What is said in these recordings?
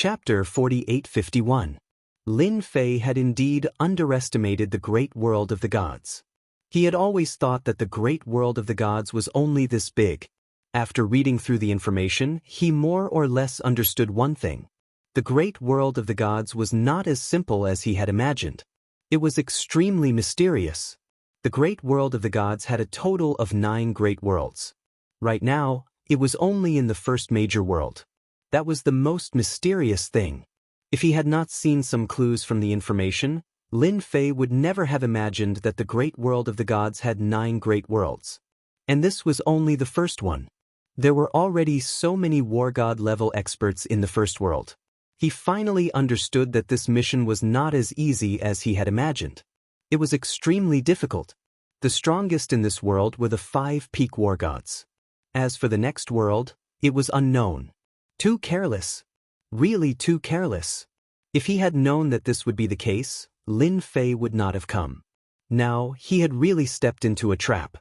Chapter 4851. Lin Fei had indeed underestimated the great world of the gods. He had always thought that the great world of the gods was only this big. After reading through the information, he more or less understood one thing. The great world of the gods was not as simple as he had imagined. It was extremely mysterious. The great world of the gods had a total of 9 great worlds. Right now, it was only in the first major world. That was the most mysterious thing. If he had not seen some clues from the information, Lin Fei would never have imagined that the great world of the gods had 9 great worlds. And this was only the first one. There were already so many war god level experts in the first world. He finally understood that this mission was not as easy as he had imagined. It was extremely difficult. The strongest in this world were the 5 peak war gods. As for the next world, it was unknown. Too careless. Really too careless. If he had known that this would be the case, Lin Fei would not have come. Now, he had really stepped into a trap.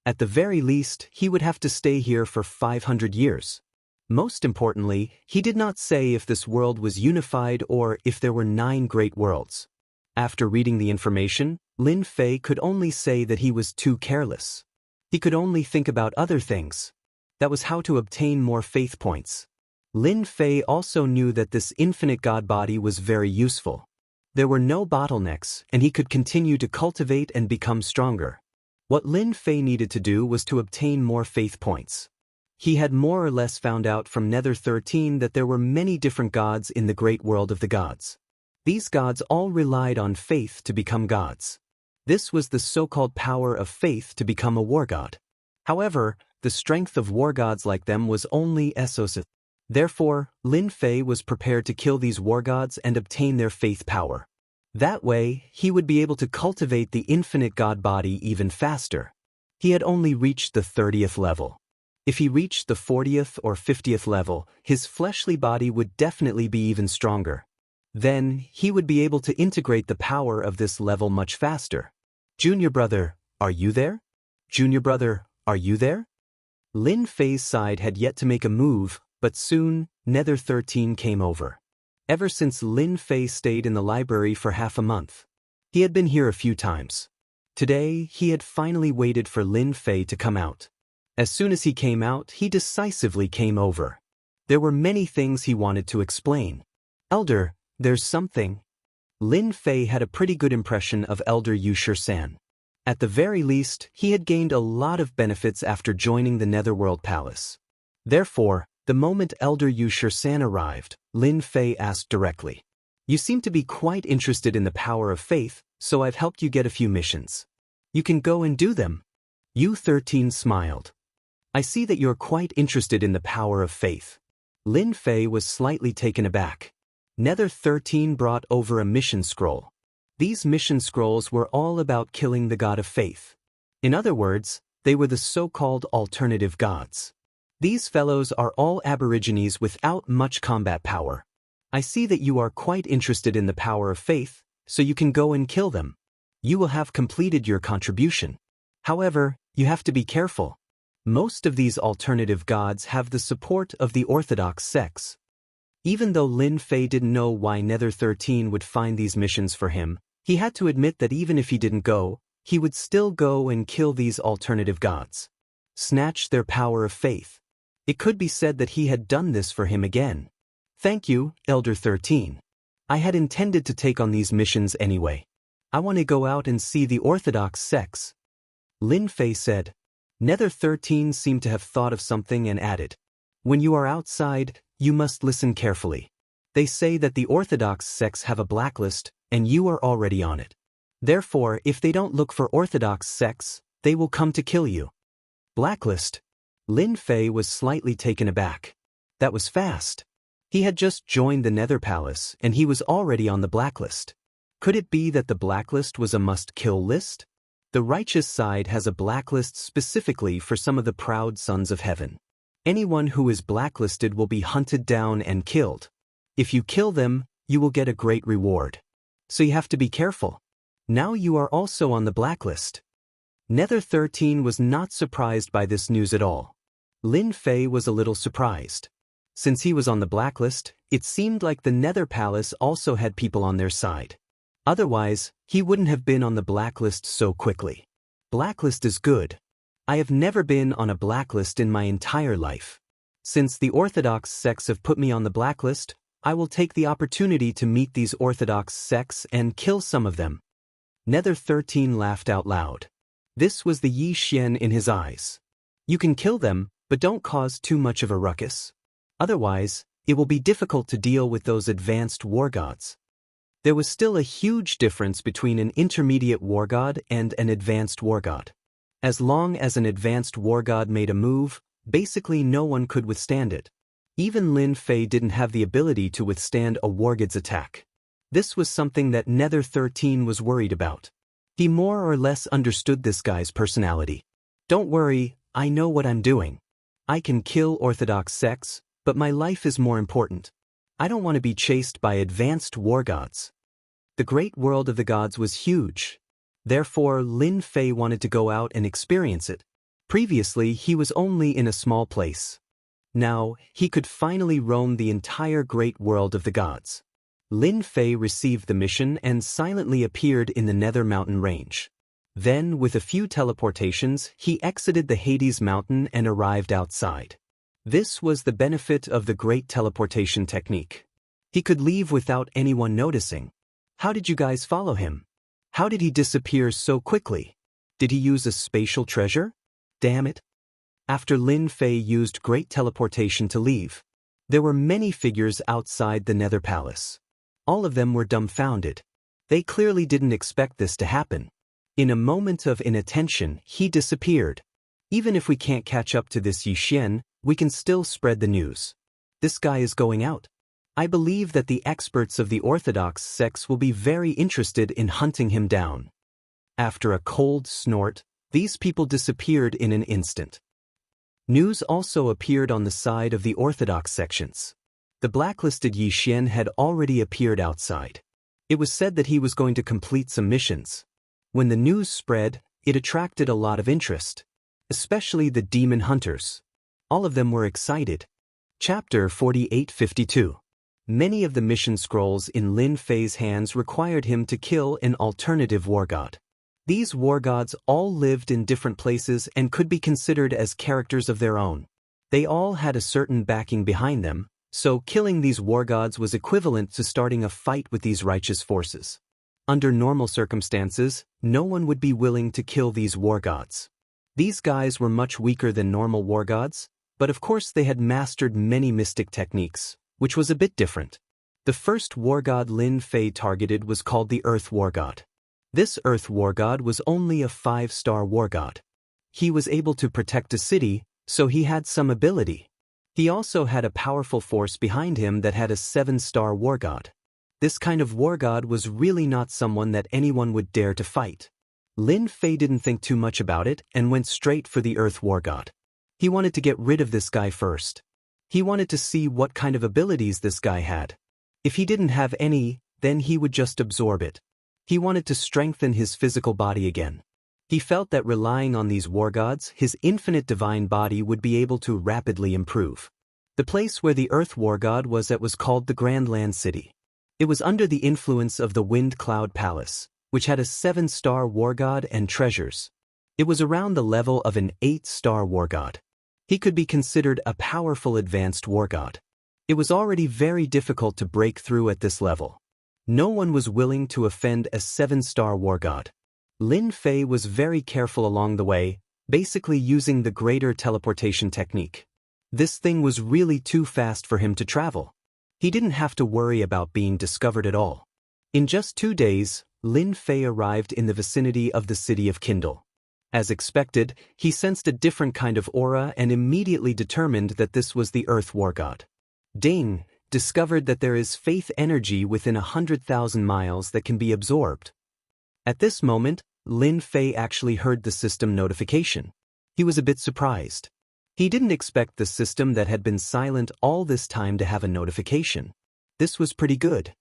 At the very least, he would have to stay here for 500 years. Most importantly, he did not say if this world was unified or if there were 9 great worlds. After reading the information, Lin Fei could only say that he was too careless. He could only think about other things. That was how to obtain more faith points. Lin Fei also knew that this infinite god body was very useful. There were no bottlenecks, and he could continue to cultivate and become stronger. What Lin Fei needed to do was to obtain more faith points. He had more or less found out from Nether 13 that there were many different gods in the great world of the gods. These gods all relied on faith to become gods. This was the so-called power of faith to become a war god. However, the strength of war gods like them was only Essos. Therefore, Lin Fei was prepared to kill these war gods and obtain their faith power. That way, he would be able to cultivate the infinite god body even faster. He had only reached the 30th level. If he reached the 40th or 50th level, his fleshly body would definitely be even stronger. Then, he would be able to integrate the power of this level much faster. Junior brother, are you there? Junior brother, are you there? Lin Fei's side had yet to make a move, but soon, Nether 13 came over. Ever since Lin Fei stayed in the library for half a month. He had been here a few times. Today, he had finally waited for Lin Fei to come out. As soon as he came out, he decisively came over. There were many things he wanted to explain. Elder, there's something. Lin Fei had a pretty good impression of Elder Wuxia. At the very least, he had gained a lot of benefits after joining the Netherworld Palace. Therefore, the moment Elder Wuxia arrived, Lin Fei asked directly. You seem to be quite interested in the power of faith, so I've helped you get a few missions. You can go and do them. U13 smiled. I see that you're quite interested in the power of faith. Lin Fei was slightly taken aback. Nether 13 brought over a mission scroll. These mission scrolls were all about killing the god of faith. In other words, they were the so-called alternative gods. These fellows are all aborigines without much combat power. I see that you are quite interested in the power of faith, so you can go and kill them. You will have completed your contribution. However, you have to be careful. Most of these alternative gods have the support of the orthodox sects. Even though Lin Fei didn't know why Nether 13 would find these missions for him, he had to admit that even if he didn't go, he would still go and kill these alternative gods. Snatch their power of faith. It could be said that he had done this for him again. Thank you, Elder 13. I had intended to take on these missions anyway. I want to go out and see the orthodox sects. Lin Fei said. Nether 13 seemed to have thought of something and added. When you are outside, you must listen carefully. They say that the orthodox sects have a blacklist, and you are already on it. Therefore, if they don't look for orthodox sects, they will come to kill you. Blacklist? Lin Fei was slightly taken aback. That was fast. He had just joined the Nether Palace, and he was already on the blacklist. Could it be that the blacklist was a must-kill list? The righteous side has a blacklist specifically for some of the proud sons of heaven. Anyone who is blacklisted will be hunted down and killed. If you kill them, you will get a great reward. So you have to be careful. Now you are also on the blacklist. Nether 13 was not surprised by this news at all. Lin Fei was a little surprised. Since he was on the blacklist, it seemed like the Nether Palace also had people on their side. Otherwise, he wouldn't have been on the blacklist so quickly. Blacklist is good. I have never been on a blacklist in my entire life. Since the Orthodox sects have put me on the blacklist, I will take the opportunity to meet these Orthodox sects and kill some of them. Nether 13 laughed out loud. This was the Yi Xian in his eyes. You can kill them, but don't cause too much of a ruckus. Otherwise, it will be difficult to deal with those advanced war gods. There was still a huge difference between an intermediate war god and an advanced war god. As long as an advanced war god made a move, basically no one could withstand it. Even Lin Fei didn't have the ability to withstand a war god's attack. This was something that Nether 13 was worried about. He more or less understood this guy's personality. Don't worry, I know what I'm doing. I can kill Orthodox sects, but my life is more important. I don't want to be chased by advanced war gods. The great world of the gods was huge. Therefore, Lin Fei wanted to go out and experience it. Previously, he was only in a small place. Now, he could finally roam the entire great world of the gods. Lin Fei received the mission and silently appeared in the Nether Mountain range. Then, with a few teleportations, he exited the Hades Mountain and arrived outside. This was the benefit of the great teleportation technique. He could leave without anyone noticing. How did you guys follow him? How did he disappear so quickly? Did he use a spatial treasure? Damn it. After Lin Fei used great teleportation to leave, there were many figures outside the Nether Palace. All of them were dumbfounded. They clearly didn't expect this to happen. In a moment of inattention, he disappeared. Even if we can't catch up to this Yi Xian, we can still spread the news. This guy is going out. I believe that the experts of the Orthodox sects will be very interested in hunting him down. After a cold snort, these people disappeared in an instant. News also appeared on the side of the Orthodox sections. The blacklisted Yi Xian had already appeared outside. It was said that he was going to complete some missions. When the news spread, it attracted a lot of interest, especially the demon hunters. All of them were excited. Chapter 4852. Many of the mission scrolls in Lin Fei's hands required him to kill an alternative war god. These war gods all lived in different places and could be considered as characters of their own. They all had a certain backing behind them, so killing these war gods was equivalent to starting a fight with these righteous forces. Under normal circumstances, no one would be willing to kill these war gods. These guys were much weaker than normal war gods, but of course they had mastered many mystic techniques, which was a bit different. The first war god Lin Fei targeted was called the Earth War God. This Earth War God was only a 5-star war god. He was able to protect a city, so he had some ability. He also had a powerful force behind him that had a 7-star war god. This kind of war god was really not someone that anyone would dare to fight. Lin Fei didn't think too much about it and went straight for the Earth War God. He wanted to get rid of this guy first. He wanted to see what kind of abilities this guy had. If he didn't have any, then he would just absorb it. He wanted to strengthen his physical body again. He felt that relying on these war gods, his infinite divine body would be able to rapidly improve. The place where the Earth War God was at was called the Grand Land City. It was under the influence of the Wind Cloud Palace, which had a 7-star war god and treasures. It was around the level of an 8-star war god. He could be considered a powerful advanced war god. It was already very difficult to break through at this level. No one was willing to offend a 7-star war god. Lin Fei was very careful along the way, basically using the greater teleportation technique. This thing was really too fast for him to travel. He didn't have to worry about being discovered at all. In just 2 days, Lin Fei arrived in the vicinity of the city of Kindle. As expected, he sensed a different kind of aura and immediately determined that this was the Earth War God. Ding discovered that there is faith energy within 100,000 miles that can be absorbed. At this moment, Lin Fei actually heard the system notification. He was a bit surprised. He didn't expect the system that had been silent all this time to have a notification. This was pretty good.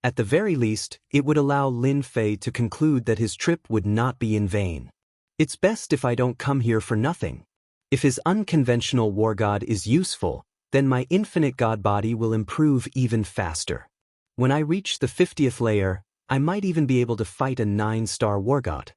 At the very least, it would allow Lin Fei to conclude that his trip would not be in vain. It's best if I don't come here for nothing. If his unconventional war god is useful, then my infinite god body will improve even faster. When I reach the 50th layer, I might even be able to fight a 9-star war god.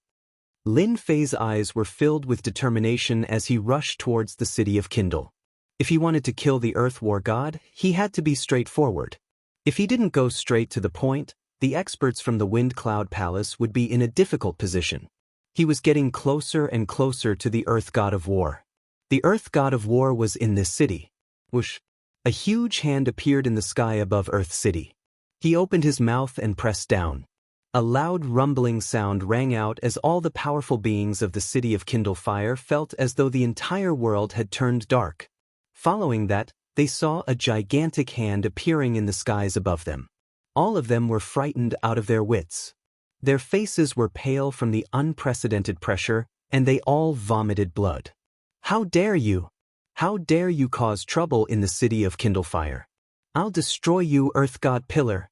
Lin Fei's eyes were filled with determination as he rushed towards the city of Kindle. If he wanted to kill the Earth War God, he had to be straightforward. If he didn't go straight to the point, the experts from the Wind Cloud Palace would be in a difficult position. He was getting closer and closer to the Earth God of War. The Earth God of War was in this city. Whoosh! A huge hand appeared in the sky above Earth City. He opened his mouth and pressed down. A loud rumbling sound rang out as all the powerful beings of the city of Kindle Fire felt as though the entire world had turned dark. Following that, they saw a gigantic hand appearing in the skies above them. All of them were frightened out of their wits. Their faces were pale from the unprecedented pressure, and they all vomited blood. How dare you? How dare you cause trouble in the city of Kindle Fire? I'll destroy you, Earth God Pillar.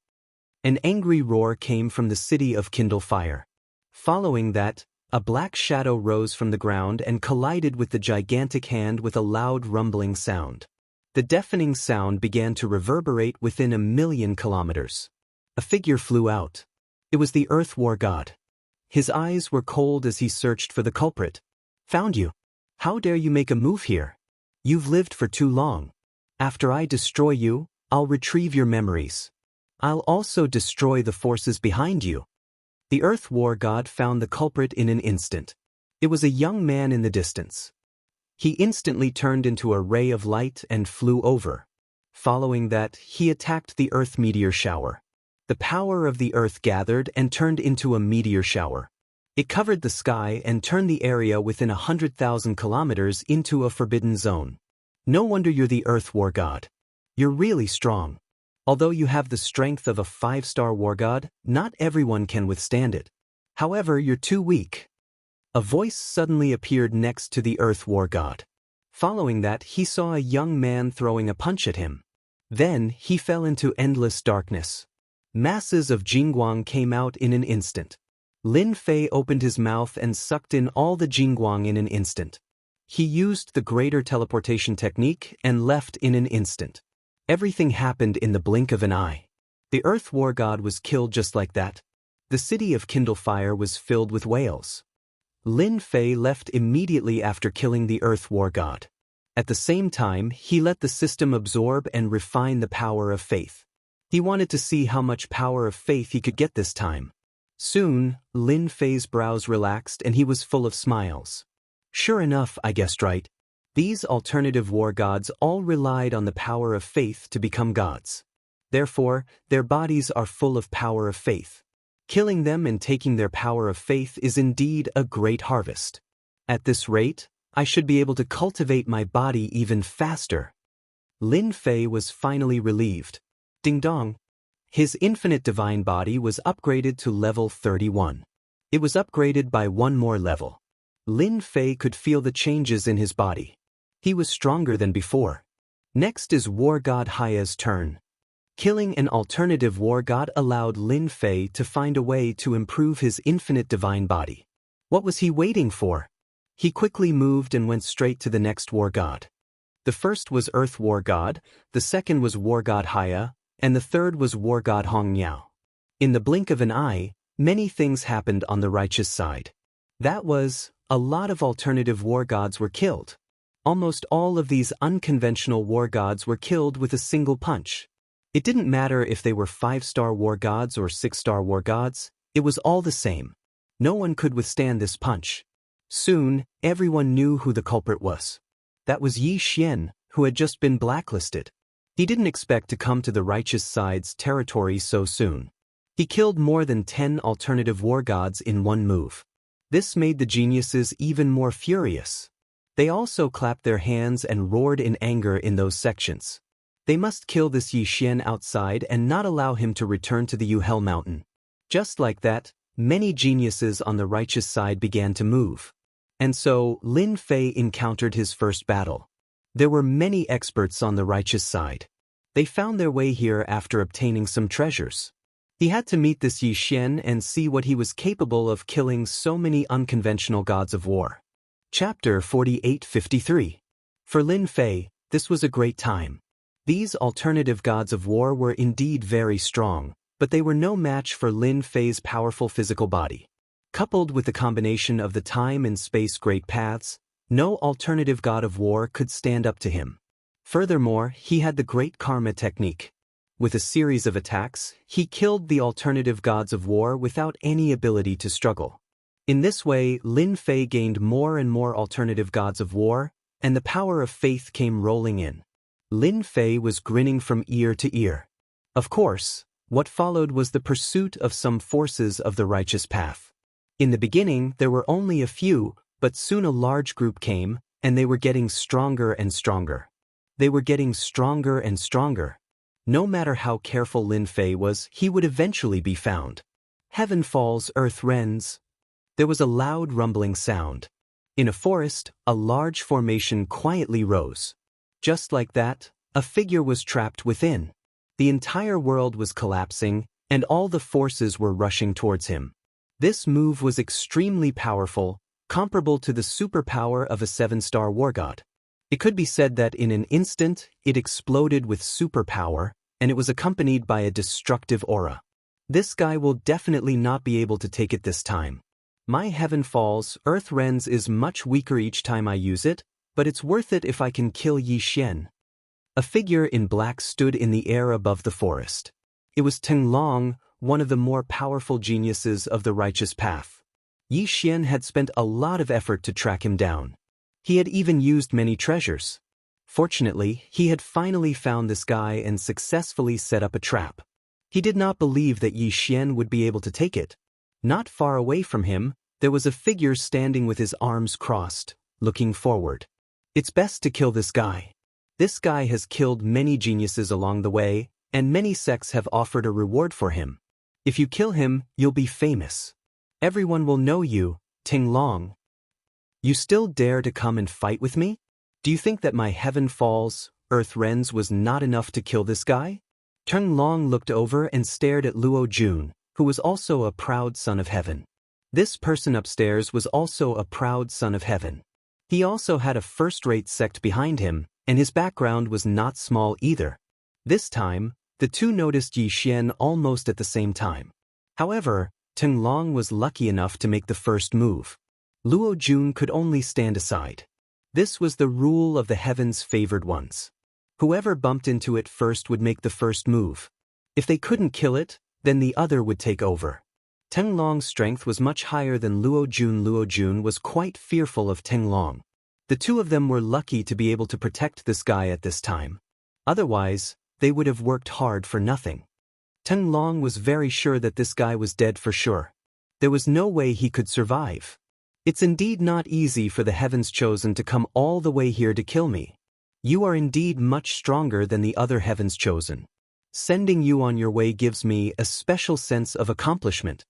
An angry roar came from the city of Kindle Fire. Following that, a black shadow rose from the ground and collided with the gigantic hand with a loud rumbling sound. The deafening sound began to reverberate within 1,000,000 kilometers. A figure flew out. It was the Earth War God. His eyes were cold as he searched for the culprit. Found you. How dare you make a move here? You've lived for too long. After I destroy you, I'll retrieve your memories. I'll also destroy the forces behind you. The Earth War God found the culprit in an instant. It was a young man in the distance. He instantly turned into a ray of light and flew over. Following that, he attacked the Earth meteor shower. The power of the Earth gathered and turned into a meteor shower. It covered the sky and turned the area within 100,000 kilometers into a forbidden zone. No wonder you're the Earth War God. You're really strong. Although you have the strength of a 5-star war god, not everyone can withstand it. However, you're too weak. A voice suddenly appeared next to the Earth War God. Following that, he saw a young man throwing a punch at him. Then, he fell into endless darkness. Masses of Jingguang came out in an instant. Lin Fei opened his mouth and sucked in all the Jingguang in an instant. He used the greater teleportation technique and left in an instant. Everything happened in the blink of an eye. The Earth War God was killed just like that. The city of Kindle Fire was filled with wails. Lin Fei left immediately after killing the Earth War God. At the same time, he let the system absorb and refine the power of faith. He wanted to see how much power of faith he could get this time. Soon, Lin Fei's brows relaxed and he was full of smiles. Sure enough, I guessed right. These alternative war gods all relied on the power of faith to become gods. Therefore, their bodies are full of power of faith. Killing them and taking their power of faith is indeed a great harvest. At this rate, I should be able to cultivate my body even faster. Lin Fei was finally relieved. Ding dong. His infinite divine body was upgraded to level 31. It was upgraded by one more level. Lin Fei could feel the changes in his body. He was stronger than before. Next is War God Haya's turn. Killing an alternative war god allowed Lin Fei to find a way to improve his infinite divine body. What was he waiting for? He quickly moved and went straight to the next war god. The first was Earth War God, the second was War God Haya, and the third was War God Hongniao. In the blink of an eye, many things happened on the righteous side. That was, a lot of alternative war gods were killed. Almost all of these unconventional war gods were killed with a single punch. It didn't matter if they were 5-star war gods or 6-star war gods, it was all the same. No one could withstand this punch. Soon, everyone knew who the culprit was. That was Yi Xian, who had just been blacklisted. He didn't expect to come to the righteous side's territory so soon. He killed more than 10 alternative war gods in one move. This made the geniuses even more furious. They also clapped their hands and roared in anger in those sections. They must kill this Yi Xian outside and not allow him to return to the Yuhel Mountain. Just like that, many geniuses on the righteous side began to move. And so, Lin Fei encountered his first battle. There were many experts on the righteous side. They found their way here after obtaining some treasures. He had to meet this Yi Xian and see what he was capable of killing so many unconventional gods of war. Chapter 4853. For Lin Fei, this was a great time. These alternative gods of war were indeed very strong, but they were no match for Lin Fei's powerful physical body. Coupled with the combination of the time and space great paths, no alternative god of war could stand up to him. Furthermore, he had the great karma technique. With a series of attacks, he killed the alternative gods of war without any ability to struggle. In this way, Lin Fei gained more and more alternative gods of war, and the power of faith came rolling in. Lin Fei was grinning from ear to ear. Of course, what followed was the pursuit of some forces of the righteous path. In the beginning, there were only a few, but soon a large group came, and they were getting stronger and stronger. They were getting stronger and stronger. No matter how careful Lin Fei was, he would eventually be found. Heaven falls, earth rends. There was a loud rumbling sound. In a forest, a large formation quietly rose. Just like that, a figure was trapped within. The entire world was collapsing, and all the forces were rushing towards him. This move was extremely powerful, comparable to the superpower of a 7-star war god. It could be said that in an instant, it exploded with superpower, and it was accompanied by a destructive aura. This guy will definitely not be able to take it this time. My heaven falls, earth rends is much weaker each time I use it, but it's worth it if I can kill Yi Xian. A figure in black stood in the air above the forest. It was Teng Long, one of the more powerful geniuses of the righteous path. Yi Xian had spent a lot of effort to track him down. He had even used many treasures. Fortunately, he had finally found this guy and successfully set up a trap. He did not believe that Yi Xian would be able to take it. Not far away from him, there was a figure standing with his arms crossed, looking forward. It's best to kill this guy. This guy has killed many geniuses along the way, and many sects have offered a reward for him. If you kill him, you'll be famous. Everyone will know you, Ting Long. You still dare to come and fight with me? Do you think that my heaven falls, earth rends was not enough to kill this guy? Ting Long looked over and stared at Luo Jun, who was also a proud son of heaven. This person upstairs was also a proud son of heaven. He also had a first-rate sect behind him, and his background was not small either. This time, the two noticed Yi Xian almost at the same time. However, Teng Long was lucky enough to make the first move. Luo Jun could only stand aside. This was the rule of the heavens' favored ones. Whoever bumped into it first would make the first move. If they couldn't kill it, then the other would take over. Teng Long's strength was much higher than Luo Jun. Luo Jun was quite fearful of Teng Long. The two of them were lucky to be able to protect this guy at this time. Otherwise, they would have worked hard for nothing. Teng Long was very sure that this guy was dead for sure. There was no way he could survive. It's indeed not easy for the heavens chosen to come all the way here to kill me. You are indeed much stronger than the other heavens chosen. Sending you on your way gives me a special sense of accomplishment.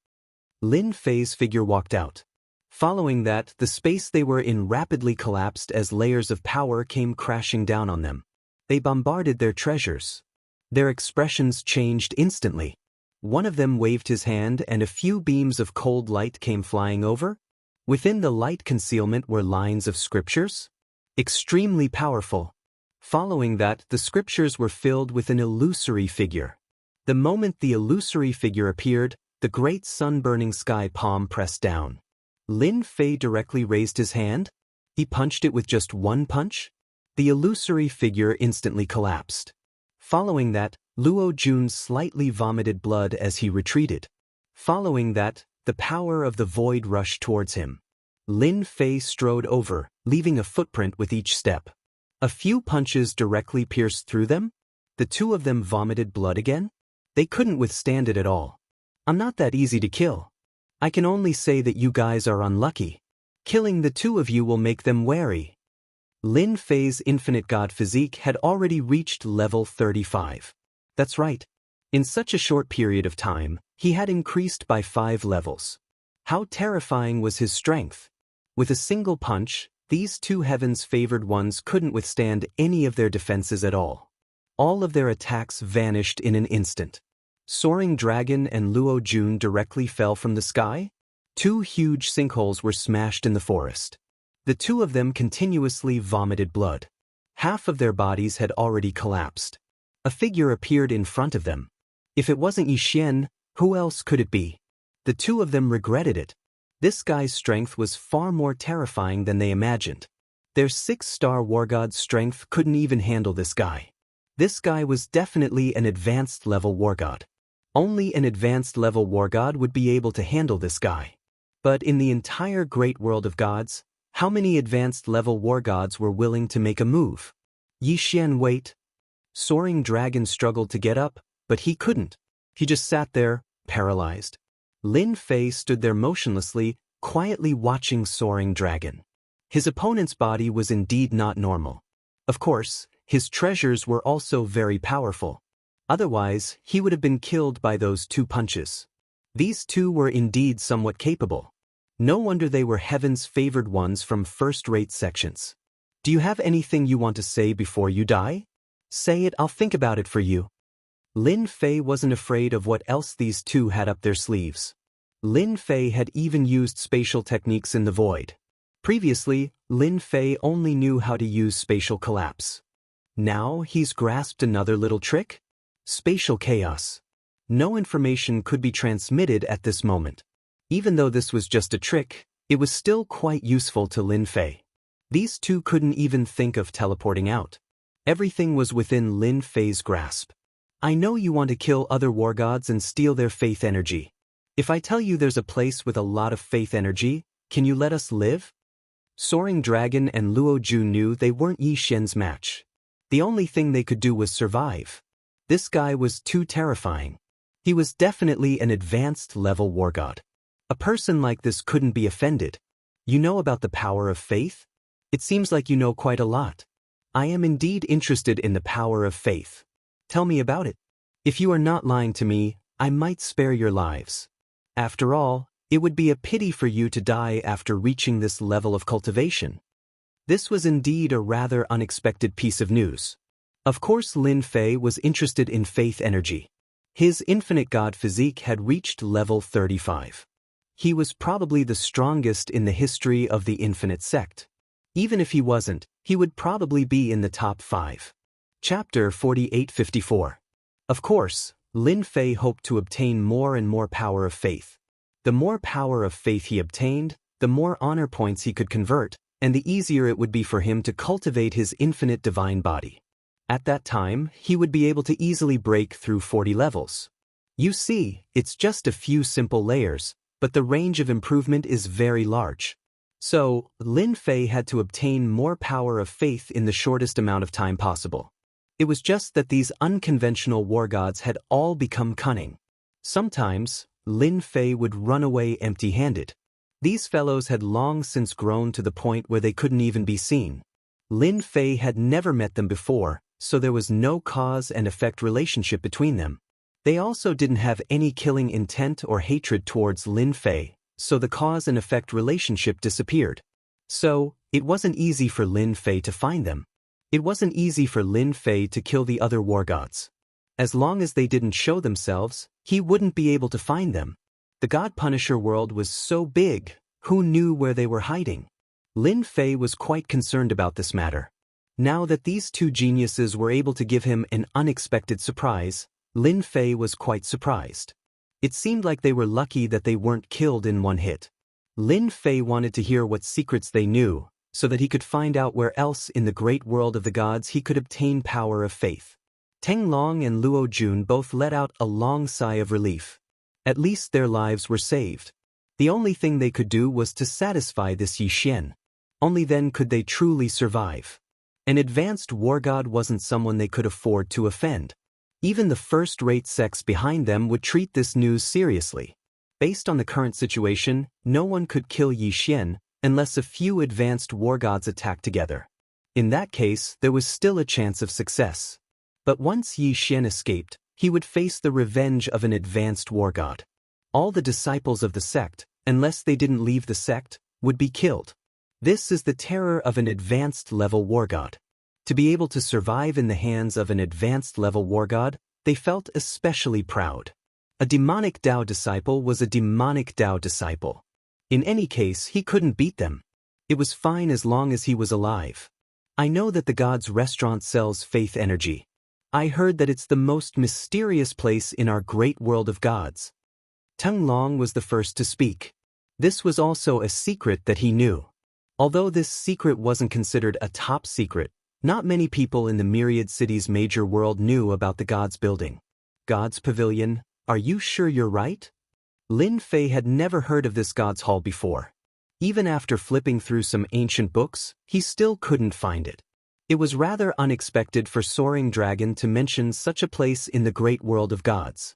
Lin Fei's figure walked out. Following that, the space they were in rapidly collapsed as layers of power came crashing down on them. They bombarded their treasures. Their expressions changed instantly. One of them waved his hand and a few beams of cold light came flying over. Within the light concealment were lines of scriptures. Extremely powerful. Following that, the scriptures were filled with an illusory figure. The moment the illusory figure appeared, the great sun-burning sky palm pressed down. Lin Fei directly raised his hand. He punched it with just one punch. The illusory figure instantly collapsed. Following that, Luo Jun slightly vomited blood as he retreated. Following that, the power of the void rushed towards him. Lin Fei strode over, leaving a footprint with each step. A few punches directly pierced through them. The two of them vomited blood again. They couldn't withstand it at all. I'm not that easy to kill. I can only say that you guys are unlucky. Killing the two of you will make them wary. Lin Fei's infinite god physique had already reached level 35. That's right. In such a short period of time, he had increased by 5 levels. How terrifying was his strength! With a single punch, these two heavens favored ones couldn't withstand any of their defenses at all. All of their attacks vanished in an instant. Soaring Dragon and Luo Jun directly fell from the sky. 2 huge sinkholes were smashed in the forest. The two of them continuously vomited blood. Half of their bodies had already collapsed. A figure appeared in front of them. If it wasn't Yixian, who else could it be? The two of them regretted it. This guy's strength was far more terrifying than they imagined. Their 6-star war god's strength couldn't even handle this guy. This guy was definitely an advanced level war god. Only an advanced level war god would be able to handle this guy. But in the entire great world of gods, how many advanced level war gods were willing to make a move? Yixian wait. Soaring Dragon struggled to get up, but he couldn't. He just sat there, paralyzed. Lin Fei stood there motionlessly, quietly watching Soaring Dragon. His opponent's body was indeed not normal. Of course, his treasures were also very powerful. Otherwise, he would have been killed by those 2 punches. These two were indeed somewhat capable. No wonder they were heaven's favored ones from first-rate sections. Do you have anything you want to say before you die? Say it, I'll think about it for you. Lin Fei wasn't afraid of what else these two had up their sleeves. Lin Fei had even used spatial techniques in the void. Previously, Lin Fei only knew how to use spatial collapse. Now he's grasped another little trick? Spatial chaos. No information could be transmitted at this moment. Even though this was just a trick, it was still quite useful to Lin Fei. These two couldn't even think of teleporting out. Everything was within Lin Fei's grasp. I know you want to kill other war gods and steal their faith energy. If I tell you there's a place with a lot of faith energy, can you let us live? Soaring Dragon and Luo Ju knew they weren't Yixian's match. The only thing they could do was survive. This guy was too terrifying. He was definitely an advanced level war god. A person like this couldn't be offended. You know about the power of faith? It seems like you know quite a lot. I am indeed interested in the power of faith. Tell me about it. If you are not lying to me, I might spare your lives. After all, it would be a pity for you to die after reaching this level of cultivation. This was indeed a rather unexpected piece of news. Of course, Lin Fei was interested in faith energy. His infinite god physique had reached level 35. He was probably the strongest in the history of the infinite sect. Even if he wasn't, he would probably be in the top 5. Chapter 4854. Of course, Lin Fei hoped to obtain more and more power of faith. The more power of faith he obtained, the more honor points he could convert, and the easier it would be for him to cultivate his infinite divine body. At that time, he would be able to easily break through 40 levels. You see, it's just a few simple layers, but the range of improvement is very large. So, Lin Fei had to obtain more power of faith in the shortest amount of time possible. It was just that these unconventional war gods had all become cunning. Sometimes, Lin Fei would run away empty-handed. These fellows had long since grown to the point where they couldn't even be seen. Lin Fei had never met them before, so there was no cause and effect relationship between them. They also didn't have any killing intent or hatred towards Lin Fei, so the cause and effect relationship disappeared. So, it wasn't easy for Lin Fei to find them. It wasn't easy for Lin Fei to kill the other war gods. As long as they didn't show themselves, he wouldn't be able to find them. The God Punisher world was so big, who knew where they were hiding? Lin Fei was quite concerned about this matter. Now that these two geniuses were able to give him an unexpected surprise, Lin Fei was quite surprised. It seemed like they were lucky that they weren't killed in one hit. Lin Fei wanted to hear what secrets they knew, so that he could find out where else in the great world of the gods he could obtain power of faith. Teng Long and Luo Jun both let out a long sigh of relief. At least their lives were saved. The only thing they could do was to satisfy this Yixian. Only then could they truly survive. An advanced war god wasn't someone they could afford to offend. Even the first-rate sects behind them would treat this news seriously. Based on the current situation, no one could kill Yixian unless a few advanced war gods attacked together. In that case, there was still a chance of success. But once Yixian escaped, he would face the revenge of an advanced war god. All the disciples of the sect, unless they didn't leave the sect, would be killed. This is the terror of an advanced level war god. To be able to survive in the hands of an advanced level war god, they felt especially proud. A demonic Dao disciple was a demonic Dao disciple. In any case, he couldn't beat them. It was fine as long as he was alive. I know that the god's restaurant sells faith energy. I heard that it's the most mysterious place in our great world of gods. Teng Long was the first to speak. This was also a secret that he knew. Although this secret wasn't considered a top secret, not many people in the Myriad City's major world knew about the God's building. God's Pavilion, are you sure you're right? Lin Fei had never heard of this God's Hall before. Even after flipping through some ancient books, he still couldn't find it. It was rather unexpected for Soaring Dragon to mention such a place in the great world of gods.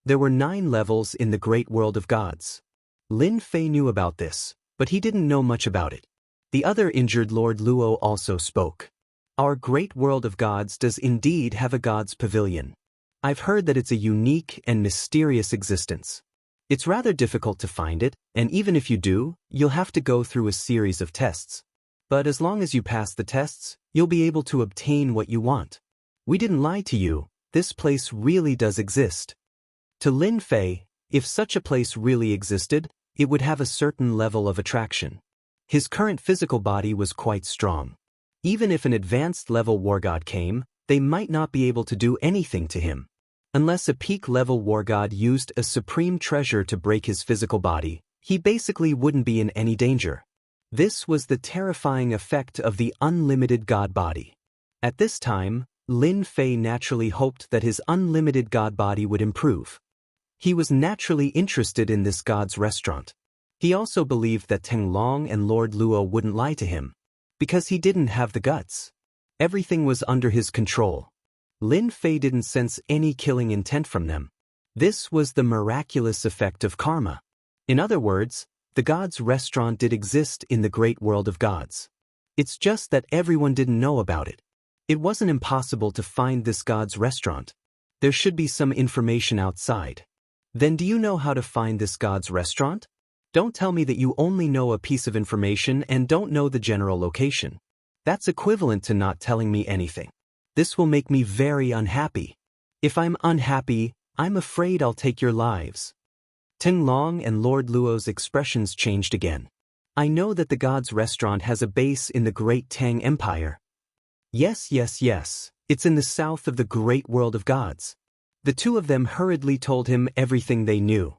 There were 9 levels in the great world of gods. Lin Fei knew about this, but he didn't know much about it. The other injured Lord Luo also spoke. Our great world of gods does indeed have a God's Pavilion. I've heard that it's a unique and mysterious existence. It's rather difficult to find it, and even if you do, you'll have to go through a series of tests. But as long as you pass the tests, you'll be able to obtain what you want. We didn't lie to you, this place really does exist. To Lin Fei, if such a place really existed, it would have a certain level of attraction. His current physical body was quite strong. Even if an advanced level war god came, they might not be able to do anything to him. Unless a peak level war god used a supreme treasure to break his physical body, he basically wouldn't be in any danger. This was the terrifying effect of the unlimited god body. At this time, Lin Fei naturally hoped that his unlimited god body would improve. He was naturally interested in this god's restaurant. He also believed that Teng Long and Lord Luo wouldn't lie to him, because he didn't have the guts. Everything was under his control. Lin Fei didn't sense any killing intent from them. This was the miraculous effect of karma. In other words, the god's restaurant did exist in the great world of gods. It's just that everyone didn't know about it. It wasn't impossible to find this god's restaurant. There should be some information outside. Then do you know how to find this god's restaurant? Don't tell me that you only know a piece of information and don't know the general location. That's equivalent to not telling me anything. This will make me very unhappy. If I'm unhappy, I'm afraid I'll take your lives. Teng Long and Lord Luo's expressions changed again. I know that the god's restaurant has a base in the great Tang Empire. Yes, it's in the south of the great world of gods. The two of them hurriedly told him everything they knew.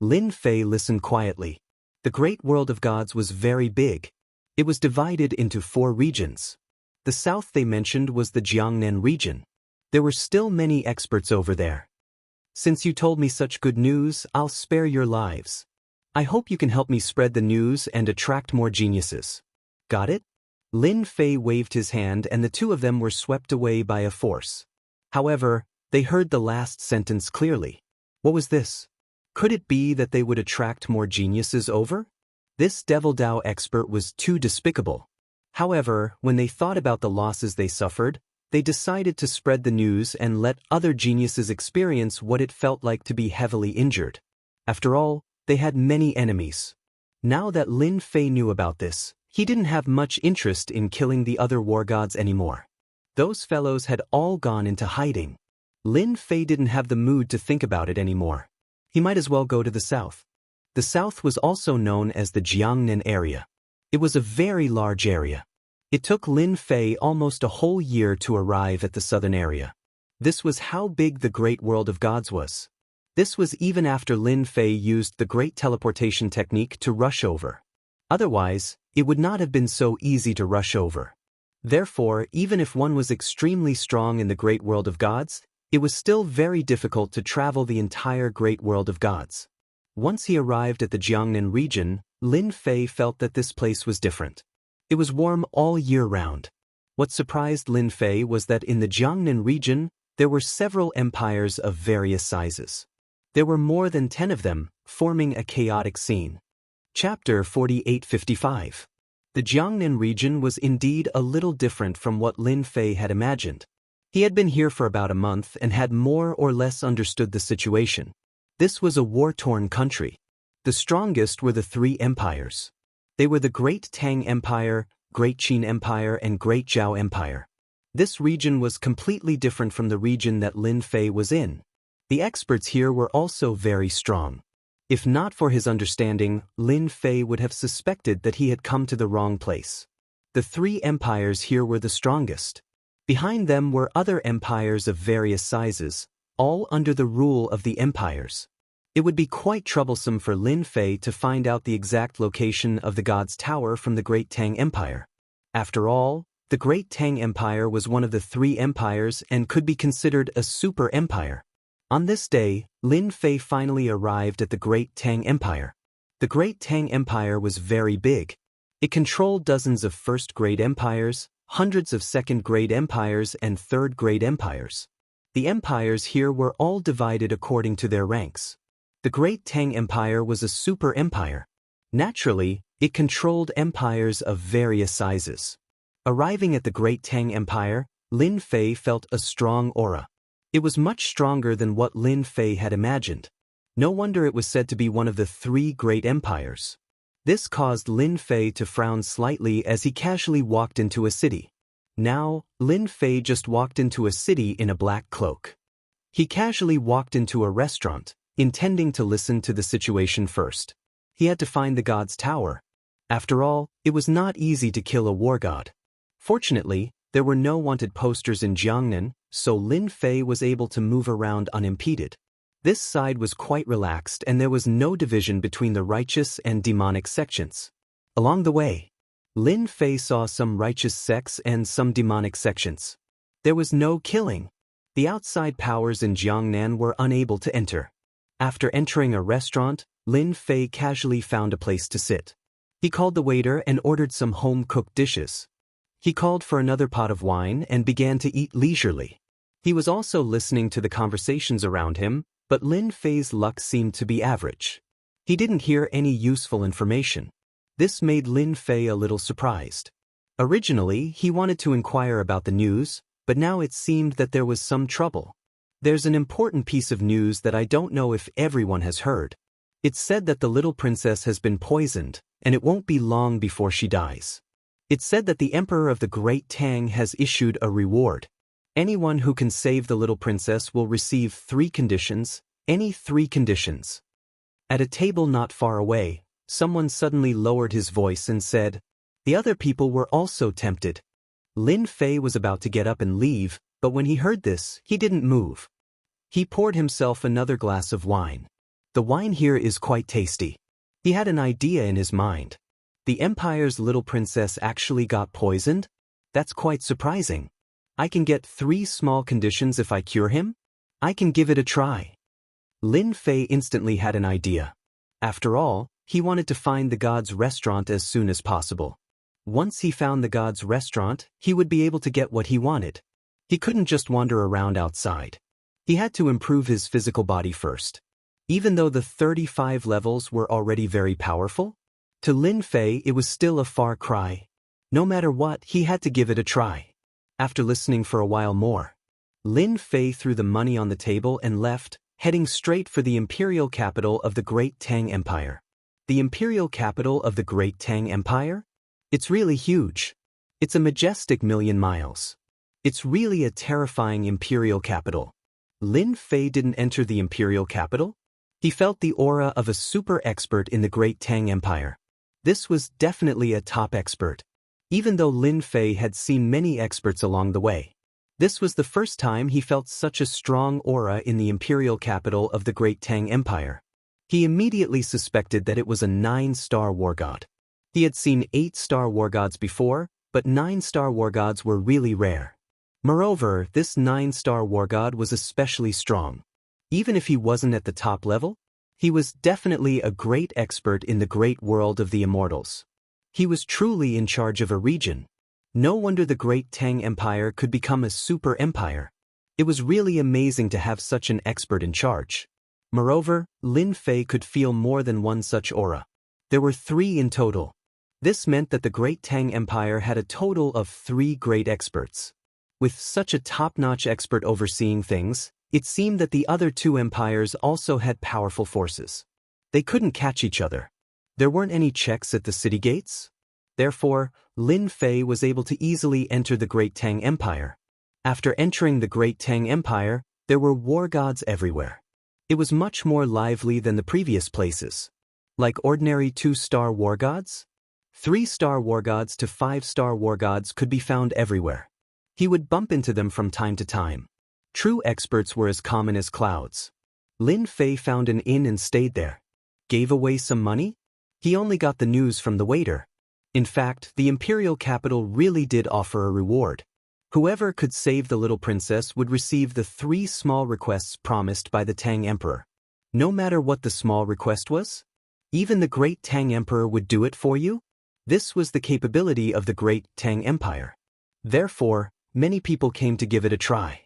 Lin Fei listened quietly. The great world of gods was very big. It was divided into 4 regions. The south they mentioned was the Jiangnan region. There were still many experts over there. Since you told me such good news, I'll spare your lives. I hope you can help me spread the news and attract more geniuses. Got it? Lin Fei waved his hand and the two of them were swept away by a force. However, they heard the last sentence clearly. What was this? Could it be that they would attract more geniuses over? This Devil Dao expert was too despicable. However, when they thought about the losses they suffered, they decided to spread the news and let other geniuses experience what it felt like to be heavily injured. After all, they had many enemies. Now that Lin Fei knew about this, he didn't have much interest in killing the other war gods anymore. Those fellows had all gone into hiding. Lin Fei didn't have the mood to think about it anymore. He might as well go to the south. The south was also known as the Jiangnan area. It was a very large area. It took Lin Fei almost a whole year to arrive at the southern area. This was how big the great world of gods was. This was even after Lin Fei used the great teleportation technique to rush over. Otherwise, it would not have been so easy to rush over. Therefore, even if one was extremely strong in the great world of gods, it was still very difficult to travel the entire great world of gods. Once he arrived at the Jiangnan region, Lin Fei felt that this place was different. It was warm all year round. What surprised Lin Fei was that in the Jiangnan region, there were several empires of various sizes. There were more than 10 of them, forming a chaotic scene. Chapter 4855. The Jiangnan region was indeed a little different from what Lin Fei had imagined. He had been here for about a month and had more or less understood the situation. This was a war-torn country. The strongest were the 3 empires. They were the Great Tang Empire, Great Qin Empire, and Great Zhao Empire. This region was completely different from the region that Lin Fei was in. The experts here were also very strong. If not for his understanding, Lin Fei would have suspected that he had come to the wrong place. The 3 empires here were the strongest. Behind them were other empires of various sizes, all under the rule of the empires. It would be quite troublesome for Lin Fei to find out the exact location of the God's Tower from the Great Tang Empire. After all, the Great Tang Empire was one of the 3 empires and could be considered a super empire. On this day, Lin Fei finally arrived at the Great Tang Empire. The Great Tang Empire was very big. It controlled dozens of first-grade empires, hundreds of second-grade empires and third-grade empires. The empires here were all divided according to their ranks. The Great Tang Empire was a super empire. Naturally, it controlled empires of various sizes. Arriving at the Great Tang Empire, Lin Fei felt a strong aura. It was much stronger than what Lin Fei had imagined. No wonder it was said to be one of the 3 great empires. This caused Lin Fei to frown slightly as he casually walked into a city. Now, Lin Fei just walked into a city in a black cloak. He casually walked into a restaurant, intending to listen to the situation first. He had to find the God's Tower. After all, it was not easy to kill a war god. Fortunately, there were no wanted posters in Jiangnan, so Lin Fei was able to move around unimpeded. This side was quite relaxed and there was no division between the righteous and demonic sections. Along the way, Lin Fei saw some righteous sects and some demonic sections. There was no killing. The outside powers in Jiangnan were unable to enter. After entering a restaurant, Lin Fei casually found a place to sit. He called the waiter and ordered some home-cooked dishes. He called for another pot of wine and began to eat leisurely. He was also listening to the conversations around him, but Lin Fei's luck seemed to be average. He didn't hear any useful information. This made Lin Fei a little surprised. Originally, he wanted to inquire about the news, but now it seemed that there was some trouble. There's an important piece of news that I don't know if everyone has heard. It's said that the little princess has been poisoned, and it won't be long before she dies. It's said that the Emperor of the Great Tang has issued a reward. Anyone who can save the little princess will receive 3 conditions, any 3 conditions. At a table not far away, someone suddenly lowered his voice and said, the other people were also tempted. Lin Fei was about to get up and leave, but when he heard this, he didn't move. He poured himself another glass of wine. The wine here is quite tasty. He had an idea in his mind. The Empire's little princess actually got poisoned? That's quite surprising. I can get 3 small conditions if I cure him? I can give it a try. Lin Fei instantly had an idea. After all, he wanted to find the god's restaurant as soon as possible. Once he found the god's restaurant, he would be able to get what he wanted. He couldn't just wander around outside. He had to improve his physical body first. Even though the 35 levels were already very powerful, to Lin Fei it was still a far cry. No matter what, he had to give it a try. After listening for a while more, Lin Fei threw the money on the table and left, heading straight for the imperial capital of the Great Tang Empire. The imperial capital of the Great Tang Empire? It's really huge. It's a majestic 1,000,000 miles. It's really a terrifying imperial capital. Lin Fei didn't enter the imperial capital. He felt the aura of a super expert in the Great Tang Empire. This was definitely a top expert. Even though Lin Fei had seen many experts along the way, this was the first time he felt such a strong aura in the imperial capital of the Great Tang Empire. He immediately suspected that it was a 9-star war god. He had seen 8-star war gods before, but 9-star war gods were really rare. Moreover, this 9-star war god was especially strong. Even if he wasn't at the top level, he was definitely a great expert in the great world of the Immortals. He was truly in charge of a region. No wonder the Great Tang Empire could become a super empire. It was really amazing to have such an expert in charge. Moreover, Lin Fei could feel more than one such aura. There were 3 in total. This meant that the Great Tang Empire had a total of 3 great experts. With such a top-notch expert overseeing things, it seemed that the other 2 empires also had powerful forces. They couldn't catch each other. There weren't any checks at the city gates. Therefore, Lin Fei was able to easily enter the Great Tang Empire. After entering the Great Tang Empire, there were war gods everywhere. It was much more lively than the previous places. Like ordinary 2-star war gods, 3-star war gods to 5-star war gods could be found everywhere. He would bump into them from time to time. True experts were as common as clouds. Lin Fei found an inn and stayed there. Gave away some money? He only got the news from the waiter. In fact, the imperial capital really did offer a reward. Whoever could save the little princess would receive the 3 small requests promised by the Tang Emperor. No matter what the small request was? Even the great Tang Emperor would do it for you? This was the capability of the great Tang Empire. Therefore, many people came to give it a try.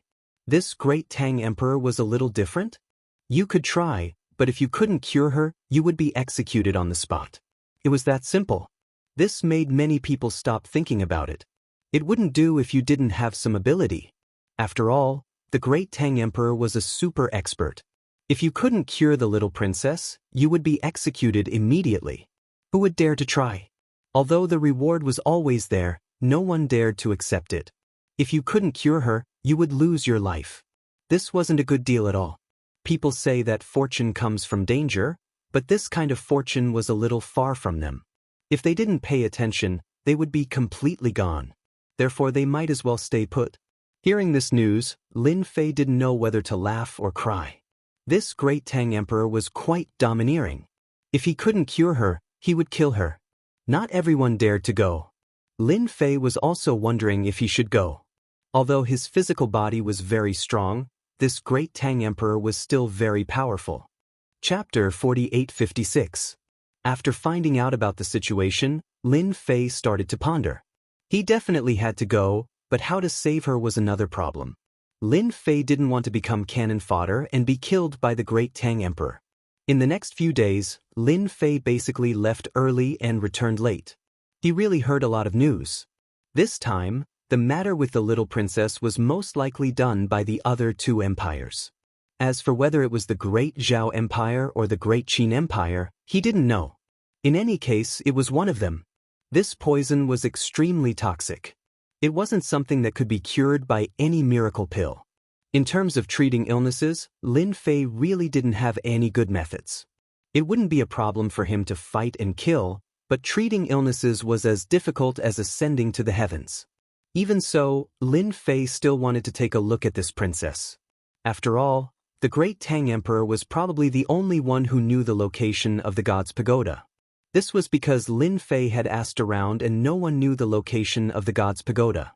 This great Tang Emperor was a little different? You could try, but if you couldn't cure her, you would be executed on the spot. It was that simple. This made many people stop thinking about it. It wouldn't do if you didn't have some ability. After all, the great Tang Emperor was a super expert. If you couldn't cure the little princess, you would be executed immediately. Who would dare to try? Although the reward was always there, no one dared to accept it. If you couldn't cure her, you would lose your life. This wasn't a good deal at all. People say that fortune comes from danger, but this kind of fortune was a little far from them. If they didn't pay attention, they would be completely gone. Therefore, they might as well stay put. Hearing this news, Lin Fei didn't know whether to laugh or cry. This great Tang Emperor was quite domineering. If he couldn't cure her, he would kill her. Not everyone dared to go. Lin Fei was also wondering if he should go. Although his physical body was very strong, this great Tang Emperor was still very powerful. Chapter 4856. After finding out about the situation, Lin Fei started to ponder. He definitely had to go, but how to save her was another problem. Lin Fei didn't want to become cannon fodder and be killed by the great Tang Emperor. In the next few days, Lin Fei basically left early and returned late. He really heard a lot of news. This time, the matter with the little princess was most likely done by the other 2 empires. As for whether it was the Great Zhao Empire or the Great Qin Empire, he didn't know. In any case, it was one of them. This poison was extremely toxic. It wasn't something that could be cured by any miracle pill. In terms of treating illnesses, Lin Fei really didn't have any good methods. It wouldn't be a problem for him to fight and kill, but treating illnesses was as difficult as ascending to the heavens. Even so, Lin Fei still wanted to take a look at this princess. After all, the great Tang Emperor was probably the only one who knew the location of the god's pagoda. This was because Lin Fei had asked around and no one knew the location of the god's pagoda.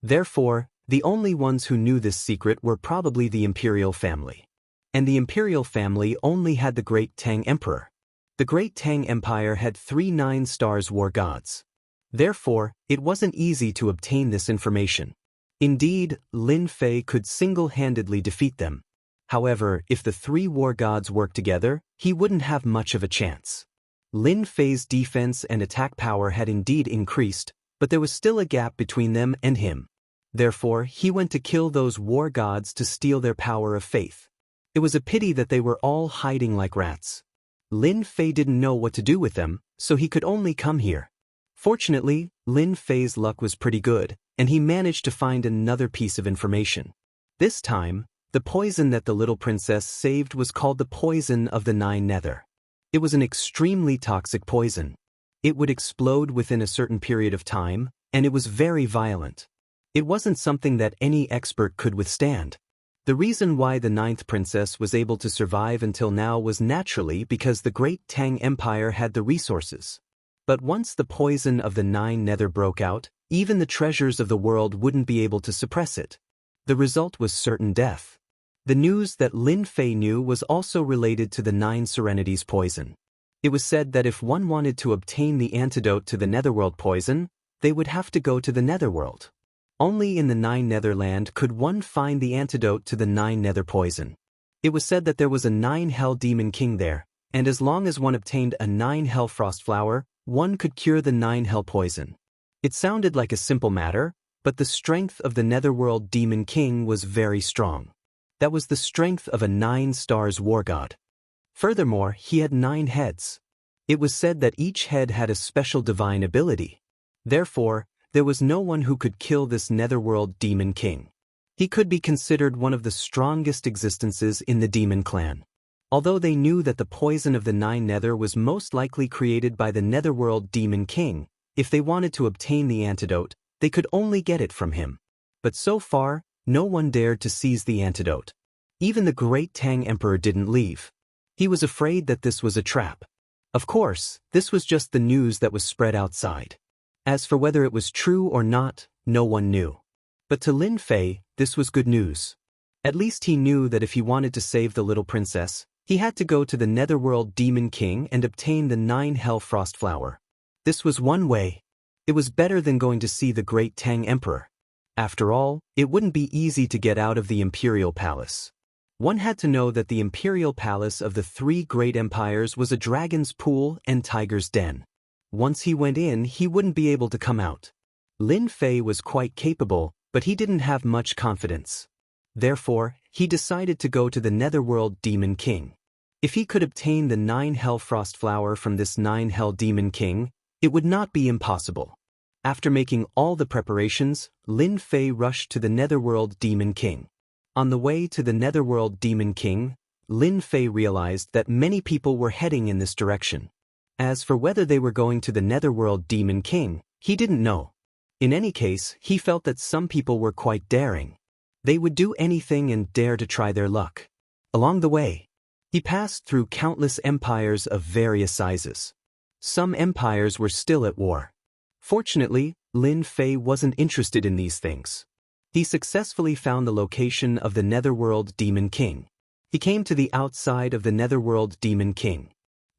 Therefore, the only ones who knew this secret were probably the imperial family. And the imperial family only had the great Tang Emperor. The great Tang Empire had 3 9-stars war gods. Therefore, it wasn't easy to obtain this information. Indeed, Lin Fei could single-handedly defeat them. However, if the 3 war gods worked together, he wouldn't have much of a chance. Lin Fei's defense and attack power had indeed increased, but there was still a gap between them and him. Therefore, he went to kill those war gods to steal their power of faith. It was a pity that they were all hiding like rats. Lin Fei didn't know what to do with them, so he could only come here. Fortunately, Lin Fei's luck was pretty good, and he managed to find another piece of information. This time, the poison that the little princess saved was called the poison of the 9 nether. It was an extremely toxic poison. It would explode within a certain period of time, and it was very violent. It wasn't something that any expert could withstand. The reason why the 9th princess was able to survive until now was naturally because the great Tang Empire had the resources. But once the poison of the 9 nether broke out, even the treasures of the world wouldn't be able to suppress it. The result was certain death. The news that Lin Fei knew was also related to the 9 serenities poison. It was said that if one wanted to obtain the antidote to the netherworld poison, they would have to go to the netherworld. Only in the 9 netherland could one find the antidote to the 9 nether poison. It was said that there was a 9 hell demon king there, and as long as one obtained a 9 hell frost flower, one could cure the 9 hell poison. It sounded like a simple matter, but the strength of the netherworld demon king was very strong. That was the strength of a 9-stars war god. Furthermore, he had 9 heads. It was said that each head had a special divine ability. Therefore, there was no one who could kill this netherworld demon king. He could be considered one of the strongest existences in the demon clan. Although they knew that the poison of the 9 nether was most likely created by the netherworld demon king, if they wanted to obtain the antidote, they could only get it from him. But so far, no one dared to seize the antidote. Even the great Tang Emperor didn't leave. He was afraid that this was a trap. Of course, this was just the news that was spread outside. As for whether it was true or not, no one knew. But to Lin Fei, this was good news. At least he knew that if he wanted to save the little princess, he had to go to the Netherworld Demon King and obtain the 9 Hell Frost Flower. This was one way. It was better than going to see the great Tang Emperor. After all, it wouldn't be easy to get out of the Imperial Palace. One had to know that the Imperial Palace of the 3 great empires was a dragon's pool and tiger's den. Once he went in, he wouldn't be able to come out. Lin Fei was quite capable, but he didn't have much confidence. Therefore, he decided to go to the Netherworld Demon King. If he could obtain the 9 Hell Frost Flower from this 9 Hell Demon King, it would not be impossible. After making all the preparations, Lin Fei rushed to the Netherworld Demon King. On the way to the Netherworld Demon King, Lin Fei realized that many people were heading in this direction. As for whether they were going to the Netherworld Demon King, he didn't know. In any case, he felt that some people were quite daring. They would do anything and dare to try their luck. Along the way, he passed through countless empires of various sizes. Some empires were still at war. Fortunately, Lin Fei wasn't interested in these things. He successfully found the location of the Netherworld Demon King. He came to the outside of the Netherworld Demon King.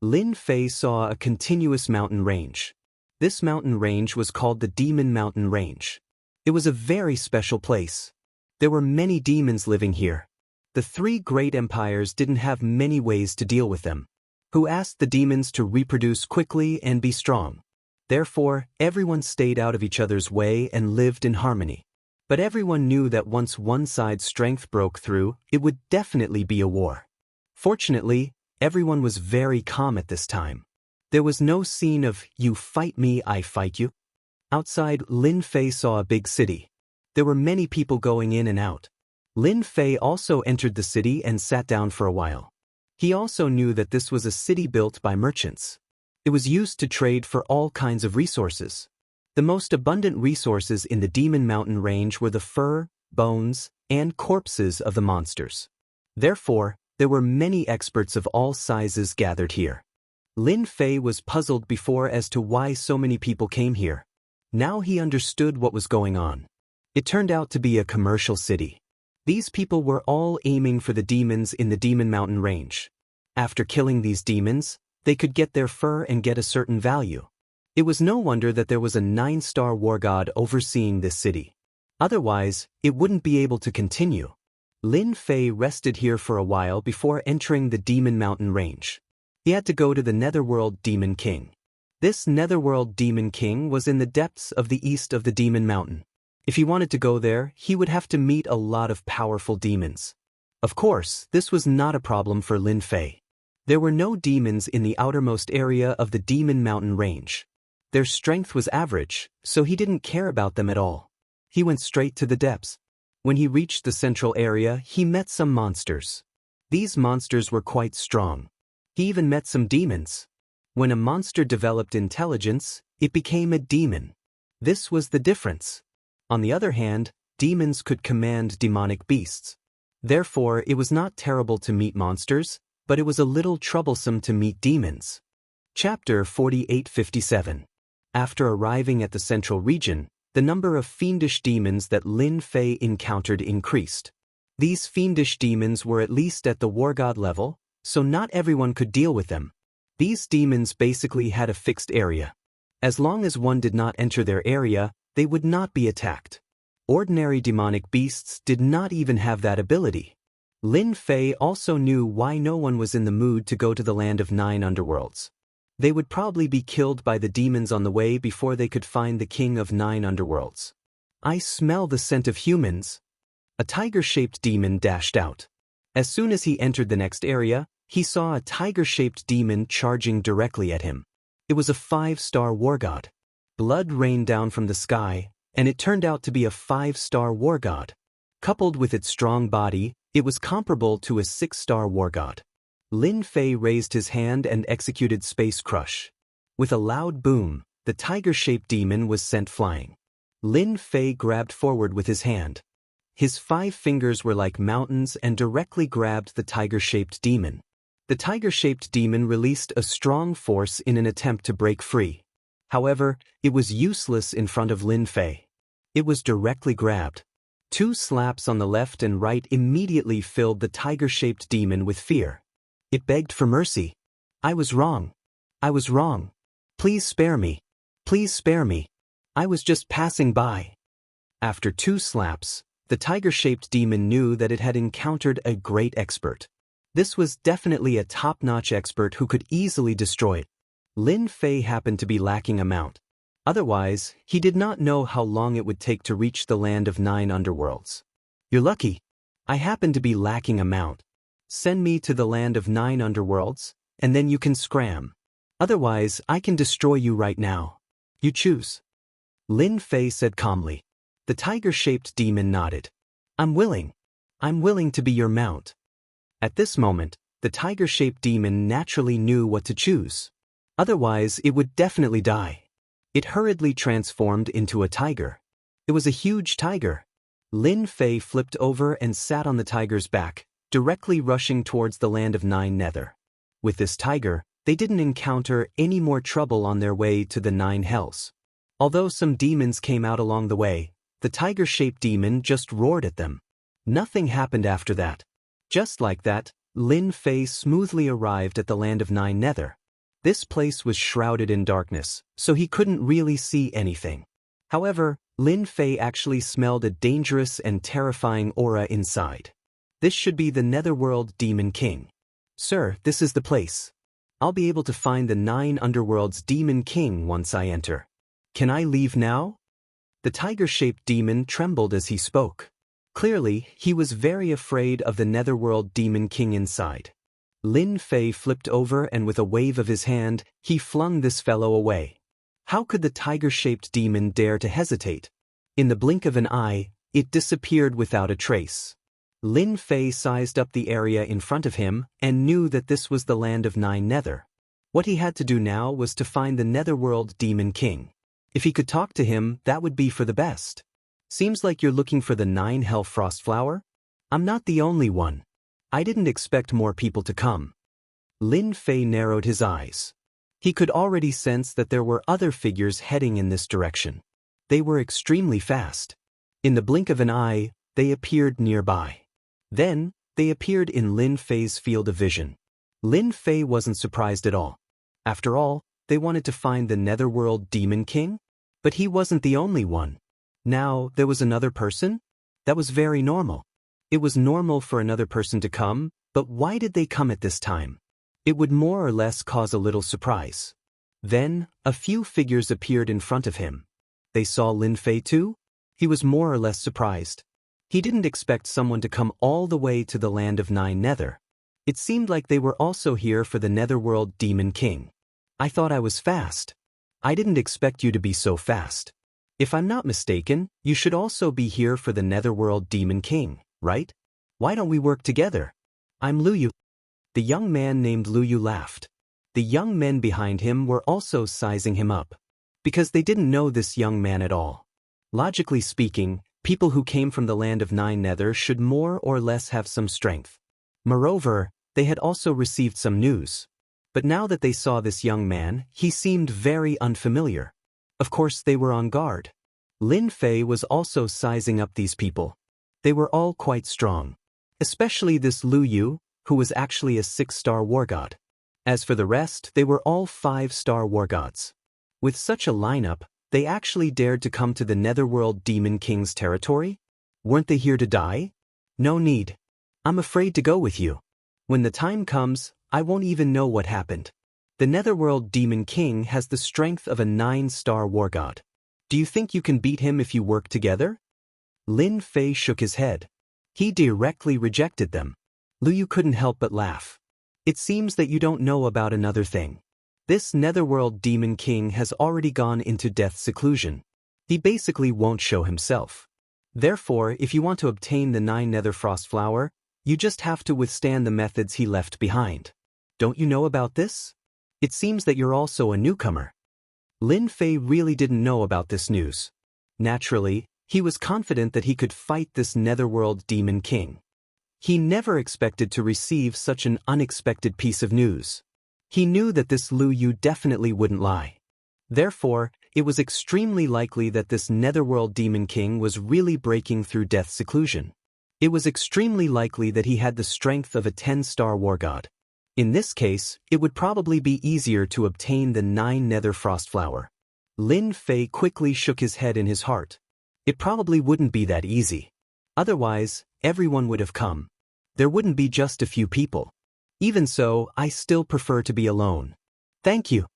Lin Fei saw a continuous mountain range. This mountain range was called the Demon Mountain Range. It was a very special place. There were many demons living here. The 3 great empires didn't have many ways to deal with them, who asked the demons to reproduce quickly and be strong. Therefore, everyone stayed out of each other's way and lived in harmony. But everyone knew that once one side's strength broke through, it would definitely be a war. Fortunately, everyone was very calm at this time. There was no scene of, you fight me, I fight you. Outside, Lin Fei saw a big city. There were many people going in and out. Lin Fei also entered the city and sat down for a while. He also knew that this was a city built by merchants. It was used to trade for all kinds of resources. The most abundant resources in the Demon Mountain Range were the fur, bones, and corpses of the monsters. Therefore, there were many experts of all sizes gathered here. Lin Fei was puzzled before as to why so many people came here. Now he understood what was going on. It turned out to be a commercial city. These people were all aiming for the demons in the Demon Mountain Range. After killing these demons, they could get their fur and get a certain value. It was no wonder that there was a 9-star war god overseeing this city. Otherwise, it wouldn't be able to continue. Lin Fei rested here for a while before entering the Demon Mountain Range. He had to go to the Netherworld Demon King. This Netherworld Demon King was in the depths of the east of the Demon Mountain. If he wanted to go there, he would have to meet a lot of powerful demons. Of course, this was not a problem for Lin Fei. There were no demons in the outermost area of the Demon Mountain Range. Their strength was average, so he didn't care about them at all. He went straight to the depths. When he reached the central area, he met some monsters. These monsters were quite strong. He even met some demons. When a monster developed intelligence, it became a demon. This was the difference. On the other hand, demons could command demonic beasts. Therefore, it was not terrible to meet monsters, but it was a little troublesome to meet demons. Chapter 4857. After arriving at the central region, the number of fiendish demons that Lin Fei encountered increased. These fiendish demons were at least at the war god level, so not everyone could deal with them. These demons basically had a fixed area. As long as one did not enter their area, they would not be attacked. Ordinary demonic beasts did not even have that ability. Lin Fei also knew why no one was in the mood to go to the land of 9 underworlds. They would probably be killed by the demons on the way before they could find the king of 9 underworlds. I smell the scent of humans. A tiger-shaped demon dashed out. As soon as he entered the next area, he saw a tiger-shaped demon charging directly at him. It was a 5-star war god. Blood rained down from the sky, and it turned out to be a 5-star war god. Coupled with its strong body, it was comparable to a 6-star war god. Lin Fei raised his hand and executed Space Crush. With a loud boom, the tiger-shaped demon was sent flying. Lin Fei grabbed forward with his hand. His 5 fingers were like mountains and directly grabbed the tiger-shaped demon. The tiger-shaped demon released a strong force in an attempt to break free. However, it was useless in front of Lin Fei. It was directly grabbed. 2 slaps on the left and right immediately filled the tiger-shaped demon with fear. It begged for mercy. I was wrong. I was wrong. Please spare me. Please spare me. I was just passing by. After 2 slaps, the tiger-shaped demon knew that it had encountered a great expert. This was definitely a top-notch expert who could easily destroy it. Lin Fei happened to be lacking a mount. Otherwise, he did not know how long it would take to reach the land of 9 underworlds. You're lucky. I happen to be lacking a mount. Send me to the land of 9 underworlds, and then you can scram. Otherwise, I can destroy you right now. You choose. Lin Fei said calmly. The tiger-shaped demon nodded. I'm willing. I'm willing to be your mount. At this moment, the tiger-shaped demon naturally knew what to choose. Otherwise, it would definitely die. It hurriedly transformed into a tiger. It was a huge tiger. Lin Fei flipped over and sat on the tiger's back, directly rushing towards the land of 9 Nether. With this tiger, they didn't encounter any more trouble on their way to the 9 hells. Although some demons came out along the way, the tiger-shaped demon just roared at them. Nothing happened after that. Just like that, Lin Fei smoothly arrived at the land of 9 Nether. This place was shrouded in darkness, so he couldn't really see anything. However, Lin Fei actually smelled a dangerous and terrifying aura inside. This should be the Netherworld Demon King. Sir, this is the place. I'll be able to find the 9 underworlds Demon King once I enter. Can I leave now? The tiger-shaped demon trembled as he spoke. Clearly, he was very afraid of the Netherworld Demon King inside. Lin Fei flipped over and with a wave of his hand, he flung this fellow away. How could the tiger-shaped demon dare to hesitate? In the blink of an eye, it disappeared without a trace. Lin Fei sized up the area in front of him and knew that this was the land of 9 Nether. What he had to do now was to find the Netherworld Demon King. If he could talk to him, that would be for the best. Seems like you're looking for the 9 Hell Frost Flower? I'm not the only one. I didn't expect more people to come. Lin Fei narrowed his eyes. He could already sense that there were other figures heading in this direction. They were extremely fast. In the blink of an eye, they appeared nearby. Then, they appeared in Lin Fei's field of vision. Lin Fei wasn't surprised at all. After all, they wanted to find the Netherworld Demon King? But he wasn't the only one. Now, there was another person? That was very normal. It was normal for another person to come, but why did they come at this time? It would more or less cause a little surprise. Then, a few figures appeared in front of him. They saw Lin Fei too? He was more or less surprised. He didn't expect someone to come all the way to the land of 9 Nether. It seemed like they were also here for the Netherworld Demon King. I thought I was fast. I didn't expect you to be so fast. If I'm not mistaken, you should also be here for the Netherworld Demon King, right? Why don't we work together? I'm Luyu. The young man named Luyu laughed. The young men behind him were also sizing him up. Because they didn't know this young man at all. Logically speaking, people who came from the land of 9 Nether should more or less have some strength. Moreover, they had also received some news. But now that they saw this young man, he seemed very unfamiliar. Of course, they were on guard. Lin Fei was also sizing up these people. They were all quite strong. Especially this Luyu, who was actually a 6-star war god. As for the rest, they were all 5-star war gods. With such a lineup, they actually dared to come to the Netherworld Demon King's territory? Weren't they here to die? No need. I'm afraid to go with you. When the time comes, I won't even know what happened. The Netherworld Demon King has the strength of a 9-star war god. Do you think you can beat him if you work together? Lin Fei shook his head. He directly rejected them. Luyu couldn't help but laugh. It seems that you don't know about another thing. This Netherworld Demon King has already gone into death seclusion. He basically won't show himself. Therefore, if you want to obtain the 9 Nether Frost Flower, you just have to withstand the methods he left behind. Don't you know about this? It seems that you're also a newcomer. Lin Fei really didn't know about this news. Naturally, he was confident that he could fight this netherworld demon king. He never expected to receive such an unexpected piece of news. He knew that this Lu Yu definitely wouldn't lie. Therefore, it was extremely likely that this netherworld demon king was really breaking through death's seclusion. It was extremely likely that he had the strength of a 10-star war god. In this case, it would probably be easier to obtain the 9 nether frost flower. Lin Fei quickly shook his head in his heart. It probably wouldn't be that easy. Otherwise, everyone would have come. There wouldn't be just a few people. Even so, I still prefer to be alone. Thank you.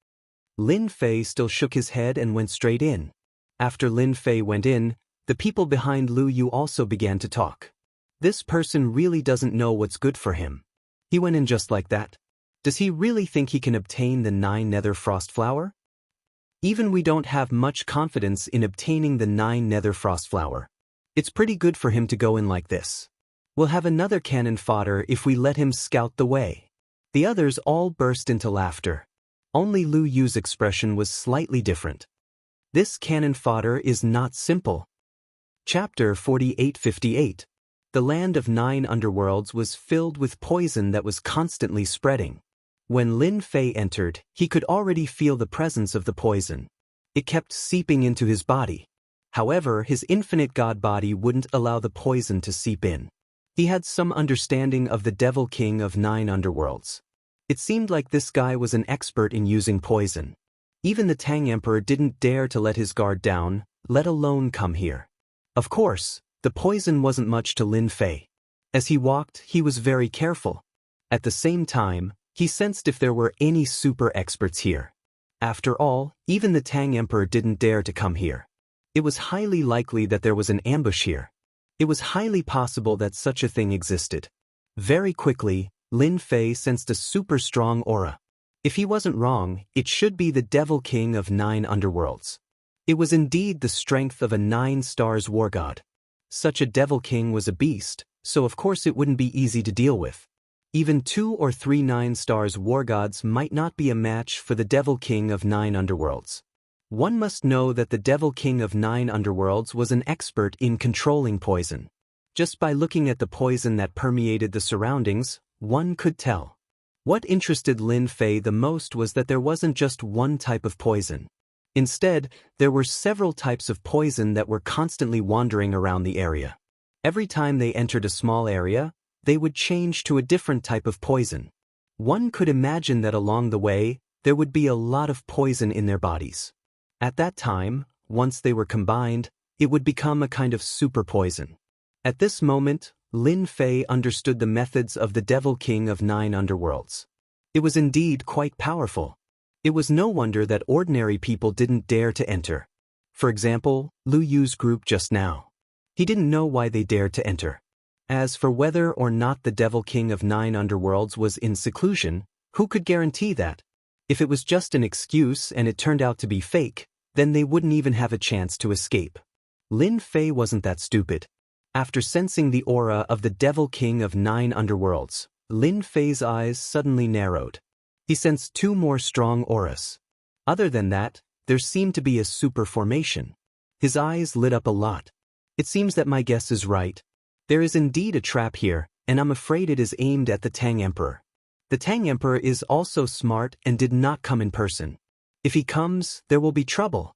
Lin Fei still shook his head and went straight in. After Lin Fei went in, the people behind Lu Yu also began to talk. This person really doesn't know what's good for him. He went in just like that. Does he really think he can obtain the 9 nether frost flower? Even we don't have much confidence in obtaining the 9 nether frost flower. It's pretty good for him to go in like this. We'll have another cannon fodder if we let him scout the way. The others all burst into laughter. Only Lu Yu's expression was slightly different. This cannon fodder is not simple. Chapter 4858. The land of 9 underworlds was filled with poison that was constantly spreading. When Lin Fei entered, he could already feel the presence of the poison. It kept seeping into his body. However, his infinite god body wouldn't allow the poison to seep in. He had some understanding of the Devil King of 9 underworlds. It seemed like this guy was an expert in using poison. Even the Tang Emperor didn't dare to let his guard down, let alone come here. Of course, the poison wasn't much to Lin Fei. As he walked, he was very careful. At the same time, he sensed if there were any super experts here. After all, even the Tang Emperor didn't dare to come here. It was highly likely that there was an ambush here. It was highly possible that such a thing existed. Very quickly, Lin Fei sensed a super strong aura. If he wasn't wrong, it should be the Devil King of 9 underworlds. It was indeed the strength of a 9 stars war god. Such a Devil King was a beast, so of course it wouldn't be easy to deal with. Even 2 or 3 9 stars war gods might not be a match for the Devil King of 9 underworlds. One must know that the Devil King of 9 underworlds was an expert in controlling poison. Just by looking at the poison that permeated the surroundings, one could tell. What interested Lin Fei the most was that there wasn't just one type of poison. Instead, there were several types of poison that were constantly wandering around the area. Every time they entered a small area, they would change to a different type of poison. One could imagine that along the way, there would be a lot of poison in their bodies. At that time, once they were combined, it would become a kind of super poison. At this moment, Lin Fei understood the methods of the Devil King of 9 underworlds. It was indeed quite powerful. It was no wonder that ordinary people didn't dare to enter. For example, Lu Yu's group just now. He didn't know why they dared to enter. As for whether or not the Devil King of 9 underworlds was in seclusion, who could guarantee that? If it was just an excuse and it turned out to be fake, then they wouldn't even have a chance to escape. Lin Fei wasn't that stupid. After sensing the aura of the Devil King of 9 underworlds, Lin Fei's eyes suddenly narrowed. He sensed 2 more strong auras. Other than that, there seemed to be a super formation. His eyes lit up a lot. It seems that my guess is right. There is indeed a trap here, and I'm afraid it is aimed at the Tang Emperor. The Tang Emperor is also smart and did not come in person. If he comes, there will be trouble.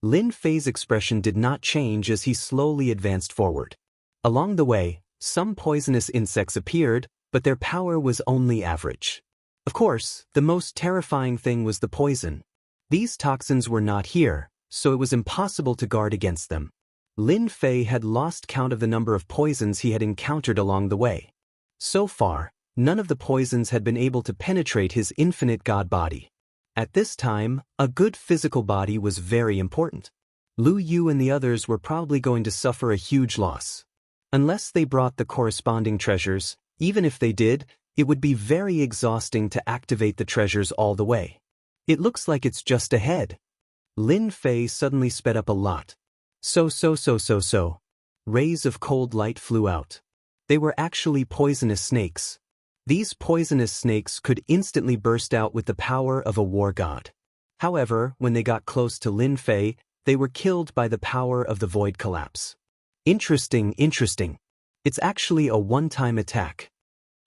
Lin Fei's expression did not change as he slowly advanced forward. Along the way, some poisonous insects appeared, but their power was only average. Of course, the most terrifying thing was the poison. These toxins were not here, so it was impossible to guard against them. Lin Fei had lost count of the number of poisons he had encountered along the way. So far, none of the poisons had been able to penetrate his infinite god body. At this time, a good physical body was very important. Lu Yu and the others were probably going to suffer a huge loss. Unless they brought the corresponding treasures, even if they did, it would be very exhausting to activate the treasures all the way. It looks like it's just ahead. Lin Fei suddenly sped up a lot. So. Rays of cold light flew out. They were actually poisonous snakes. These poisonous snakes could instantly burst out with the power of a war god. However, when they got close to Lin Fei, they were killed by the power of the void collapse. Interesting. It's actually a one-time attack.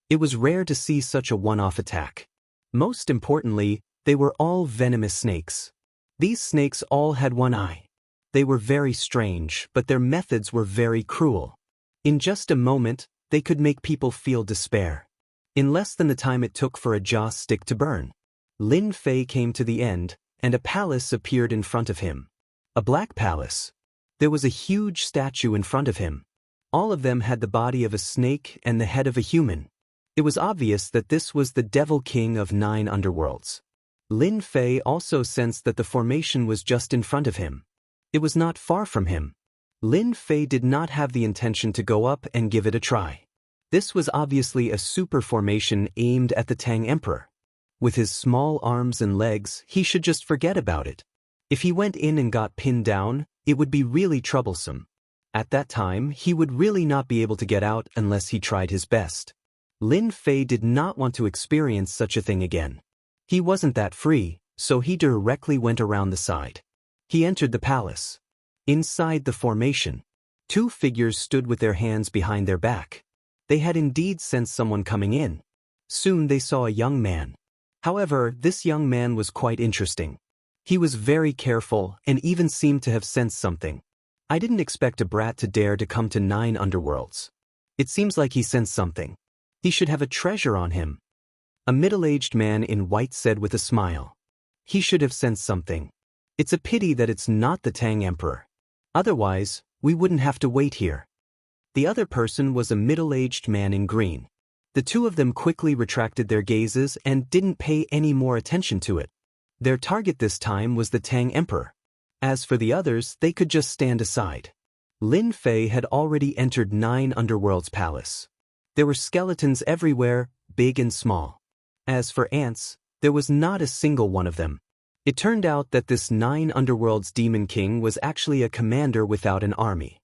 It was rare to see such a one-off attack. Most importantly, they were all venomous snakes. These snakes all had one eye. They were very strange, but their methods were very cruel. In just a moment, they could make people feel despair. In less than the time it took for a joss stick to burn, Lin Fei came to the end, and a palace appeared in front of him. A black palace. There was a huge statue in front of him. All of them had the body of a snake and the head of a human. It was obvious that this was the Devil King of 9 underworlds. Lin Fei also sensed that the formation was just in front of him. It was not far from him. Lin Fei did not have the intention to go up and give it a try. This was obviously a super formation aimed at the Tang Emperor. With his small arms and legs, he should just forget about it. If he went in and got pinned down, it would be really troublesome. At that time, he would really not be able to get out unless he tried his best. Lin Fei did not want to experience such a thing again. He wasn't that free, so he directly went around the side. He entered the palace. Inside the formation, 2 figures stood with their hands behind their back. They had indeed sensed someone coming in. Soon they saw a young man. However, this young man was quite interesting. He was very careful and even seemed to have sensed something. I didn't expect a brat to dare to come to 9 underworlds. It seems like he sensed something. He should have a treasure on him. A middle-aged man in white said with a smile. He should have sensed something. It's a pity that it's not the Tang Emperor. Otherwise, we wouldn't have to wait here. The other person was a middle-aged man in green. The 2 of them quickly retracted their gazes and didn't pay any more attention to it. Their target this time was the Tang Emperor. As for the others, they could just stand aside. Lin Fei had already entered 9 underworlds palace. There were skeletons everywhere, big and small. As for ants, there was not a single one of them. It turned out that this 9 underworlds demon king was actually a commander without an army.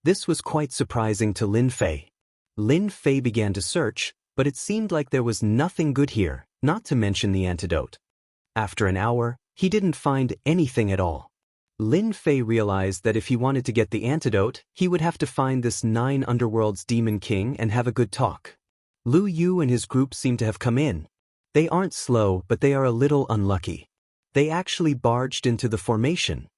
This was quite surprising to Lin Fei. Lin Fei began to search, but it seemed like there was nothing good here, not to mention the antidote. After an hour, he didn't find anything at all. Lin Fei realized that if he wanted to get the antidote, he would have to find this 9 underworlds demon king and have a good talk. Lu Yu and his group seem to have come in. They aren't slow, but they are a little unlucky. They actually barged into the formation.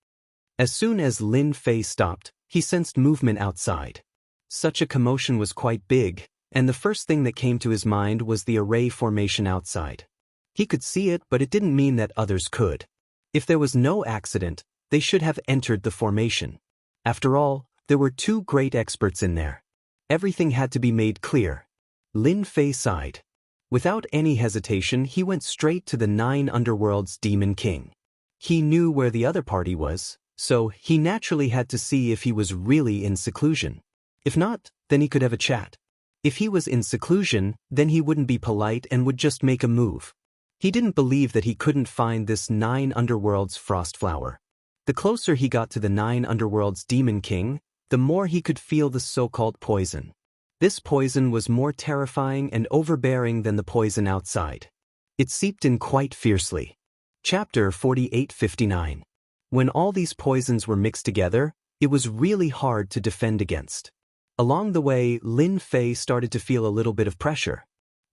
As soon as Lin Fei stopped, he sensed movement outside. Such a commotion was quite big, and the first thing that came to his mind was the array formation outside. He could see it, but it didn't mean that others could. If there was no accident, they should have entered the formation. After all, there were 2 great experts in there. Everything had to be made clear. Lin Fei sighed. Without any hesitation, he went straight to the 9 underworlds demon king. He knew where the other party was, so he naturally had to see if he was really in seclusion. If not, then he could have a chat. If he was in seclusion, then he wouldn't be polite and would just make a move. He didn't believe that he couldn't find this 9 underworlds frost flower. The closer he got to the 9 underworlds demon king, the more he could feel the so-called poison. This poison was more terrifying and overbearing than the poison outside. It seeped in quite fiercely. Chapter 48:59. When all these poisons were mixed together, it was really hard to defend against. Along the way, Lin Fei started to feel a little bit of pressure.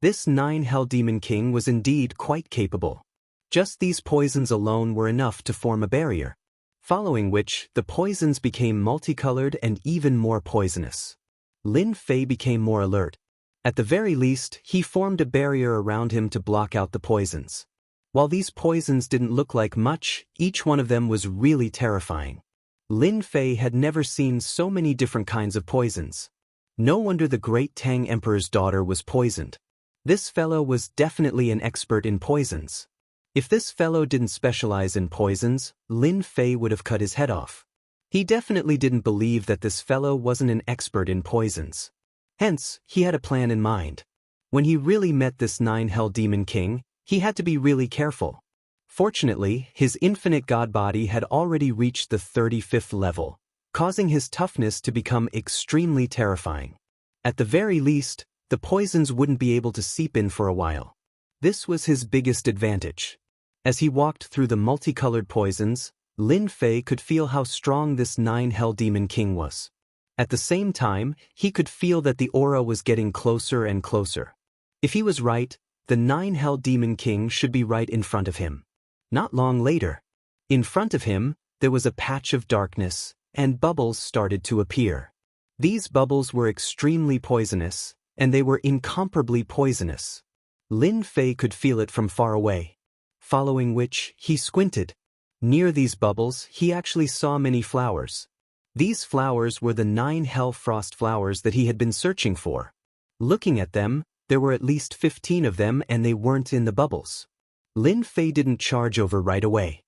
This 9 Hell Demon King was indeed quite capable. Just these poisons alone were enough to form a barrier. Following which, the poisons became multicolored and even more poisonous. Lin Fei became more alert. At the very least, he formed a barrier around him to block out the poisons. While these poisons didn't look like much, each one of them was really terrifying. Lin Fei had never seen so many different kinds of poisons. No wonder the great Tang Emperor's daughter was poisoned. This fellow was definitely an expert in poisons. If this fellow didn't specialize in poisons, Lin Fei would have cut his head off. He definitely didn't believe that this fellow wasn't an expert in poisons. Hence, he had a plan in mind. When he really met this 9 Hell Demon King, he had to be really careful. Fortunately, his infinite god body had already reached the 35th level, causing his toughness to become extremely terrifying. At the very least, the poisons wouldn't be able to seep in for a while. This was his biggest advantage. As he walked through the multicolored poisons, Lin Fei could feel how strong this 9 Hell Demon King was. At the same time, he could feel that the aura was getting closer and closer. If he was right, the 9 Hell Demon King should be right in front of him. Not long later, in front of him, there was a patch of darkness, and bubbles started to appear. These bubbles were extremely poisonous, and they were incomparably poisonous. Lin Fei could feel it from far away. Following which, he squinted. Near these bubbles, he actually saw many flowers. These flowers were the 9 Hell Frost flowers that he had been searching for. Looking at them, there were at least 15 of them and they weren't in the bubbles. Lin Fei didn't charge over right away.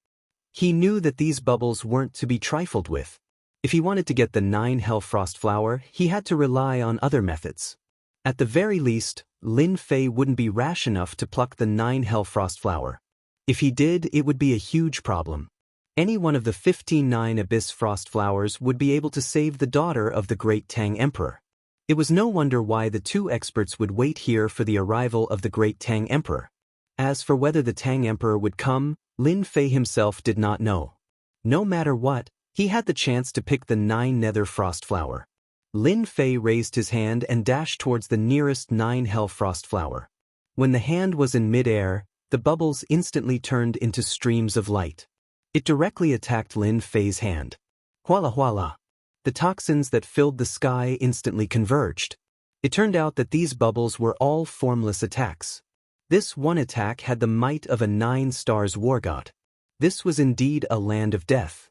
He knew that these bubbles weren't to be trifled with. If he wanted to get the 9 Hell Frost flower, he had to rely on other methods. At the very least, Lin Fei wouldn't be rash enough to pluck the 9 Hell Frost flower. If he did, it would be a huge problem. Any one of the 15 9 Abyss Frost flowers would be able to save the daughter of the great Tang Emperor. It was no wonder why the two experts would wait here for the arrival of the great Tang Emperor. As for whether the Tang Emperor would come, Lin Fei himself did not know. No matter what, he had the chance to pick the 9 Nether Frost flower. Lin Fei raised his hand and dashed towards the nearest 9 Hell Frost flower. When the hand was in mid-air, the bubbles instantly turned into streams of light. It directly attacked Lin Fei's hand. Huala huala. The toxins that filled the sky instantly converged. It turned out that these bubbles were all formless attacks. This one attack had the might of a 9 stars war god. This was indeed a land of death.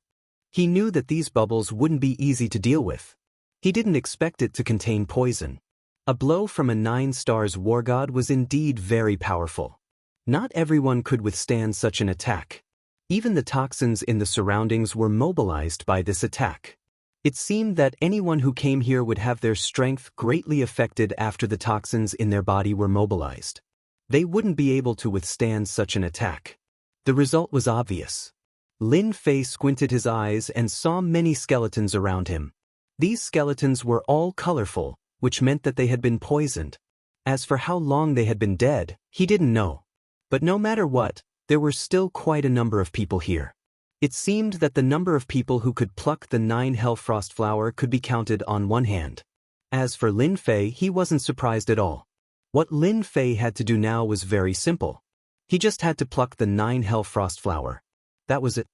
He knew that these bubbles wouldn't be easy to deal with. He didn't expect it to contain poison. A blow from a 9 stars war god was indeed very powerful. Not everyone could withstand such an attack. Even the toxins in the surroundings were mobilized by this attack. It seemed that anyone who came here would have their strength greatly affected after the toxins in their body were mobilized. They wouldn't be able to withstand such an attack. The result was obvious. Lin Fei squinted his eyes and saw many skeletons around him. These skeletons were all colorful, which meant that they had been poisoned. As for how long they had been dead, he didn't know. But no matter what, there were still quite a number of people here. It seemed that the number of people who could pluck the 9 Hell Frost flower could be counted on one hand. As for Lin Fei, he wasn't surprised at all. What Lin Fei had to do now was very simple. He just had to pluck the 9 Hell Frost flower. That was it.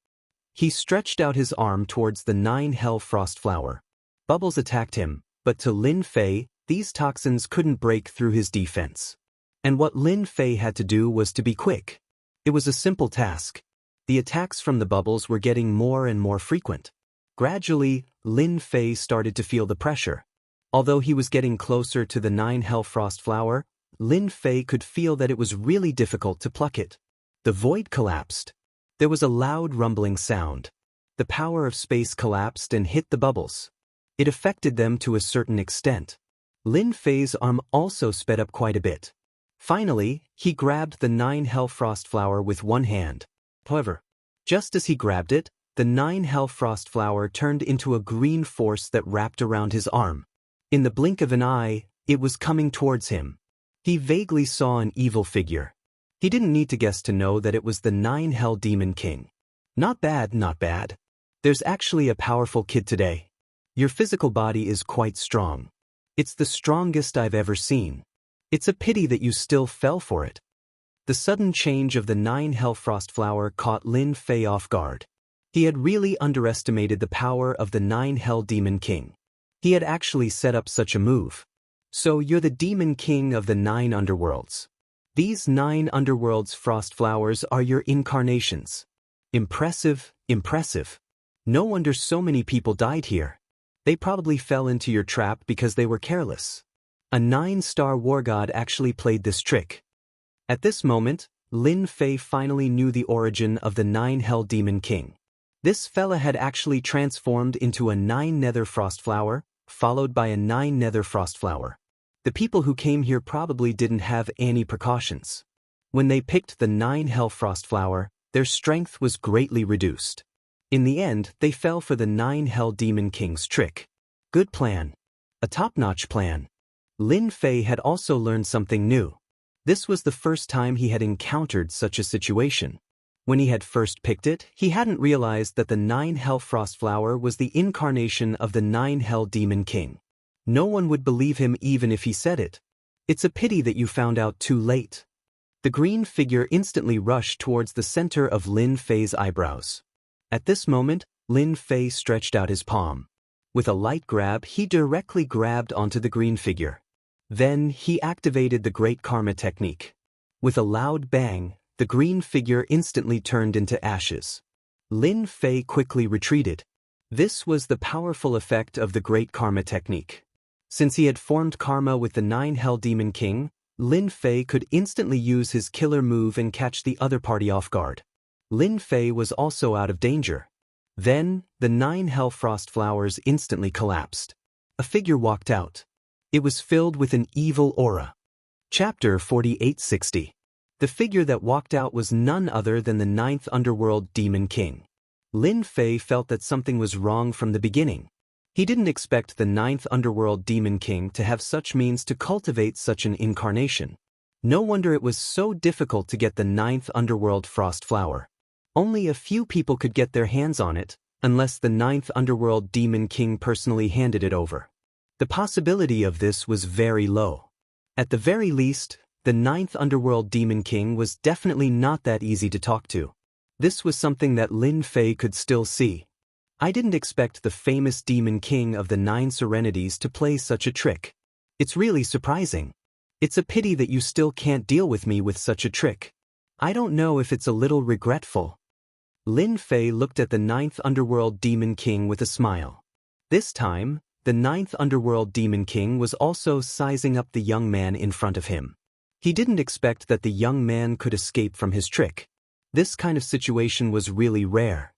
He stretched out his arm towards the 9 Hell Frost flower. Bubbles attacked him, but to Lin Fei, these toxins couldn't break through his defense. And what Lin Fei had to do was to be quick. It was a simple task. The attacks from the bubbles were getting more and more frequent. Gradually, Lin Fei started to feel the pressure. Although he was getting closer to the 9 Hell Frost flower, Lin Fei could feel that it was really difficult to pluck it. The void collapsed. There was a loud rumbling sound. The power of space collapsed and hit the bubbles. It affected them to a certain extent. Lin Fei's arm also sped up quite a bit. Finally, he grabbed the 9 Hell Frost flower with one hand. However, just as he grabbed it, the 9 Hell Frost flower turned into a green force that wrapped around his arm. In the blink of an eye, it was coming towards him. He vaguely saw an evil figure. He didn't need to guess to know that it was the 9 Hell Demon King. Not bad, not bad. There's actually a powerful kid today. Your physical body is quite strong. It's the strongest I've ever seen. It's a pity that you still fell for it. The sudden change of the 9 Hell Frost flower caught Lin Fei off guard. He had really underestimated the power of the 9 Hell Demon King. He had actually set up such a move. So you're the Demon King of the 9 underworlds. These 9 underworlds frost flowers are your incarnations. Impressive, impressive. No wonder so many people died here. They probably fell into your trap because they were careless. A 9-star war god actually played this trick. At this moment, Lin Fei finally knew the origin of the 9 Hell Demon King. This fella had actually transformed into a 9 Nether Frost flower, followed by a 9 Nether Frost flower. The people who came here probably didn't have any precautions. When they picked the 9 Hell Frost flower, their strength was greatly reduced. In the end, they fell for the 9 Hell Demon King's trick. Good plan. A top-notch plan. Lin Fei had also learned something new. This was the first time he had encountered such a situation. When he had first picked it, he hadn't realized that the 9 Hell Frost Flower was the incarnation of the 9 Hell Demon King. No one would believe him even if he said it. It's a pity that you found out too late. The green figure instantly rushed towards the center of Lin Fei's eyebrows. At this moment, Lin Fei stretched out his palm. With a light grab, he directly grabbed onto the green figure. Then, he activated the Great Karma technique. With a loud bang, the green figure instantly turned into ashes. Lin Fei quickly retreated. This was the powerful effect of the Great Karma technique. Since he had formed karma with the 9 Hell Demon King, Lin Fei could instantly use his killer move and catch the other party off guard. Lin Fei was also out of danger. Then, the 9 Hell Frost Flowers instantly collapsed. A figure walked out. It was filled with an evil aura. Chapter 4860. The figure that walked out was none other than the 9th Underworld Demon King. Lin Fei felt that something was wrong from the beginning. He didn't expect the 9th Underworld Demon King to have such means to cultivate such an incarnation. No wonder it was so difficult to get the 9th Underworld Frost Flower. Only a few people could get their hands on it, unless the 9th Underworld Demon King personally handed it over. The possibility of this was very low. At the very least, the 9th Underworld Demon King was definitely not that easy to talk to. This was something that Lin Fei could still see. I didn't expect the famous Demon King of the 9 Serenities to play such a trick. It's really surprising. It's a pity that you still can't deal with me with such a trick. I don't know if it's a little regretful. Lin Fei looked at the 9th Underworld Demon King with a smile. This time, the 9th Underworld Demon King was also sizing up the young man in front of him. He didn't expect that the young man could escape from his trick. This kind of situation was really rare.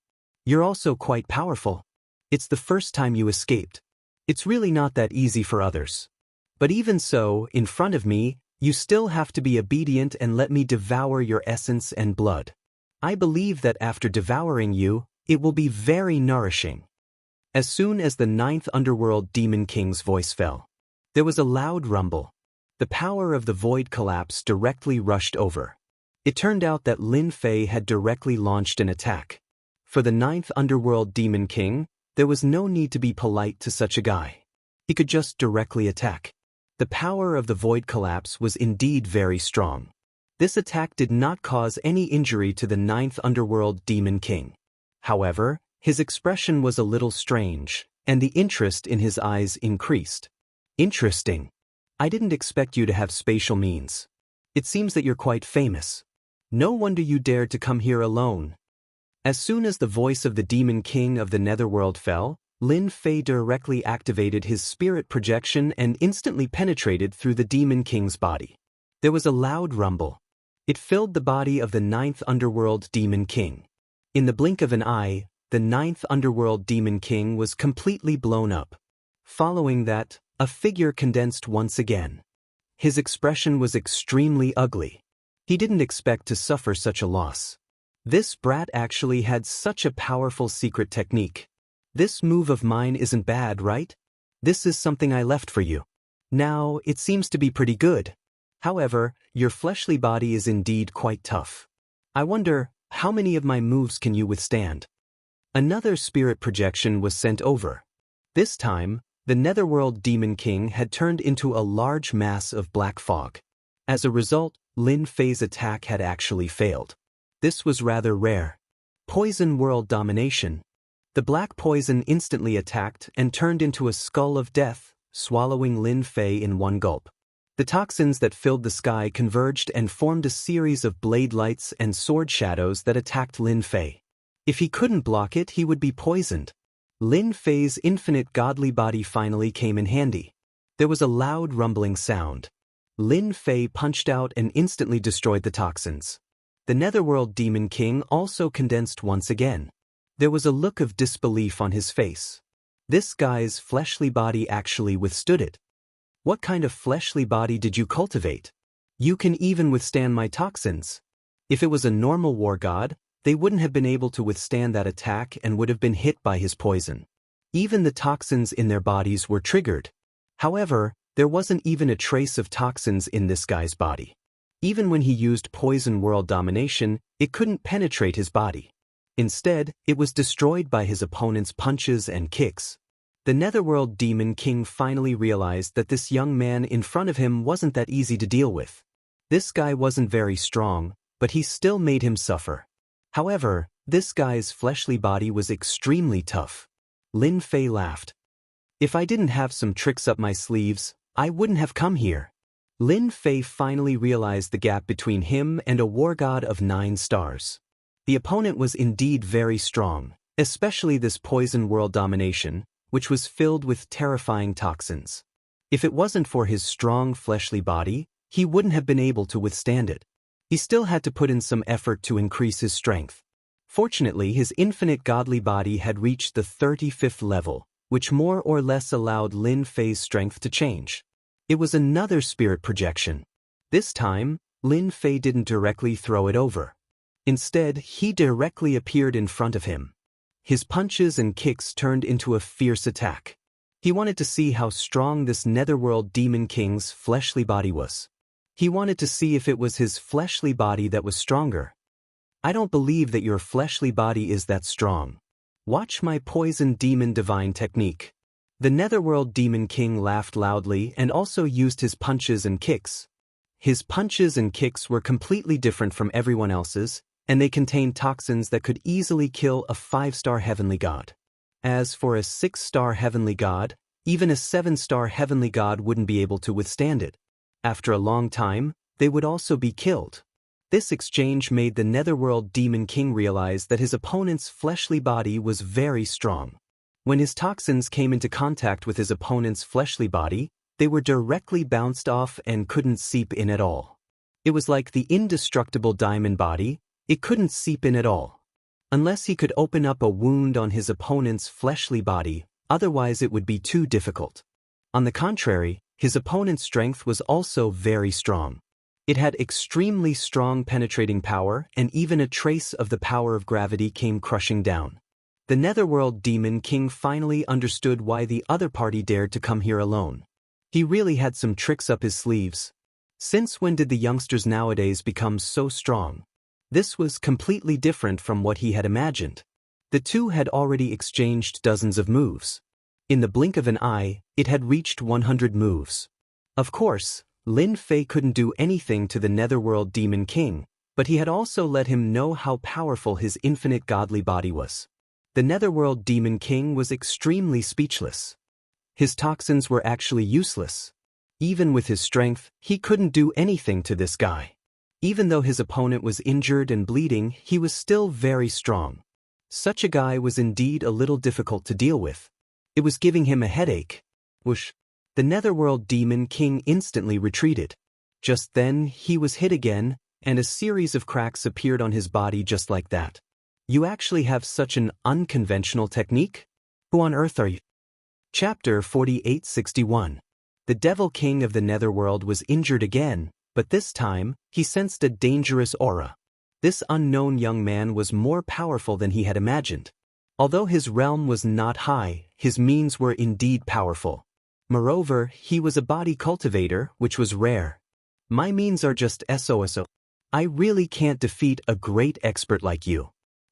You're also quite powerful. It's the first time you escaped. It's really not that easy for others. But even so, in front of me, you still have to be obedient and let me devour your essence and blood. I believe that after devouring you, it will be very nourishing. As soon as the 9th Underworld Demon King's voice fell, there was a loud rumble. The power of the void collapse directly rushed over. It turned out that Lin Fei had directly launched an attack. For the 9th Underworld Demon King, there was no need to be polite to such a guy. He could just directly attack. The power of the void collapse was indeed very strong. This attack did not cause any injury to the 9th Underworld Demon King. However, his expression was a little strange, and the interest in his eyes increased. Interesting. I didn't expect you to have spatial means. It seems that you're quite famous. No wonder you dared to come here alone. As soon as the voice of the Demon King of the Netherworld fell, Lin Fei directly activated his spirit projection and instantly penetrated through the Demon King's body. There was a loud rumble. It filled the body of the 9th Underworld Demon King. In the blink of an eye, the 9th Underworld Demon King was completely blown up. Following that, a figure condensed once again. His expression was extremely ugly. He didn't expect to suffer such a loss. This brat actually had such a powerful secret technique. This move of mine isn't bad, right? This is something I left for you. Now, it seems to be pretty good. However, your fleshly body is indeed quite tough. I wonder, how many of my moves can you withstand? Another spirit projection was sent over. This time, the Netherworld Demon King had turned into a large mass of black fog. As a result, Lin Fei's attack had actually failed. This was rather rare. Poison World Domination. The black poison instantly attacked and turned into a skull of death, swallowing Lin Fei in one gulp. The toxins that filled the sky converged and formed a series of blade lights and sword shadows that attacked Lin Fei. If he couldn't block it, he would be poisoned. Lin Fei's infinite godly body finally came in handy. There was a loud rumbling sound. Lin Fei punched out and instantly destroyed the toxins. The Netherworld Demon King also condensed once again. There was a look of disbelief on his face. This guy's fleshly body actually withstood it. What kind of fleshly body did you cultivate? You can even withstand my toxins. If it was a normal war god, they wouldn't have been able to withstand that attack and would have been hit by his poison. Even the toxins in their bodies were triggered. However, there wasn't even a trace of toxins in this guy's body. Even when he used poison world domination, it couldn't penetrate his body. Instead, it was destroyed by his opponent's punches and kicks. The Netherworld Demon King finally realized that this young man in front of him wasn't that easy to deal with. This guy wasn't very strong, but he still made him suffer. However, this guy's fleshly body was extremely tough. Lin Fei laughed. If I didn't have some tricks up my sleeves, I wouldn't have come here. Lin Fei finally realized the gap between him and a war god of 9 stars. The opponent was indeed very strong, especially this poison world domination, which was filled with terrifying toxins. If it wasn't for his strong fleshly body, he wouldn't have been able to withstand it. He still had to put in some effort to increase his strength. Fortunately, his infinite godly body had reached the 35th level, which more or less allowed Lin Fei's strength to change. It was another spirit projection. This time, Lin Fei didn't directly throw it over. Instead, he directly appeared in front of him. His punches and kicks turned into a fierce attack. He wanted to see how strong this Netherworld Demon King's fleshly body was. He wanted to see if it was his fleshly body that was stronger. I don't believe that your fleshly body is that strong. Watch my Poison Demon Divine technique. The Netherworld Demon King laughed loudly and also used his punches and kicks. His punches and kicks were completely different from everyone else's, and they contained toxins that could easily kill a 5-star heavenly god. As for a 6-star heavenly god, even a 7-star heavenly god wouldn't be able to withstand it. After a long time, they would also be killed. This exchange made the Netherworld Demon King realize that his opponent's fleshly body was very strong. When his toxins came into contact with his opponent's fleshly body, they were directly bounced off and couldn't seep in at all. It was like the indestructible diamond body, it couldn't seep in at all. Unless he could open up a wound on his opponent's fleshly body, otherwise it would be too difficult. On the contrary, his opponent's strength was also very strong. It had extremely strong penetrating power, and even a trace of the power of gravity came crushing down. The Netherworld Demon King finally understood why the other party dared to come here alone. He really had some tricks up his sleeves. Since when did the youngsters nowadays become so strong? This was completely different from what he had imagined. The two had already exchanged dozens of moves. In the blink of an eye, it had reached 100 moves. Of course, Lin Fei couldn't do anything to the Netherworld Demon King, but he had also let him know how powerful his infinite godly body was. The Netherworld Demon King was extremely speechless. His toxins were actually useless. Even with his strength, he couldn't do anything to this guy. Even though his opponent was injured and bleeding, he was still very strong. Such a guy was indeed a little difficult to deal with. It was giving him a headache. Whoosh! The Netherworld Demon King instantly retreated. Just then, he was hit again, and a series of cracks appeared on his body just like that. You actually have such an unconventional technique? Who on earth are you? Chapter 4861. The Devil King of the Netherworld was injured again, but this time, he sensed a dangerous aura. This unknown young man was more powerful than he had imagined. Although his realm was not high, his means were indeed powerful. Moreover, he was a body cultivator, which was rare. My means are just SOSO. I really can't defeat a great expert like you.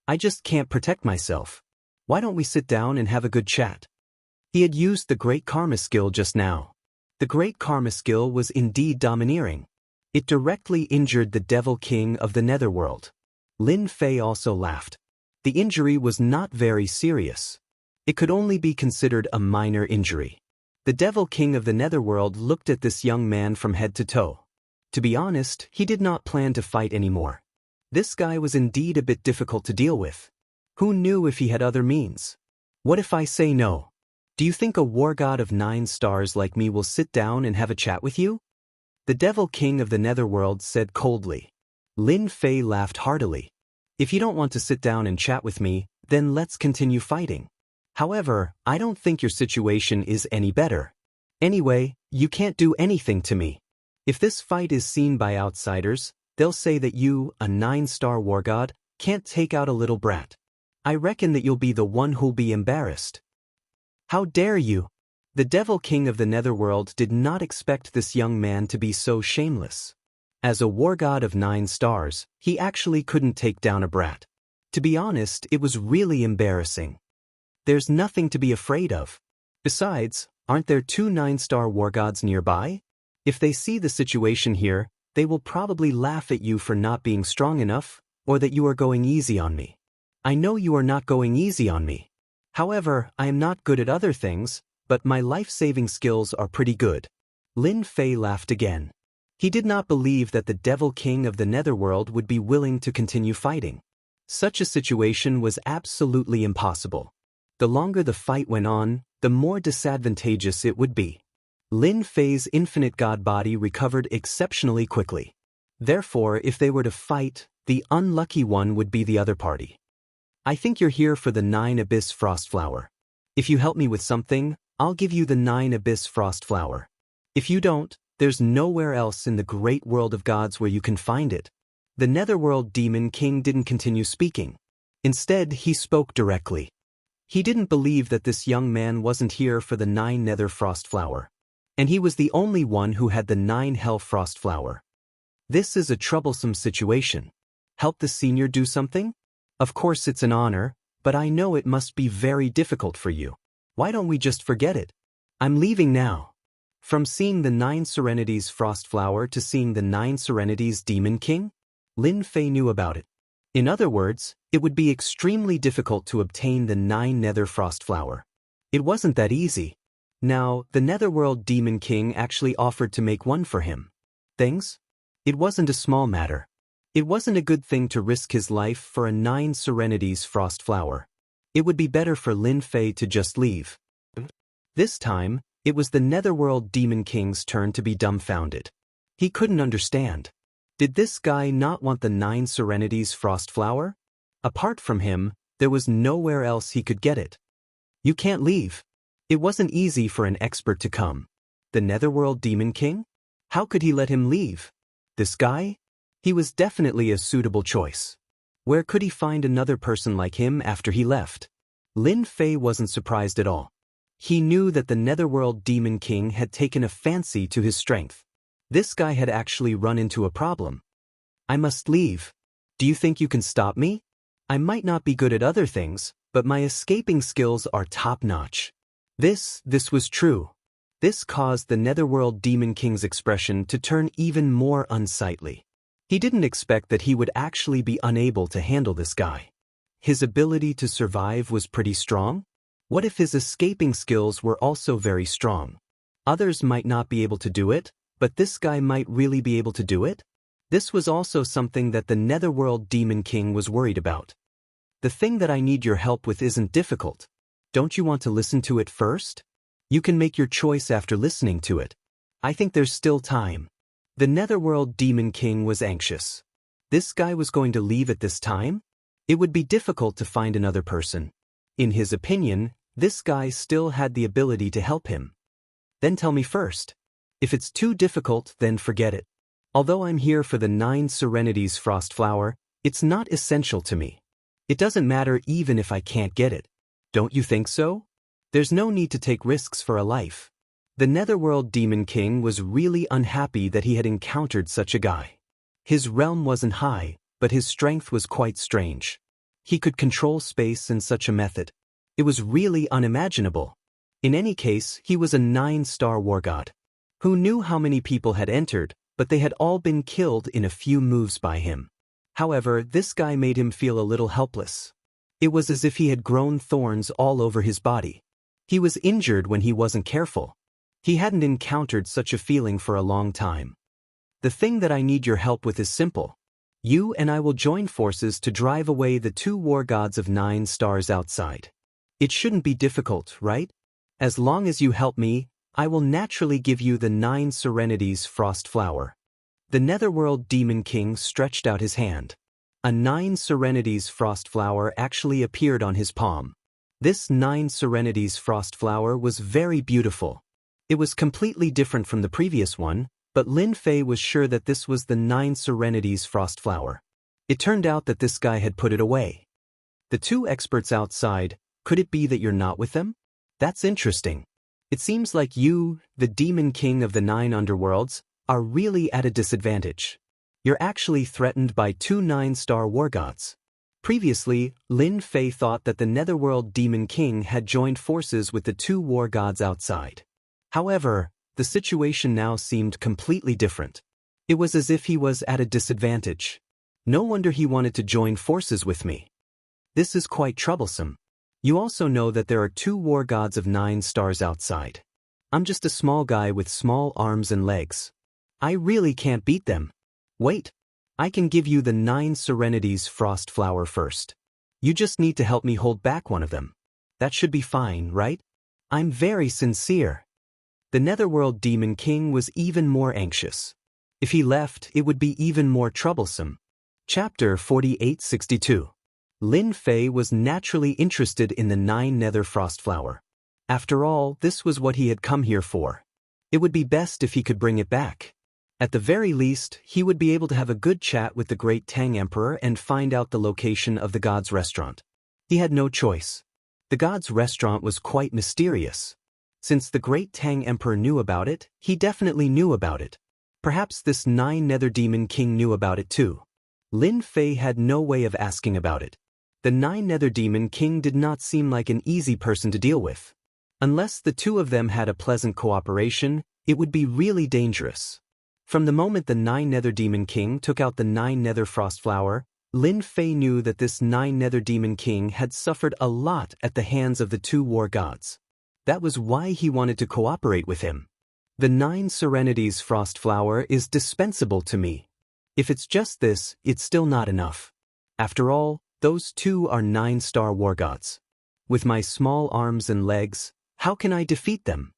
I just can't protect myself. Why don't we sit down and have a good chat? He had used the Great Karma skill just now. The Great Karma skill was indeed domineering. It directly injured the Devil King of the Netherworld. Lin Fei also laughed. The injury was not very serious. It could only be considered a minor injury. The Devil King of the Netherworld looked at this young man from head to toe. To be honest, he did not plan to fight anymore. This guy was indeed a bit difficult to deal with. Who knew if he had other means? What if I say no? Do you think a war god of 9 stars like me will sit down and have a chat with you? The Devil King of the Netherworld said coldly. Lin Fei laughed heartily. If you don't want to sit down and chat with me, then let's continue fighting. However, I don't think your situation is any better. Anyway, you can't do anything to me. If this fight is seen by outsiders, they'll say that you, a 9-star war god, can't take out a little brat. I reckon that you'll be the one who'll be embarrassed. How dare you? The Devil King of the Netherworld did not expect this young man to be so shameless. As a war god of 9 stars, he actually couldn't take down a brat. To be honest, it was really embarrassing. There's nothing to be afraid of. Besides, aren't there 2 9-star war gods nearby? If they see the situation here, they will probably laugh at you for not being strong enough, or that you are going easy on me. I know you are not going easy on me. However, I am not good at other things, but my life-saving skills are pretty good. Lin Fei laughed again. He did not believe that the Devil King of the Netherworld would be willing to continue fighting. Such a situation was absolutely impossible. The longer the fight went on, the more disadvantageous it would be. Lin Fei's infinite god body recovered exceptionally quickly. Therefore, if they were to fight, the unlucky one would be the other party. I think you're here for the 9 Abyss Frost Flower. If you help me with something, I'll give you the 9 Abyss Frost Flower. If you don't, there's nowhere else in the great world of gods where you can find it. The Netherworld Demon King didn't continue speaking. Instead, he spoke directly. He didn't believe that this young man wasn't here for the 9 Nether Frost Flower. And he was the only one who had the 9 Hell Frost Flower. This is a troublesome situation. Help the senior do something? Of course it's an honor, but I know it must be very difficult for you. Why don't we just forget it? I'm leaving now. From seeing the 9 Serenities Frost Flower to seeing the 9 Serenities Demon King, Lin Fei knew about it. In other words, it would be extremely difficult to obtain the 9 Nether Frost Flower. It wasn't that easy. Now, the Netherworld Demon King actually offered to make one for him. Things? It wasn't a small matter. It wasn't a good thing to risk his life for a 9 Serenities Frost Flower. It would be better for Lin Fei to just leave. This time, it was the Netherworld Demon King's turn to be dumbfounded. He couldn't understand. Did this guy not want the 9 Serenities Frost Flower? Apart from him, there was nowhere else he could get it. You can't leave. It wasn't easy for an expert to come. The Netherworld Demon King? How could he let him leave? This guy? He was definitely a suitable choice. Where could he find another person like him after he left? Lin Fei wasn't surprised at all. He knew that the Netherworld Demon King had taken a fancy to his strength. This guy had actually run into a problem. I must leave. Do you think you can stop me? I might not be good at other things, but my escaping skills are top-notch. This was true. This caused the Netherworld Demon King's expression to turn even more unsightly. He didn't expect that he would actually be unable to handle this guy. His ability to survive was pretty strong. What if his escaping skills were also very strong? Others might not be able to do it, but this guy might really be able to do it? This was also something that the Netherworld Demon King was worried about. The thing that I need your help with isn't difficult. Don't you want to listen to it first? You can make your choice after listening to it. I think there's still time. The Netherworld Demon King was anxious. This guy was going to leave at this time? It would be difficult to find another person. In his opinion, this guy still had the ability to help him. Then tell me first. If it's too difficult, then forget it. Although I'm here for the 9 Serenities Frost Flower, it's not essential to me. It doesn't matter even if I can't get it. Don't you think so? There's no need to take risks for a life. The Netherworld Demon King was really unhappy that he had encountered such a guy. His realm wasn't high, but his strength was quite strange. He could control space in such a method. It was really unimaginable. In any case, he was a 9-star war god. Who knew how many people had entered, but they had all been killed in a few moves by him. However, this guy made him feel a little helpless. It was as if he had grown thorns all over his body. He was injured when he wasn't careful. He hadn't encountered such a feeling for a long time. The thing that I need your help with is simple. You and I will join forces to drive away the 2 war gods of 9 stars outside. It shouldn't be difficult, right? As long as you help me, I will naturally give you the 9 Serenities Frost Flower. The Netherworld Demon King stretched out his hand. A 9 Serenities Frost Flower actually appeared on his palm. This 9 Serenities Frost Flower was very beautiful. It was completely different from the previous one, but Lin Fei was sure that this was the 9 Serenities Frost Flower. It turned out that this guy had put it away. The 2 experts outside, could it be that you're not with them? That's interesting. It seems like you, the Demon King of the 9 underworlds, are really at a disadvantage. You're actually threatened by 2 9-star war gods. Previously, Lin Fei thought that the Netherworld Demon King had joined forces with the 2 war gods outside. However, the situation now seemed completely different. It was as if he was at a disadvantage. No wonder he wanted to join forces with me. This is quite troublesome. You also know that there are 2 war gods of 9 stars outside. I'm just a small guy with small arms and legs. I really can't beat them. Wait. I can give you the 9 Serenities Frost Flower first. You just need to help me hold back one of them. That should be fine, right? I'm very sincere. The Netherworld Demon King was even more anxious. If he left, it would be even more troublesome. Chapter 4862. Lin Fei was naturally interested in the 9 Nether Frost Flower. After all, this was what he had come here for. It would be best if he could bring it back. At the very least, he would be able to have a good chat with the Great Tang Emperor and find out the location of the god's restaurant. He had no choice. The god's restaurant was quite mysterious. Since the Great Tang Emperor knew about it, he definitely knew about it. Perhaps this 9 Nether Demon King knew about it too. Lin Fei had no way of asking about it. The 9 Nether Demon King did not seem like an easy person to deal with. Unless the 2 of them had a pleasant cooperation, it would be really dangerous. From the moment the 9 Nether Demon King took out the 9 Nether Frost Flower, Lin Fei knew that this 9 Nether Demon King had suffered a lot at the hands of the 2 war gods. That was why he wanted to cooperate with him. The 9 Serenities Frost Flower is dispensable to me. If it's just this, it's still not enough. After all, those 2 are 9-star war gods. With my small arms and legs, how can I defeat them?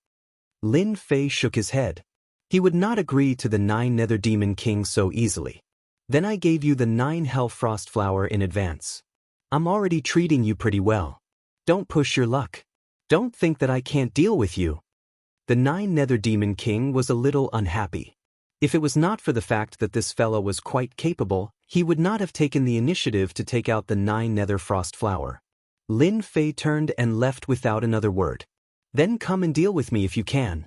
Lin Fei shook his head. He would not agree to the 9 Nether Demon King so easily. Then I gave you the 9 Hell Frost Flower in advance. I'm already treating you pretty well. Don't push your luck. Don't think that I can't deal with you. The 9 Nether Demon King was a little unhappy. If it was not for the fact that this fellow was quite capable, he would not have taken the initiative to take out the 9 Nether Frost Flower. Lin Fei turned and left without another word. Then come and deal with me if you can.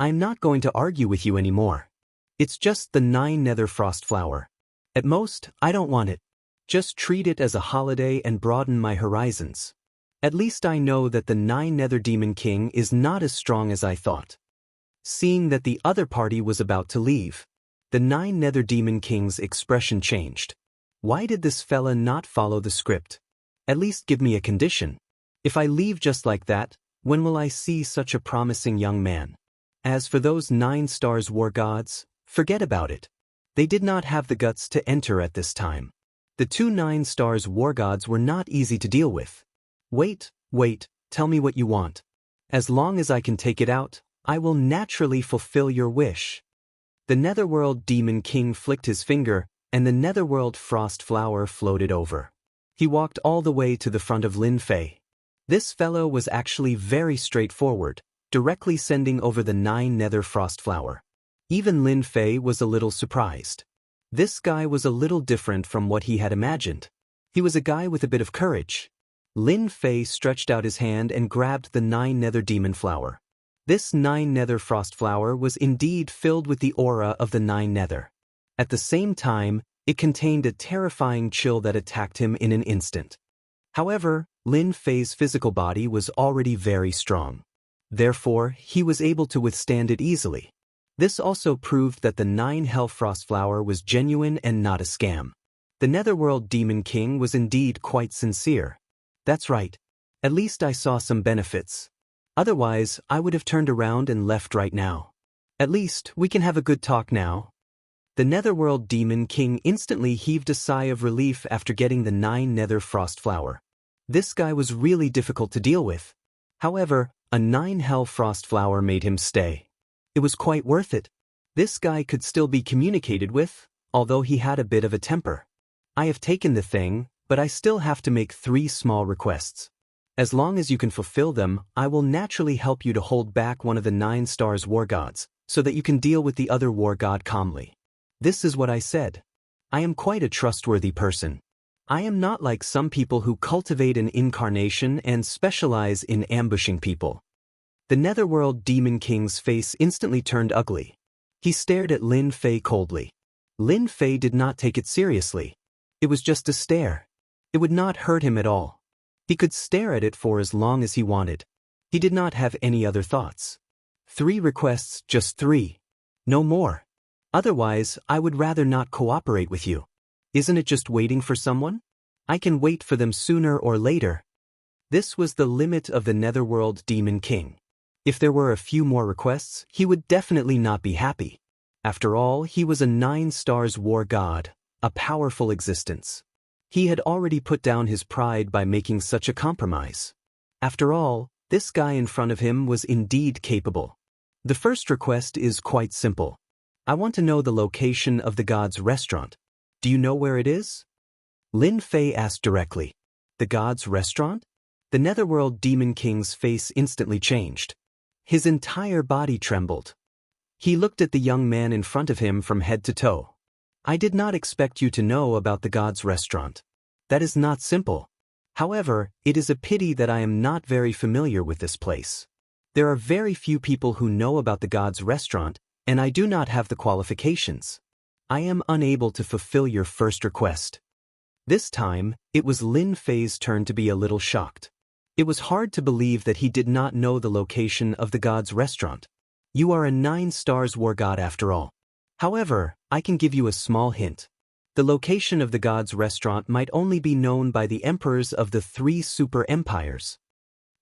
I'm not going to argue with you anymore. It's just the 9 Nether Frost Flower. At most, I don't want it. Just treat it as a holiday and broaden my horizons. At least I know that the 9 Nether Demon King is not as strong as I thought. Seeing that the other party was about to leave, the 9 Nether Demon King's expression changed. Why did this fella not follow the script? At least give me a condition. If I leave just like that, when will I see such a promising young man? As for those 9 stars war gods, forget about it. They did not have the guts to enter at this time. The 2 9 stars war gods were not easy to deal with. Wait, tell me what you want. As long as I can take it out, I will naturally fulfill your wish. The Netherworld Demon King flicked his finger, and the Netherworld Frost Flower floated over. He walked all the way to the front of Lin Fei. This fellow was actually very straightforward, directly sending over the 9 Nether Frost Flower. Even Lin Fei was a little surprised. This guy was a little different from what he had imagined. He was a guy with a bit of courage. Lin Fei stretched out his hand and grabbed the 9 Nether Demon Flower. This 9 Nether Frost Flower was indeed filled with the aura of the 9 Nether. At the same time, it contained a terrifying chill that attacked him in an instant. However, Lin Fei's physical body was already very strong. Therefore, he was able to withstand it easily. This also proved that the 9 Hell Frost Flower was genuine and not a scam. The Netherworld Demon King was indeed quite sincere. That's right. At least I saw some benefits. Otherwise, I would have turned around and left right now. At least, we can have a good talk now. The Netherworld Demon King instantly heaved a sigh of relief after getting the 9 Nether Frost Flower. This guy was really difficult to deal with. However, a 9 Hell Frost Flower made him stay. It was quite worth it. This guy could still be communicated with, although he had a bit of a temper. I have taken the thing, but I still have to make 3 small requests. As long as you can fulfill them, I will naturally help you to hold back one of the 9 stars war gods, so that you can deal with the other war god calmly. This is what I said. I am quite a trustworthy person. I am not like some people who cultivate an incarnation and specialize in ambushing people. The Netherworld Demon King's face instantly turned ugly. He stared at Lin Fei coldly. Lin Fei did not take it seriously. It was just a stare. It would not hurt him at all. He could stare at it for as long as he wanted. He did not have any other thoughts. 3 requests, just 3. No more. Otherwise, I would rather not cooperate with you. Isn't it just waiting for someone? I can wait for them sooner or later. This was the limit of the Netherworld Demon King. If there were a few more requests, he would definitely not be happy. After all, he was a 9 stars war god, a powerful existence. He had already put down his pride by making such a compromise. After all, this guy in front of him was indeed capable. The first request is quite simple. I want to know the location of the god's restaurant. Do you know where it is? Lin Fei asked directly. The god's restaurant? The Netherworld Demon King's face instantly changed. His entire body trembled. He looked at the young man in front of him from head to toe. I did not expect you to know about the god's restaurant. That is not simple. However, it is a pity that I am not very familiar with this place. There are very few people who know about the god's restaurant, and I do not have the qualifications. I am unable to fulfill your first request. This time, it was Lin Fei's turn to be a little shocked. It was hard to believe that he did not know the location of the god's restaurant. You are a 9 stars war god after all. However, I can give you a small hint. The location of the god's restaurant might only be known by the emperors of the 3 super empires.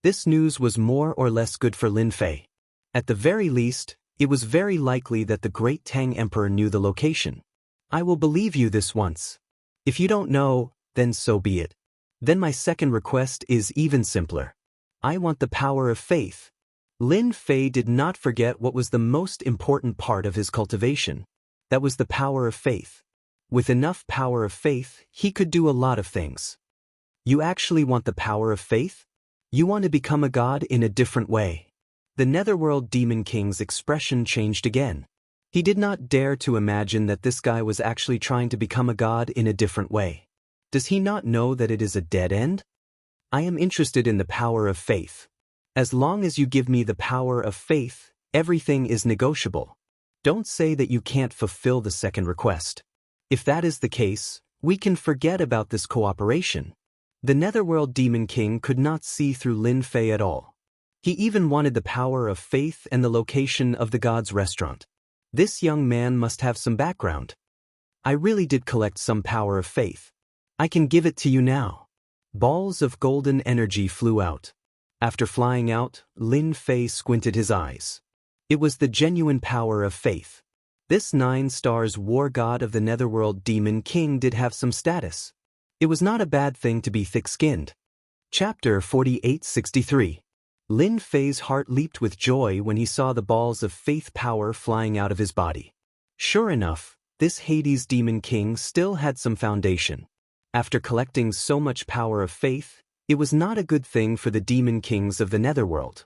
This news was more or less good for Lin Fei. At the very least, it was very likely that the great Tang Emperor knew the location. I will believe you this once. If you don't know, then so be it. Then my second request is even simpler. I want the power of faith. Lin Fei did not forget what was the most important part of his cultivation. That was the power of faith. With enough power of faith, he could do a lot of things. You actually want the power of faith? You want to become a god in a different way. The Netherworld Demon King's expression changed again. He did not dare to imagine that this guy was actually trying to become a god in a different way. Does he not know that it is a dead end? I am interested in the power of faith. As long as you give me the power of faith, everything is negotiable. Don't say that you can't fulfill the second request. If that is the case, we can forget about this cooperation. The Netherworld Demon King could not see through Lin Fei at all. He even wanted the power of faith and the location of the god's restaurant. This young man must have some background. I really did collect some power of faith. I can give it to you now. Balls of golden energy flew out. After flying out, Lin Fei squinted his eyes. It was the genuine power of faith. This 9 stars war god of the Netherworld Demon King did have some status. It was not a bad thing to be thick-skinned. Chapter 4863. Lin Fei's heart leaped with joy when he saw the balls of faith power flying out of his body. Sure enough, this Hades Demon King still had some foundation. After collecting so much power of faith, it was not a good thing for the Demon Kings of the Netherworld.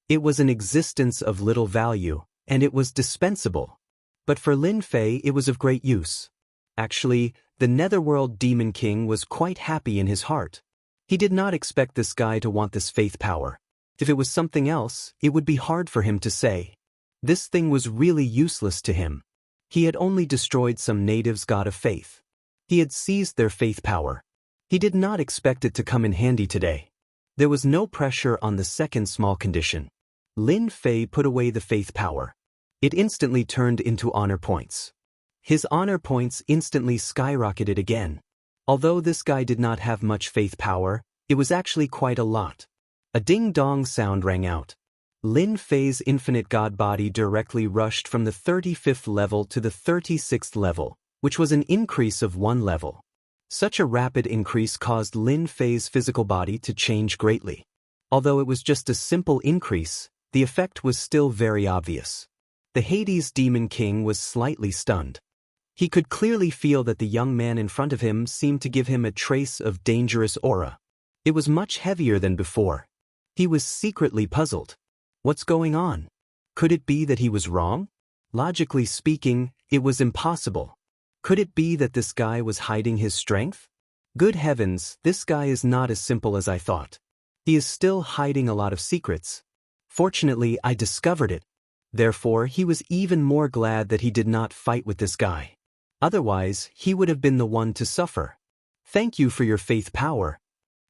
It was an existence of little value, and it was dispensable. But for Lin Fei it was of great use. Actually, the Netherworld Demon King was quite happy in his heart. He did not expect this guy to want this faith power. If it was something else, it would be hard for him to say. This thing was really useless to him. He had only destroyed some natives' god of faith. He had seized their faith power. He did not expect it to come in handy today. There was no pressure on the second small condition. Lin Fei put away the faith power. It instantly turned into honor points. His honor points instantly skyrocketed again. Although this guy did not have much faith power, it was actually quite a lot. A ding-dong sound rang out. Lin Fei's infinite god body directly rushed from the 35th level to the 36th level, which was an increase of 1 level. Such a rapid increase caused Lin Fei's physical body to change greatly. Although it was just a simple increase, the effect was still very obvious. The Hades Demon King was slightly stunned. He could clearly feel that the young man in front of him seemed to give him a trace of dangerous aura. It was much heavier than before. He was secretly puzzled. What's going on? Could it be that he was wrong? Logically speaking, it was impossible. Could it be that this guy was hiding his strength? Good heavens, this guy is not as simple as I thought. He is still hiding a lot of secrets. Fortunately, I discovered it. Therefore, he was even more glad that he did not fight with this guy. Otherwise, he would have been the one to suffer. Thank you for your faith power.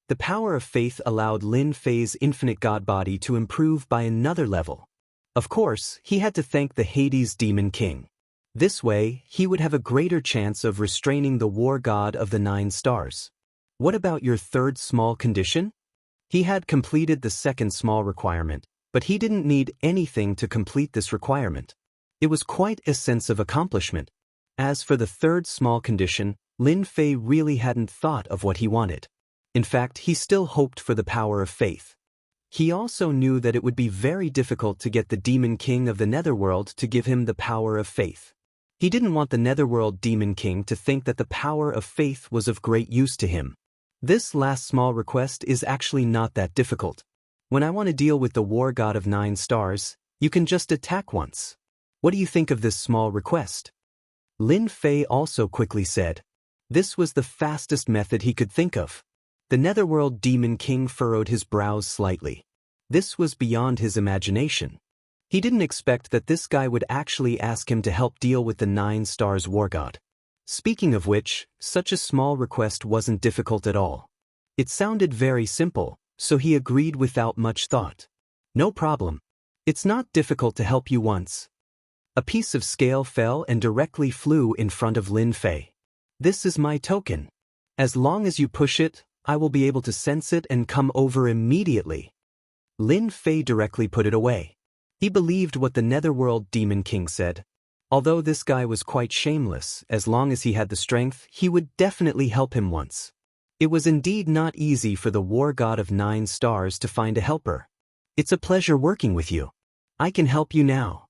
The power of faith allowed Lin Fei's infinite god body to improve by another level. Of course, he had to thank the Hades Demon King. This way, he would have a greater chance of restraining the war god of the 9 stars. What about your third small condition? He had completed the second small requirement, but he didn't need anything to complete this requirement. It was quite a sense of accomplishment. As for the third small condition, Lin Fei really hadn't thought of what he wanted. In fact, he still hoped for the power of faith. He also knew that it would be very difficult to get the Demon King of the Netherworld to give him the power of faith. He didn't want the Netherworld Demon King to think that the power of faith was of great use to him. This last small request is actually not that difficult. When I want to deal with the war god of 9 stars, you can just attack once. What do you think of this small request? Lin Fei also quickly said. This was the fastest method he could think of. The Netherworld Demon King furrowed his brows slightly. This was beyond his imagination. He didn't expect that this guy would actually ask him to help deal with the 9 stars war god. Speaking of which, such a small request wasn't difficult at all. It sounded very simple, so he agreed without much thought. No problem. It's not difficult to help you once. A piece of scale fell and directly flew in front of Lin Fei. This is my token. As long as you push it, I will be able to sense it and come over immediately. Lin Fei directly put it away. He believed what the Netherworld Demon King said. Although this guy was quite shameless, as long as he had the strength, he would definitely help him once. It was indeed not easy for the war god of 9 stars to find a helper. It's a pleasure working with you. I can help you now.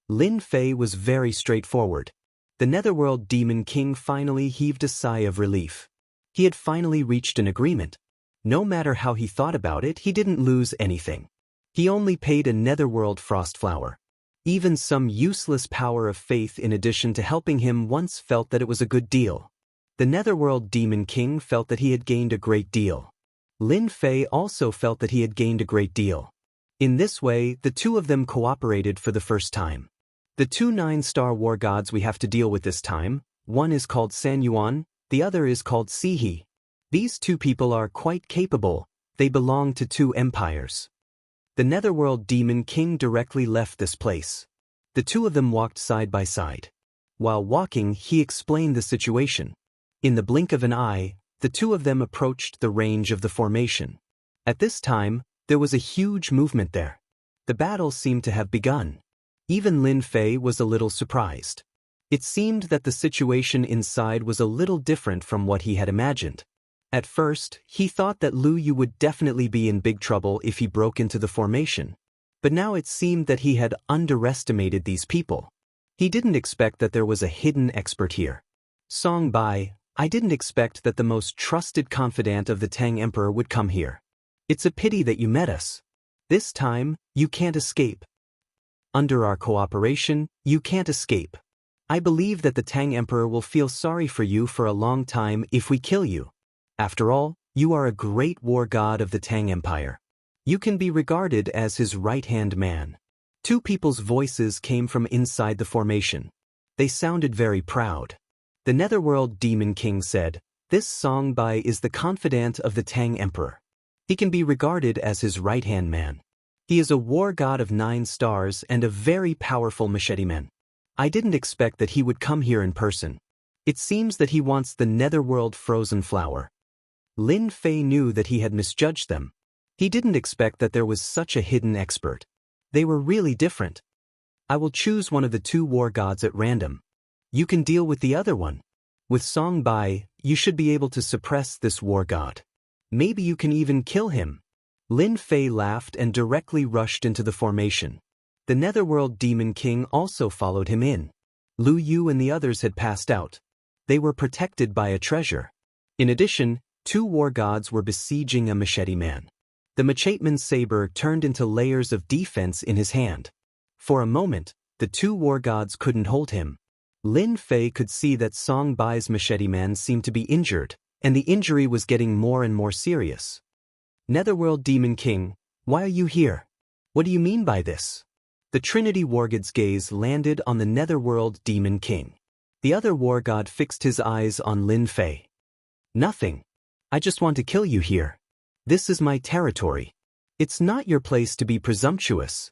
Lin Fei was very straightforward. The Netherworld Demon King finally heaved a sigh of relief. He had finally reached an agreement. No matter how he thought about it, he didn't lose anything. He only paid a Netherworld Frostflower. Even some useless power of faith in addition to helping him once felt that it was a good deal. The Netherworld Demon King felt that he had gained a great deal. Lin Fei also felt that he had gained a great deal. In this way, the two of them cooperated for the first time. The 2 9-star war gods we have to deal with this time, one is called San Yuan, the other is called Sihe. These 2 people are quite capable. They belong to 2 empires. The Netherworld Demon King directly left this place. The 2 of them walked side by side. While walking, he explained the situation. In the blink of an eye, the 2 of them approached the range of the formation. At this time, there was a huge movement there. The battle seemed to have begun. Even Lin Fei was a little surprised. It seemed that the situation inside was a little different from what he had imagined. At first, he thought that Lu Yu would definitely be in big trouble if he broke into the formation. But now it seemed that he had underestimated these people. He didn't expect that there was a hidden expert here. Song Bai, I didn't expect that the most trusted confidant of the Tang Emperor would come here. It's a pity that you met us. This time, you can't escape. Under our cooperation, you can't escape. I believe that the Tang Emperor will feel sorry for you for a long time if we kill you. After all, you are a great war god of the Tang Empire. You can be regarded as his right-hand man. 2 people's voices came from inside the formation. They sounded very proud. The Netherworld Demon King said, this Song Bai is the confidant of the Tang Emperor. He can be regarded as his right-hand man. He is a war god of 9 stars and a very powerful machete-man. I didn't expect that he would come here in person. It seems that he wants the Netherworld Frozen Flower. Lin Fei knew that he had misjudged them. He didn't expect that there was such a hidden expert. They were really different. I will choose one of the 2 war gods at random. You can deal with the other one. With Song Bai, you should be able to suppress this war god. Maybe you can even kill him. Lin Fei laughed and directly rushed into the formation. The Netherworld Demon King also followed him in. Lu Yu and the others had passed out. They were protected by a treasure. In addition, 2 war gods were besieging a machete man. The macheteman's saber turned into layers of defense in his hand. For a moment, the 2 war gods couldn't hold him. Lin Fei could see that Song Bai's machete man seemed to be injured, and the injury was getting more and more serious. Netherworld Demon King, why are you here? What do you mean by this? The Trinity Wargod's gaze landed on the Netherworld Demon King. The other war god fixed his eyes on Lin Fei. Nothing. I just want to kill you here. This is my territory. It's not your place to be presumptuous.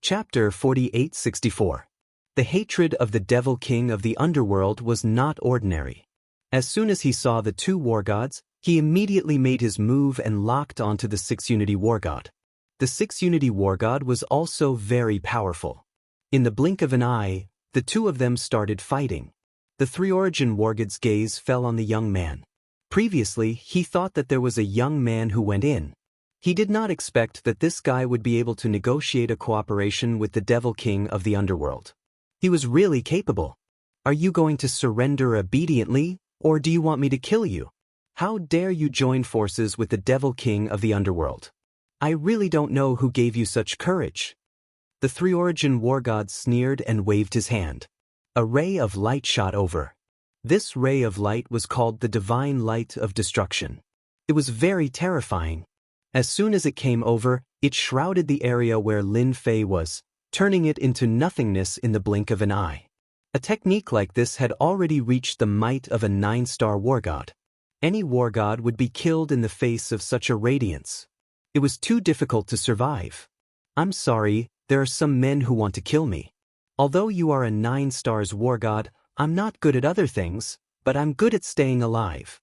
Chapter 4864. The hatred of the Devil King of the Underworld was not ordinary. As soon as he saw the two war gods, he immediately made his move and locked onto the Six-Unity War God. The Six-Unity War God was also very powerful. In the blink of an eye, the two of them started fighting. The Three-Origin War God's gaze fell on the young man. Previously, he thought that there was a young man who went in. He did not expect that this guy would be able to negotiate a cooperation with the Devil King of the Underworld. He was really capable. Are you going to surrender obediently, or do you want me to kill you? How dare you join forces with the Devil King of the Underworld? I really don't know who gave you such courage. The Three-Origin War God sneered and waved his hand. A ray of light shot over. This ray of light was called the Divine Light of Destruction. It was very terrifying. As soon as it came over, it shrouded the area where Lin Fei was, turning it into nothingness in the blink of an eye. A technique like this had already reached the might of a 9-star war god. Any war god would be killed in the face of such a radiance. It was too difficult to survive. I'm sorry, there are some men who want to kill me. Although you are a 9-stars war god, I'm not good at other things, but I'm good at staying alive.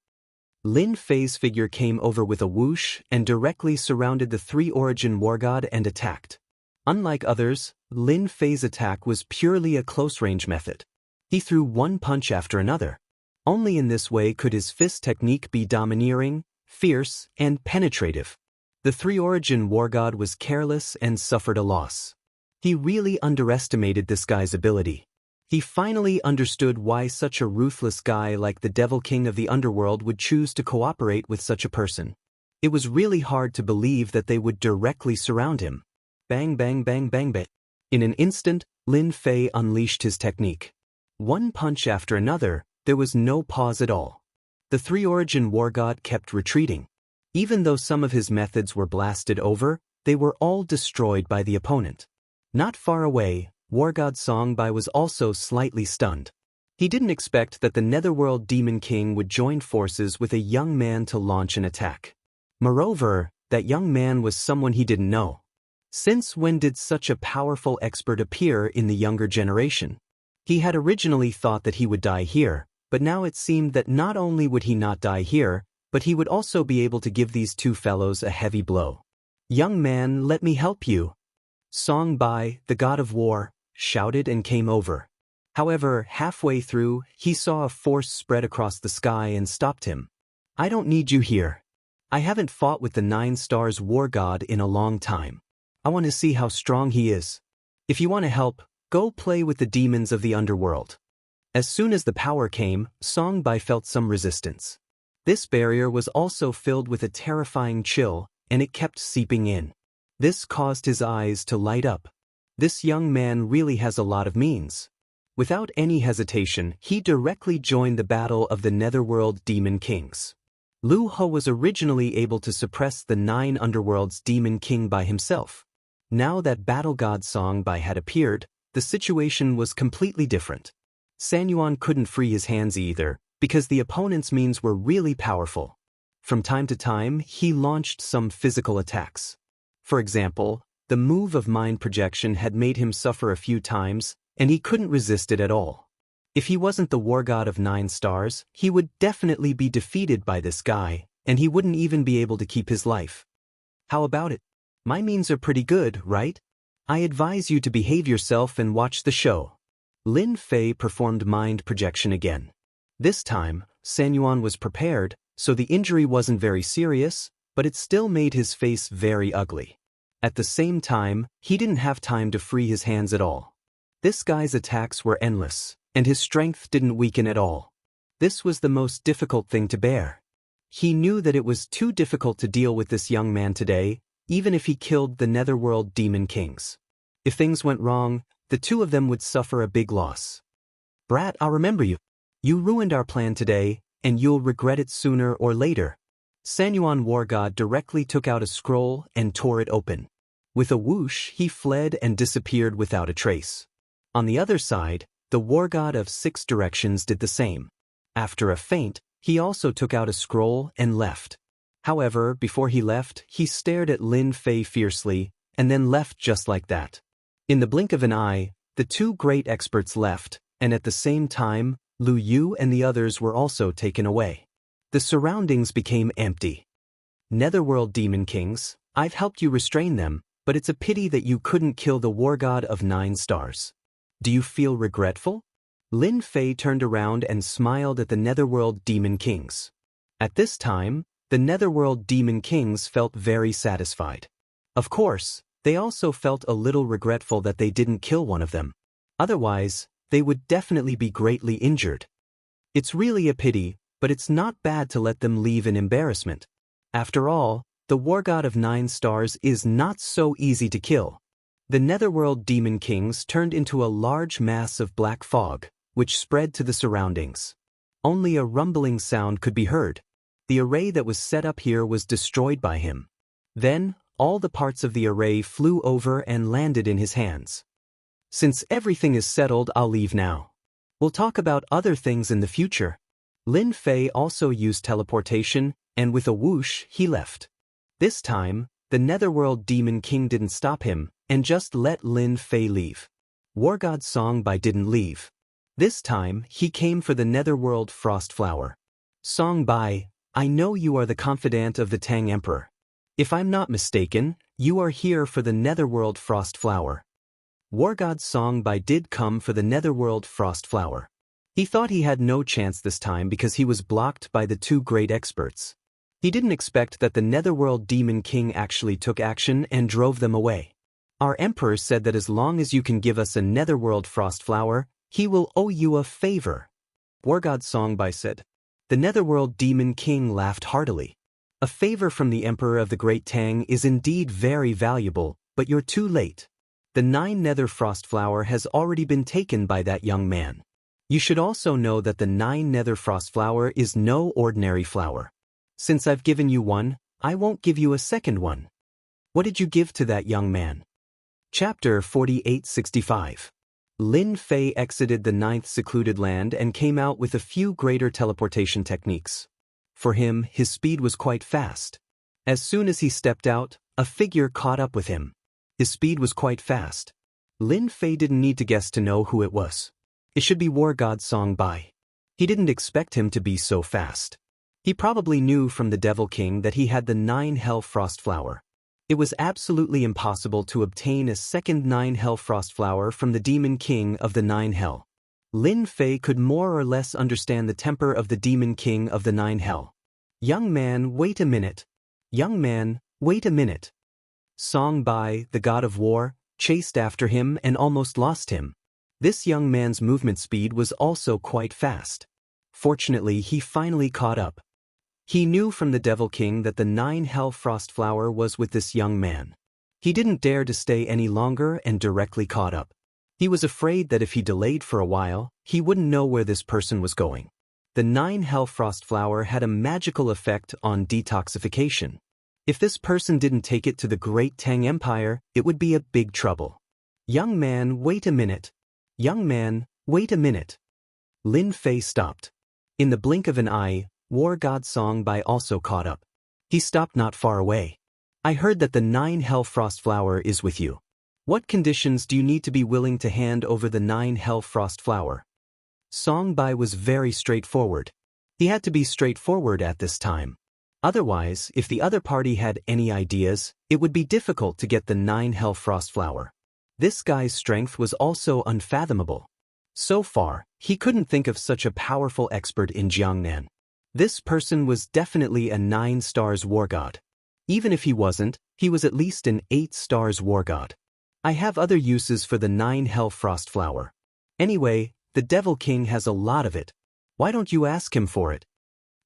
Lin Fei's figure came over with a whoosh and directly surrounded the Three-Origin War God and attacked. Unlike others, Lin Fei's attack was purely a close-range method. He threw one punch after another. Only in this way could his fist technique be domineering, fierce, and penetrative. The Three-Origin War God was careless and suffered a loss. He really underestimated this guy's ability. He finally understood why such a ruthless guy like the Devil King of the Underworld would choose to cooperate with such a person. It was really hard to believe that they would directly surround him. Bang bang bang bang bang. In an instant, Lin Fei unleashed his technique. One punch after another, there was no pause at all. The Three-Origin War God kept retreating. Even though some of his methods were blasted over, they were all destroyed by the opponent. Not far away, War God Songbai was also slightly stunned. He didn't expect that the Netherworld Demon King would join forces with a young man to launch an attack. Moreover, that young man was someone he didn't know. Since when did such a powerful expert appear in the younger generation? He had originally thought that he would die here, but now it seemed that not only would he not die here, but he would also be able to give these two fellows a heavy blow. Young man, let me help you. Songbai, the god of war, shouted and came over. However, halfway through, he saw a force spread across the sky and stopped him. I don't need you here. I haven't fought with the 9-stars war god in a long time. I want to see how strong he is. If you want to help, go play with the demons of the underworld. As soon as the power came, Songbai felt some resistance. This barrier was also filled with a terrifying chill, and it kept seeping in. This caused his eyes to light up. This young man really has a lot of means. Without any hesitation, he directly joined the battle of the Netherworld Demon Kings. Lu He was originally able to suppress the 9 underworlds Demon King by himself. Now that Battle God Songbai had appeared, the situation was completely different. Sanyuan couldn't free his hands either, because the opponent's means were really powerful. From time to time, he launched some physical attacks. For example, the move of mind projection had made him suffer a few times, and he couldn't resist it at all. If he wasn't the war god of 9 stars, he would definitely be defeated by this guy, and he wouldn't even be able to keep his life. How about it? My means are pretty good, right? I advise you to behave yourself and watch the show. Lin Fei performed mind projection again. This time, Sanyuan was prepared, so the injury wasn't very serious, but it still made his face very ugly. At the same time, he didn't have time to free his hands at all. This guy's attacks were endless, and his strength didn't weaken at all. This was the most difficult thing to bear. He knew that it was too difficult to deal with this young man today, even if he killed the Netherworld Demon Kings. If things went wrong, the two of them would suffer a big loss. Brat, I'll remember you. You ruined our plan today, and you'll regret it sooner or later. Sanyuan War God directly took out a scroll and tore it open. With a whoosh, he fled and disappeared without a trace. On the other side, the war god of 6 directions did the same. After a feint, he also took out a scroll and left. However, before he left, he stared at Lin Fei fiercely, and then left just like that. In the blink of an eye, the 2 great experts left, and at the same time, Lu Yu and the others were also taken away. The surroundings became empty. Netherworld Demon Kings, I've helped you restrain them, but it's a pity that you couldn't kill the war god of 9 stars. Do you feel regretful? Lin Fei turned around and smiled at the Netherworld Demon Kings. At this time, the Netherworld Demon Kings felt very satisfied. Of course, they also felt a little regretful that they didn't kill one of them. Otherwise, they would definitely be greatly injured. It's really a pity, but it's not bad to let them leave in embarrassment. After all, the war god of 9 stars is not so easy to kill. The Netherworld Demon Kings turned into a large mass of black fog, which spread to the surroundings. Only a rumbling sound could be heard. The array that was set up here was destroyed by him. Then, all the parts of the array flew over and landed in his hands. Since everything is settled, I'll leave now. We'll talk about other things in the future. Lin Fei also used teleportation, and with a whoosh, he left. This time, the Netherworld Demon King didn't stop him, and just let Lin Fei leave. War God Songbei didn't leave. This time, he came for the Netherworld Frost Flower. Songbei, I know you are the confidant of the Tang Emperor. If I'm not mistaken, you are here for the Netherworld Frost Flower. War God Songbei did come for the Netherworld Frost Flower. He thought he had no chance this time because he was blocked by the 2 great experts. He didn't expect that the Netherworld Demon King actually took action and drove them away. Our Emperor said that as long as you can give us a Netherworld Frost Flower, he will owe you a favor. War God Songbei said. The Netherworld Demon King laughed heartily. A favor from the Emperor of the Great Tang is indeed very valuable, but you're too late. The 9 Nether Frost Flower has already been taken by that young man. You should also know that the 9 Nether Frost Flower is no ordinary flower. Since I've given you one, I won't give you a second one. What did you give to that young man? Chapter 4865. Lin Fei exited the 9th secluded land and came out with a few greater teleportation techniques. For him, his speed was quite fast. As soon as he stepped out, a figure caught up with him. His speed was quite fast. Lin Fei didn't need to guess to know who it was. It should be War God Songbei. He didn't expect him to be so fast. He probably knew from the Devil King that he had the 9 Hell Frost Flower. It was absolutely impossible to obtain a second 9 Hell Frost Flower from the Demon King of the 9 Hell. Lin Fei could more or less understand the temper of the Demon King of the 9 Hell. Young man, wait a minute. Young man, wait a minute. Songbei, the god of war, chased after him and almost lost him. This young man's movement speed was also quite fast. Fortunately, he finally caught up. He knew from the Devil King that the 9 Hell Frost Flower was with this young man. He didn't dare to stay any longer and directly caught up. He was afraid that if he delayed for a while, he wouldn't know where this person was going. The 9 Hell Frost Flower had a magical effect on detoxification. If this person didn't take it to the Great Tang Empire, it would be a big trouble. Young man, wait a minute. Young man, wait a minute. Lin Fei stopped. In the blink of an eye, War God Songbei also caught up. He stopped not far away. I heard that the 9 Hell Frost Flower is with you. What conditions do you need to be willing to hand over the 9 Hell Frost Flower? Songbei was very straightforward. He had to be straightforward at this time. Otherwise, if the other party had any ideas, it would be difficult to get the 9 Hell Frost Flower. This guy's strength was also unfathomable. So far, he couldn't think of such a powerful expert in Jiangnan. This person was definitely a 9 stars war god. Even if he wasn't, he was at least an 8 stars war god. I have other uses for the 9 Hell Frost Flower. Anyway, the Devil King has a lot of it. Why don't you ask him for it?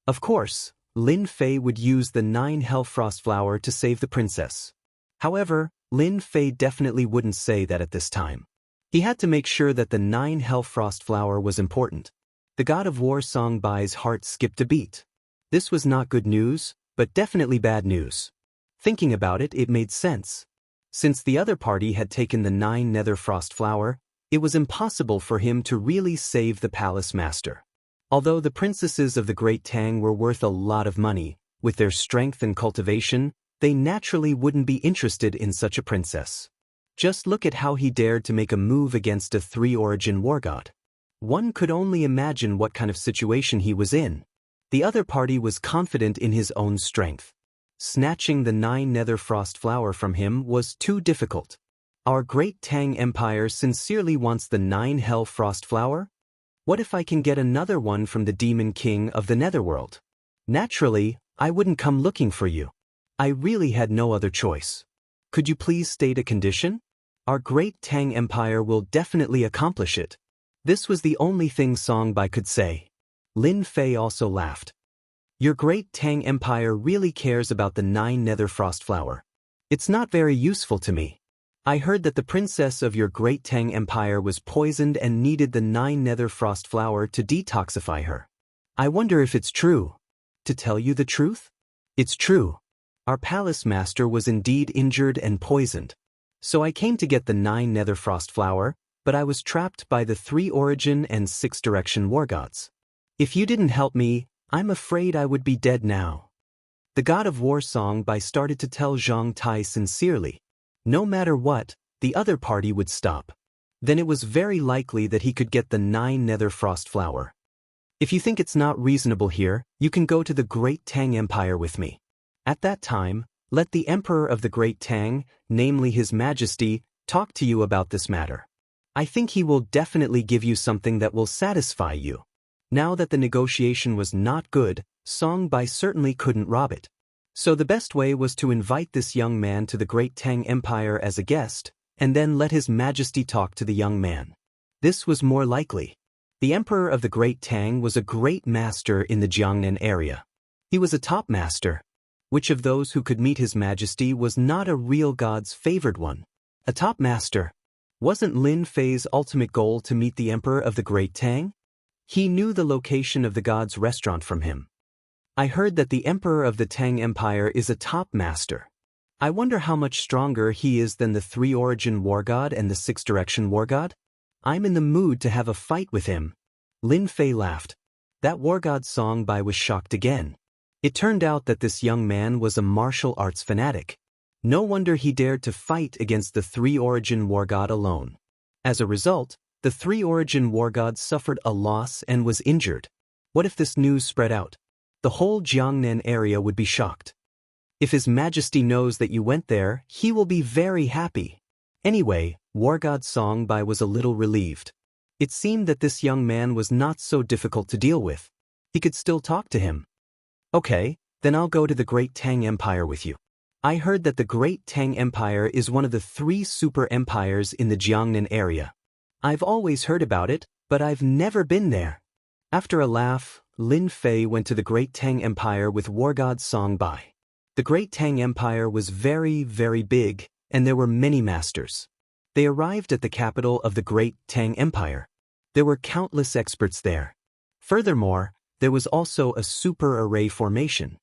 Of course, Lin Fei would use the 9 Hell Frost Flower to save the princess. However, Lin Fei definitely wouldn't say that at this time. He had to make sure that the 9 Hell Frost Flower was important. The god of war Songbei's heart skipped a beat. This was not good news, but definitely bad news. Thinking about it, it made sense. Since the other party had taken the 9 Nether Frost Flower, It was impossible for him to really save the palace master. Although the princesses of the Great Tang were worth a lot of money, with their strength and cultivation, they naturally wouldn't be interested in such a princess. Just look at how he dared to make a move against a three-origin war god. One could only imagine what kind of situation he was in. The other party was confident in his own strength. Snatching the 9 nether frost flower from him was too difficult. Our Great Tang Empire sincerely wants the 9 hell frost flower? What if I can get another one from the Demon King of the Netherworld? Naturally, I wouldn't come looking for you. I really had no other choice. Could you please state a condition? Our Great Tang Empire will definitely accomplish it. This was the only thing Songbai could say. Lin Fei also laughed. Your Great Tang Empire really cares about the 9 nether frost flower. It's not very useful to me. I heard that the princess of your Great Tang Empire was poisoned and needed the 9 nether frost flower to detoxify her. I wonder if it's true. To tell you the truth? It's true. Our palace master was indeed injured and poisoned. So I came to get the 9 nether frost flower, but I was trapped by the 3 origin and 6 direction war gods. If you didn't help me, I'm afraid I would be dead now. The god of war Songbai started to tell Zhang Tai sincerely. No matter what, the other party would stop. Then it was very likely that he could get the 9 nether frost flower. If you think it's not reasonable here, you can go to the Great Tang Empire with me. At that time, let the Emperor of the Great Tang, namely His Majesty, talk to you about this matter. I think he will definitely give you something that will satisfy you. Now that the negotiation was not good, Songbai certainly couldn't rob it. So the best way was to invite this young man to the Great Tang Empire as a guest, and then let His Majesty talk to the young man. This was more likely. The Emperor of the Great Tang was a great master in the Jiangnan area. He was a top master. Which of those who could meet His Majesty was not a real god's favored one? A top master. Wasn't Lin Fei's ultimate goal to meet the Emperor of the Great Tang? He knew the location of the god's restaurant from him. I heard that the Emperor of the Tang Empire is a top master. I wonder how much stronger he is than the 3 origin war god and the 6 direction war god? I'm in the mood to have a fight with him. Lin Fei laughed. That war god Songbai was shocked again. It turned out that this young man was a martial arts fanatic. No wonder he dared to fight against the 3 origin war god alone. As a result, the 3 origin war god suffered a loss and was injured. What if this news spread out? The whole Jiangnan area would be shocked. If His Majesty knows that you went there, he will be very happy. Anyway, war god Songbai was a little relieved. It seemed that this young man was not so difficult to deal with. He could still talk to him. Okay, then I'll go to the Great Tang Empire with you. I heard that the Great Tang Empire is one of the 3 super empires in the Jiangnan area. I've always heard about it, but I've never been there. After a laugh, Lin Fei went to the Great Tang Empire with war god Songbai. The Great Tang Empire was very, very big, and there were many masters. They arrived at the capital of the Great Tang Empire. There were countless experts there. Furthermore, there was also a super array formation.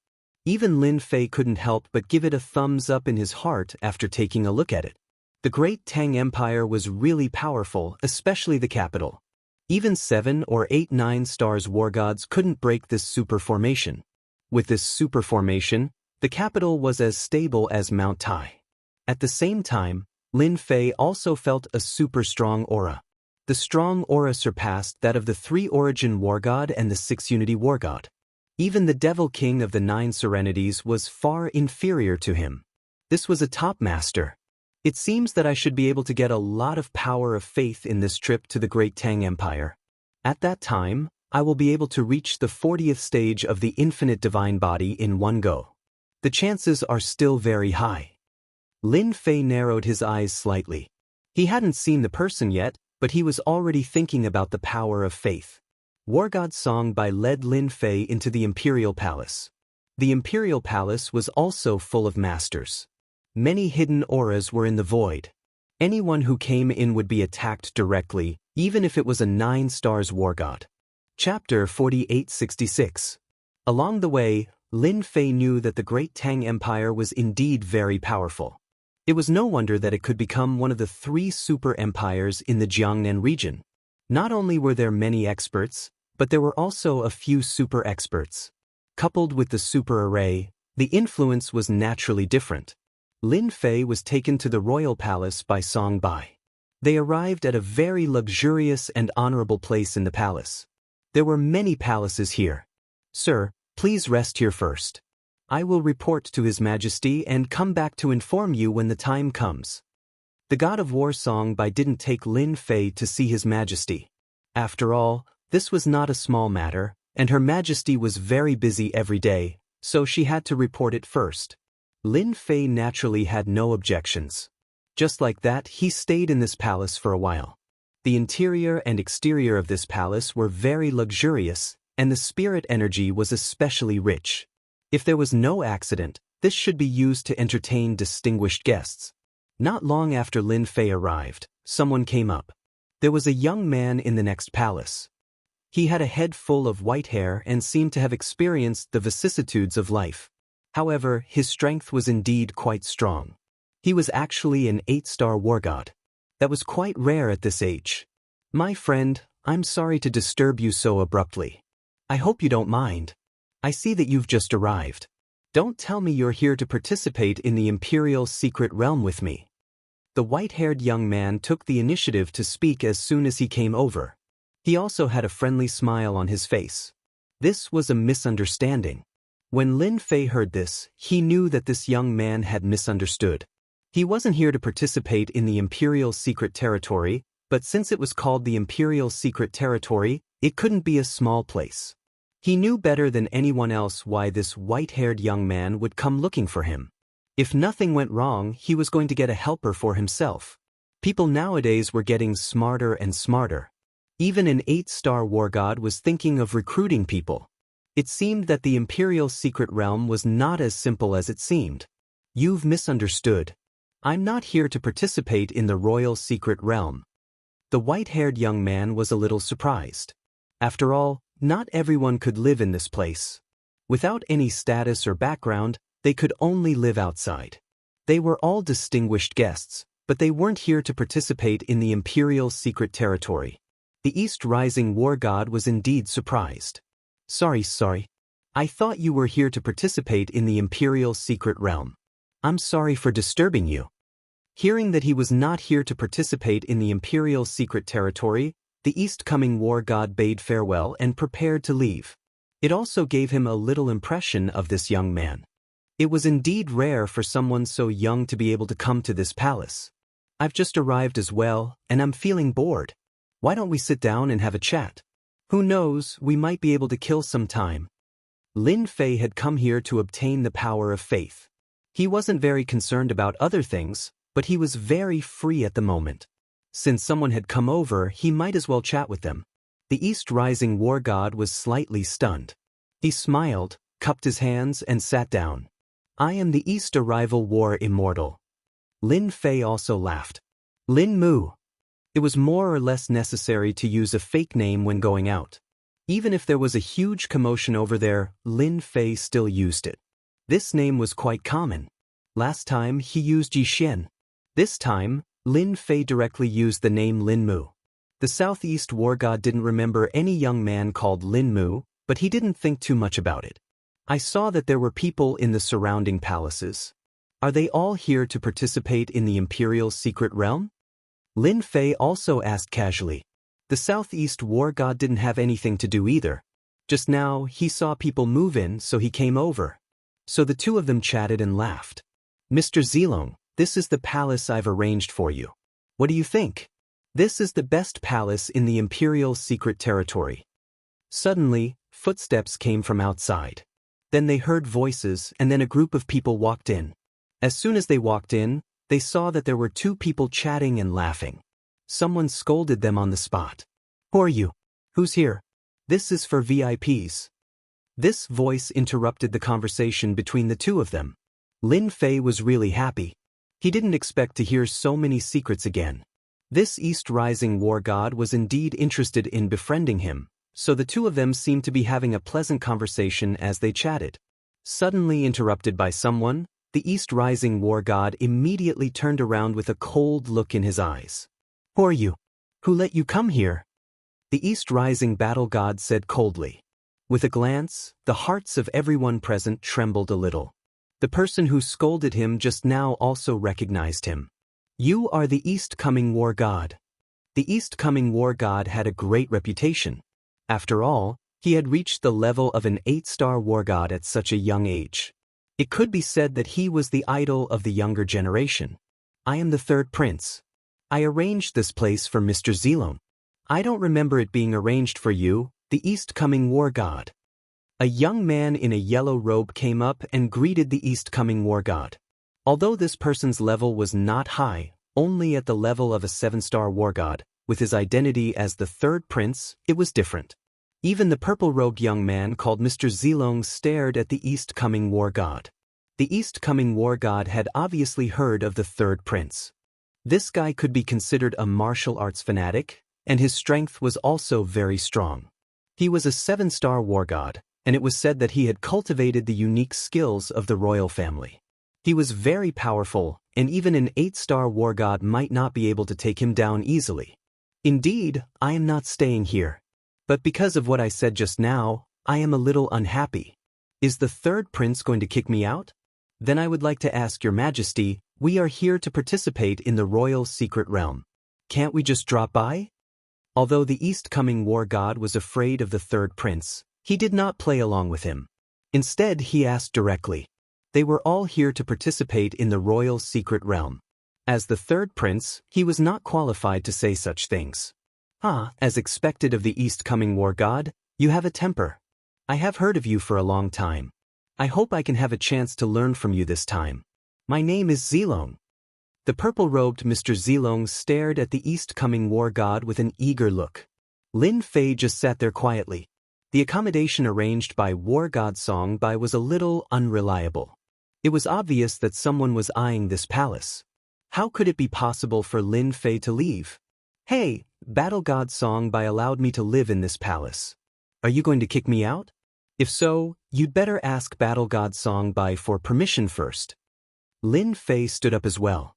Even Lin Fei couldn't help but give it a thumbs up in his heart after taking a look at it. The Great Tang Empire was really powerful, especially the capital. Even 7 or 8 9 stars war gods couldn't break this super formation. With this super formation, the capital was as stable as Mount Tai. At the same time, Lin Fei also felt a super strong aura. The strong aura surpassed that of the 3 origin war god and the 6 unity war god. Even the Devil King of the 9 serenities was far inferior to him. This was a top master. It seems that I should be able to get a lot of power of faith in this trip to the Great Tang Empire. At that time, I will be able to reach the 40th stage of the infinite divine body in one go. The chances are still very high. Lin Fei narrowed his eyes slightly. He hadn't seen the person yet, but he was already thinking about the power of faith. War God Songbai led Lin Fei into the Imperial Palace. The Imperial Palace was also full of masters. Many hidden auras were in the void. Anyone who came in would be attacked directly, even if it was a 9 stars war god. Chapter 4866. Along the way, Lin Fei knew that the Great Tang Empire was indeed very powerful. It was no wonder that it could become one of the 3 super empires in the Jiangnan region. Not only were there many experts, but there were also a few super experts. Coupled with the super array, the influence was naturally different. Lin Fei was taken to the royal palace by Song Bai. They arrived at a very luxurious and honorable place in the palace. There were many palaces here. Sir, please rest here first. I will report to His Majesty and come back to inform you when the time comes. The god of war Song Bai didn't take Lin Fei to see His Majesty. After all, this was not a small matter, and Her Majesty was very busy every day, so she had to report it first. Lin Fei naturally had no objections. Just like that, he stayed in this palace for a while. The interior and exterior of this palace were very luxurious, and the spirit energy was especially rich. If there was no accident, this should be used to entertain distinguished guests. Not long after Lin Fei arrived, someone came up. There was a young man in the next palace. He had a head full of white hair and seemed to have experienced the vicissitudes of life. However, his strength was indeed quite strong. He was actually an 8-star war god. That was quite rare at this age. My friend, I'm sorry to disturb you so abruptly. I hope you don't mind. I see that you've just arrived. Don't tell me you're here to participate in the Imperial Secret Realm with me. The white-haired young man took the initiative to speak as soon as he came over. He also had a friendly smile on his face. This was a misunderstanding. When Lin Fei heard this, he knew that this young man had misunderstood. He wasn't here to participate in the Imperial Secret Territory, but since it was called the Imperial Secret Territory, it couldn't be a small place. He knew better than anyone else why this white-haired young man would come looking for him. If nothing went wrong, he was going to get a helper for himself. People nowadays were getting smarter and smarter. Even an 8-star war god was thinking of recruiting people. It seemed that the Imperial Secret Realm was not as simple as it seemed. You've misunderstood. I'm not here to participate in the Royal Secret Realm. The white-haired young man was a little surprised. After all, not everyone could live in this place. Without any status or background, they could only live outside. They were all distinguished guests, but they weren't here to participate in the Imperial Secret Territory. The East Rising War God was indeed surprised. Sorry. I thought you were here to participate in the Imperial Secret Realm. I'm sorry for disturbing you. Hearing that he was not here to participate in the Imperial Secret Territory, the East-coming war god bade farewell and prepared to leave. It also gave him a little impression of this young man. It was indeed rare for someone so young to be able to come to this palace. I've just arrived as well, and I'm feeling bored. Why don't we sit down and have a chat? Who knows, we might be able to kill some time. Lin Fei had come here to obtain the power of faith. He wasn't very concerned about other things, but he was very free at the moment. Since someone had come over, he might as well chat with them. The East Rising War God was slightly stunned. He smiled, cupped his hands, and sat down. I am the East Arrival War Immortal. Lin Fei also laughed. Lin Mu. It was more or less necessary to use a fake name when going out. Even if there was a huge commotion over there, Lin Fei still used it. This name was quite common. Last time, he used Yixian. This time, Lin Fei directly used the name Lin Mu. The Southeast War God didn't remember any young man called Lin Mu, but he didn't think too much about it. I saw that there were people in the surrounding palaces. Are they all here to participate in the Imperial Secret Realm? Lin Fei also asked casually. The Southeast War God didn't have anything to do either. Just now, he saw people move in, so he came over. So the two of them chatted and laughed. Mr. Zilong, this is the palace I've arranged for you. What do you think? This is the best palace in the Imperial Secret Territory. Suddenly, footsteps came from outside. Then they heard voices, and then a group of people walked in. As soon as they walked in, they saw that there were two people chatting and laughing. Someone scolded them on the spot. Who are you? Who's here? This is for VIPs. This voice interrupted the conversation between the two of them. Lin Fei was really happy. He didn't expect to hear so many secrets again. This East Rising War God was indeed interested in befriending him, so the two of them seemed to be having a pleasant conversation as they chatted. Suddenly interrupted by someone, The East Rising War God immediately turned around with a cold look in his eyes. Who are you? Who let you come here? The East Rising Battle God said coldly. With a glance, the hearts of everyone present trembled a little. The person who scolded him just now also recognized him. You are the East Coming War God. The East Coming War God had a great reputation. After all, he had reached the level of an 8-star war god at such a young age. It could be said that he was the idol of the younger generation. I am the third prince. I arranged this place for Mr. Zilong. I don't remember it being arranged for you, the East Coming War God. A young man in a yellow robe came up and greeted the East Coming War God. Although this person's level was not high, only at the level of a 7-star war god, with his identity as the third prince, it was different. Even the purple-robed young man called Mr. Zilong stared at the East Coming War God. The East Coming War God had obviously heard of the third prince. This guy could be considered a martial arts fanatic, and his strength was also very strong. He was a 7-star war god, and it was said that he had cultivated the unique skills of the royal family. He was very powerful, and even an 8-star war god might not be able to take him down easily. Indeed, I am not staying here. But because of what I said just now, I am a little unhappy. Is the third prince going to kick me out? Then I would like to ask your majesty, we are here to participate in the royal secret realm. Can't we just drop by? Although the East Coming War God was afraid of the third prince, he did not play along with him. Instead, he asked directly. They were all here to participate in the royal secret realm. As the third prince, he was not qualified to say such things. As expected of the East Coming War God, you have a temper. I have heard of you for a long time. I hope I can have a chance to learn from you this time. My name is Zilong. The purple-robed Mr. Zilong stared at the East Coming War God with an eager look. Lin Fei just sat there quietly. The accommodation arranged by War God Songbai was a little unreliable. It was obvious that someone was eyeing this palace. How could it be possible for Lin Fei to leave? Hey, Battle God Songbai allowed me to live in this palace. Are you going to kick me out? If so, you'd better ask Battle God Songbai for permission first. Lin Fei stood up as well.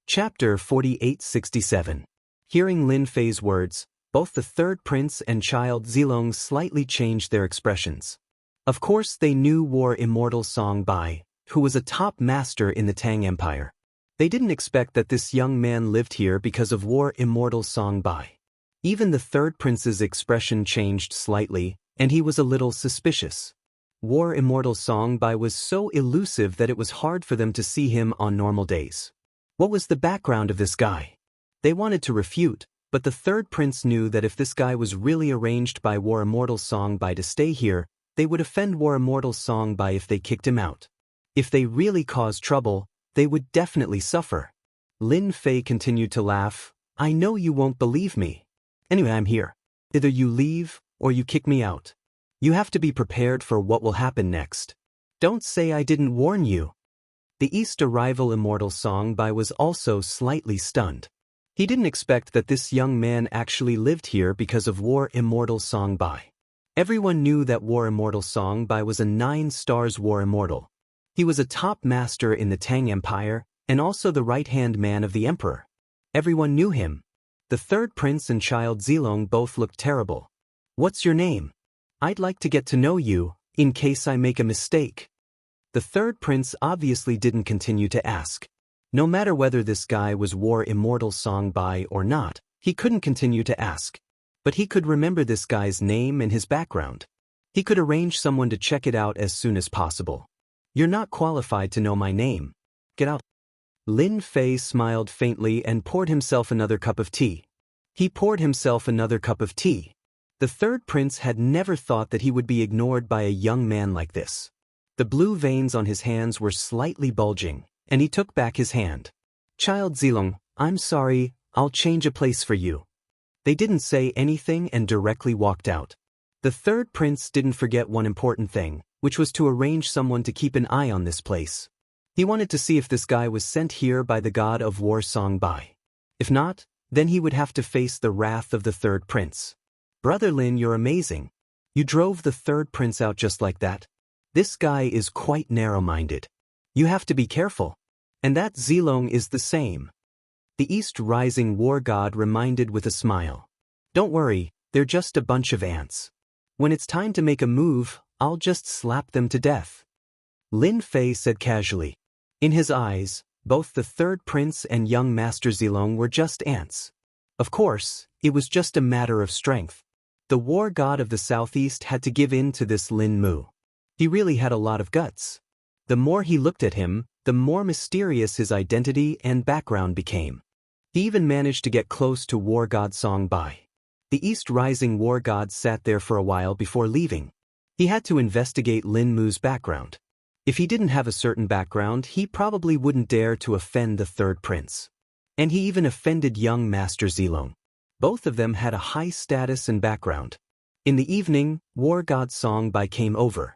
Chapter 4867. Hearing Lin Fei's words, both the third prince and child Zilong slightly changed their expressions. Of course they knew War Immortal Songbai, who was a top master in the Tang Empire. They didn't expect that this young man lived here because of War Immortal Songbai. Even the third prince's expression changed slightly, and he was a little suspicious. War Immortal Songbai was so elusive that it was hard for them to see him on normal days. What was the background of this guy? They wanted to refute, but the third prince knew that if this guy was really arranged by War Immortal Songbai to stay here, they would offend War Immortal Songbai if they kicked him out. If they really caused trouble, they would definitely suffer. Lin Fei continued to laugh. I know you won't believe me. Anyway, I'm here. Either you leave, or you kick me out. You have to be prepared for what will happen next. Don't say I didn't warn you. The East Arrival Immortal Songbai was also slightly stunned. He didn't expect that this young man actually lived here because of War Immortal Songbai. Everyone knew that War Immortal Songbai was a 9 stars War Immortal. He was a top master in the Tang Empire, and also the right-hand man of the emperor. Everyone knew him. The third prince and child Zilong both looked terrible. What's your name? I'd like to get to know you, in case I make a mistake. The third prince obviously didn't continue to ask. No matter whether this guy was War Immortal Songbai or not, he couldn't continue to ask. But he could remember this guy's name and his background. He could arrange someone to check it out as soon as possible. You're not qualified to know my name. Get out. Lin Fei smiled faintly and poured himself another cup of tea. He poured himself another cup of tea. The third prince had never thought that he would be ignored by a young man like this. The blue veins on his hands were slightly bulging, and he took back his hand. Child Zilong, I'm sorry, I'll change a place for you. They didn't say anything and directly walked out. The third prince didn't forget one important thing, which was to arrange someone to keep an eye on this place. He wanted to see if this guy was sent here by the god of war Songbai. If not, then he would have to face the wrath of the third prince. Brother Lin, you're amazing. You drove the third prince out just like that. This guy is quite narrow-minded. You have to be careful. And that Zilong is the same. The East Rising War God reminded with a smile. Don't worry, they're just a bunch of ants. When it's time to make a move, I'll just slap them to death. Lin Fei said casually. In his eyes, both the third prince and young Master Zilong were just ants. Of course, it was just a matter of strength. The war god of the southeast had to give in to this Lin Mu. He really had a lot of guts. The more he looked at him, the more mysterious his identity and background became. He even managed to get close to war god Song Bai. The East Rising war god sat there for a while before leaving. He had to investigate Lin Mu's background. If he didn't have a certain background, he probably wouldn't dare to offend the third prince. And he even offended young Master Zilong. Both of them had a high status and background. In the evening, war god Song Bai came over.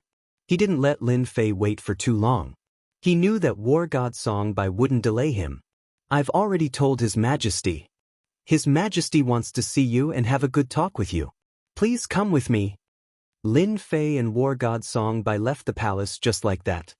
He didn't let Lin Fei wait for too long. He knew that war god Song Bai wouldn't delay him. I've already told His Majesty. His Majesty wants to see you and have a good talk with you. Please come with me. Lin Fei and war god Song Bai left the palace just like that.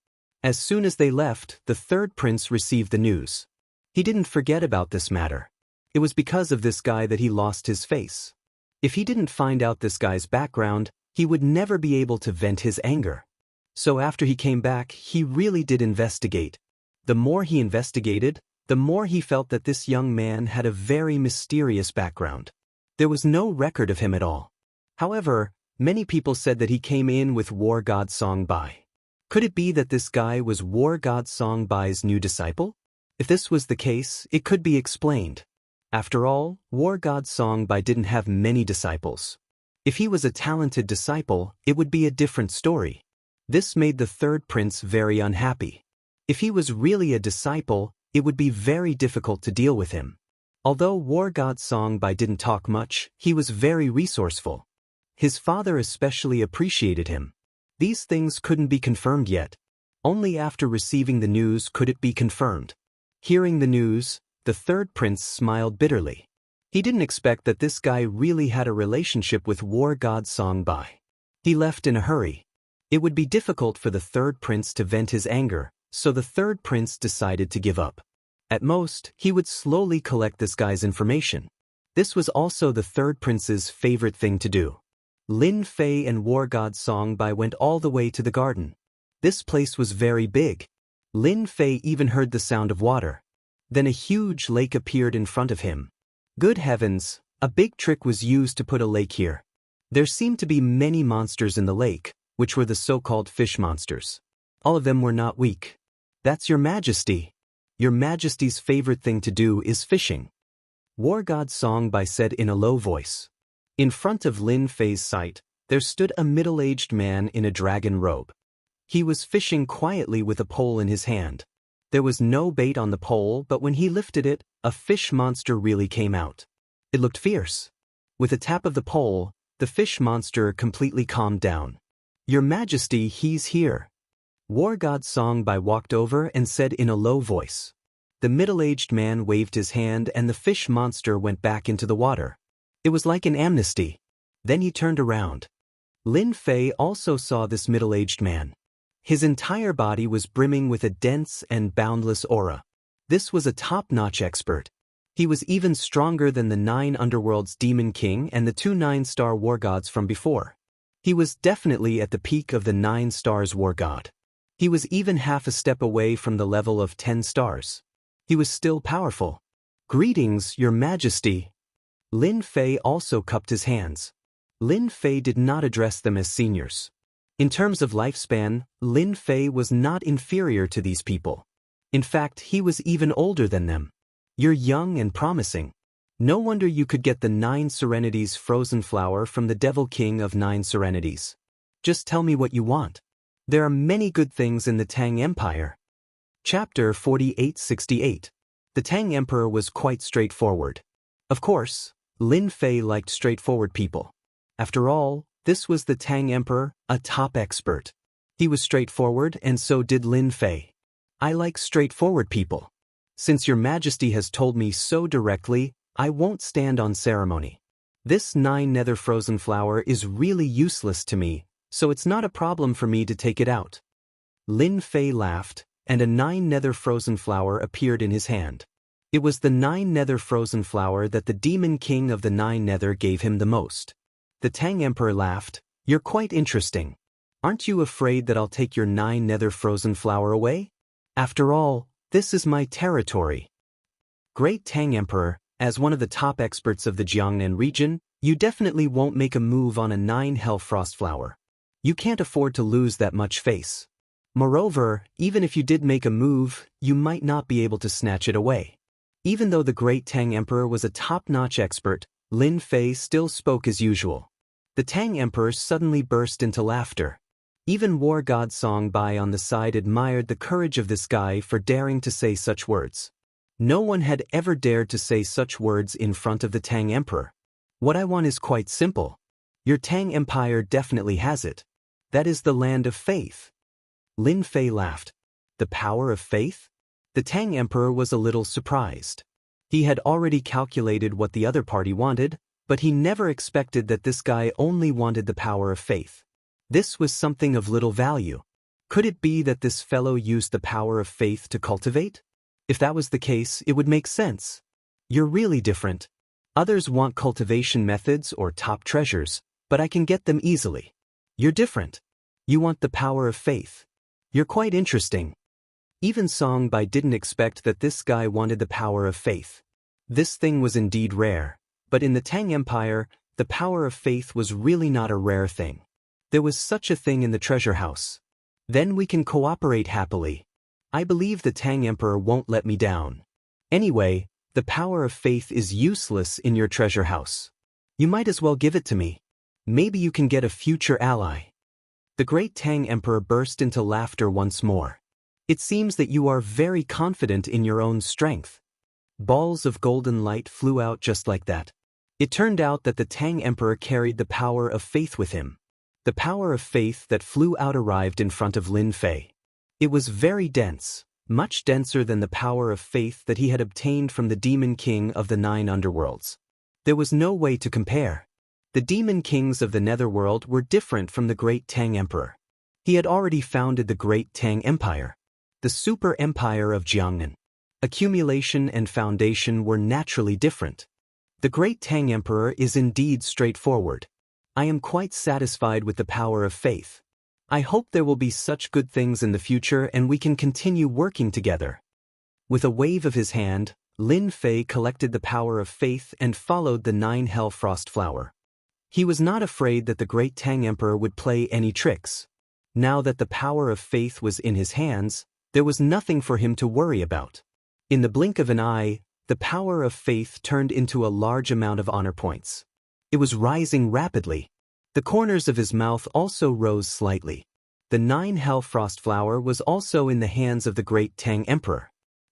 As soon as they left, the third prince received the news. He didn't forget about this matter. It was because of this guy that he lost his face. If he didn't find out this guy's background, he would never be able to vent his anger. So after he came back, he really did investigate. The more he investigated, the more he felt that this young man had a very mysterious background. There was no record of him at all. However, many people said that he came in with war god Song Bai. Could it be that this guy was war god Song Bai's new disciple? If this was the case, it could be explained. After all, war god Song Bai didn't have many disciples. If he was a talented disciple, it would be a different story. This made the third prince very unhappy. If he was really a disciple, it would be very difficult to deal with him. Although war god Song Bai didn't talk much, he was very resourceful. His father especially appreciated him. These things couldn't be confirmed yet. Only after receiving the news could it be confirmed. Hearing the news, the third prince smiled bitterly. He didn't expect that this guy really had a relationship with war god Song Bai. He left in a hurry. It would be difficult for the third prince to vent his anger, so the third prince decided to give up. At most, he would slowly collect this guy's information. This was also the third prince's favorite thing to do. Lin Fei and war god Song Bai went all the way to the garden. This place was very big. Lin Fei even heard the sound of water. Then a huge lake appeared in front of him. Good heavens, a big trick was used to put a lake here. There seemed to be many monsters in the lake, which were the so-called fish monsters. All of them were not weak. That's Your Majesty. Your Majesty's favorite thing to do is fishing. War god Song Bai said in a low voice. In front of Lin Fei's sight, there stood a middle-aged man in a dragon robe. He was fishing quietly with a pole in his hand. There was no bait on the pole, but when he lifted it, a fish monster really came out. It looked fierce. With a tap of the pole, the fish monster completely calmed down. Your Majesty, he's here. War god Song Bai walked over and said in a low voice. The middle-aged man waved his hand and the fish monster went back into the water. It was like an amnesty. Then he turned around. Lin Fei also saw this middle-aged man. His entire body was brimming with a dense and boundless aura. This was a top-notch expert. He was even stronger than the 9 underworlds Demon King and the 2 9-star war gods from before. He was definitely at the peak of the 9 stars war god. He was even half a step away from the level of 10 stars. He was still powerful. Greetings, Your Majesty. Lin Fei also cupped his hands. Lin Fei did not address them as seniors. In terms of lifespan, Lin Fei was not inferior to these people. In fact, he was even older than them. You're young and promising. No wonder you could get the 9 Serenities frozen flower from the Devil King of 9 Serenities. Just tell me what you want. There are many good things in the Tang Empire. Chapter 4868. The Tang Emperor was quite straightforward. Of course, Lin Fei liked straightforward people. After all, this was the Tang Emperor, a top expert. He was straightforward and so did Lin Fei. I like straightforward people. Since Your Majesty has told me so directly, I won't stand on ceremony. This 9 nether frozen flower is really useless to me, so it's not a problem for me to take it out. Lin Fei laughed, and a 9 nether frozen flower appeared in his hand. It was the 9 nether frozen flower that the demon king of the 9 nether gave him the most. The Tang Emperor laughed. "You're quite interesting. Aren't you afraid that I'll take your 9 nether frozen flower away? After all, this is my territory." Great Tang Emperor, as one of the top experts of the Jiangnan region, you definitely won't make a move on a 9 hell frost flower. You can't afford to lose that much face. Moreover, even if you did make a move, you might not be able to snatch it away. Even though the Great Tang Emperor was a top-notch expert, Lin Fei still spoke as usual. The Tang Emperor suddenly burst into laughter. Even War God Song Bai on the side admired the courage of this guy for daring to say such words. No one had ever dared to say such words in front of the Tang Emperor. What I want is quite simple. Your Tang Empire definitely has it. That is the land of faith. Lin Fei laughed. The power of faith? The Tang Emperor was a little surprised. He had already calculated what the other party wanted, but he never expected that this guy only wanted the power of faith. This was something of little value. Could it be that this fellow used the power of faith to cultivate? If that was the case, it would make sense. You're really different. Others want cultivation methods or top treasures, but I can get them easily. You're different. You want the power of faith. You're quite interesting. Even Song Bai didn't expect that this guy wanted the power of faith. This thing was indeed rare, but in the Tang Empire, the power of faith was really not a rare thing. There was such a thing in the treasure house. Then we can cooperate happily. I believe the Tang Emperor won't let me down. Anyway, the power of faith is useless in your treasure house. You might as well give it to me. Maybe you can get a future ally. The Great Tang Emperor burst into laughter once more. It seems that you are very confident in your own strength. Balls of golden light flew out just like that. It turned out that the Tang Emperor carried the power of faith with him. The power of faith that flew out arrived in front of Lin Fei. It was very dense, much denser than the power of faith that he had obtained from the Demon King of the 9 underworlds. There was no way to compare. The Demon Kings of the Netherworld were different from the Great Tang Emperor. He had already founded the Great Tang Empire, the Super Empire of Jiangnan. Accumulation and foundation were naturally different. The Great Tang Emperor is indeed straightforward. I am quite satisfied with the power of faith. I hope there will be such good things in the future and we can continue working together. With a wave of his hand, Lin Fei collected the power of faith and followed the 9 hell frost flower. He was not afraid that the Great Tang Emperor would play any tricks. Now that the power of faith was in his hands, there was nothing for him to worry about. In the blink of an eye, the power of faith turned into a large amount of honor points. It was rising rapidly. The corners of his mouth also rose slightly. The 9 hell frost flower was also in the hands of the Great Tang Emperor.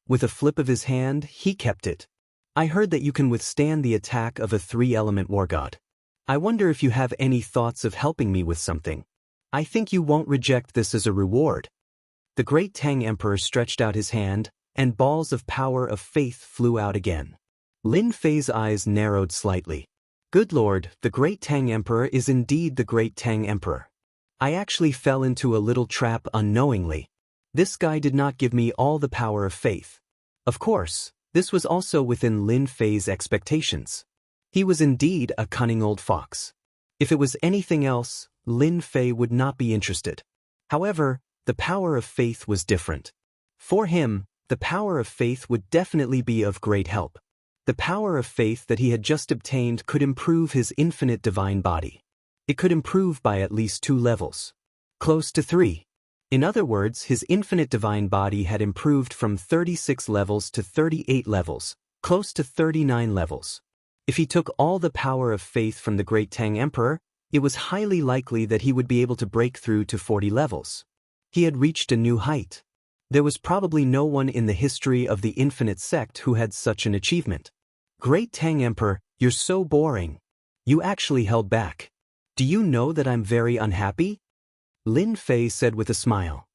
With a flip of his hand, he kept it. I heard that you can withstand the attack of a 3-element war god. I wonder if you have any thoughts of helping me with something. I think you won't reject this as a reward. The Great Tang Emperor stretched out his hand, and balls of power of faith flew out again. Lin Fei's eyes narrowed slightly. Good Lord, the Great Tang Emperor is indeed the Great Tang Emperor. I actually fell into a little trap unknowingly. This guy did not give me all the power of faith. Of course, this was also within Lin Fei's expectations. He was indeed a cunning old fox. If it was anything else, Lin Fei would not be interested. However, the power of faith was different. For him, the power of faith would definitely be of great help. The power of faith that he had just obtained could improve his infinite divine body. It could improve by at least 2 levels. Close to 3. In other words, his infinite divine body had improved from 36 levels to 38 levels, close to 39 levels. If he took all the power of faith from the Great Tang Emperor, it was highly likely that he would be able to break through to 40 levels. He had reached a new height. There was probably no one in the history of the Infinite Sect who had such an achievement. Great Tang Emperor, you're so boring. You actually held back. Do you know that I'm very unhappy? Lin Fei said with a smile.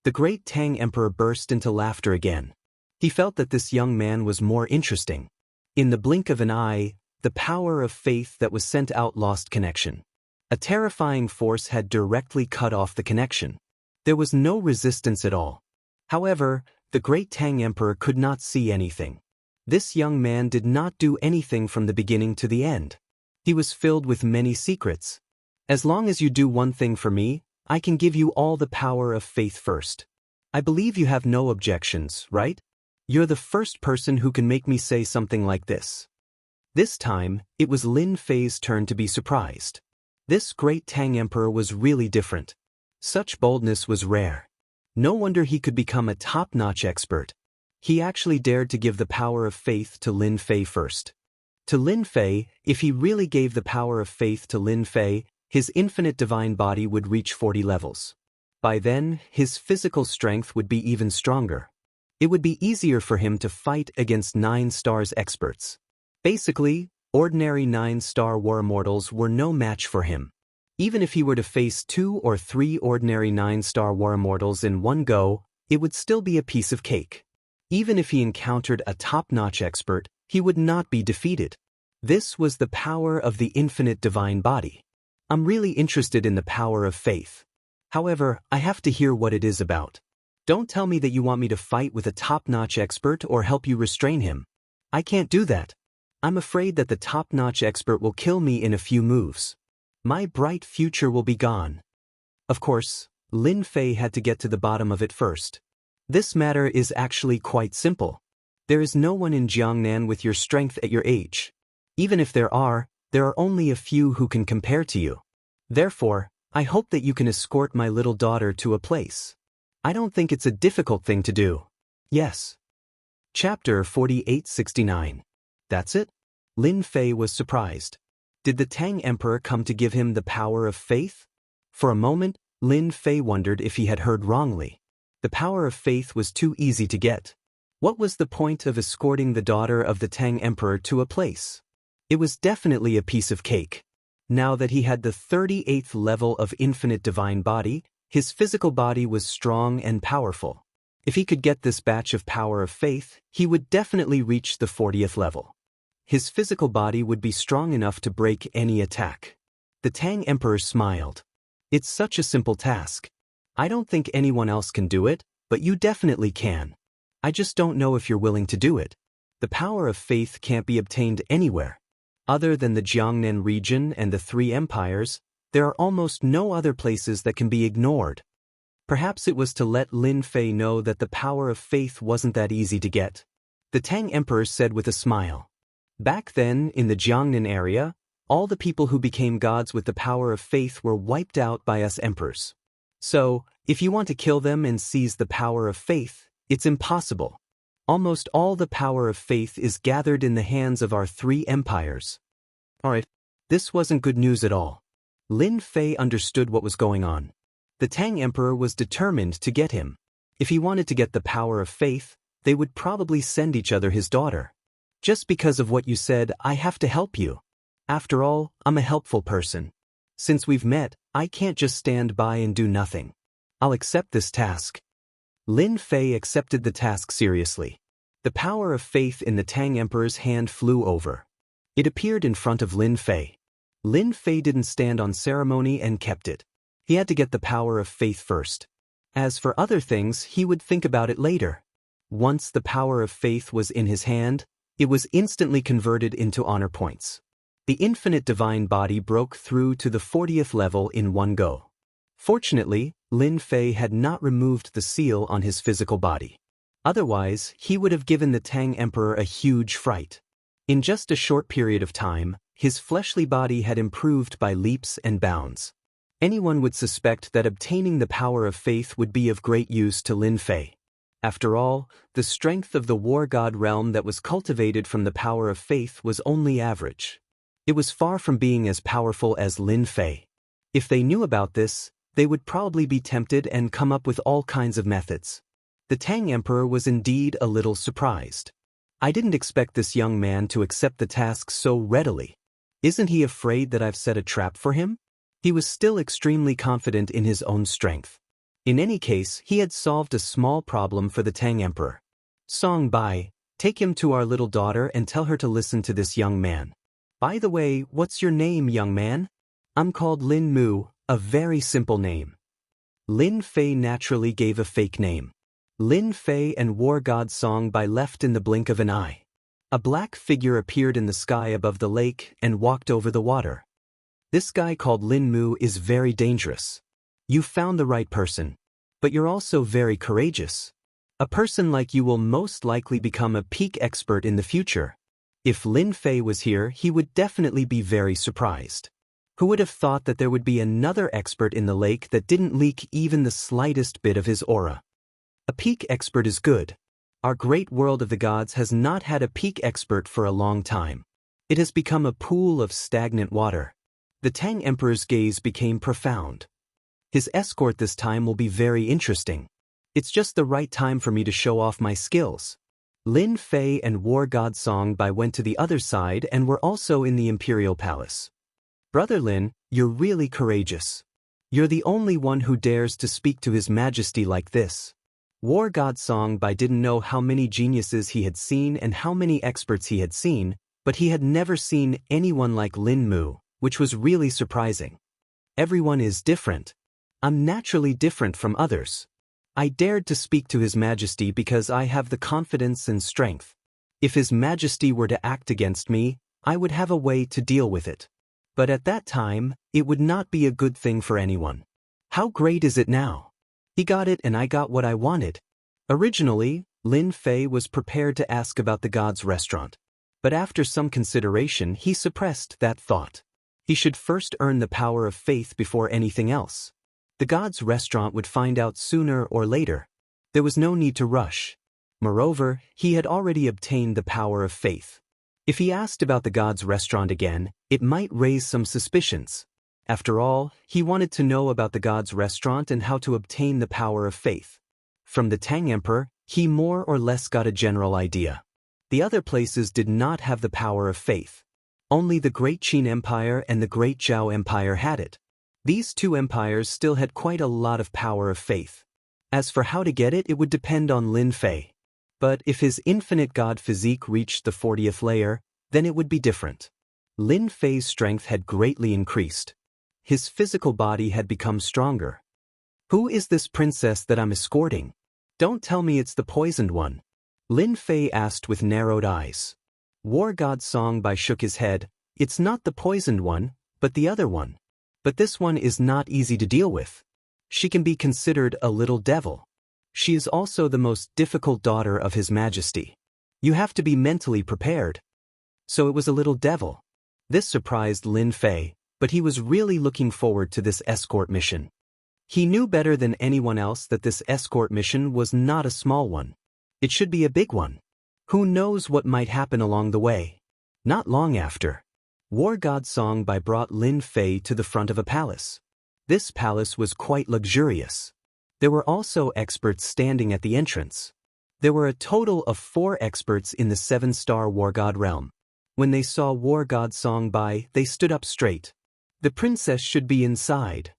The Great Tang Emperor burst into laughter again. He felt that this young man was more interesting. In the blink of an eye, the power of faith that was sent out lost connection. A terrifying force had directly cut off the connection. There was no resistance at all. However, the great Tang Emperor could not see anything. This young man did not do anything from the beginning to the end. He was filled with many secrets. As long as you do one thing for me, I can give you all the power of faith first. I believe you have no objections, right? You're the first person who can make me say something like this. This time, it was Lin Fei's turn to be surprised. This great Tang Emperor was really different. Such boldness was rare. No wonder he could become a top-notch expert. He actually dared to give the power of faith to Lin Fei first. To Lin Fei, if he really gave the power of faith to Lin Fei, his infinite divine body would reach 40 levels. By then, his physical strength would be even stronger. It would be easier for him to fight against 9 stars experts. Basically, ordinary 9-star war immortals were no match for him. Even if he were to face 2 or 3 ordinary 9-star war immortals in one go, it would still be a piece of cake. Even if he encountered a top-notch expert, he would not be defeated. This was the power of the infinite divine body. I'm really interested in the power of faith. However, I have to hear what it is about. Don't tell me that you want me to fight with a top-notch expert or help you restrain him. I can't do that. I'm afraid that the top-notch expert will kill me in a few moves. My bright future will be gone. Of course, Lin Fei had to get to the bottom of it first. This matter is actually quite simple. There is no one in Jiangnan with your strength at your age. Even if there are only a few who can compare to you. Therefore, I hope that you can escort my little daughter to a place. I don't think it's a difficult thing to do. Yes. Chapter 4869. That's it? Lin Fei was surprised. Did the Tang Emperor come to give him the power of faith? For a moment, Lin Fei wondered if he had heard wrongly. The power of faith was too easy to get. What was the point of escorting the daughter of the Tang Emperor to a place? It was definitely a piece of cake. Now that he had the 38th level of infinite divine body, his physical body was strong and powerful. If he could get this batch of power of faith, he would definitely reach the 40th level. His physical body would be strong enough to break any attack. The Tang Emperor smiled. It's such a simple task. I don't think anyone else can do it, but you definitely can. I just don't know if you're willing to do it. The power of faith can't be obtained anywhere. Other than the Jiangnan region and the 3 empires, there are almost no other places that can be ignored. Perhaps it was to let Lin Fei know that the power of faith wasn't that easy to get. The Tang Emperor said with a smile. Back then, in the Jiangnan area, all the people who became gods with the power of faith were wiped out by us emperors. So, if you want to kill them and seize the power of faith, it's impossible. Almost all the power of faith is gathered in the hands of our 3 empires. Alright, this wasn't good news at all. Lin Fei understood what was going on. The Tang Emperor was determined to get him. If he wanted to get the power of faith, they would probably send each other his daughter. Just because of what you said, I have to help you. After all, I'm a helpful person. Since we've met, I can't just stand by and do nothing. I'll accept this task. Lin Fei accepted the task seriously. The power of faith in the Tang Emperor's hand flew over. It appeared in front of Lin Fei. Lin Fei didn't stand on ceremony and kept it. He had to get the power of faith first. As for other things, he would think about it later. Once the power of faith was in his hand, it was instantly converted into honor points. The infinite divine body broke through to the 40th level in one go. Fortunately, Lin Fei had not removed the seal on his physical body. Otherwise, he would have given the Tang Emperor a huge fright. In just a short period of time, his fleshly body had improved by leaps and bounds. Anyone would suspect that obtaining the power of faith would be of great use to Lin Fei. After all, the strength of the war god realm that was cultivated from the power of faith was only average. It was far from being as powerful as Lin Fei. If they knew about this, they would probably be tempted and come up with all kinds of methods. The Tang Emperor was indeed a little surprised. I didn't expect this young man to accept the task so readily. Isn't he afraid that I've set a trap for him? He was still extremely confident in his own strength. In any case, he had solved a small problem for the Tang Emperor. Song Bai, take him to our little daughter and tell her to listen to this young man. By the way, what's your name, young man? I'm called Lin Mu, a very simple name. Lin Fei naturally gave a fake name. Lin Fei and War God Song Bai left in the blink of an eye. A black figure appeared in the sky above the lake and walked over the water. This guy called Lin Mu is very dangerous. You found the right person. But you're also very courageous. A person like you will most likely become a peak expert in the future. If Lin Fei was here, he would definitely be very surprised. Who would have thought that there would be another expert in the lake that didn't leak even the slightest bit of his aura? A peak expert is good. Our great world of the gods has not had a peak expert for a long time. It has become a pool of stagnant water. The Tang Emperor's gaze became profound. His escort this time will be very interesting. It's just the right time for me to show off my skills. Lin Fei and War God Song Bai went to the other side and were also in the Imperial Palace. Brother Lin, you're really courageous. You're the only one who dares to speak to His Majesty like this. War God Song Bai didn't know how many geniuses he had seen and how many experts he had seen, but he had never seen anyone like Lin Mu, which was really surprising. Everyone is different. I'm naturally different from others. I dared to speak to His Majesty because I have the confidence and strength. If His Majesty were to act against me, I would have a way to deal with it. But at that time, it would not be a good thing for anyone. How great is it now? He got it and I got what I wanted. Originally, Lin Fei was prepared to ask about the God's restaurant. But after some consideration, he suppressed that thought. He should first earn the power of faith before anything else. The God's restaurant would find out sooner or later. There was no need to rush. Moreover, he had already obtained the power of faith. If he asked about the God's restaurant again, it might raise some suspicions. After all, he wanted to know about the God's restaurant and how to obtain the power of faith. From the Tang Emperor, he more or less got a general idea. The other places did not have the power of faith. Only the Great Qin Empire and the Great Zhao Empire had it. These two empires still had quite a lot of power of faith. As for how to get it, it would depend on Lin Fei. But if his infinite god physique reached the 40th layer, then it would be different. Lin Fei's strength had greatly increased. His physical body had become stronger. Who is this princess that I'm escorting? Don't tell me it's the poisoned one. Lin Fei asked with narrowed eyes. War God Song Bai shook his head. It's not the poisoned one, but the other one. But this one is not easy to deal with. She can be considered a little devil. She is also the most difficult daughter of His Majesty. You have to be mentally prepared. So it was a little devil. This surprised Lin Fei, but he was really looking forward to this escort mission. He knew better than anyone else that this escort mission was not a small one. It should be a big one. Who knows what might happen along the way? Not long after, War God Song Bai brought Lin Fei to the front of a palace. This palace was quite luxurious. There were also experts standing at the entrance. There were a total of 4 experts in the 7-star War God realm. When they saw War God Song Bai, they stood up straight. The princess should be inside.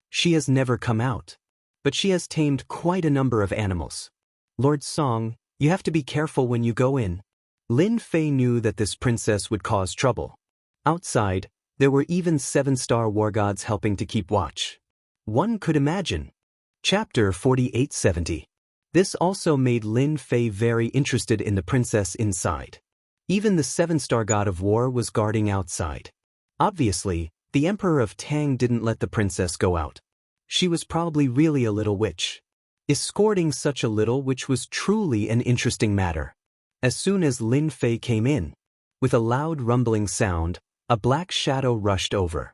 She has never come out. But she has tamed quite a number of animals. Lord Song, you have to be careful when you go in. Lin Fei knew that this princess would cause trouble. Outside, there were even 7-star war gods helping to keep watch. One could imagine. Chapter 4870. This also made Lin Fei very interested in the princess inside. Even the 7-star god of war was guarding outside. Obviously, the Emperor of Tang didn't let the princess go out. She was probably really a little witch. Escorting such a little witch was truly an interesting matter. As soon as Lin Fei came in, with a loud rumbling sound, a black shadow rushed over.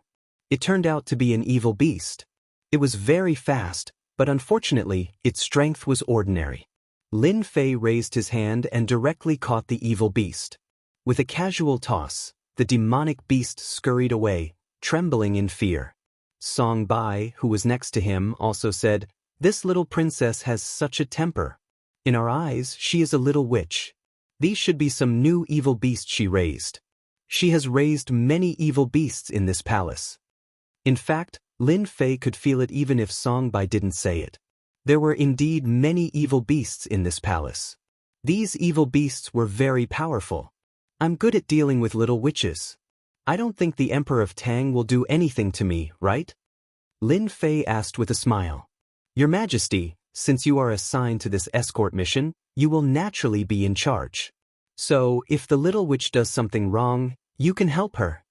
It turned out to be an evil beast. It was very fast, but unfortunately, its strength was ordinary. Lin Fei raised his hand and directly caught the evil beast. With a casual toss, the demonic beast scurried away, trembling in fear. Song Bai, who was next to him, also said, "This little princess has such a temper. In our eyes, she is a little witch. These should be some new evil beast she raised. She has raised many evil beasts in this palace." In fact, Lin Fei could feel it even if Song Bai didn't say it. There were indeed many evil beasts in this palace. These evil beasts were very powerful. I'm good at dealing with little witches. I don't think the Emperor of Tang will do anything to me, right? Lin Fei asked with a smile. Your Majesty, since you are assigned to this escort mission, you will naturally be in charge. So, if the little witch does something wrong, you can help her."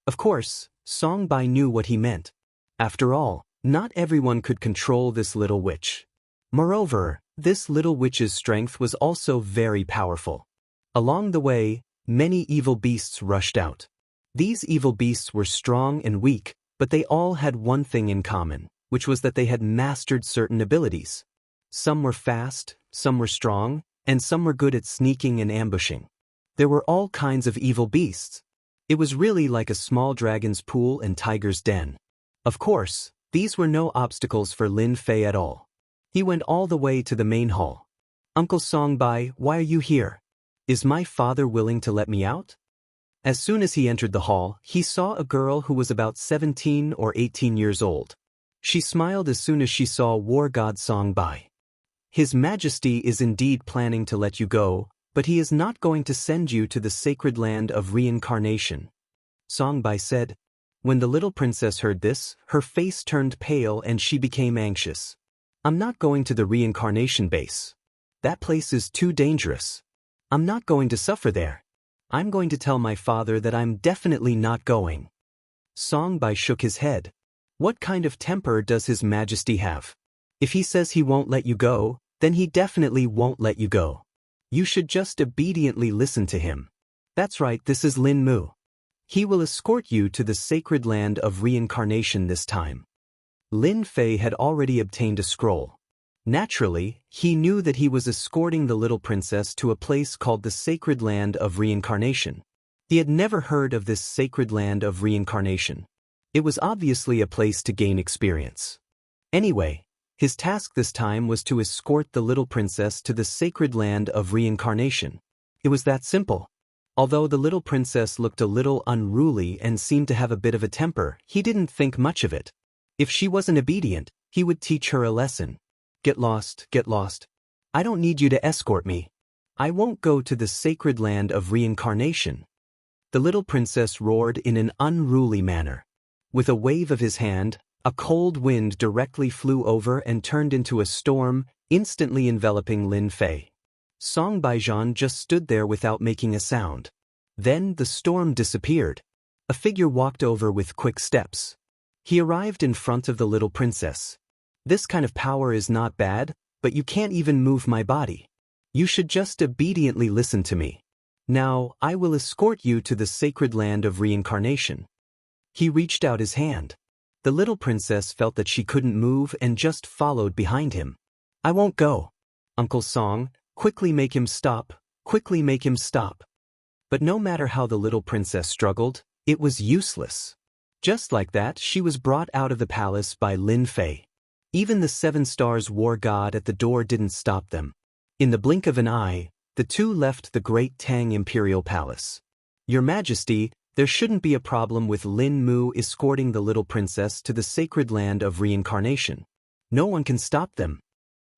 Of course, Songbai knew what he meant. After all, not everyone could control this little witch. Moreover, this little witch's strength was also very powerful. Along the way, many evil beasts rushed out. These evil beasts were strong and weak, but they all had one thing in common, which was that they had mastered certain abilities. Some were fast, some were strong, and some were good at sneaking and ambushing. There were all kinds of evil beasts. It was really like a small dragon's pool and tiger's den. Of course, these were no obstacles for Lin Fei at all. He went all the way to the main hall. "Uncle Songbai, why are you here? Is my father willing to let me out?" As soon as he entered the hall, he saw a girl who was about 17 or 18 years old. She smiled as soon as she saw War God Songbai. "His Majesty is indeed planning to let you go, but he is not going to send you to the sacred land of reincarnation," Songbai said. When the little princess heard this, her face turned pale and she became anxious. "I'm not going to the reincarnation base. That place is too dangerous. I'm not going to suffer there. I'm going to tell my father that I'm definitely not going." Songbai shook his head. What kind of temper does His Majesty have? If he says he won't let you go, then he definitely won't let you go. You should just obediently listen to him. That's right, this is Lin Mu. He will escort you to the sacred land of reincarnation this time. Lin Fei had already obtained a scroll. Naturally, he knew that he was escorting the little princess to a place called the sacred land of reincarnation. He had never heard of this sacred land of reincarnation. It was obviously a place to gain experience. Anyway, his task this time was to escort the little princess to the sacred land of reincarnation. It was that simple. Although the little princess looked a little unruly and seemed to have a bit of a temper, he didn't think much of it. If she wasn't obedient, he would teach her a lesson. Get lost, get lost. I don't need you to escort me. I won't go to the sacred land of reincarnation." The little princess roared in an unruly manner. With a wave of his hand, a cold wind directly flew over and turned into a storm, instantly enveloping Lin Fei. Song Baijian just stood there without making a sound. Then the storm disappeared. A figure walked over with quick steps. He arrived in front of the little princess. "This kind of power is not bad, but you can't even move my body. You should just obediently listen to me. Now, I will escort you to the sacred land of reincarnation." He reached out his hand. The little princess felt that she couldn't move and just followed behind him. "I won't go. Uncle Song, quickly make him stop, quickly make him stop." But no matter how the little princess struggled, it was useless. Just like that, she was brought out of the palace by Lin Fei. Even the 7 Stars War God at the door didn't stop them. In the blink of an eye, the two left the Great Tang Imperial Palace. "Your Majesty, there shouldn't be a problem with Lin Mu escorting the little princess to the sacred land of reincarnation. No one can stop them."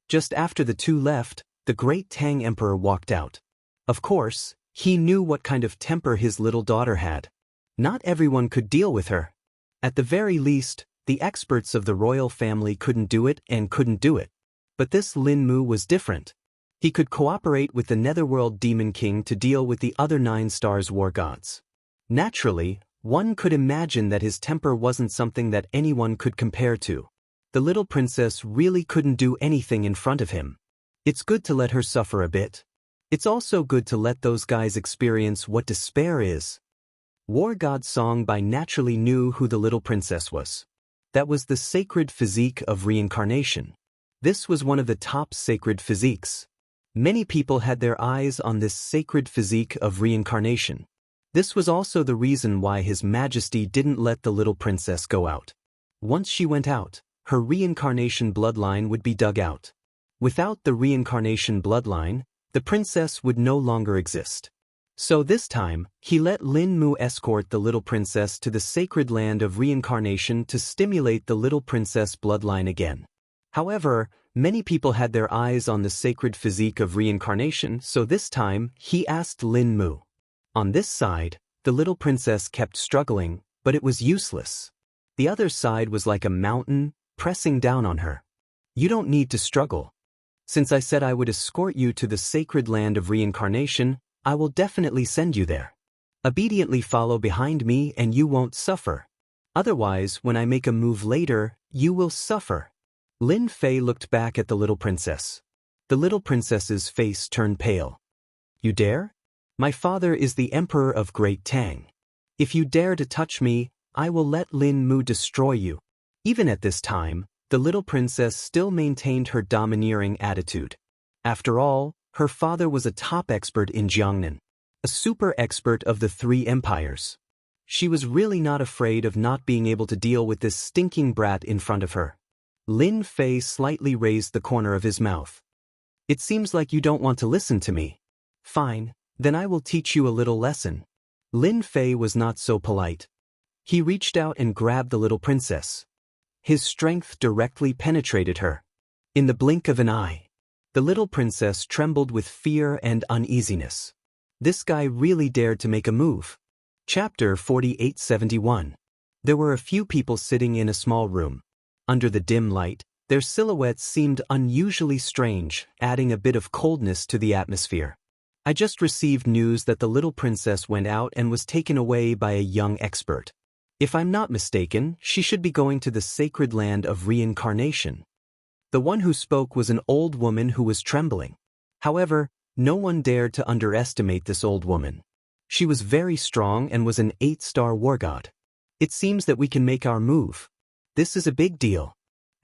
Just after the two left, the Great Tang Emperor walked out. Of course, he knew what kind of temper his little daughter had. Not everyone could deal with her. At the very least, the experts of the royal family couldn't do it and couldn't do it. But this Lin Mu was different. He could cooperate with the Netherworld Demon King to deal with the other 9 Stars War Gods. Naturally, one could imagine that his temper wasn't something that anyone could compare to. The little princess really couldn't do anything in front of him. It's good to let her suffer a bit. It's also good to let those guys experience what despair is. War God Songbai naturally knew who the little princess was. That was the sacred physique of reincarnation. This was one of the top sacred physiques. Many people had their eyes on this sacred physique of reincarnation. This was also the reason why His Majesty didn't let the little princess go out. Once she went out, her reincarnation bloodline would be dug out. Without the reincarnation bloodline, the princess would no longer exist. So this time, he let Lin Mu escort the little princess to the sacred land of reincarnation to stimulate the little princess bloodline again. However, many people had their eyes on the sacred physique of reincarnation, so this time, he asked Lin Mu. On this side, the little princess kept struggling, but it was useless. The other side was like a mountain, pressing down on her. You don't need to struggle. Since I said I would escort you to the sacred land of reincarnation, I will definitely send you there. Obediently follow behind me and you won't suffer. Otherwise, when I make a move later, you will suffer. Lin Fei looked back at the little princess. The little princess's face turned pale. You dare? My father is the emperor of Great Tang. If you dare to touch me, I will let Lin Mu destroy you. Even at this time, the little princess still maintained her domineering attitude. After all, her father was a top expert in Jiangnan, a super expert of the three empires. She was really not afraid of not being able to deal with this stinking brat in front of her. Lin Fei slightly raised the corner of his mouth. It seems like you don't want to listen to me. Fine, then I will teach you a little lesson. Lin Fei was not so polite. He reached out and grabbed the little princess. His strength directly penetrated her. In the blink of an eye, the little princess trembled with fear and uneasiness. This guy really dared to make a move. Chapter 4871. There were a few people sitting in a small room. Under the dim light, their silhouettes seemed unusually strange, adding a bit of coldness to the atmosphere. I just received news that the little princess went out and was taken away by a young expert. If I'm not mistaken, she should be going to the sacred land of reincarnation. The one who spoke was an old woman who was trembling. However, no one dared to underestimate this old woman. She was very strong and was an 8-star war god. It seems that we can make our move. This is a big deal.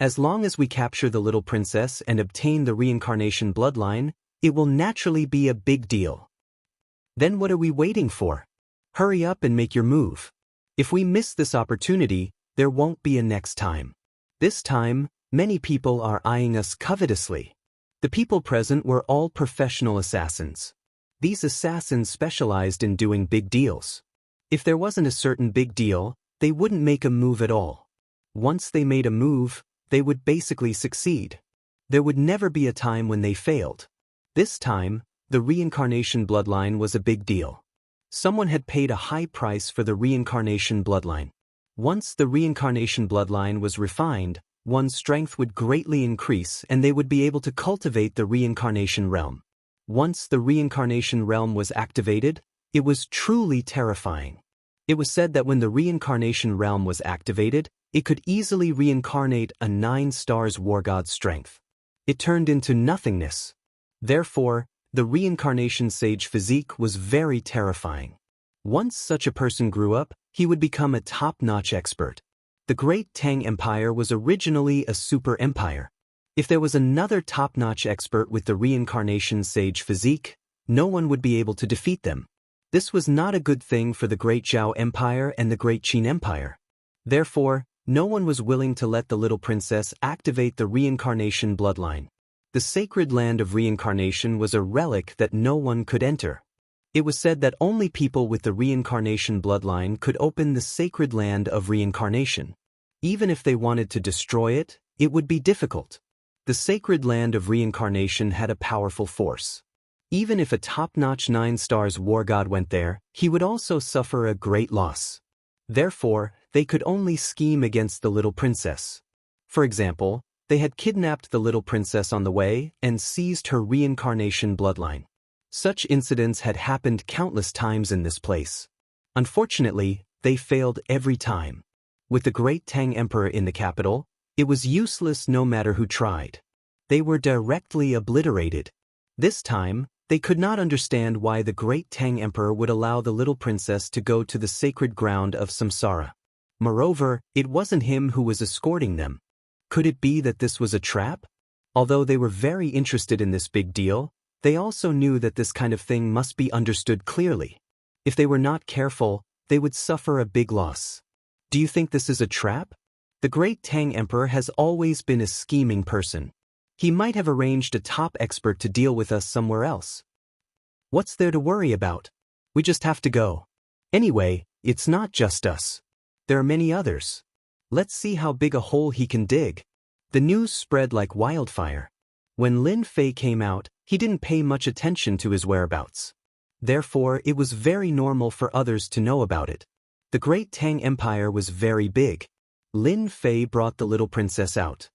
As long as we capture the little princess and obtain the reincarnation bloodline, it will naturally be a big deal. Then what are we waiting for? Hurry up and make your move. If we miss this opportunity, there won't be a next time. This time, many people are eyeing us covetously. The people present were all professional assassins. These assassins specialized in doing big deals. If there wasn't a certain big deal, they wouldn't make a move at all. Once they made a move, they would basically succeed. There would never be a time when they failed. This time, the reincarnation bloodline was a big deal. Someone had paid a high price for the reincarnation bloodline. Once the reincarnation bloodline was refined, one's strength would greatly increase and they would be able to cultivate the reincarnation realm. Once the reincarnation realm was activated, it was truly terrifying. It was said that when the reincarnation realm was activated, it could easily reincarnate a 9-star war god's strength. It turned into nothingness. Therefore, the reincarnation sage physique was very terrifying. Once such a person grew up, he would become a top-notch expert. The Great Tang Empire was originally a super empire. If there was another top-notch expert with the reincarnation sage physique, no one would be able to defeat them. This was not a good thing for the Great Zhao Empire and the Great Qin Empire. Therefore, no one was willing to let the little princess activate the reincarnation bloodline. The sacred land of reincarnation was a relic that no one could enter. It was said that only people with the reincarnation bloodline could open the sacred land of reincarnation. Even if they wanted to destroy it, it would be difficult. The sacred land of reincarnation had a powerful force. Even if a top-notch 9-star war god went there, he would also suffer a great loss. Therefore, they could only scheme against the little princess. For example, they had kidnapped the little princess on the way and seized her reincarnation bloodline. Such incidents had happened countless times in this place. Unfortunately, they failed every time. With the Great Tang Emperor in the capital, it was useless no matter who tried. They were directly obliterated. This time, they could not understand why the Great Tang Emperor would allow the little princess to go to the sacred ground of samsara. Moreover, it wasn't him who was escorting them. Could it be that this was a trap? Although they were very interested in this big deal, they also knew that this kind of thing must be understood clearly. If they were not careful, they would suffer a big loss. Do you think this is a trap? The Great Tang Emperor has always been a scheming person. He might have arranged a top expert to deal with us somewhere else. What's there to worry about? We just have to go. Anyway, it's not just us. There are many others. Let's see how big a hole he can dig. The news spread like wildfire. When Lin Fei came out, he didn't pay much attention to his whereabouts. Therefore, it was very normal for others to know about it. The Great Tang Empire was very big. Lin Fei brought the little princess out.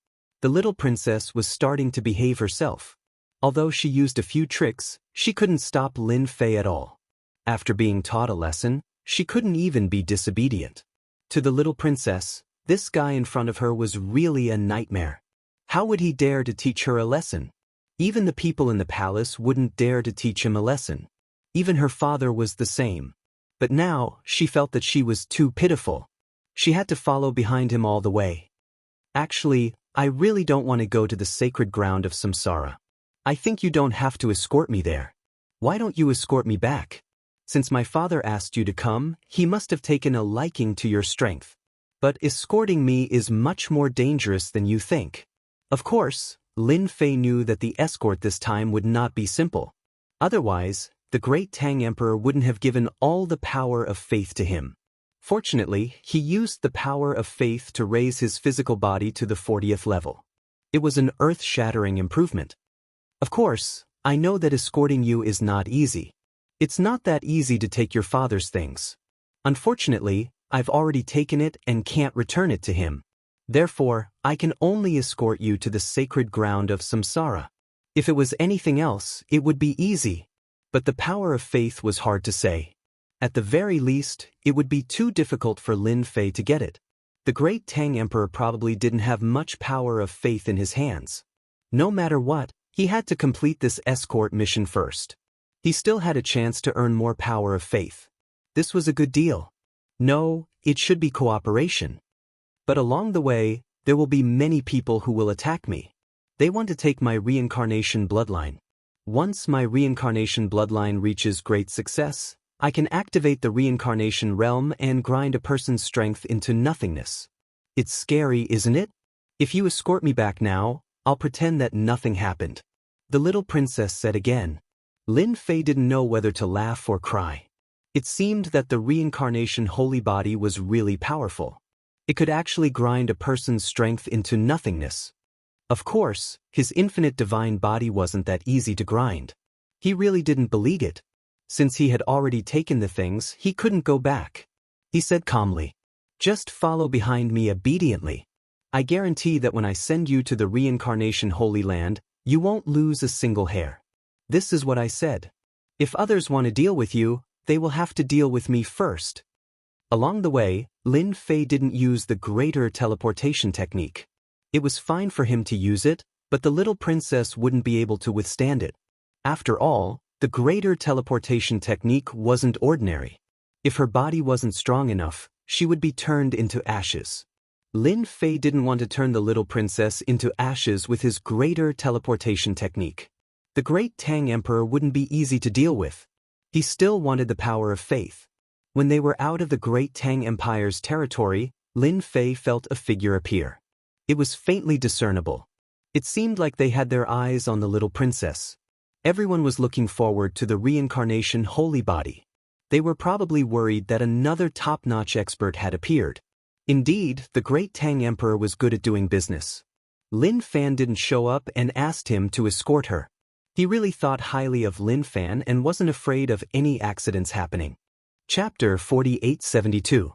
The little princess was starting to behave herself. Although she used a few tricks, she couldn't stop Lin Fei at all. After being taught a lesson, she couldn't even be disobedient. To the little princess, this guy in front of her was really a nightmare. How would he dare to teach her a lesson? Even the people in the palace wouldn't dare to teach him a lesson. Even her father was the same. But now, she felt that she was too pitiful. She had to follow behind him all the way. Actually, I really don't want to go to the sacred ground of Samsara. I think you don't have to escort me there. Why don't you escort me back? Since my father asked you to come, he must have taken a liking to your strength. But escorting me is much more dangerous than you think. Of course, Lin Fei knew that the escort this time would not be simple. Otherwise, the great Tang Emperor wouldn't have given all the power of faith to him. Fortunately, he used the power of faith to raise his physical body to the 40th level. It was an earth-shattering improvement. Of course, I know that escorting you is not easy. It's not that easy to take your father's things. Unfortunately, I've already taken it and can't return it to him. Therefore, I can only escort you to the sacred ground of Samsara. If it was anything else, it would be easy. But the power of faith was hard to say. At the very least, it would be too difficult for Lin Fei to get it. The great Tang Emperor probably didn't have much power of faith in his hands. No matter what, he had to complete this escort mission first. He still had a chance to earn more power of faith. This was a good deal. No, it should be cooperation. But along the way, there will be many people who will attack me. They want to take my reincarnation bloodline. Once my reincarnation bloodline reaches great success, I can activate the reincarnation realm and grind a person's strength into nothingness. It's scary, isn't it? If you escort me back now, I'll pretend that nothing happened. The little princess said again. Lin Fei didn't know whether to laugh or cry. It seemed that the reincarnation holy body was really powerful. It could actually grind a person's strength into nothingness. Of course, his infinite divine body wasn't that easy to grind. He really didn't believe it. Since he had already taken the things, he couldn't go back. He said calmly, "Just follow behind me obediently. I guarantee that when I send you to the reincarnation holy land, you won't lose a single hair." This is what I said. If others want to deal with you, they will have to deal with me first. Along the way, Lin Fei didn't use the greater teleportation technique. It was fine for him to use it, but the little princess wouldn't be able to withstand it. After all, the greater teleportation technique wasn't ordinary. If her body wasn't strong enough, she would be turned into ashes. Lin Fei didn't want to turn the little princess into ashes with his greater teleportation technique. The great Tang Emperor wouldn't be easy to deal with. He still wanted the power of faith. When they were out of the great Tang Empire's territory, Lin Fei felt a figure appear. It was faintly discernible. It seemed like they had their eyes on the little princess. Everyone was looking forward to the reincarnation holy body. They were probably worried that another top-notch expert had appeared. Indeed, the great Tang Emperor was good at doing business. Lin Fan didn't show up and asked him to escort her. He really thought highly of Lin Fan and wasn't afraid of any accidents happening. Chapter 4872.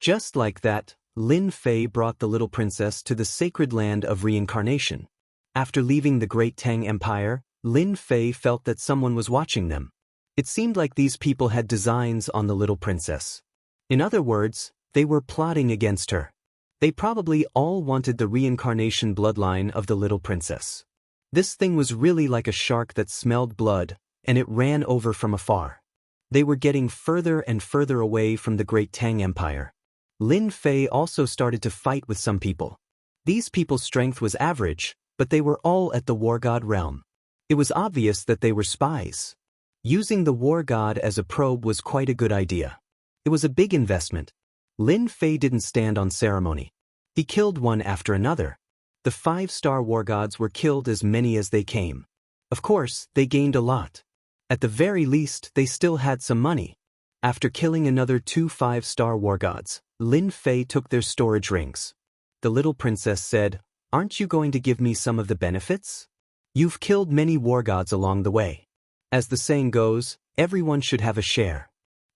Just like that, Lin Fei brought the little princess to the sacred land of reincarnation. After leaving the great Tang Empire, Lin Fei felt that someone was watching them. It seemed like these people had designs on the little princess. In other words, they were plotting against her. They probably all wanted the reincarnation bloodline of the little princess. This thing was really like a shark that smelled blood, and it ran over from afar. They were getting further and further away from the great Tang Empire. Lin Fei also started to fight with some people. These people's strength was average, but they were all at the war god realm. It was obvious that they were spies. Using the war god as a probe was quite a good idea. It was a big investment. Lin Fei didn't stand on ceremony. He killed one after another. The 5-star war gods were killed as many as they came. Of course, they gained a lot. At the very least, they still had some money. After killing another 2 5-star war gods, Lin Fei took their storage rings. The little princess said, "Aren't you going to give me some of the benefits? You've killed many war gods along the way. As the saying goes, everyone should have a share."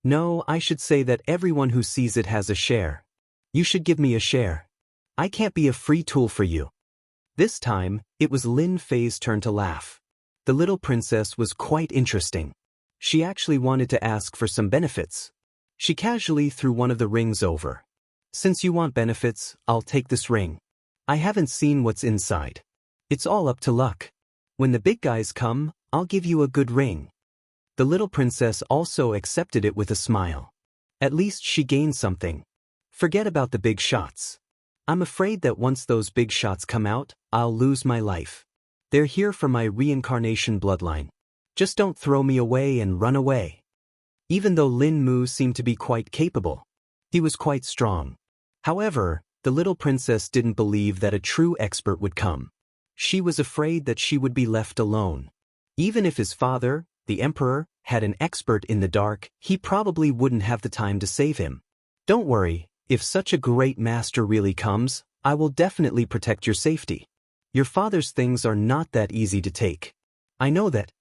No, I should say that everyone who sees it has a share. You should give me a share. I can't be a free tool for you. This time, it was Lin Fei's turn to laugh. The little princess was quite interesting. She actually wanted to ask for some benefits. She casually threw one of the rings over. Since you want benefits, I'll take this ring. I haven't seen what's inside. It's all up to luck. When the big guys come, I'll give you a good ring. The little princess also accepted it with a smile. At least she gained something. Forget about the big shots. I'm afraid that once those big shots come out, I'll lose my life. They're here for my reincarnation bloodline. Just don't throw me away and run away. Even though Lin Mu seemed to be quite capable, he was quite strong. However, the little princess didn't believe that a true expert would come. She was afraid that she would be left alone. Even if his father, the emperor, had an expert in the dark, he probably wouldn't have the time to save him. Don't worry, if such a great master really comes, I will definitely protect your safety. Your father's things are not that easy to take. I know that.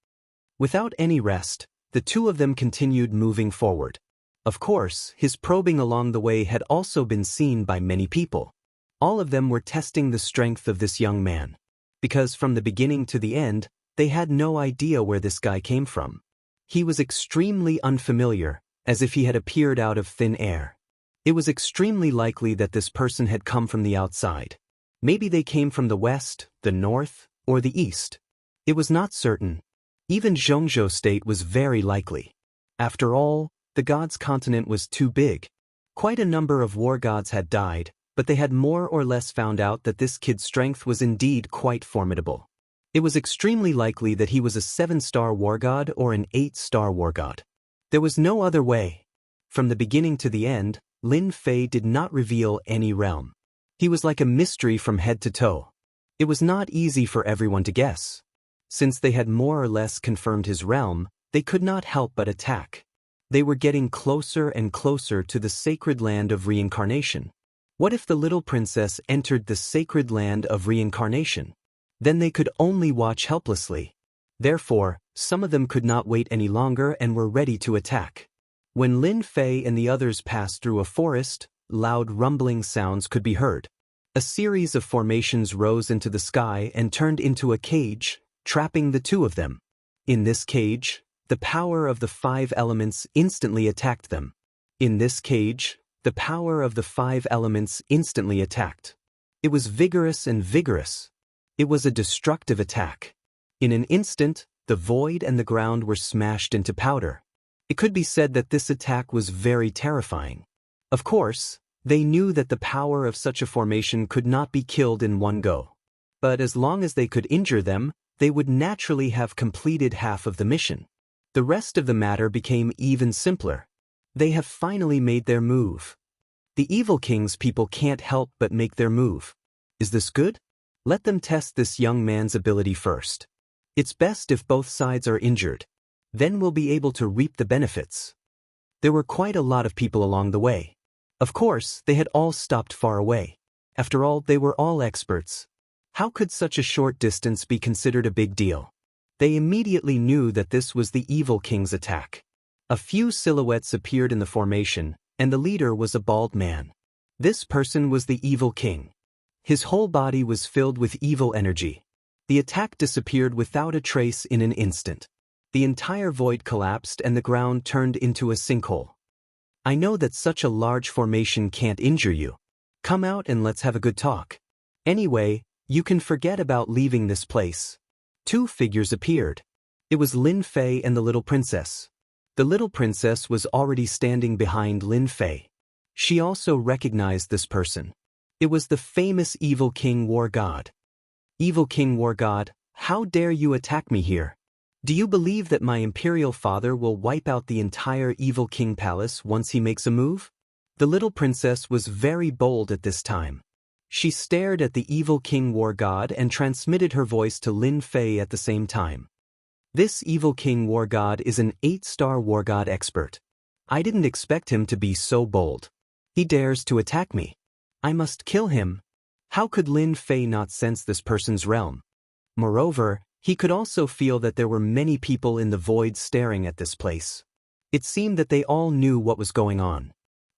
Without any rest, the two of them continued moving forward. Of course, his probing along the way had also been seen by many people. All of them were testing the strength of this young man. Because from the beginning to the end, they had no idea where this guy came from. He was extremely unfamiliar, as if he had appeared out of thin air. It was extremely likely that this person had come from the outside. Maybe they came from the west, the north, or the east. It was not certain. Even Zhongzhou State was very likely. After all, the gods' continent was too big. Quite a number of war gods had died, but they had more or less found out that this kid's strength was indeed quite formidable. It was extremely likely that he was a 7-star war god or an 8-star war god. There was no other way. From the beginning to the end, Lin Fei did not reveal any realm. He was like a mystery from head to toe. It was not easy for everyone to guess. Since they had more or less confirmed his realm, they could not help but attack. They were getting closer and closer to the sacred land of reincarnation. What if the little princess entered the sacred land of reincarnation? Then they could only watch helplessly. Therefore, some of them could not wait any longer and were ready to attack. When Lin Fei and the others passed through a forest, loud rumbling sounds could be heard. A series of formations rose into the sky and turned into a cage, trapping the two of them. In this cage, the power of the 5 elements instantly attacked them. In this cage, the power of the 5 elements instantly attacked. It was vigorous and vigorous. It was a destructive attack. In an instant, the void and the ground were smashed into powder. It could be said that this attack was very terrifying. Of course, they knew that the power of such a formation could not be killed in one go. But as long as they could injure them, they would naturally have completed half of the mission. The rest of the matter became even simpler. They have finally made their move. The Evil King's people can't help but make their move. Is this good? Let them test this young man's ability first. It's best if both sides are injured. Then we'll be able to reap the benefits. There were quite a lot of people along the way. Of course, they had all stopped far away. After all, they were all experts. How could such a short distance be considered a big deal? They immediately knew that this was the Evil King's attack. A few silhouettes appeared in the formation, and the leader was a bald man. This person was the Evil King. His whole body was filled with evil energy. The attack disappeared without a trace in an instant. The entire void collapsed and the ground turned into a sinkhole. I know that such a large formation can't injure you. Come out and let's have a good talk. Anyway, you can forget about leaving this place. 2 figures appeared. It was Lin Fei and the little princess. The little princess was already standing behind Lin Fei. She also recognized this person. It was the famous Evil King War God. Evil King War God, how dare you attack me here? Do you believe that my imperial father will wipe out the entire Evil King Palace once he makes a move? The little princess was very bold at this time. She stared at the Evil King War God and transmitted her voice to Lin Fei at the same time. This Evil King War God is an 8-star war god expert. I didn't expect him to be so bold. He dares to attack me. I must kill him. How could Lin Fei not sense this person's realm? Moreover, he could also feel that there were many people in the void staring at this place. It seemed that they all knew what was going on.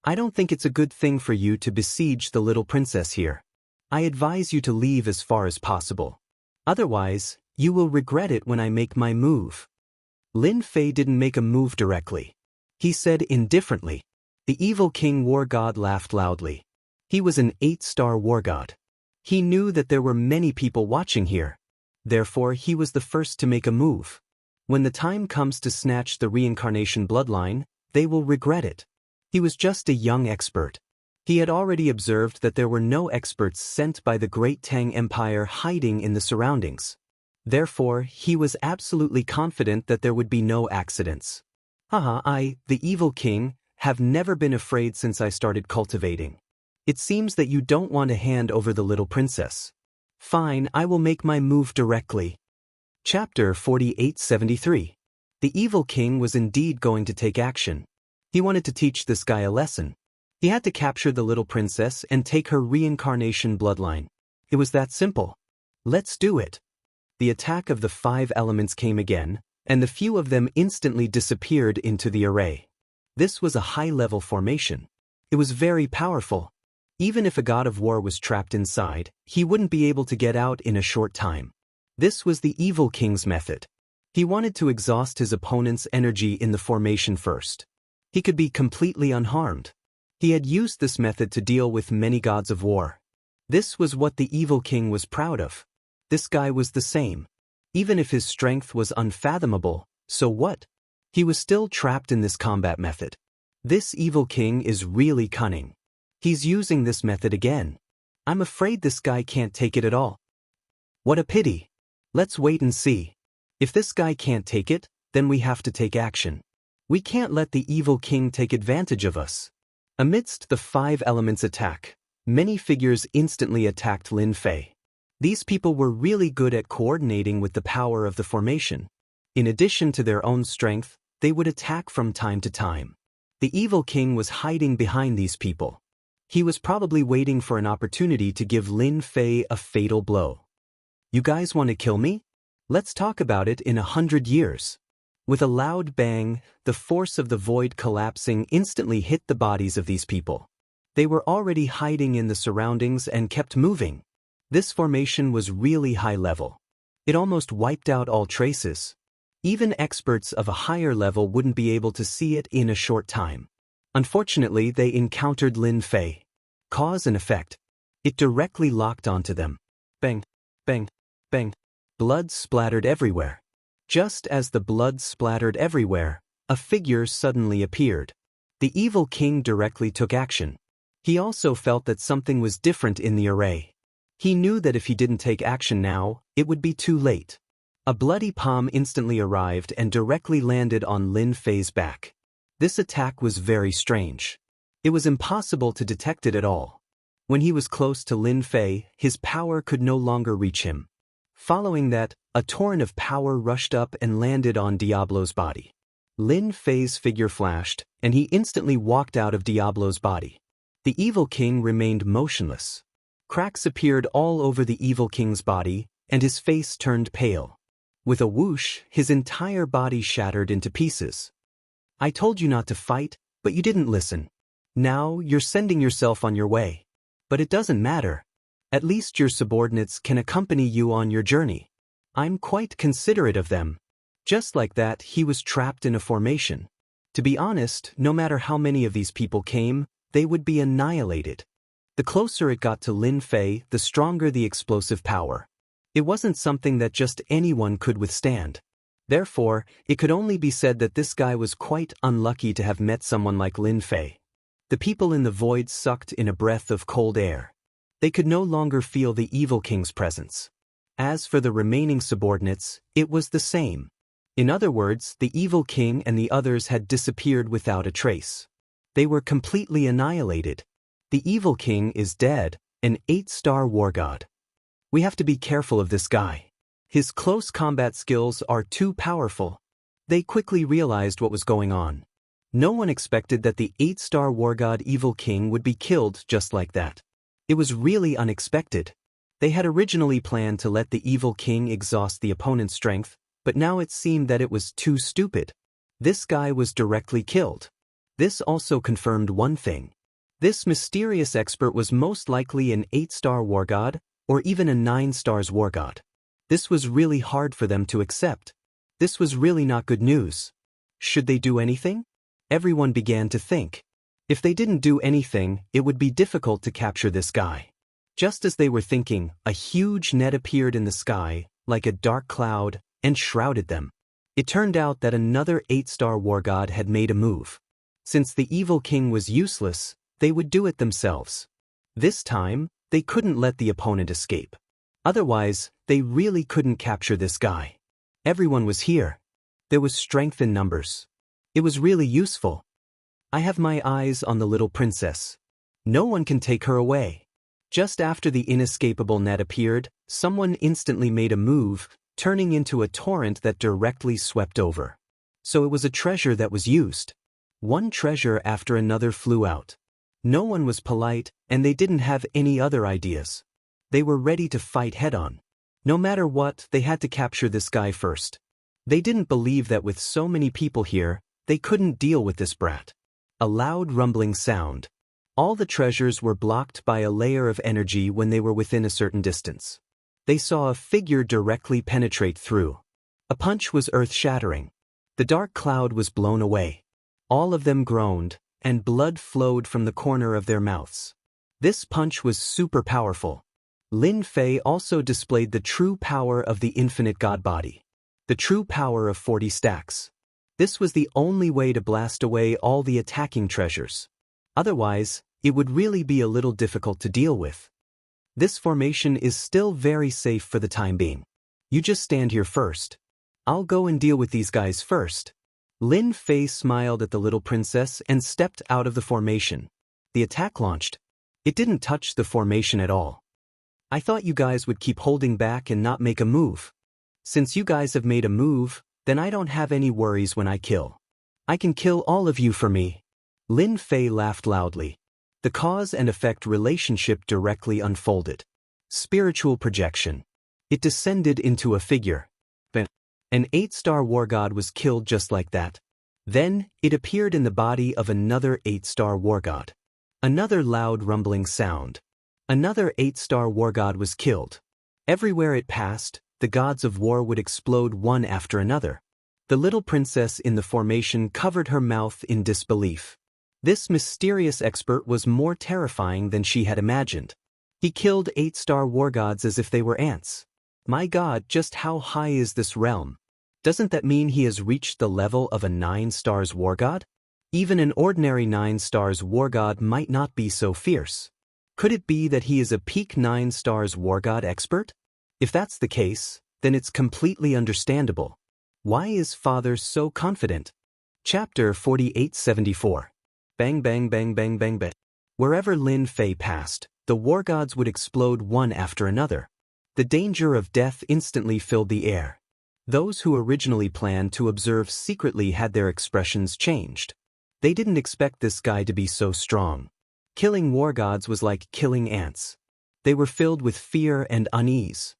I don't think it's a good thing for you to besiege the little princess here. I advise you to leave as far as possible. Otherwise, you will regret it when I make my move. Lin Fei didn't make a move directly. He said indifferently. The evil king war god laughed loudly. He was an 8-star war god. He knew that there were many people watching here. Therefore, he was the first to make a move. When the time comes to snatch the reincarnation bloodline, they will regret it. He was just a young expert. He had already observed that there were no experts sent by the Great Tang Empire hiding in the surroundings. Therefore, he was absolutely confident that there would be no accidents. I, the evil king, have never been afraid since I started cultivating. It seems that you don't want to hand over the little princess. Fine, I will make my move directly. Chapter 4873. The evil king was indeed going to take action. He wanted to teach this guy a lesson. He had to capture the little princess and take her reincarnation bloodline. It was that simple. Let's do it. The attack of the 5 elements came again, and the few of them instantly disappeared into the array. This was a high-level formation. It was very powerful. Even if a god of war was trapped inside, he wouldn't be able to get out in a short time. This was the evil king's method. He wanted to exhaust his opponent's energy in the formation first. He could be completely unharmed. He had used this method to deal with many gods of war. This was what the evil king was proud of. This guy was the same. Even if his strength was unfathomable, so what? He was still trapped in this combat method. This evil king is really cunning. He's using this method again. I'm afraid this guy can't take it at all. What a pity. Let's wait and see. If this guy can't take it, then we have to take action. We can't let the evil king take advantage of us. Amidst the 5 elements attack, many figures instantly attacked Lin Fei. These people were really good at coordinating with the power of the formation. In addition to their own strength, they would attack from time to time. The evil king was hiding behind these people. He was probably waiting for an opportunity to give Lin Fei a fatal blow. You guys want to kill me? Let's talk about it in 100 years. With a loud bang, the force of the void collapsing instantly hit the bodies of these people. They were already hiding in the surroundings and kept moving. This formation was really high level. It almost wiped out all traces. Even experts of a higher level wouldn't be able to see it in a short time. Unfortunately, they encountered Lin Fei. Cause and effect. It directly locked onto them. Bang, bang, bang. Blood splattered everywhere. Just as the blood splattered everywhere, a figure suddenly appeared. The evil king directly took action. He also felt that something was different in the array. He knew that if he didn't take action now, it would be too late. A bloody palm instantly arrived and directly landed on Lin Fei's back. This attack was very strange. It was impossible to detect it at all. When he was close to Lin Fei, his power could no longer reach him. Following that, a torrent of power rushed up and landed on Diablo's body. Lin Fei's figure flashed, and he instantly walked out of Diablo's body. The evil king remained motionless. Cracks appeared all over the evil king's body, and his face turned pale. With a whoosh, his entire body shattered into pieces. I told you not to fight, but you didn't listen. Now you're sending yourself on your way. But it doesn't matter. At least your subordinates can accompany you on your journey. I'm quite considerate of them. Just like that, he was trapped in a formation. To be honest, no matter how many of these people came, they would be annihilated. The closer it got to Lin Fei, the stronger the explosive power. It wasn't something that just anyone could withstand. Therefore, it could only be said that this guy was quite unlucky to have met someone like Lin Fei. The people in the void sucked in a breath of cold air. They could no longer feel the evil king's presence. As for the remaining subordinates, it was the same. In other words, the evil king and the others had disappeared without a trace. They were completely annihilated. The evil king is dead, an 8-star war god. We have to be careful of this guy. His close combat skills are too powerful. They quickly realized what was going on. No one expected that the 8-star war god evil king would be killed just like that. It was really unexpected. They had originally planned to let the evil king exhaust the opponent's strength, but now it seemed that it was too stupid. This guy was directly killed. This also confirmed one thing. This mysterious expert was most likely an 8-star war god, or even a 9-stars war god. This was really hard for them to accept. This was really not good news. Should they do anything? Everyone began to think. If they didn't do anything, it would be difficult to capture this guy. Just as they were thinking, a huge net appeared in the sky, like a dark cloud, and shrouded them. It turned out that another 8-star war god had made a move. Since the evil king was useless, they would do it themselves. This time, they couldn't let the opponent escape. Otherwise, they really couldn't capture this guy. Everyone was here. There was strength in numbers. It was really useful. I have my eyes on the little princess. No one can take her away. Just after the inescapable net appeared, someone instantly made a move, turning into a torrent that directly swept over. So it was a treasure that was used. One treasure after another flew out. No one was polite, and they didn't have any other ideas. They were ready to fight head-on. No matter what, they had to capture this guy first. They didn't believe that with so many people here, they couldn't deal with this brat. A loud rumbling sound. All the treasures were blocked by a layer of energy when they were within a certain distance. They saw a figure directly penetrate through. A punch was earth-shattering. The dark cloud was blown away. All of them groaned, and blood flowed from the corner of their mouths. This punch was super powerful. Lin Fei also displayed the true power of the infinite god body. The true power of 40 stacks. This was the only way to blast away all the attacking treasures. Otherwise, it would really be a little difficult to deal with. This formation is still very safe for the time being. You just stand here first. I'll go and deal with these guys first. Lin Fei smiled at the little princess and stepped out of the formation. The attack launched. It didn't touch the formation at all. I thought you guys would keep holding back and not make a move. Since you guys have made a move, then I don't have any worries when I kill. I can kill all of you for me. Lin Fei laughed loudly. The cause and effect relationship directly unfolded. Spiritual projection. It descended into a figure. An 8-star war god was killed just like that. Then, it appeared in the body of another 8-star war god. Another loud rumbling sound. Another 8-star war god was killed. Everywhere it passed, the gods of war would explode one after another. The little princess in the formation covered her mouth in disbelief. This mysterious expert was more terrifying than she had imagined. He killed 8-star war gods as if they were ants. My god, just how high is this realm? Doesn't that mean he has reached the level of a 9-stars war god? Even an ordinary 9-stars war god might not be so fierce. Could it be that he is a peak 9-stars war god expert? If that's the case, then it's completely understandable. Why is Father so confident? Chapter 4874. Bang bang bang bang bang bang. Wherever Lin Fei passed, the war gods would explode one after another. The danger of death instantly filled the air. Those who originally planned to observe secretly had their expressions changed. They didn't expect this guy to be so strong. Killing war gods was like killing ants. They were filled with fear and unease.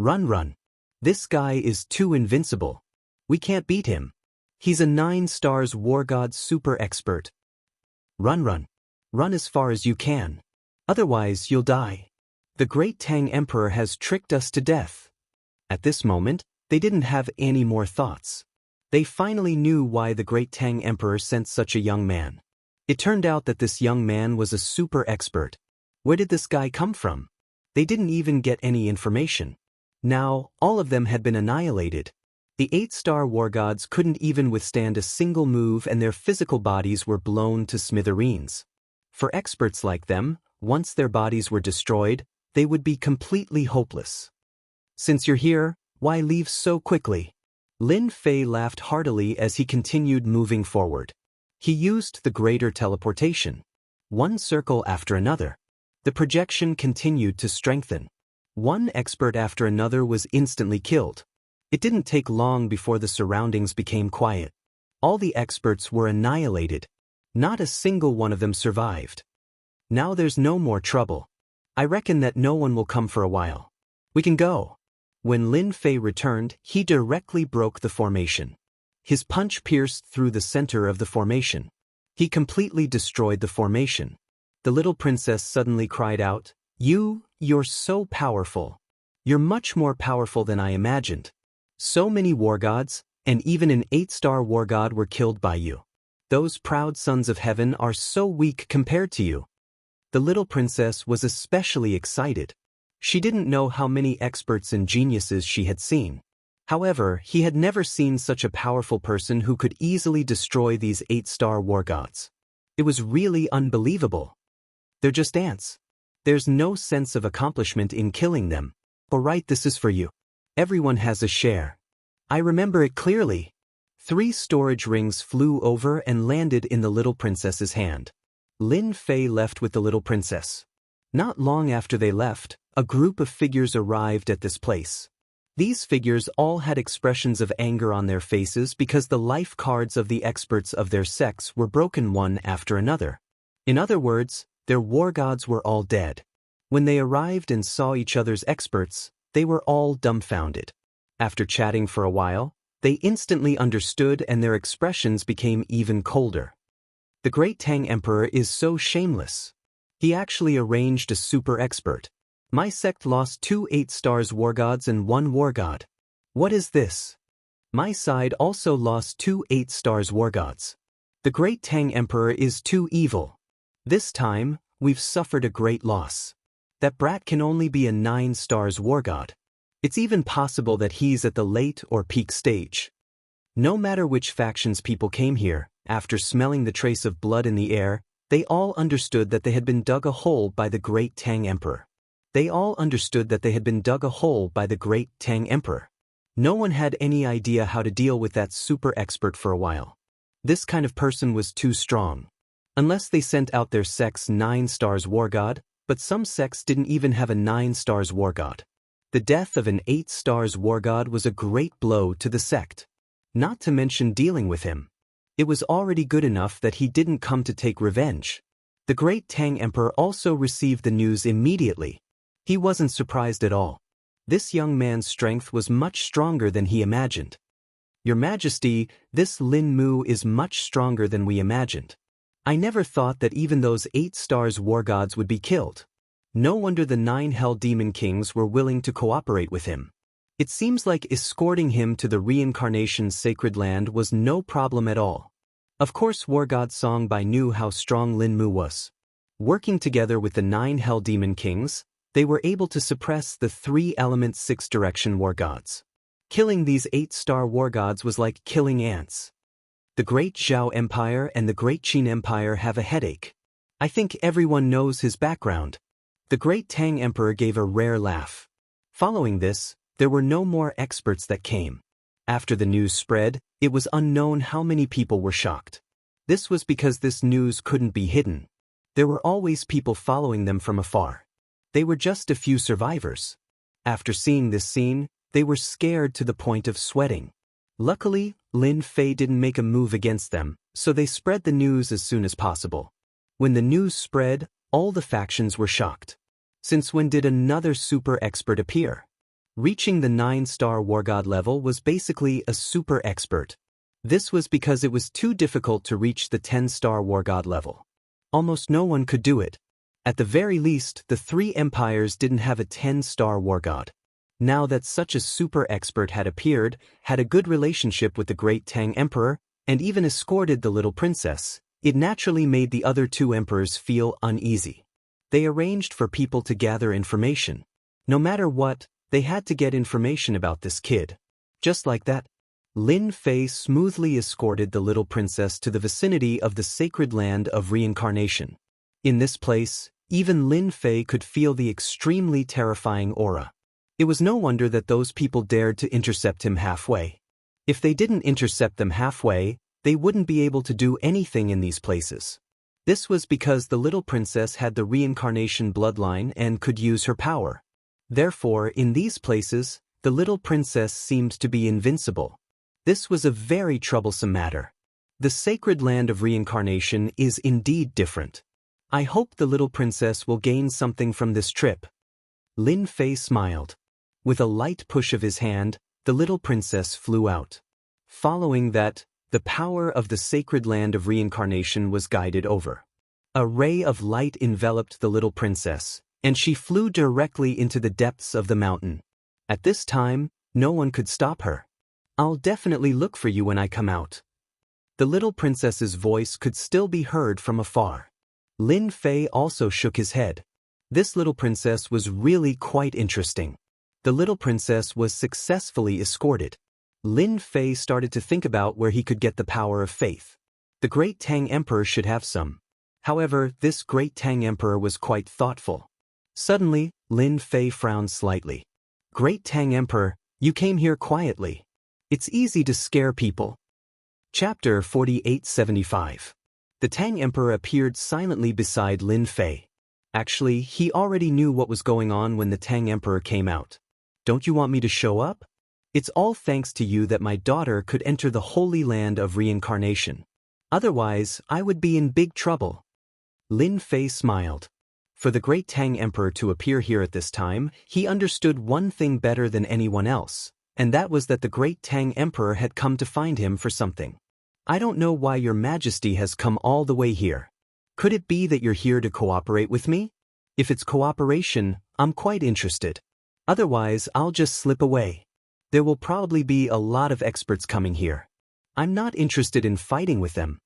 Run, run. This guy is too invincible. We can't beat him. He's a 9-stars war god super expert. Run, run. Run as far as you can. Otherwise, you'll die. The great Tang Emperor has tricked us to death. At this moment, they didn't have any more thoughts. They finally knew why the great Tang Emperor sent such a young man. It turned out that this young man was a super expert. Where did this guy come from? They didn't even get any information. Now, all of them had been annihilated. The 8-star war gods couldn't even withstand a single move, and their physical bodies were blown to smithereens. For experts like them, once their bodies were destroyed, they would be completely hopeless. Since you're here, why leave so quickly? Lin Fei laughed heartily as he continued moving forward. He used the greater teleportation. One circle after another. The projection continued to strengthen. One expert after another was instantly killed. It didn't take long before the surroundings became quiet. All the experts were annihilated. Not a single one of them survived. Now there's no more trouble. I reckon that no one will come for a while. We can go. When Lin Fei returned, he directly broke the formation. His punch pierced through the center of the formation. He completely destroyed the formation. The little princess suddenly cried out, You're so powerful. You're much more powerful than I imagined. So many war gods, and even an 8-star war god were killed by you. Those proud sons of heaven are so weak compared to you. The little princess was especially excited. She didn't know how many experts and geniuses she had seen. However, he had never seen such a powerful person who could easily destroy these 8-star war gods. It was really unbelievable. They're just ants. There's no sense of accomplishment in killing them. Alright, this is for you. Everyone has a share. I remember it clearly. 3 storage rings flew over and landed in the little princess's hand. Lin Fei left with the little princess. Not long after they left, a group of figures arrived at this place. These figures all had expressions of anger on their faces because the life cards of the experts of their sects were broken one after another. In other words, their war gods were all dead. When they arrived and saw each other's experts, they were all dumbfounded. After chatting for a while, they instantly understood and their expressions became even colder. The Great Tang Emperor is so shameless. He actually arranged a super expert. My sect lost 2 8-stars war gods and 1 war god. What is this? My side also lost 2 8-stars war gods. The Great Tang Emperor is too evil. This time, we've suffered a great loss. That brat can only be a 9-stars war god. It's even possible that he's at the late or peak stage. No matter which factions people came here, after smelling the trace of blood in the air, they all understood that they had been dug a hole by the Great Tang Emperor. They all understood that they had been dug a hole by the Great Tang Emperor. No one had any idea how to deal with that super expert for a while. This kind of person was too strong. Unless they sent out their sect's 9-stars war god, but some sects didn't even have a 9-stars war god. The death of an 8-stars war god was a great blow to the sect. Not to mention dealing with him. It was already good enough that he didn't come to take revenge. The Great Tang Emperor also received the news immediately. He wasn't surprised at all. This young man's strength was much stronger than he imagined. Your Majesty, this Lin Mu is much stronger than we imagined. I never thought that even those 8-stars war gods would be killed. No wonder the 9 Hell Demon Kings were willing to cooperate with him. It seems like escorting him to the reincarnation's sacred land was no problem at all. Of course, War God Songbai knew how strong Lin Mu was. Working together with the 9 Hell Demon Kings, they were able to suppress the 3-element 6-direction war gods. Killing these 8-star war gods was like killing ants. The Great Zhao Empire and the Great Qin Empire have a headache. I think everyone knows his background. The Great Tang Emperor gave a rare laugh. Following this, there were no more experts that came. After the news spread, it was unknown how many people were shocked. This was because this news couldn't be hidden. There were always people following them from afar. They were just a few survivors. After seeing this scene, they were scared to the point of sweating. Luckily, Lin Fei didn't make a move against them, so they spread the news as soon as possible. When the news spread, all the factions were shocked. Since when did another super expert appear? Reaching the 9-star war god level was basically a super expert. This was because it was too difficult to reach the 10-star war god level. Almost no one could do it. At the very least, the 3 empires didn't have a 10-star war god. Now that such a super expert had appeared, had a good relationship with the Great Tang Emperor, and even escorted the little princess, it naturally made the other 2 emperors feel uneasy. They arranged for people to gather information. No matter what, they had to get information about this kid. Just like that, Lin Fei smoothly escorted the little princess to the vicinity of the sacred land of reincarnation. In this place, even Lin Fei could feel the extremely terrifying aura. It was no wonder that those people dared to intercept him halfway. If they didn't intercept them halfway, they wouldn't be able to do anything in these places. This was because the little princess had the reincarnation bloodline and could use her power. Therefore, in these places, the little princess seemed to be invincible. This was a very troublesome matter. The sacred land of reincarnation is indeed different. I hope the little princess will gain something from this trip. Lin Fei smiled. With a light push of his hand, the little princess flew out. Following that, the power of the sacred land of reincarnation was guided over. A ray of light enveloped the little princess, and she flew directly into the depths of the mountain. At this time, no one could stop her. "I'll definitely look for you when I come out." The little princess's voice could still be heard from afar. Lin Fei also shook his head. This little princess was really quite interesting. The little princess was successfully escorted. Lin Fei started to think about where he could get the power of faith. The great Tang Emperor should have some. However, this great Tang Emperor was quite thoughtful. Suddenly, Lin Fei frowned slightly. "Great Tang Emperor, you came here quietly. It's easy to scare people." Chapter 4875. The Tang Emperor appeared silently beside Lin Fei. Actually, he already knew what was going on when the Tang Emperor came out. "Don't you want me to show up? It's all thanks to you that my daughter could enter the holy land of reincarnation. Otherwise, I would be in big trouble." Lin Fei smiled. For the great Tang Emperor to appear here at this time, he understood one thing better than anyone else, and that was that the great Tang Emperor had come to find him for something. "I don't know why your majesty has come all the way here. Could it be that you're here to cooperate with me? If it's cooperation, I'm quite interested. Otherwise, I'll just slip away. There will probably be a lot of experts coming here. I'm not interested in fighting with them."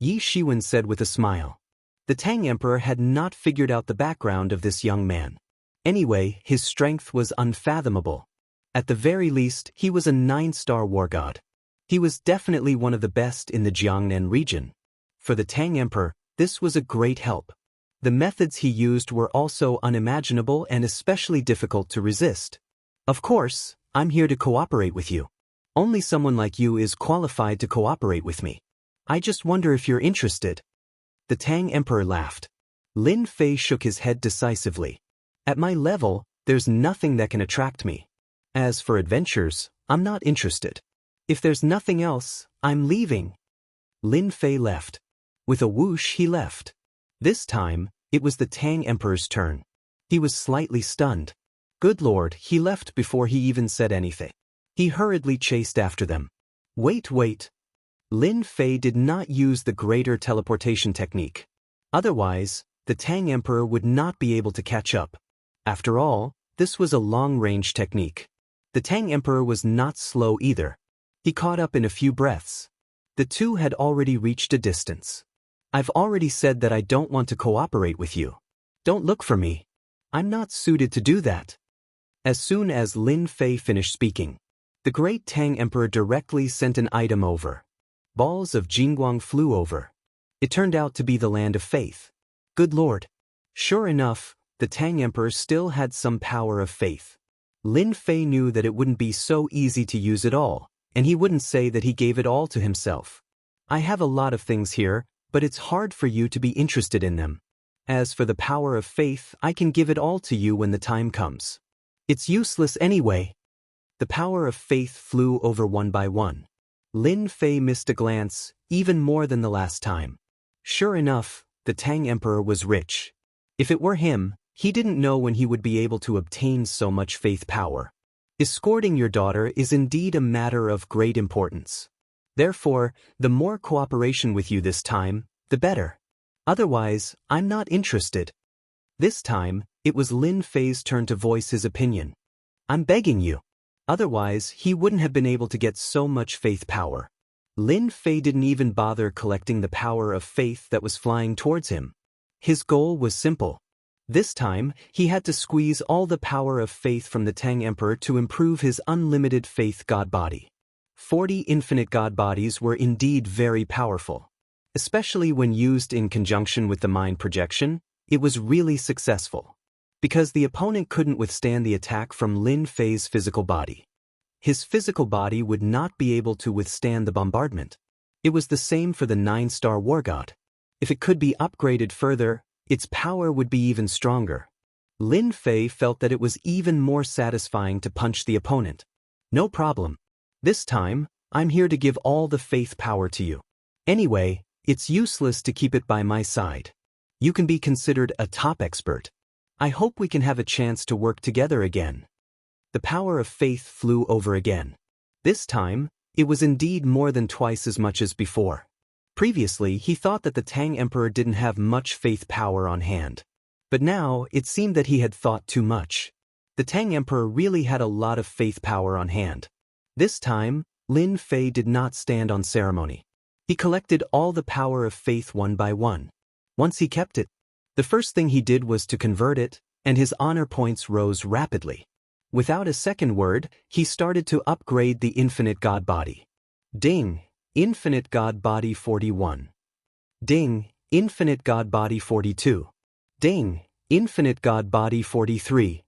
Yi Shiwen said with a smile. The Tang Emperor had not figured out the background of this young man. Anyway, his strength was unfathomable. At the very least, he was a 9-star war god. He was definitely one of the best in the Jiangnan region. For the Tang Emperor, this was a great help. The methods he used were also unimaginable and especially difficult to resist. "Of course, I'm here to cooperate with you. Only someone like you is qualified to cooperate with me. I just wonder if you're interested." The Tang Emperor laughed. Lin Fei shook his head decisively. "At my level, there's nothing that can attract me. As for adventures, I'm not interested. If there's nothing else, I'm leaving." Lin Fei left. With a whoosh, he left. This time, it was the Tang Emperor's turn. He was slightly stunned. Good lord, he left before he even said anything. He hurriedly chased after them. Wait. Lin Fei did not use the greater teleportation technique. Otherwise, the Tang Emperor would not be able to catch up. After all, this was a long-range technique. The Tang Emperor was not slow either. He caught up in a few breaths. The two had already reached a distance. "I've already said that I don't want to cooperate with you. Don't look for me. I'm not suited to do that." As soon as Lin Fei finished speaking, the great Tang Emperor directly sent an item over. Balls of Jingguang flew over. It turned out to be the land of faith. Good lord. Sure enough, the Tang Emperor still had some power of faith. Lin Fei knew that it wouldn't be so easy to use it all, and he wouldn't say that he gave it all to himself. "I have a lot of things here, but it's hard for you to be interested in them. As for the power of faith, I can give it all to you when the time comes. It's useless anyway." The power of faith flew over one by one. Lin Fei missed a glance, even more than the last time. Sure enough, the Tang Emperor was rich. If it were him, he didn't know when he would be able to obtain so much faith power. Escorting your daughter is indeed a matter of great importance. Therefore, the more cooperation with you this time, the better. Otherwise, I'm not interested. This time, it was Lin Fei's turn to voice his opinion. "I'm begging you." Otherwise, he wouldn't have been able to get so much faith power. Lin Fei didn't even bother collecting the power of faith that was flying towards him. His goal was simple. This time, he had to squeeze all the power of faith from the Tang Emperor to improve his unlimited faith god body. 40 infinite god bodies were indeed very powerful. Especially when used in conjunction with the mind projection, it was really successful. Because the opponent couldn't withstand the attack from Lin Fei's physical body. His physical body would not be able to withstand the bombardment. It was the same for the 9-star war god. If it could be upgraded further, its power would be even stronger. Lin Fei felt that it was even more satisfying to punch the opponent. "No problem. This time, I'm here to give all the faith power to you. Anyway, it's useless to keep it by my side. You can be considered a top expert. I hope we can have a chance to work together again." The power of faith flew over again. This time, it was indeed more than twice as much as before. Previously, he thought that the Tang Emperor didn't have much faith power on hand. But now, it seemed that he had thought too much. The Tang Emperor really had a lot of faith power on hand. This time, Lin Fei did not stand on ceremony. He collected all the power of faith one by one. Once he kept it, the first thing he did was to convert it, and his honor points rose rapidly. Without a second word, he started to upgrade the Infinite God Body. Ding! Infinite God Body 41. Ding! Infinite God Body 42. Ding! Infinite God Body 43.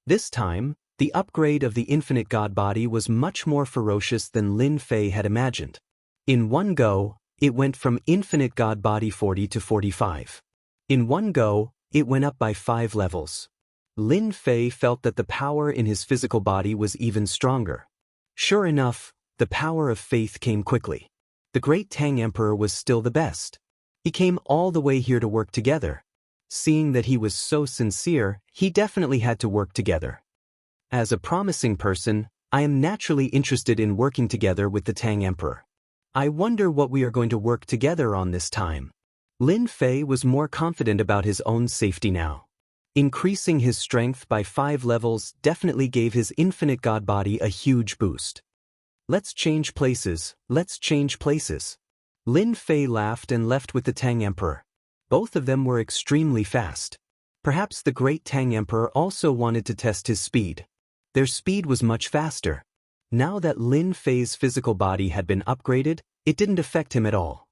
This time, the upgrade of the Infinite God Body was much more ferocious than Lin Fei had imagined. In one go, it went from Infinite God Body 40 to 45. In one go, it went up by 5 levels. Lin Fei felt that the power in his physical body was even stronger. Sure enough, the power of faith came quickly. The great Tang Emperor was still the best. He came all the way here to work together. Seeing that he was so sincere, he definitely had to work together. As a promising person, I am naturally interested in working together with the Tang Emperor. I wonder what we are going to work together on this time. Lin Fei was more confident about his own safety now. Increasing his strength by 5 levels definitely gave his Infinite God Body a huge boost. Let's change places, let's change places. Lin Fei laughed and left with the Tang Emperor. Both of them were extremely fast. Perhaps the great Tang Emperor also wanted to test his speed. Their speed was much faster. Now that Lin Fei's physical body had been upgraded, it didn't affect him at all.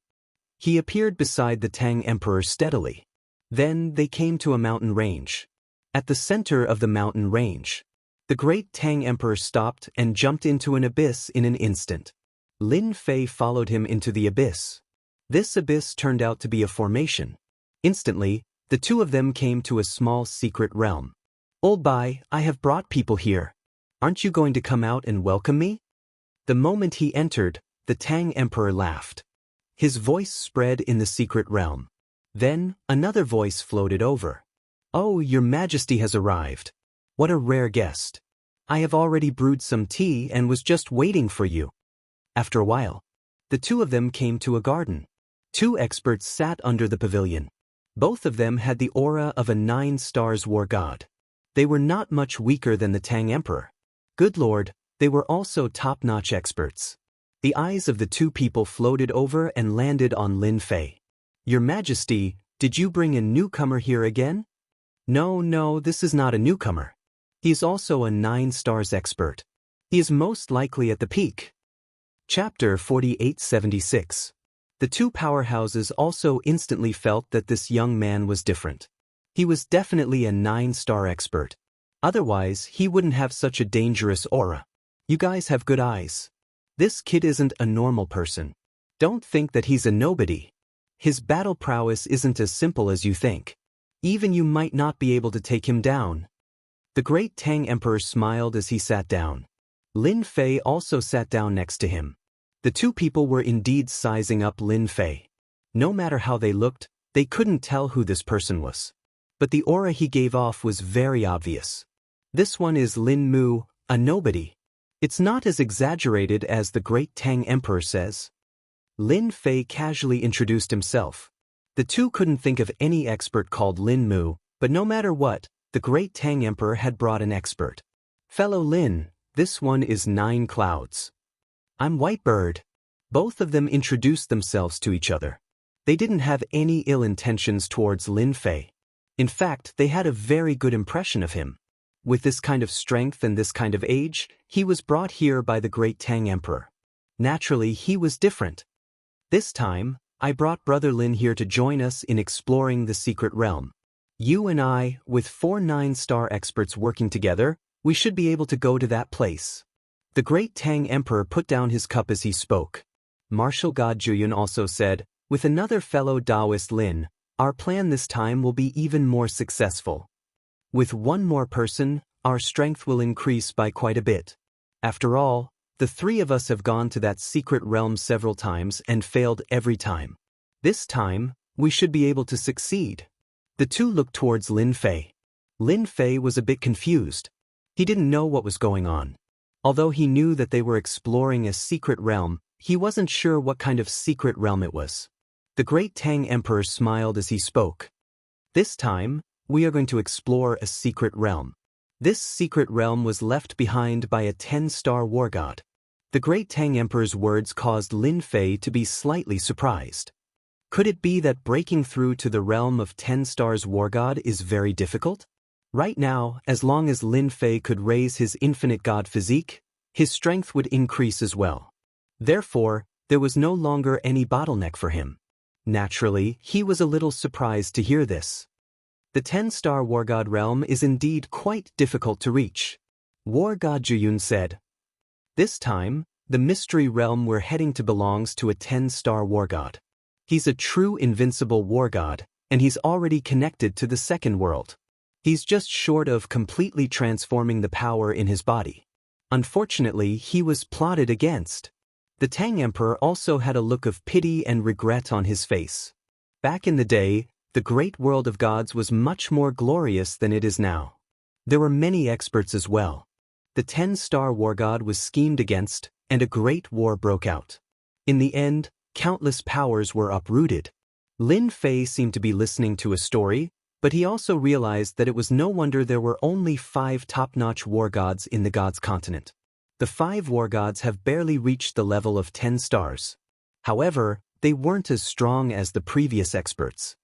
He appeared beside the Tang Emperor steadily. Then they came to a mountain range. At the center of the mountain range, the great Tang Emperor stopped and jumped into an abyss in an instant. Lin Fei followed him into the abyss. This abyss turned out to be a formation. Instantly, the two of them came to a small secret realm. "Old Bai, I have brought people here. Aren't you going to come out and welcome me?" The moment he entered, the Tang Emperor laughed. His voice spread in the secret realm. Then, another voice floated over. "Oh, your Majesty has arrived. What a rare guest. I have already brewed some tea and was just waiting for you." After a while, the two of them came to a garden. 2 experts sat under the pavilion. Both of them had the aura of a 9 stars war god. They were not much weaker than the Tang Emperor. Good Lord, they were also top-notch experts. The eyes of the 2 people floated over and landed on Lin Fei. "Your Majesty, did you bring a newcomer here again?" No, this is not a newcomer. He is also a 9 stars expert. He is most likely at the peak. Chapter 4876. The 2 powerhouses also instantly felt that this young man was different. He was definitely a 9-star expert. Otherwise, he wouldn't have such a dangerous aura. You guys have good eyes. This kid isn't a normal person. Don't think that he's a nobody. His battle prowess isn't as simple as you think. Even you might not be able to take him down. The great Tang Emperor smiled as he sat down. Lin Fei also sat down next to him. The 2 people were indeed sizing up Lin Fei. No matter how they looked, they couldn't tell who this person was. But the aura he gave off was very obvious. This one is Lin Mu, a nobody. It's not as exaggerated as the great Tang Emperor says. Lin Fei casually introduced himself. The 2 couldn't think of any expert called Lin Mu, but no matter what, the great Tang Emperor had brought an expert. "Fellow Lin, this one is 9 Clouds. I'm Whitebird." Both of them introduced themselves to each other. They didn't have any ill intentions towards Lin Fei. In fact, they had a very good impression of him. With this kind of strength and this kind of age, he was brought here by the great Tang Emperor. Naturally, he was different. "This time, I brought Brother Lin here to join us in exploring the secret realm. You and I, with 4 9-star experts working together, we should be able to go to that place." The great Tang Emperor put down his cup as he spoke. Martial God Juyun also said, "With another fellow Taoist Lin, our plan this time will be even more successful. With 1 more person, our strength will increase by quite a bit. After all, the 3 of us have gone to that secret realm several times and failed every time. This time, we should be able to succeed." The 2 looked towards Lin Fei. Lin Fei was a bit confused. He didn't know what was going on. Although he knew that they were exploring a secret realm, he wasn't sure what kind of secret realm it was. The great Tang Emperor smiled as he spoke. This time, we are going to explore a secret realm. This secret realm was left behind by a 10-star war god. The great Tang Emperor's words caused Lin Fei to be slightly surprised. Could it be that breaking through to the realm of 10 stars war god is very difficult? Right now, as long as Lin Fei could raise his infinite god physique, his strength would increase as well. Therefore, there was no longer any bottleneck for him. Naturally, he was a little surprised to hear this. The 10-star war god realm is indeed quite difficult to reach. War god Juyun said. This time, the mystery realm we're heading to belongs to a 10-star war god. He's a true invincible war god, and he's already connected to the second world. He's just short of completely transforming the power in his body. Unfortunately, he was plotted against. The Tang Emperor also had a look of pity and regret on his face. Back in the day, the great world of gods was much more glorious than it is now. There were many experts as well. The 10-star war god was schemed against, and a great war broke out. In the end, countless powers were uprooted. Lin Fei seemed to be listening to a story, but he also realized that it was no wonder there were only 5 top-notch war gods in the gods' continent. The 5 war gods have barely reached the level of 10 stars. However, they weren't as strong as the previous experts.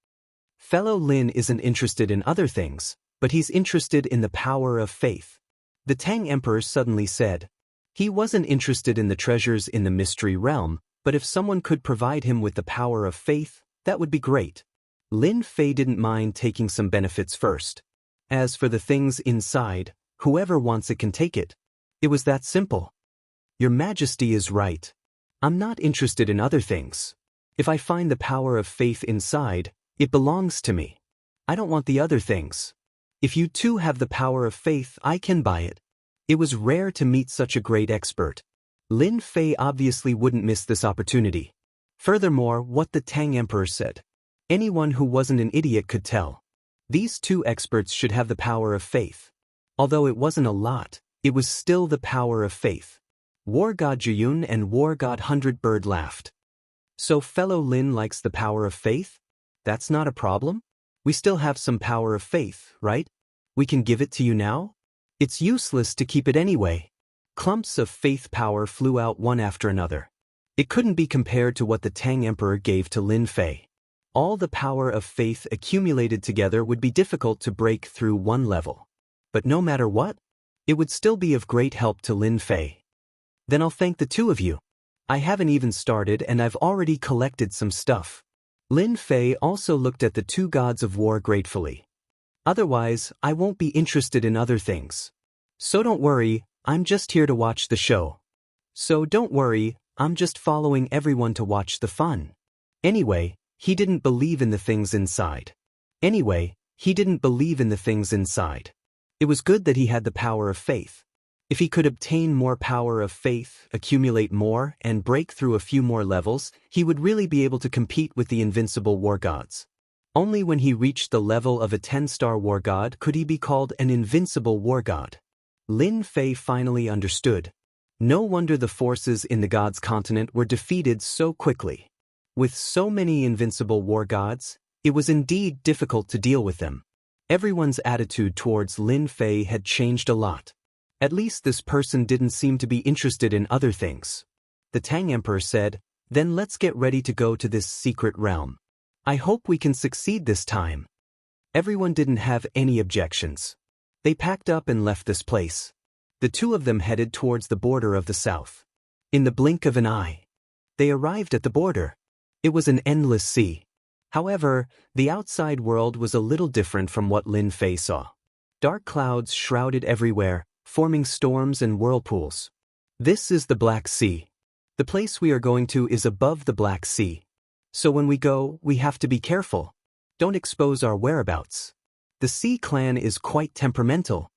Fellow Lin isn't interested in other things, but he's interested in the power of faith. The Tang Emperor suddenly said. He wasn't interested in the treasures in the mystery realm, but if someone could provide him with the power of faith, that would be great. Lin Fei didn't mind taking some benefits first. As for the things inside, whoever wants it can take it. It was that simple. Your Majesty is right. I'm not interested in other things. If I find the power of faith inside, it belongs to me. I don't want the other things. If you too have the power of faith, I can buy it. It was rare to meet such a great expert. Lin Fei obviously wouldn't miss this opportunity. Furthermore, what the Tang Emperor said. Anyone who wasn't an idiot could tell. These 2 experts should have the power of faith. Although it wasn't a lot, it was still the power of faith. War god Juyun and War god 100 Bird laughed. So fellow Lin likes the power of faith? That's not a problem? We still have some power of faith, right? We can give it to you now? It's useless to keep it anyway. Clumps of faith power flew out one after another. It couldn't be compared to what the Tang Emperor gave to Lin Fei. All the power of faith accumulated together would be difficult to break through one level. But no matter what, it would still be of great help to Lin Fei. Then I'll thank the 2 of you. I haven't even started and I've already collected some stuff. Lin Fei also looked at the 2 gods of war gratefully. Otherwise, I won't be interested in other things. So don't worry, I'm just here to watch the show. So don't worry, I'm just following everyone to watch the fun. Anyway, he didn't believe in the things inside. It was good that he had the power of faith. If he could obtain more power of faith, accumulate more, and break through a few more levels, he would really be able to compete with the invincible war gods. Only when he reached the level of a 10-star war god could he be called an invincible war god. Lin Fei finally understood. No wonder the forces in the gods' continent were defeated so quickly. With so many invincible war gods, it was indeed difficult to deal with them. Everyone's attitude towards Lin Fei had changed a lot. At least this person didn't seem to be interested in other things. The Tang Emperor said, "Then let's get ready to go to this secret realm. I hope we can succeed this time." Everyone didn't have any objections. They packed up and left this place. The 2 of them headed towards the border of the south. In the blink of an eye, they arrived at the border. It was an endless sea. However, the outside world was a little different from what Lin Fei saw. Dark clouds shrouded everywhere, forming storms and whirlpools. This is the Black Sea. The place we are going to is above the Black Sea. So when we go, we have to be careful. Don't expose our whereabouts. The Sea clan is quite temperamental.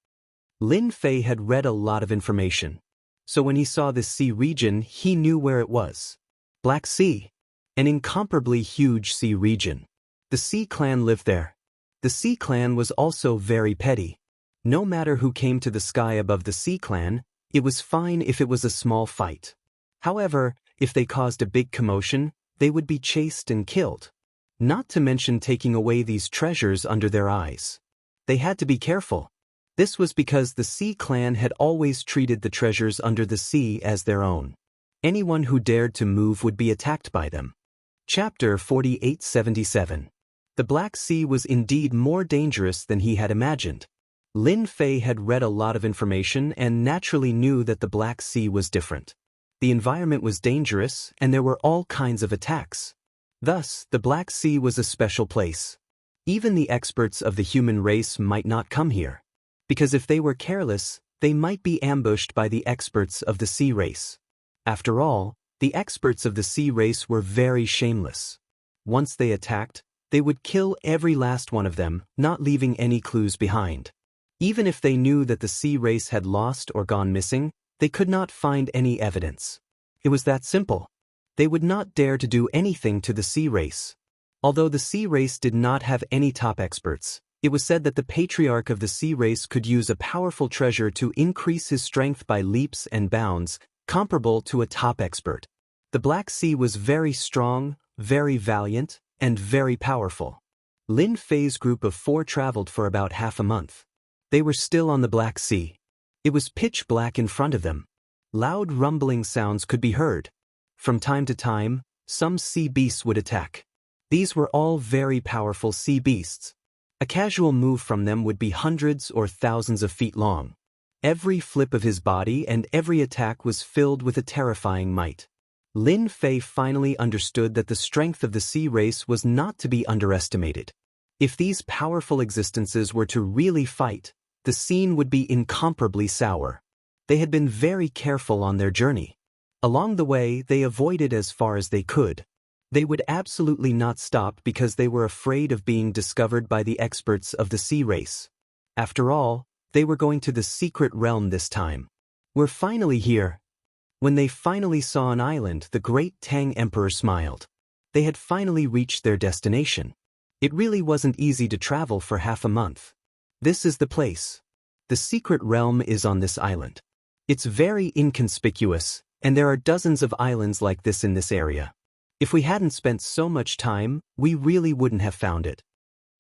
Lin Fei had read a lot of information. So when he saw this sea region, he knew where it was. Black Sea. An incomparably huge sea region. The Sea clan lived there. The Sea clan was also very petty. No matter who came to the sky above the Sea clan, it was fine if it was a small fight. However, if they caused a big commotion, they would be chased and killed. Not to mention taking away these treasures under their eyes. They had to be careful. This was because the Sea clan had always treated the treasures under the sea as their own. Anyone who dared to move would be attacked by them. Chapter 4877. The Black Sea was indeed more dangerous than he had imagined. Lin Fei had read a lot of information and naturally knew that the Black Sea was different. The environment was dangerous and there were all kinds of attacks. Thus, the Black Sea was a special place. Even the experts of the human race might not come here. Because if they were careless, they might be ambushed by the experts of the sea race. After all, the experts of the sea race were very shameless. Once they attacked, they would kill every last one of them, not leaving any clues behind. Even if they knew that the sea race had lost or gone missing, they could not find any evidence. It was that simple. They would not dare to do anything to the sea race. Although the sea race did not have any top experts, it was said that the patriarch of the sea race could use a powerful treasure to increase his strength by leaps and bounds, comparable to a top expert. The Black Sea was very strong, very valiant, and very powerful. Lin Fei's group of 4 traveled for about half a month. They were still on the Black Sea. It was pitch black in front of them. Loud rumbling sounds could be heard. From time to time, some sea beasts would attack. These were all very powerful sea beasts. A casual move from them would be hundreds or thousands of feet long. Every flip of his body and every attack was filled with a terrifying might. Lin Fei finally understood that the strength of the sea race was not to be underestimated. If these powerful existences were to really fight, the scene would be incomparably sour. They had been very careful on their journey. Along the way, they avoided as far as they could. They would absolutely not stop because they were afraid of being discovered by the experts of the sea race. After all, they were going to the secret realm this time. We're finally here. When they finally saw an island, the great Tang Emperor smiled. They had finally reached their destination. It really wasn't easy to travel for half a month. This is the place. The secret realm is on this island. It's very inconspicuous, and there are dozens of islands like this in this area. If we hadn't spent so much time, we really wouldn't have found it.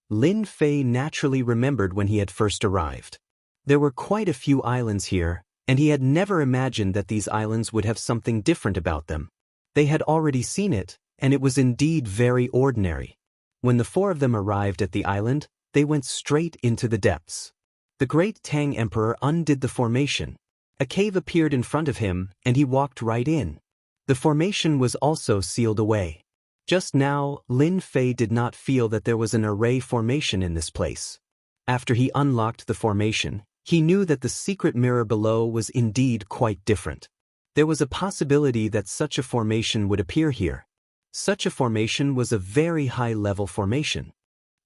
Lin Fei naturally remembered when he had first arrived. There were quite a few islands here, and he had never imagined that these islands would have something different about them. They had already seen it, and it was indeed very ordinary. When the 4 of them arrived at the island, they went straight into the depths. The great Tang Emperor undid the formation. A cave appeared in front of him, and he walked right in. The formation was also sealed away. Just now, Lin Fei did not feel that there was an array formation in this place. After he unlocked the formation, he knew that the secret mirror below was indeed quite different. There was a possibility that such a formation would appear here. Such a formation was a very high-level formation.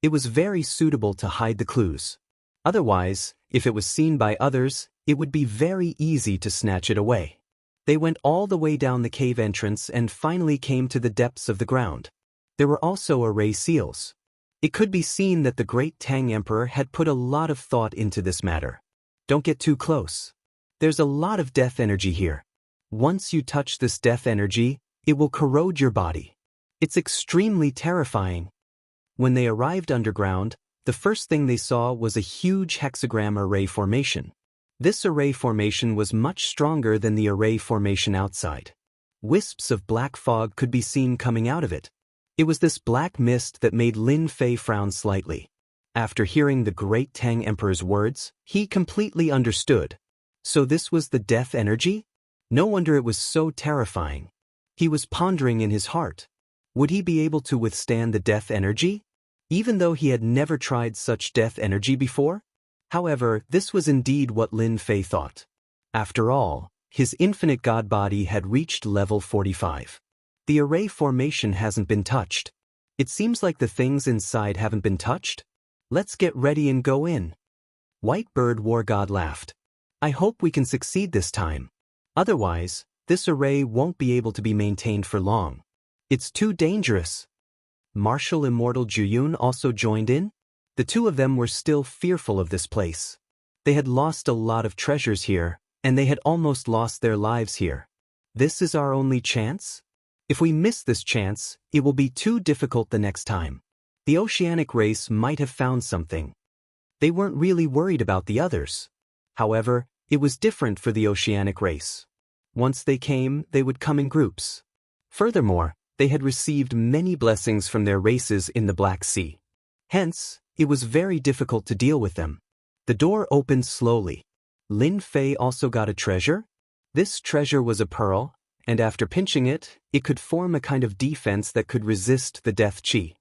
It was very suitable to hide the clues. Otherwise, if it was seen by others, it would be very easy to snatch it away. They went all the way down the cave entrance and finally came to the depths of the ground. There were also array seals. It could be seen that the great Tang Emperor had put a lot of thought into this matter. Don't get too close. There's a lot of death energy here. Once you touch this death energy, it will corrode your body. It's extremely terrifying. When they arrived underground, the first thing they saw was a huge hexagram array formation. This array formation was much stronger than the array formation outside. Wisps of black fog could be seen coming out of it. It was this black mist that made Lin Fei frown slightly. After hearing the great Tang Emperor's words, he completely understood. So this was the death energy? No wonder it was so terrifying. He was pondering in his heart. Would he be able to withstand the death energy? Even though he had never tried such death energy before? However, this was indeed what Lin Fei thought. After all, his infinite god body had reached level 45. The array formation hasn't been touched. It seems like the things inside haven't been touched. Let's get ready and go in. White Bird War God laughed. I hope we can succeed this time. Otherwise, this array won't be able to be maintained for long. It's too dangerous. Martial Immortal Juyun also joined in. The 2 of them were still fearful of this place. They had lost a lot of treasures here, and they had almost lost their lives here. This is our only chance? If we miss this chance, it will be too difficult the next time. The oceanic race might have found something. They weren't really worried about the others. However, it was different for the oceanic race. Once they came, they would come in groups. Furthermore, they had received many blessings from their races in the Black Sea. Hence, it was very difficult to deal with them. The door opened slowly. Lin Fei also got a treasure. This treasure was a pearl, and after pinching it, it could form a kind of defense that could resist the death chi.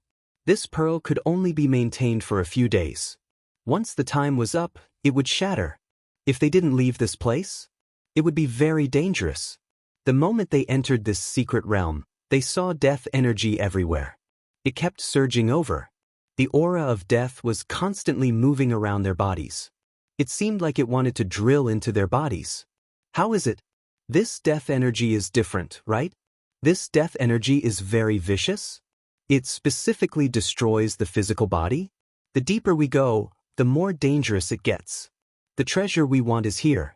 This pearl could only be maintained for a few days. Once the time was up, it would shatter. If they didn't leave this place, it would be very dangerous. The moment they entered this secret realm, they saw death energy everywhere. It kept surging over. The aura of death was constantly moving around their bodies. It seemed like it wanted to drill into their bodies. How is it? This death energy is different, right? This death energy is very vicious. It specifically destroys the physical body. The deeper we go, the more dangerous it gets. The treasure we want is here.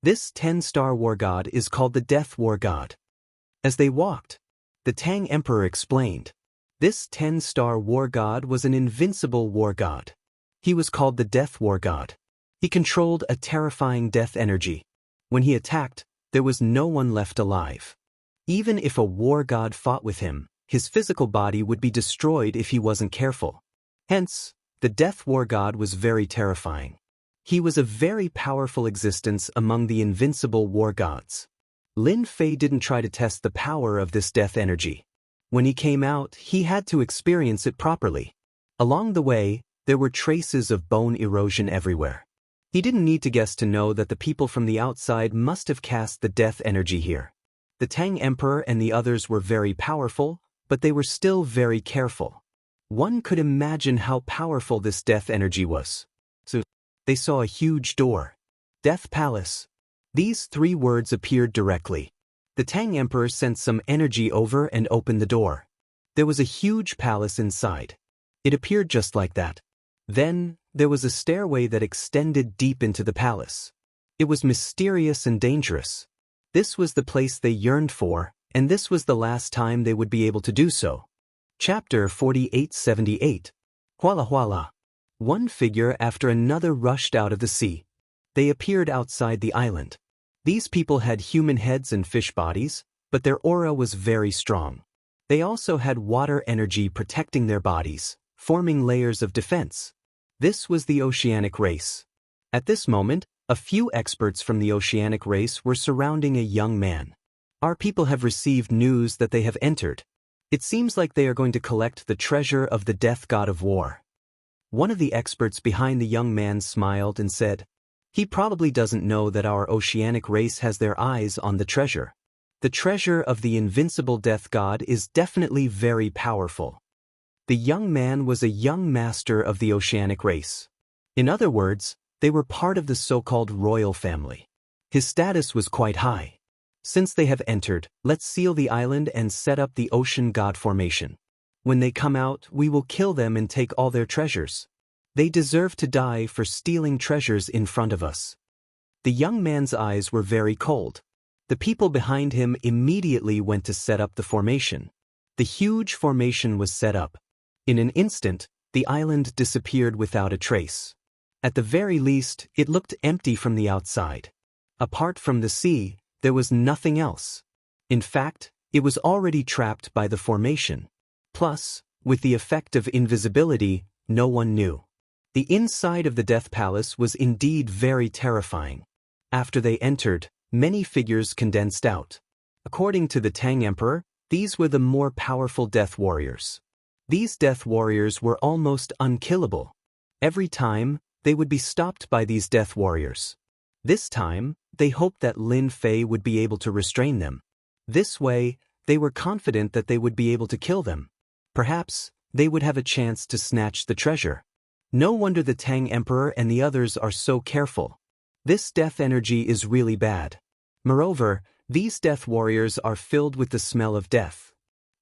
This 10-star war god is called the Death War God. As they walked, the Tang Emperor explained. This 10-star war god was an invincible war god. He was called the Death War God. He controlled a terrifying death energy. When he attacked, there was no one left alive. Even if a war god fought with him, his physical body would be destroyed if he wasn't careful. Hence, the Death War God was very terrifying. He was a very powerful existence among the invincible war gods. Lin Fei didn't try to test the power of this death energy. When he came out, he had to experience it properly. Along the way, there were traces of bone erosion everywhere. He didn't need to guess to know that the people from the outside must have cast the death energy here. The Tang Emperor and the others were very powerful, but they were still very careful. One could imagine how powerful this death energy was. So, they saw a huge door. Death Palace. These 3 words appeared directly. The Tang Emperor sent some energy over and opened the door. There was a huge palace inside. It appeared just like that. Then, there was a stairway that extended deep into the palace. It was mysterious and dangerous. This was the place they yearned for, and this was the last time they would be able to do so. Chapter 4878. Huala Huala. One figure after another rushed out of the sea. They appeared outside the island. These people had human heads and fish bodies, but their aura was very strong. They also had water energy protecting their bodies, forming layers of defense. This was the oceanic race. At this moment, a few experts from the oceanic race were surrounding a young man. Our people have received news that they have entered. It seems like they are going to collect the treasure of the death god of war. One of the experts behind the young man smiled and said, "He probably doesn't know that our oceanic race has their eyes on the treasure. The treasure of the invincible death god is definitely very powerful." The young man was a young master of the oceanic race. In other words, they were part of the so-called royal family. His status was quite high. Since they have entered, let's seal the island and set up the ocean god formation. When they come out, we will kill them and take all their treasures. They deserve to die for stealing treasures in front of us. The young man's eyes were very cold. The people behind him immediately went to set up the formation. The huge formation was set up. In an instant, the island disappeared without a trace. At the very least, it looked empty from the outside. Apart from the sea, there was nothing else. In fact, it was already trapped by the formation. Plus, with the effect of invisibility, no one knew. The inside of the Death Palace was indeed very terrifying. After they entered, many figures condensed out. According to the Tang Emperor, these were the more powerful death warriors. These death warriors were almost unkillable. Every time, they would be stopped by these death warriors. This time, they hoped that Lin Fei would be able to restrain them. This way, they were confident that they would be able to kill them. Perhaps, they would have a chance to snatch the treasure. No wonder the Tang Emperor and the others are so careful. This death energy is really bad. Moreover, these death warriors are filled with the smell of death.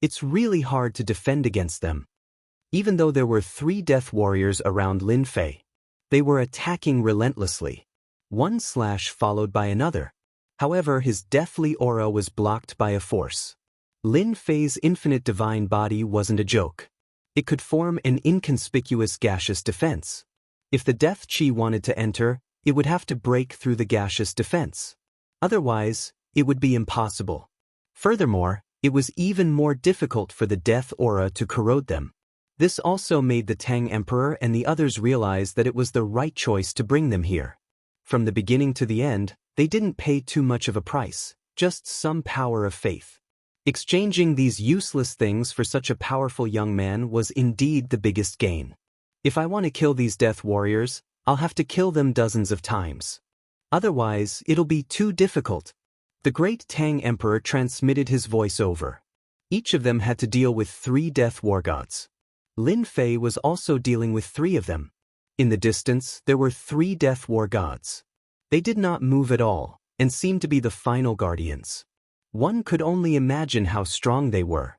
It's really hard to defend against them. Even though there were 3 death warriors around Lin Fei, they were attacking relentlessly. One slash followed by another. However, his deathly aura was blocked by a force. Lin Fei's infinite divine body wasn't a joke. It could form an inconspicuous gaseous defense. If the death chi wanted to enter, it would have to break through the gaseous defense. Otherwise, it would be impossible. Furthermore, it was even more difficult for the death aura to corrode them. This also made the Tang Emperor and the others realize that it was the right choice to bring them here. From the beginning to the end, they didn't pay too much of a price, just some power of faith. Exchanging these useless things for such a powerful young man was indeed the biggest gain. If I want to kill these death warriors, I'll have to kill them dozens of times. Otherwise, it'll be too difficult. The great Tang Emperor transmitted his voice over. Each of them had to deal with 3 death war gods. Lin Fei was also dealing with 3 of them. In the distance, there were 3 death war gods. They did not move at all, and seemed to be the final guardians. One could only imagine how strong they were.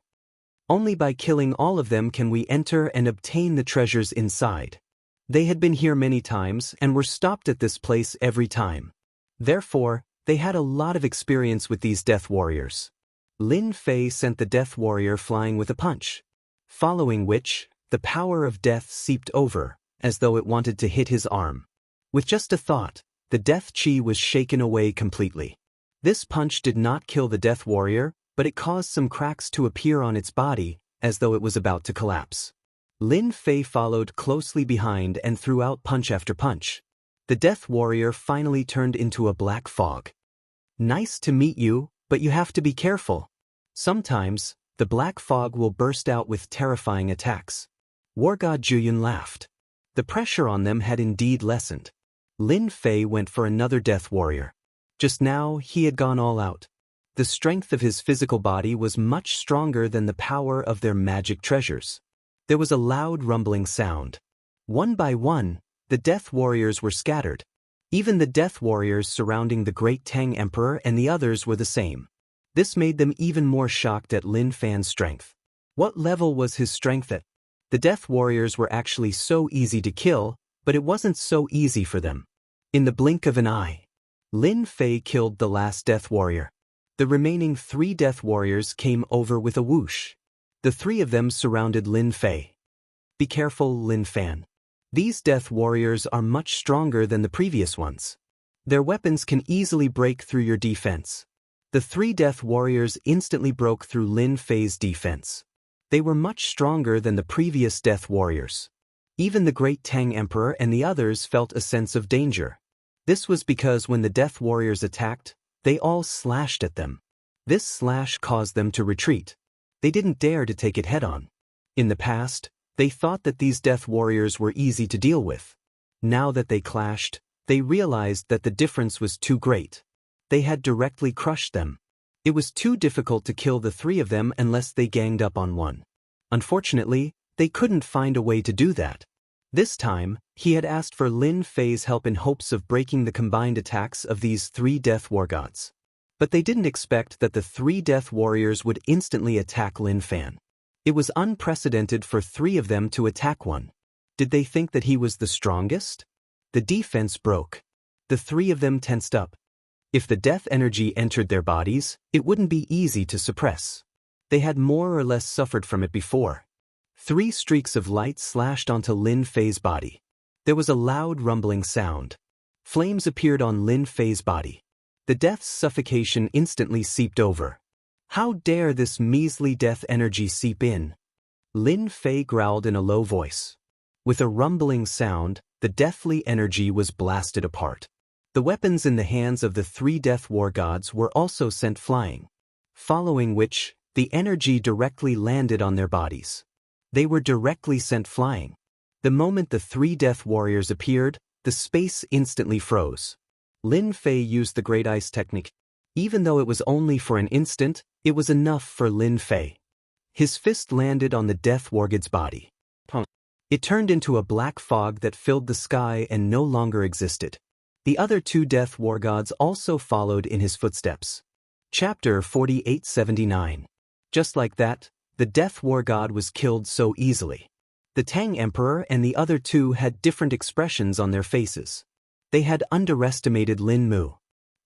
Only by killing all of them can we enter and obtain the treasures inside. They had been here many times and were stopped at this place every time. Therefore, they had a lot of experience with these death warriors. Lin Fei sent the death warrior flying with a punch, following which, the power of death seeped over, as though it wanted to hit his arm. With just a thought, the death chi was shaken away completely. This punch did not kill the death warrior, but it caused some cracks to appear on its body, as though it was about to collapse. Lin Fei followed closely behind and threw out punch after punch. The death warrior finally turned into a black fog. Nice to meet you, but you have to be careful. Sometimes, the black fog will burst out with terrifying attacks. War God Juyun laughed. The pressure on them had indeed lessened. Lin Fei went for another death warrior. Just now, he had gone all out. The strength of his physical body was much stronger than the power of their magic treasures. There was a loud rumbling sound. One by one, the death warriors were scattered. Even the death warriors surrounding the great Tang Emperor and the others were the same. This made them even more shocked at Lin Fei's strength. What level was his strength at? The death warriors were actually so easy to kill, but it wasn't so easy for them. In the blink of an eye, Lin Fei killed the last death warrior. The remaining 3 death warriors came over with a whoosh. The 3 of them surrounded Lin Fei. Be careful, Lin Fan. These death warriors are much stronger than the previous ones. Their weapons can easily break through your defense. The 3 death warriors instantly broke through Lin Fei's defense. They were much stronger than the previous death warriors. Even the great Tang Emperor and the others felt a sense of danger. This was because when the death warriors attacked, they all slashed at them. This slash caused them to retreat. They didn't dare to take it head-on. In the past, they thought that these death warriors were easy to deal with. Now that they clashed, they realized that the difference was too great. They had directly crushed them. It was too difficult to kill the 3 of them unless they ganged up on one. Unfortunately, they couldn't find a way to do that. This time, he had asked for Lin Fei's help in hopes of breaking the combined attacks of these 3 death war gods. But they didn't expect that the 3 death warriors would instantly attack Lin Fan. It was unprecedented for 3 of them to attack one. Did they think that he was the strongest? The defense broke. The 3 of them tensed up. If the death energy entered their bodies, it wouldn't be easy to suppress. They had more or less suffered from it before. 3 streaks of light slashed onto Lin Fei's body. There was a loud rumbling sound. Flames appeared on Lin Fei's body. The death's suffocation instantly seeped over. How dare this measly death energy seep in? Lin Fei growled in a low voice. With a rumbling sound, the deathly energy was blasted apart. The weapons in the hands of the 3 death war gods were also sent flying, following which, the energy directly landed on their bodies. They were directly sent flying. The moment the 3 death warriors appeared, the space instantly froze. Lin Fei used the Great Ice technique. Even though it was only for an instant, it was enough for Lin Fei. His fist landed on the death wargod's body. It turned into a black fog that filled the sky and no longer existed. The other 2 death war gods also followed in his footsteps. Chapter 4879. Just like that, the death war god was killed so easily. The Tang Emperor and the other 2 had different expressions on their faces. They had underestimated Lin Mu.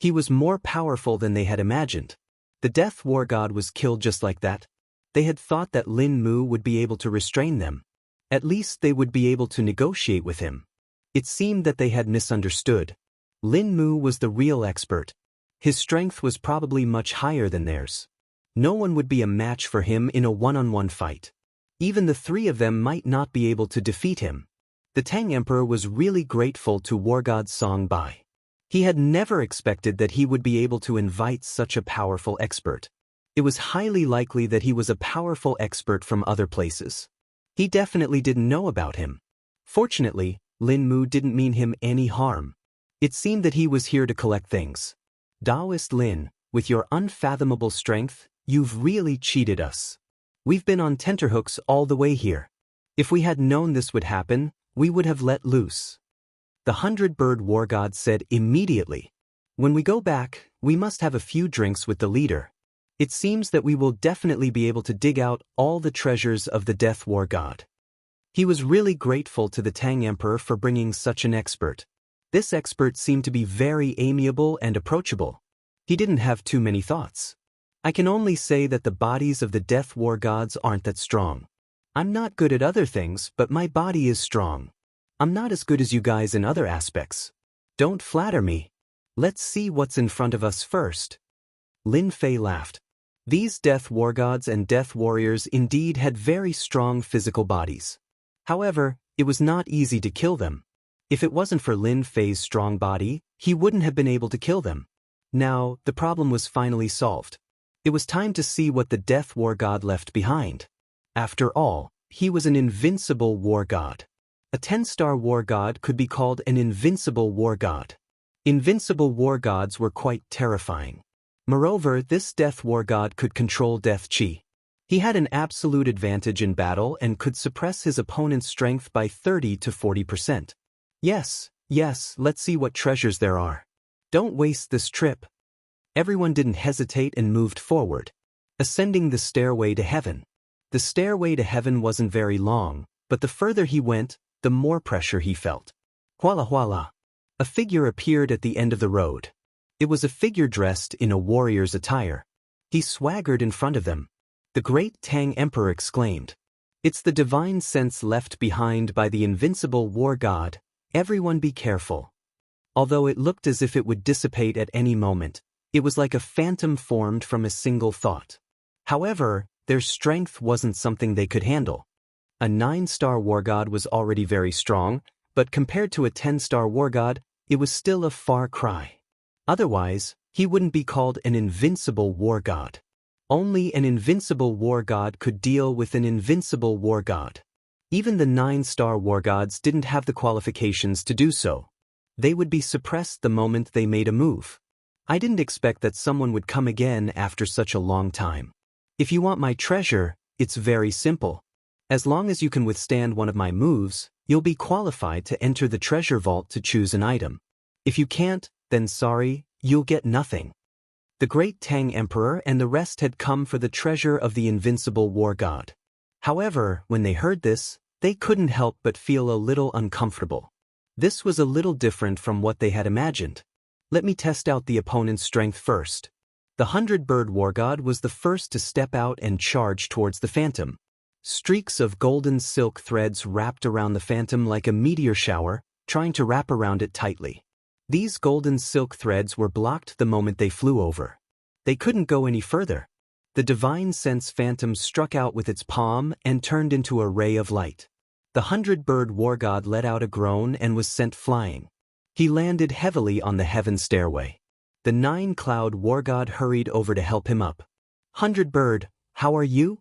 He was more powerful than they had imagined. The Death War God was killed just like that. They had thought that Lin Mu would be able to restrain them. At least they would be able to negotiate with him. It seemed that they had misunderstood. Lin Mu was the real expert. His strength was probably much higher than theirs. No one would be a match for him in a one-on-one fight. Even the three of them might not be able to defeat him. The Tang Emperor was really grateful to War God Song Bai. He had never expected that he would be able to invite such a powerful expert. It was highly likely that he was a powerful expert from other places. He definitely didn't know about him. Fortunately, Lin Mu didn't mean him any harm. It seemed that he was here to collect things. Taoist Lin, with your unfathomable strength, you've really cheated us. We've been on tenterhooks all the way here. If we had known this would happen, we would have let loose. The 100-bird war god said immediately. When we go back, we must have a few drinks with the leader. It seems that we will definitely be able to dig out all the treasures of the Death War God. He was really grateful to the Tang Emperor for bringing such an expert. This expert seemed to be very amiable and approachable. He didn't have too many thoughts. I can only say that the bodies of the Death War gods aren't that strong. I'm not good at other things, but my body is strong. I'm not as good as you guys in other aspects. Don't flatter me. Let's see what's in front of us first. Lin Fei laughed. These Death War gods and Death Warriors indeed had very strong physical bodies. However, it was not easy to kill them. If it wasn't for Lin Fei's strong body, he wouldn't have been able to kill them. Now, the problem was finally solved. It was time to see what the Death War God left behind. After all, he was an invincible war god. A 10-star war god could be called an invincible war god. Invincible war gods were quite terrifying. Moreover, this Death War God could control Death Chi. He had an absolute advantage in battle and could suppress his opponent's strength by 30 to 40%. Yes, let's see what treasures there are. Don't waste this trip. Everyone didn't hesitate and moved forward, ascending the stairway to heaven. The stairway to heaven wasn't very long, but the further he went, the more pressure he felt. Huala. A figure appeared at the end of the road. It was a figure dressed in a warrior's attire. He swaggered in front of them. The great Tang Emperor exclaimed, "It's the divine sense left behind by the invincible war god. Everyone be careful." Although it looked as if it would dissipate at any moment, it was like a phantom formed from a single thought. However, their strength wasn't something they could handle. A 9-star war god was already very strong, but compared to a 10-star war god, it was still a far cry. Otherwise, he wouldn't be called an invincible war god. Only an invincible war god could deal with an invincible war god. Even the 9-star war gods didn't have the qualifications to do so. They would be suppressed the moment they made a move. I didn't expect that someone would come again after such a long time. If you want my treasure, it's very simple. As long as you can withstand one of my moves, you'll be qualified to enter the treasure vault to choose an item. If you can't, then sorry, you'll get nothing. The great Tang Emperor and the rest had come for the treasure of the invincible war god. However, when they heard this, they couldn't help but feel a little uncomfortable. This was a little different from what they had imagined. Let me test out the opponent's strength first. The 100-bird war god was the first to step out and charge towards the phantom. Streaks of golden silk threads wrapped around the phantom like a meteor shower, trying to wrap around it tightly. These golden silk threads were blocked the moment they flew over. They couldn't go any further. The divine sense phantom struck out with its palm and turned into a ray of light. The 100-bird war god let out a groan and was sent flying. He landed heavily on the heaven stairway. The 9-cloud war god hurried over to help him up. 100-bird, how are you?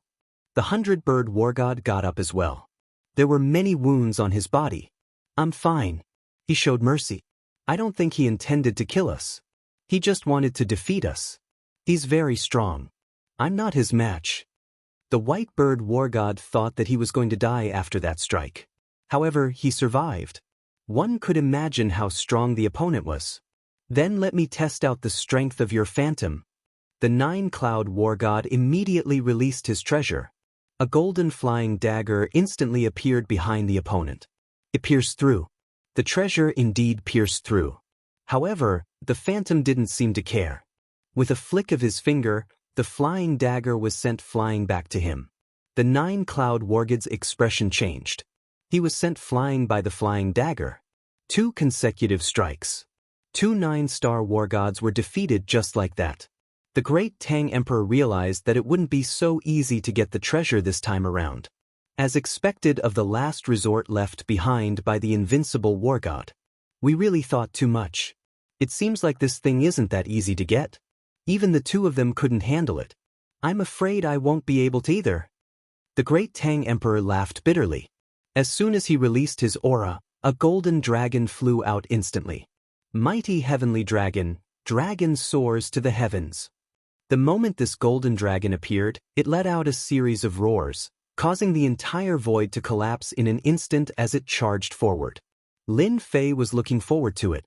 The 100-bird war god got up as well. There were many wounds on his body. I'm fine. He showed mercy. I don't think he intended to kill us. He just wanted to defeat us. He's very strong. I'm not his match. The white bird war god thought that he was going to die after that strike. However, he survived. One could imagine how strong the opponent was. Then let me test out the strength of your phantom. The 9-cloud war god immediately released his treasure. A golden flying dagger instantly appeared behind the opponent. It pierced through. The treasure indeed pierced through. However, the phantom didn't seem to care. With a flick of his finger, the flying dagger was sent flying back to him. The nine-cloud wargod's expression changed. He was sent flying by the flying dagger. 2 consecutive strikes. 2 nine-star wargods were defeated just like that. The great Tang Emperor realized that it wouldn't be so easy to get the treasure this time around. As expected of the last resort left behind by the invincible wargod. We really thought too much. It seems like this thing isn't that easy to get. Even the 2 of them couldn't handle it. I'm afraid I won't be able to either. The great Tang Emperor laughed bitterly. As soon as he released his aura, a golden dragon flew out instantly. Mighty heavenly dragon, dragon soars to the heavens. The moment this golden dragon appeared, it let out a series of roars, causing the entire void to collapse in an instant as it charged forward. Lin Fei was looking forward to it.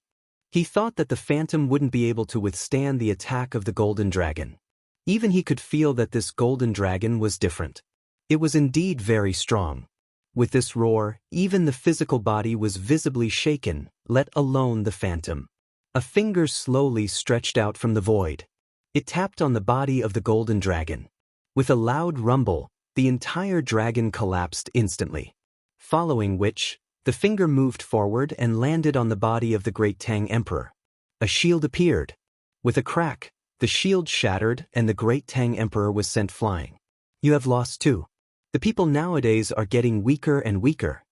He thought that the phantom wouldn't be able to withstand the attack of the golden dragon. Even he could feel that this golden dragon was different. It was indeed very strong. With this roar, even the physical body was visibly shaken, let alone the phantom. A finger slowly stretched out from the void. It tapped on the body of the golden dragon. With a loud rumble, the entire dragon collapsed instantly. Following which, the finger moved forward and landed on the body of the great Tang Emperor. A shield appeared. With a crack, the shield shattered and the great Tang Emperor was sent flying. You have lost too. The people nowadays are getting weaker and weaker.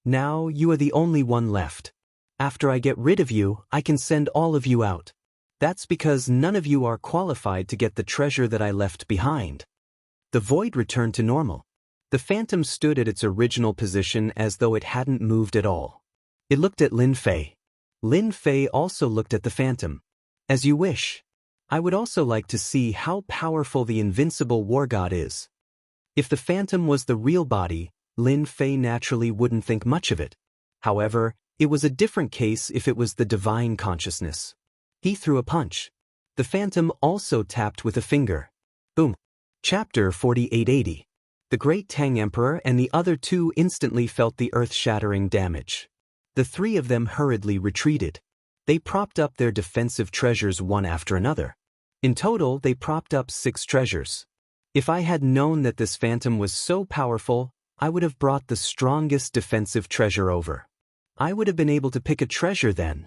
Now you are the only one left. After I get rid of you, I can send all of you out. That's because none of you are qualified to get the treasure that I left behind. The void returned to normal. The phantom stood at its original position as though it hadn't moved at all. It looked at Lin Fei. Lin Fei also looked at the phantom. As you wish. I would also like to see how powerful the invincible wargod is. If the phantom was the real body, Lin Fei naturally wouldn't think much of it. However, it was a different case if it was the divine consciousness. He threw a punch. The phantom also tapped with a finger. Boom. Chapter 4880. The great Tang Emperor and the other 2 instantly felt the earth-shattering damage. The 3 of them hurriedly retreated. They propped up their defensive treasures one after another. In total, they propped up 6 treasures. If I had known that this phantom was so powerful, I would have brought the strongest defensive treasure over. I would have been able to pick a treasure then.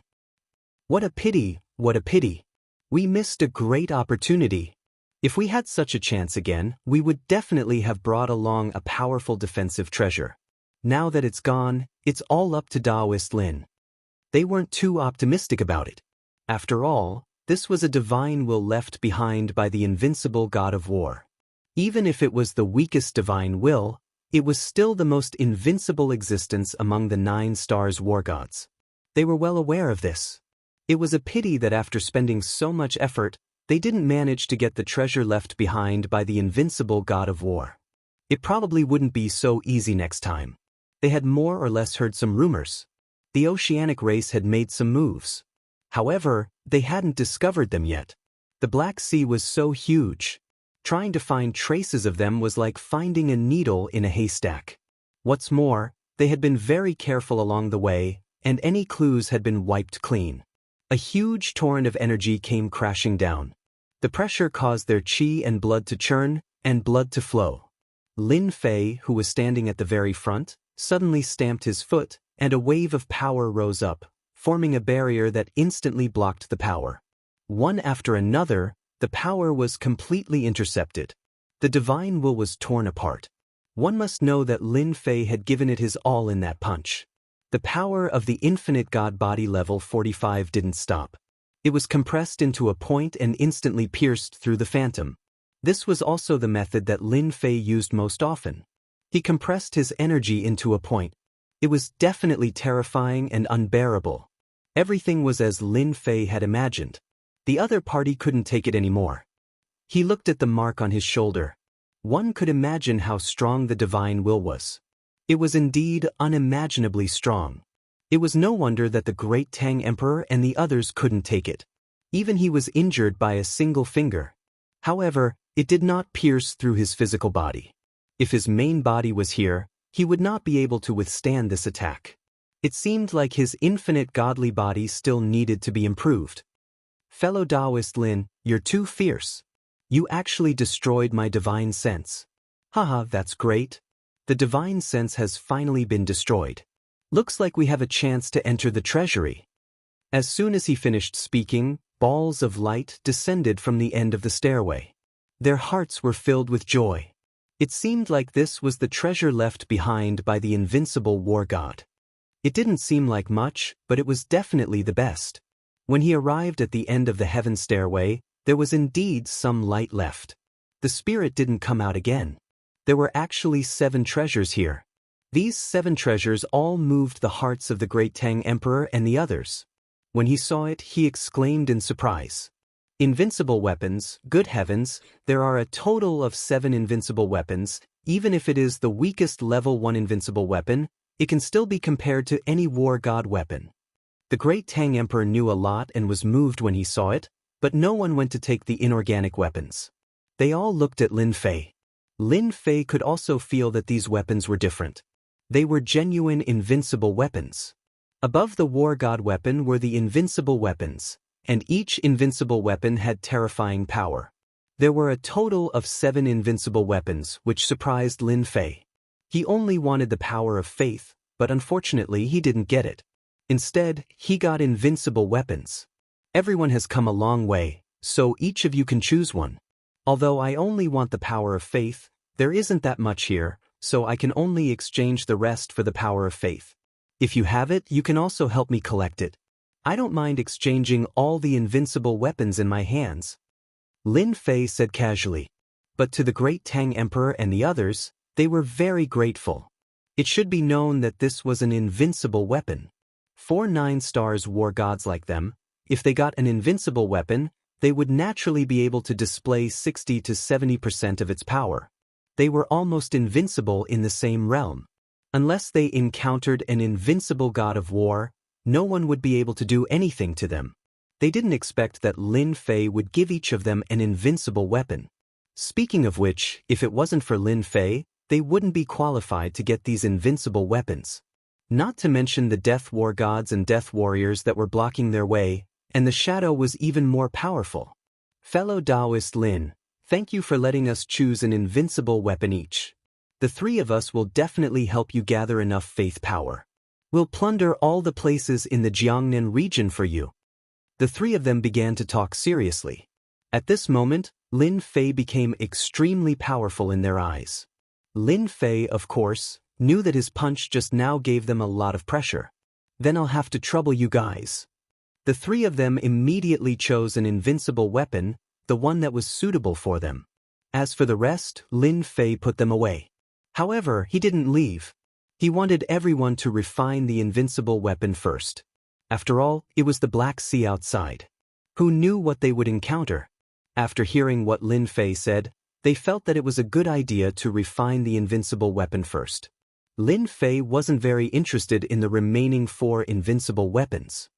What a pity, what a pity. We missed a great opportunity. If we had such a chance again, we would definitely have brought along a powerful defensive treasure. Now that it's gone, it's all up to Taoist Lin. They weren't too optimistic about it. After all, this was a divine will left behind by the invincible god of war. Even if it was the weakest divine will, it was still the most invincible existence among the 9 stars wargods. They were well aware of this. It was a pity that after spending so much effort, they didn't manage to get the treasure left behind by the invincible god of war. It probably wouldn't be so easy next time. They had more or less heard some rumors. The oceanic race had made some moves. However, they hadn't discovered them yet. The Black Sea was so huge. Trying to find traces of them was like finding a needle in a haystack. What's more, they had been very careful along the way, and any clues had been wiped clean. A huge torrent of energy came crashing down. The pressure caused their qi and blood to churn, and blood to flow. Lin Fei, who was standing at the very front, suddenly stamped his foot, and a wave of power rose up, forming a barrier that instantly blocked the power. One after another, the power was completely intercepted. The divine will was torn apart. One must know that Lin Fei had given it his all in that punch. The power of the infinite god body level 45 didn't stop. It was compressed into a point and instantly pierced through the phantom. This was also the method that Lin Fei used most often. He compressed his energy into a point. It was definitely terrifying and unbearable. Everything was as Lin Fei had imagined. The other party couldn't take it anymore. He looked at the mark on his shoulder. One could imagine how strong the divine will was. It was indeed unimaginably strong. It was no wonder that the great Tang Emperor and the others couldn't take it. Even he was injured by a single finger. However, it did not pierce through his physical body. If his main body was here, he would not be able to withstand this attack. It seemed like his infinite godly body still needed to be improved. Fellow Taoist Lin, you're too fierce. You actually destroyed my divine sense. Haha, that's great. The divine sense has finally been destroyed. Looks like we have a chance to enter the treasury. As soon as he finished speaking, balls of light descended from the end of the stairway. Their hearts were filled with joy. It seemed like this was the treasure left behind by the invincible war god. It didn't seem like much, but it was definitely the best. When he arrived at the end of the heaven stairway, there was indeed some light left. The spirit didn't come out again. There were actually 7 treasures here. These 7 treasures all moved the hearts of the great Tang Emperor and the others. When he saw it, he exclaimed in surprise. Invincible weapons, good heavens, there are a total of 7 invincible weapons. Even if it is the weakest level 1 invincible weapon, it can still be compared to any war god weapon. The great Tang Emperor knew a lot and was moved when he saw it, but no one went to take the inorganic weapons. They all looked at Lin Fei. Lin Fei could also feel that these weapons were different. They were genuine invincible weapons. Above the war god weapon were the invincible weapons, and each invincible weapon had terrifying power. There were a total of 7 invincible weapons, which surprised Lin Fei. He only wanted the power of faith, but unfortunately he didn't get it. Instead, he got invincible weapons. Everyone has come a long way, so each of you can choose one. Although I only want the power of faith, there isn't that much here, so I can only exchange the rest for the power of faith. If you have it, you can also help me collect it. I don't mind exchanging all the invincible weapons in my hands. Lin Fei said casually. But to the great Tang Emperor and the others, they were very grateful. It should be known that this was an invincible weapon. 4 9-stars war gods like them, if they got an invincible weapon, they would naturally be able to display 60 to 70% of its power. They were almost invincible in the same realm. Unless they encountered an invincible god of war, no one would be able to do anything to them. They didn't expect that Lin Fei would give each of them an invincible weapon. Speaking of which, if it wasn't for Lin Fei, they wouldn't be qualified to get these invincible weapons. Not to mention the death war gods and death warriors that were blocking their way, and the shadow was even more powerful. Fellow Taoist Lin, thank you for letting us choose an invincible weapon each. The 3 of us will definitely help you gather enough faith power. We'll plunder all the places in the Jiangnan region for you. The 3 of them began to talk seriously. At this moment, Lin Fei became extremely powerful in their eyes. Lin Fei, of course, knew that his punch just now gave them a lot of pressure. Then I'll have to trouble you guys. The 3 of them immediately chose an invincible weapon, the one that was suitable for them. As for the rest, Lin Fei put them away. However, he didn't leave. He wanted everyone to refine the invincible weapon first. After all, it was the Black Sea outside. Who knew what they would encounter? After hearing what Lin Fei said, they felt that it was a good idea to refine the invincible weapon first. Lin Fei wasn't very interested in the remaining 4 invincible weapons.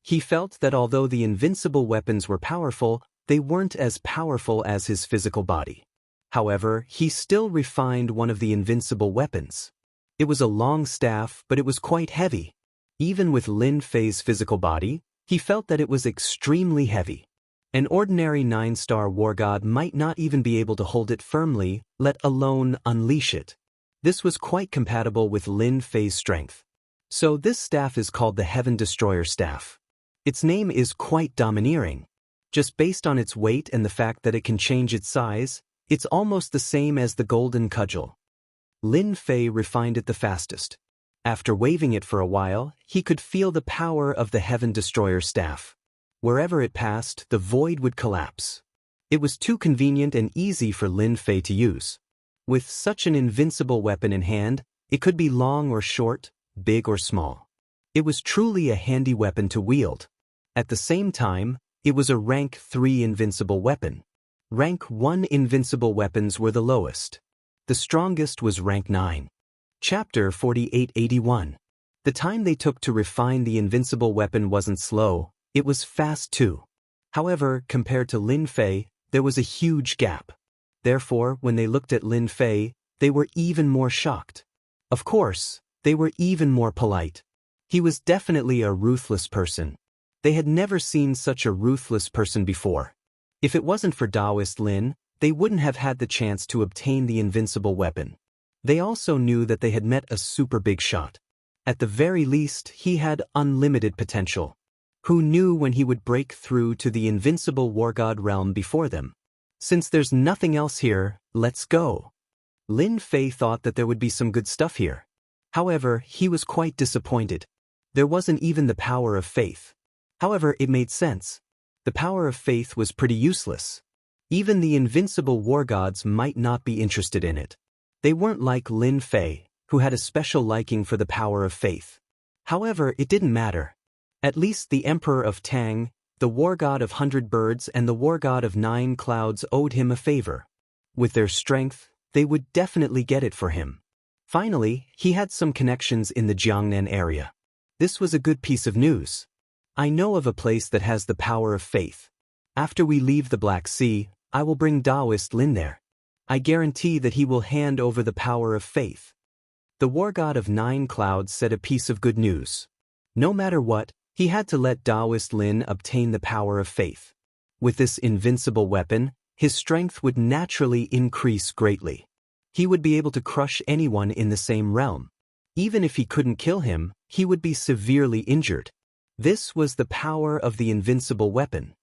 He felt that although the invincible weapons were powerful, they weren't as powerful as his physical body. However, he still refined one of the invincible weapons. It was a long staff, but it was quite heavy. Even with Lin Fei's physical body, he felt that it was extremely heavy. An ordinary 9-star war god might not even be able to hold it firmly, let alone unleash it. This was quite compatible with Lin Fei's strength. So this staff is called the Heaven Destroyer Staff. Its name is quite domineering. Just based on its weight and the fact that it can change its size, it's almost the same as the Golden Cudgel. Lin Fei refined it the fastest. After waving it for a while, he could feel the power of the Heaven Destroyer Staff. Wherever it passed, the void would collapse. It was too convenient and easy for Lin Fei to use. With such an invincible weapon in hand, it could be long or short, big or small. It was truly a handy weapon to wield. At the same time, it was a rank 3 invincible weapon. Rank 1 invincible weapons were the lowest. The strongest was rank 9. Chapter 4881. The time they took to refine the invincible weapon wasn't slow, it was fast too. However, compared to Lin Fei, there was a huge gap. Therefore, when they looked at Lin Fei, they were even more shocked. Of course, they were even more polite. He was definitely a ruthless person. They had never seen such a ruthless person before. If it wasn't for Taoist Lin, they wouldn't have had the chance to obtain the invincible weapon. They also knew that they had met a super big shot. At the very least, he had unlimited potential. Who knew when he would break through to the invincible war god realm before them? Since there's nothing else here, let's go. Lin Fei thought that there would be some good stuff here. However, he was quite disappointed. There wasn't even the power of faith. However, it made sense. The power of faith was pretty useless. Even the invincible war gods might not be interested in it. They weren't like Lin Fei, who had a special liking for the power of faith. However, it didn't matter. At least the Emperor of Tang, the war god of 100 birds and the war god of 9 clouds owed him a favor. With their strength, they would definitely get it for him. Finally, he had some connections in the Jiangnan area. This was a good piece of news. I know of a place that has the power of faith. After we leave the Black Sea, I will bring Taoist Lin there. I guarantee that he will hand over the power of faith. The war god of 9 clouds said a piece of good news. No matter what, he had to let Taoist Lin obtain the power of faith. With this invincible weapon, his strength would naturally increase greatly. He would be able to crush anyone in the same realm. Even if he couldn't kill him, he would be severely injured. This was the power of the invincible weapon.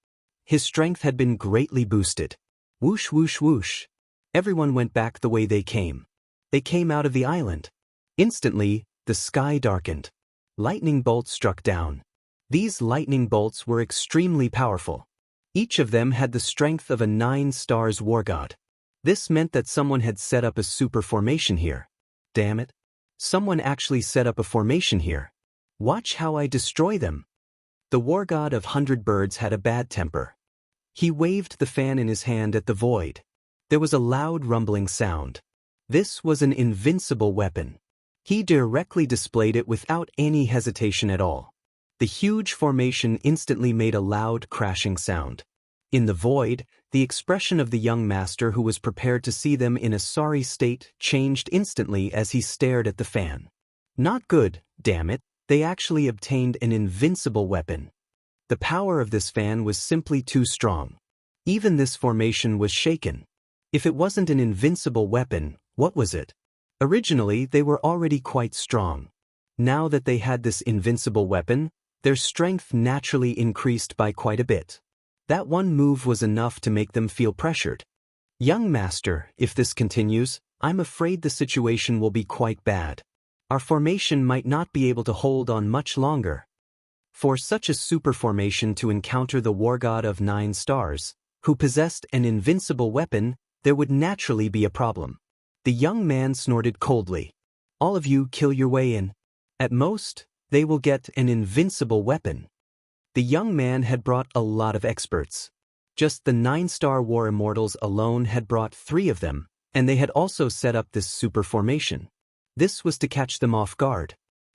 His strength had been greatly boosted. Whoosh whoosh whoosh. Everyone went back the way they came. They came out of the island. Instantly, the sky darkened. Lightning bolts struck down. These lightning bolts were extremely powerful. Each of them had the strength of a 9 stars war god. This meant that someone had set up a super formation here. Damn it. Someone actually set up a formation here. Watch how I destroy them. The war god of 100 birds had a bad temper. He waved the fan in his hand at the void. There was a loud rumbling sound. This was an invincible weapon. He directly displayed it without any hesitation at all. The huge formation instantly made a loud crashing sound. In the void, the expression of the young master who was prepared to see them in a sorry state changed instantly as he stared at the fan. Not good, damn it, they actually obtained an invincible weapon. The power of this fan was simply too strong. Even this formation was shaken. If it wasn't an invincible weapon, what was it? Originally, they were already quite strong. Now that they had this invincible weapon, their strength naturally increased by quite a bit. That one move was enough to make them feel pressured. Young master, if this continues, I'm afraid the situation will be quite bad. Our formation might not be able to hold on much longer. For such a super formation to encounter the war god of 9 stars, who possessed an invincible weapon, there would naturally be a problem. The young man snorted coldly. All of you kill your way in. At most, they will get an invincible weapon. The young man had brought a lot of experts. Just the 9-star war immortals alone had brought 3 of them, and they had also set up this super formation. This was to catch them off guard.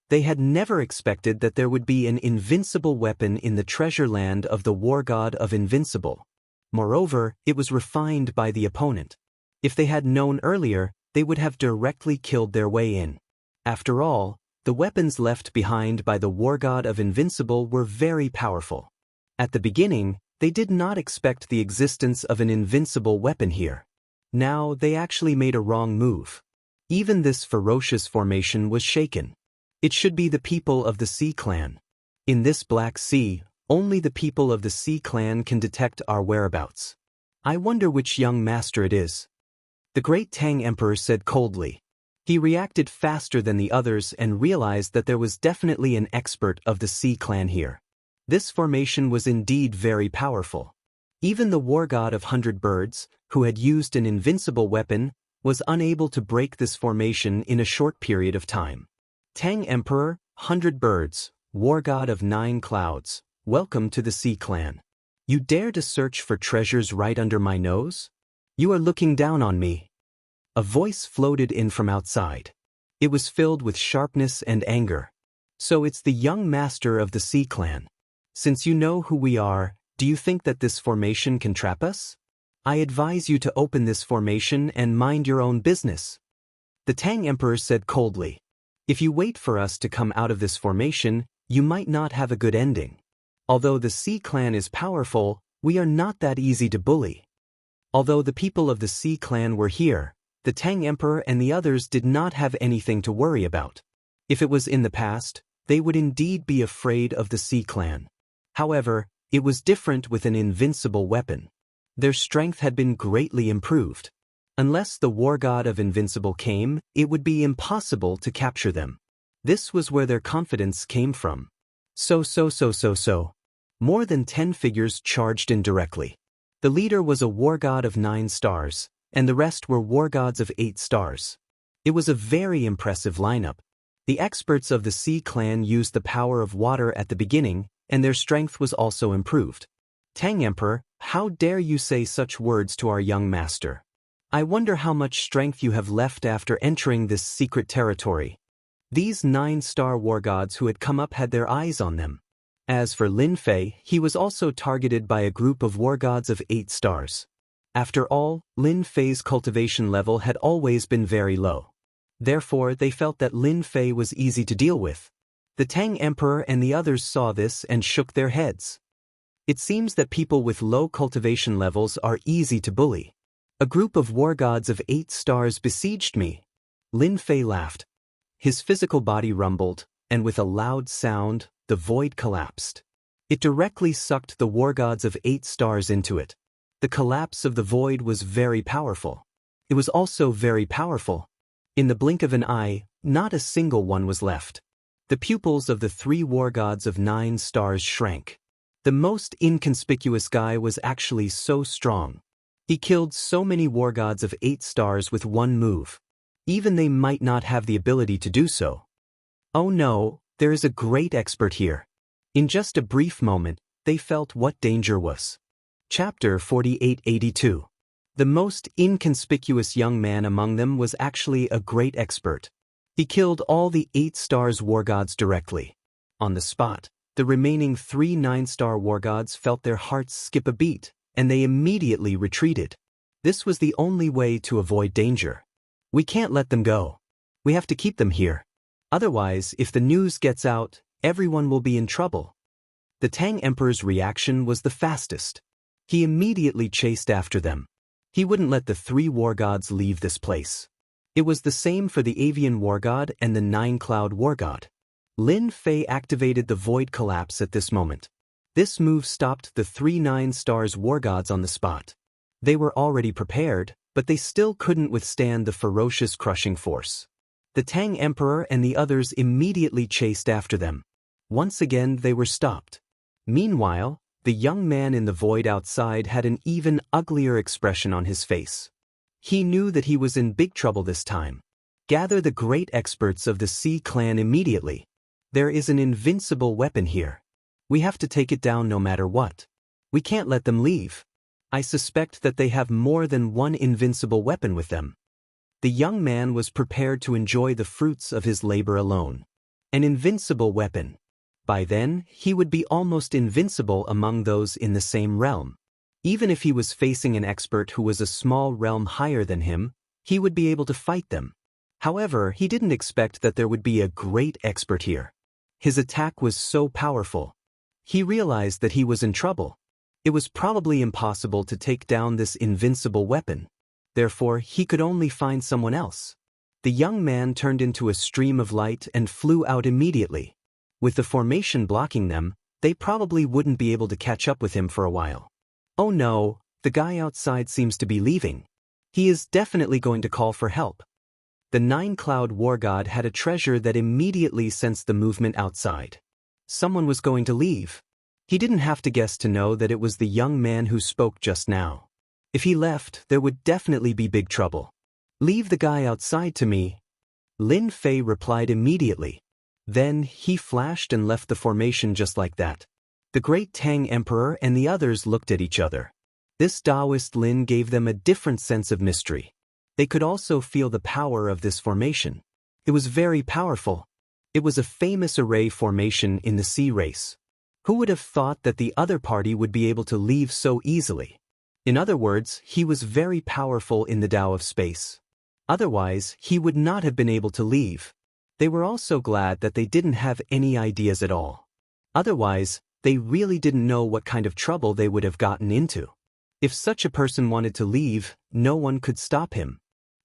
They had never expected that there would be an invincible weapon in the treasure land of the war god of Invincible. Moreover, it was refined by the opponent. If they had known earlier, they would have directly killed their way in. After all, the weapons left behind by the war god of Invincible were very powerful. At the beginning, they did not expect the existence of an invincible weapon here. Now, they actually made a wrong move. Even this ferocious formation was shaken. It should be the people of the Sea Clan. In this Black Sea, only the people of the Sea Clan can detect our whereabouts. I wonder which young master it is. The great Tang Emperor said coldly. He reacted faster than the others and realized that there was definitely an expert of the Sea Clan here. This formation was indeed very powerful. Even the war god of 100 birds, who had used an invincible weapon, was unable to break this formation in a short period of time. Tang Emperor, 100 birds, war god of 9 clouds, welcome to the Sea Clan. You dare to search for treasures right under my nose? You are looking down on me. A voice floated in from outside. It was filled with sharpness and anger. So it's the young master of the Sea Clan. Since you know who we are, do you think that this formation can trap us? I advise you to open this formation and mind your own business. The Tang Emperor said coldly. If you wait for us to come out of this formation, you might not have a good ending. Although the Sea Clan is powerful, We are not that easy to bully. Although the people of the Sea clan were here, the Tang Emperor and the others did not have anything to worry about. If it was in the past, they would indeed be afraid of the Sea clan. However, it was different with an invincible weapon. Their strength had been greatly improved. Unless the war god of Invincible came, it would be impossible to capture them. This was where their confidence came from. So. More than 10 figures charged in directly. The leader was a war god of 9 stars, and the rest were war gods of 8 stars. It was a very impressive lineup. The experts of the Sea clan used the power of water at the beginning, and their strength was also improved. Tang Emperor, how dare you say such words to our young master? I wonder how much strength you have left after entering this secret territory. These 9-star war gods who had come up had their eyes on them. As for Lin Fei, he was also targeted by a group of war gods of 8 stars. After all, Lin Fei's cultivation level had always been very low. Therefore, they felt that Lin Fei was easy to deal with. The Tang Emperor and the others saw this and shook their heads. It seems that people with low cultivation levels are easy to bully. A group of war gods of 8 stars besieged me. Lin Fei laughed. His physical body rumbled, and with a loud sound, the void collapsed. It directly sucked the war gods of 8 stars into it. The collapse of the void was very powerful. It was also very powerful. In the blink of an eye, not a single one was left. The pupils of the 3 war gods of 9 stars shrank. The most inconspicuous guy was actually so strong. He killed so many war gods of 8 stars with one move. Even they might not have the ability to do so. Oh no, there is a great expert here. In just a brief moment, they felt what danger was. Chapter 4882. The most inconspicuous young man among them was actually a great expert. He killed all the 8 stars war gods directly. On the spot, the remaining 3 9-star war gods felt their hearts skip a beat, and they immediately retreated. This was the only way to avoid danger. We can't let them go. We have to keep them here. Otherwise, if the news gets out, everyone will be in trouble. The Tang Emperor's reaction was the fastest. He immediately chased after them. He wouldn't let the 3 war gods leave this place. It was the same for the Avian war god and the 9-cloud war god. Lin Fei activated the void collapse at this moment. This move stopped the 3 9-stars war gods on the spot. They were already prepared, but they still couldn't withstand the ferocious crushing force. The Tang Emperor and the others immediately chased after them. Once again they were stopped. Meanwhile, the young man in the void outside had an even uglier expression on his face. He knew that he was in big trouble this time. Gather the great experts of the Sea clan immediately. There is an invincible weapon here. We have to take it down no matter what. We can't let them leave. I suspect that they have more than one invincible weapon with them. The young man was prepared to enjoy the fruits of his labor alone. An invincible weapon. By then, he would be almost invincible among those in the same realm. Even if he was facing an expert who was a small realm higher than him, he would be able to fight them. However, he didn't expect that there would be a great expert here. His attack was so powerful. He realized that he was in trouble. It was probably impossible to take down this invincible weapon. Therefore, he could only find someone else. The young man turned into a stream of light and flew out immediately. With the formation blocking them, they probably wouldn't be able to catch up with him for a while. Oh no, the guy outside seems to be leaving. He is definitely going to call for help. The 9-cloud war god had a treasure that immediately sensed the movement outside. Someone was going to leave. He didn't have to guess to know that it was the young man who spoke just now. If he left, there would definitely be big trouble. Leave the guy outside to me. Lin Fei replied immediately. Then he flashed and left the formation just like that. The great Tang Emperor and the others looked at each other. This Taoist Lin gave them a different sense of mystery. They could also feel the power of this formation. It was very powerful. It was a famous array formation in the sea race. Who would have thought that the other party would be able to leave so easily? In other words, he was very powerful in the Tao of space. Otherwise, he would not have been able to leave. They were also glad that they didn't have any ideas at all. Otherwise, They really didn't know what kind of trouble they would have gotten into. If such a person wanted to leave, no one could stop him.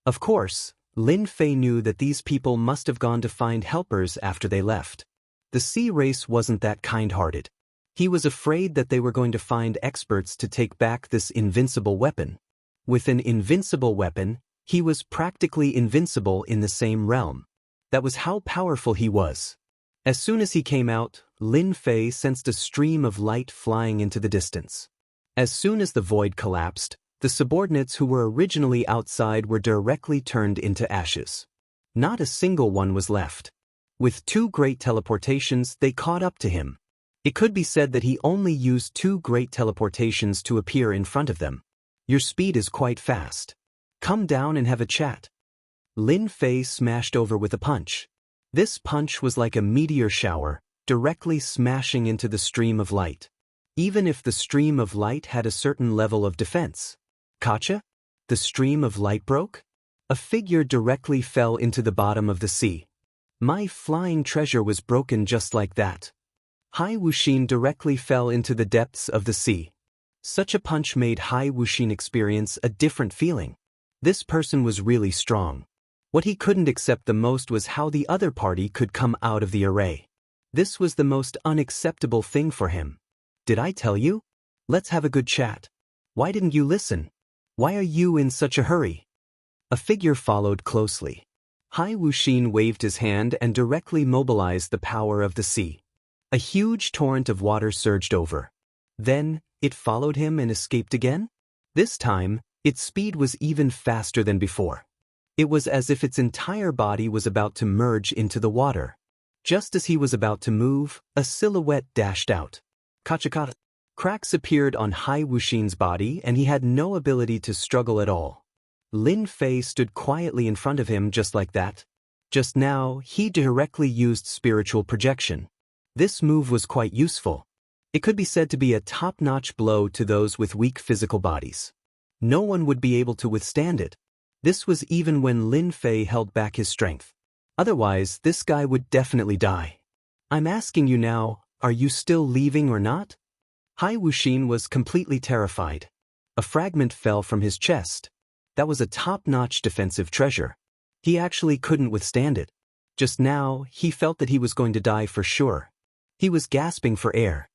Of course, Lin Fei knew that these people must have gone to find helpers after they left. The sea race wasn't that kind-hearted. He was afraid that they were going to find experts to take back this invincible weapon. With an invincible weapon, he was practically invincible in the same realm. That was how powerful he was. As soon as he came out, Lin Fei sensed a stream of light flying into the distance. As soon as the void collapsed, the subordinates who were originally outside were directly turned into ashes. Not a single one was left. With 2 great teleportations, they caught up to him. It could be said that he only used 2 great teleportations to appear in front of them. Your speed is quite fast. Come down and have a chat. Lin Fei smashed over with a punch. This punch was like a meteor shower, directly smashing into the stream of light. Even if the stream of light had a certain level of defense. Gotcha? The stream of light broke? A figure directly fell into the bottom of the sea. My flying treasure was broken just like that. Hai Wuxin directly fell into the depths of the sea. Such a punch made Hai Wuxin experience a different feeling. This person was really strong. What he couldn't accept the most was how the other party could come out of the array. This was the most unacceptable thing for him. Did I tell you? Let's have a good chat. Why didn't you listen? Why are you in such a hurry? A figure followed closely. Hai Wuxin waved his hand and directly mobilized the power of the sea. A huge torrent of water surged over. Then, it followed him and escaped again? This time, its speed was even faster than before. It was as if its entire body was about to merge into the water. Just as he was about to move, a silhouette dashed out. Kachakata. Cracks appeared on Hai Wuxin's body and he had no ability to struggle at all. Lin Fei stood quietly in front of him just like that. Just now, he directly used spiritual projection. This move was quite useful. It could be said to be a top-notch blow to those with weak physical bodies. No one would be able to withstand it. This was even when Lin Fei held back his strength. Otherwise, this guy would definitely die. I'm asking you now, are you still leaving or not? Hai Wuxin was completely terrified. A fragment fell from his chest. That was a top-notch defensive treasure. He actually couldn't withstand it. Just now, he felt that he was going to die for sure. He was gasping for air.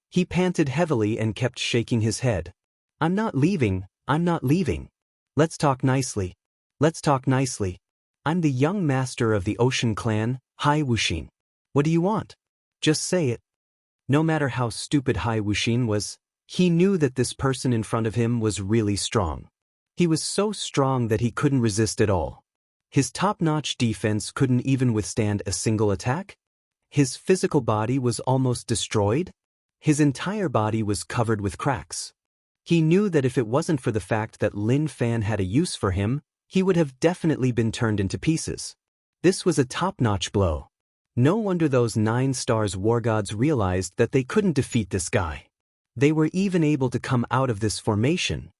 He panted heavily and kept shaking his head. I'm not leaving, I'm not leaving. Let's talk nicely. Let's talk nicely. I'm the young master of the Ocean Clan, Hai Wuxin. What do you want? Just say it. No matter how stupid Hai Wuxin was, he knew that this person in front of him was really strong. He was so strong that he couldn't resist at all. His top-notch defense couldn't even withstand a single attack. His physical body was almost destroyed. His entire body was covered with cracks. He knew that if it wasn't for the fact that Lin Fan had a use for him, he would have definitely been turned into pieces. This was a top-notch blow. No wonder those 9 stars war gods realized that they couldn't defeat this guy. They were even able to come out of this formation.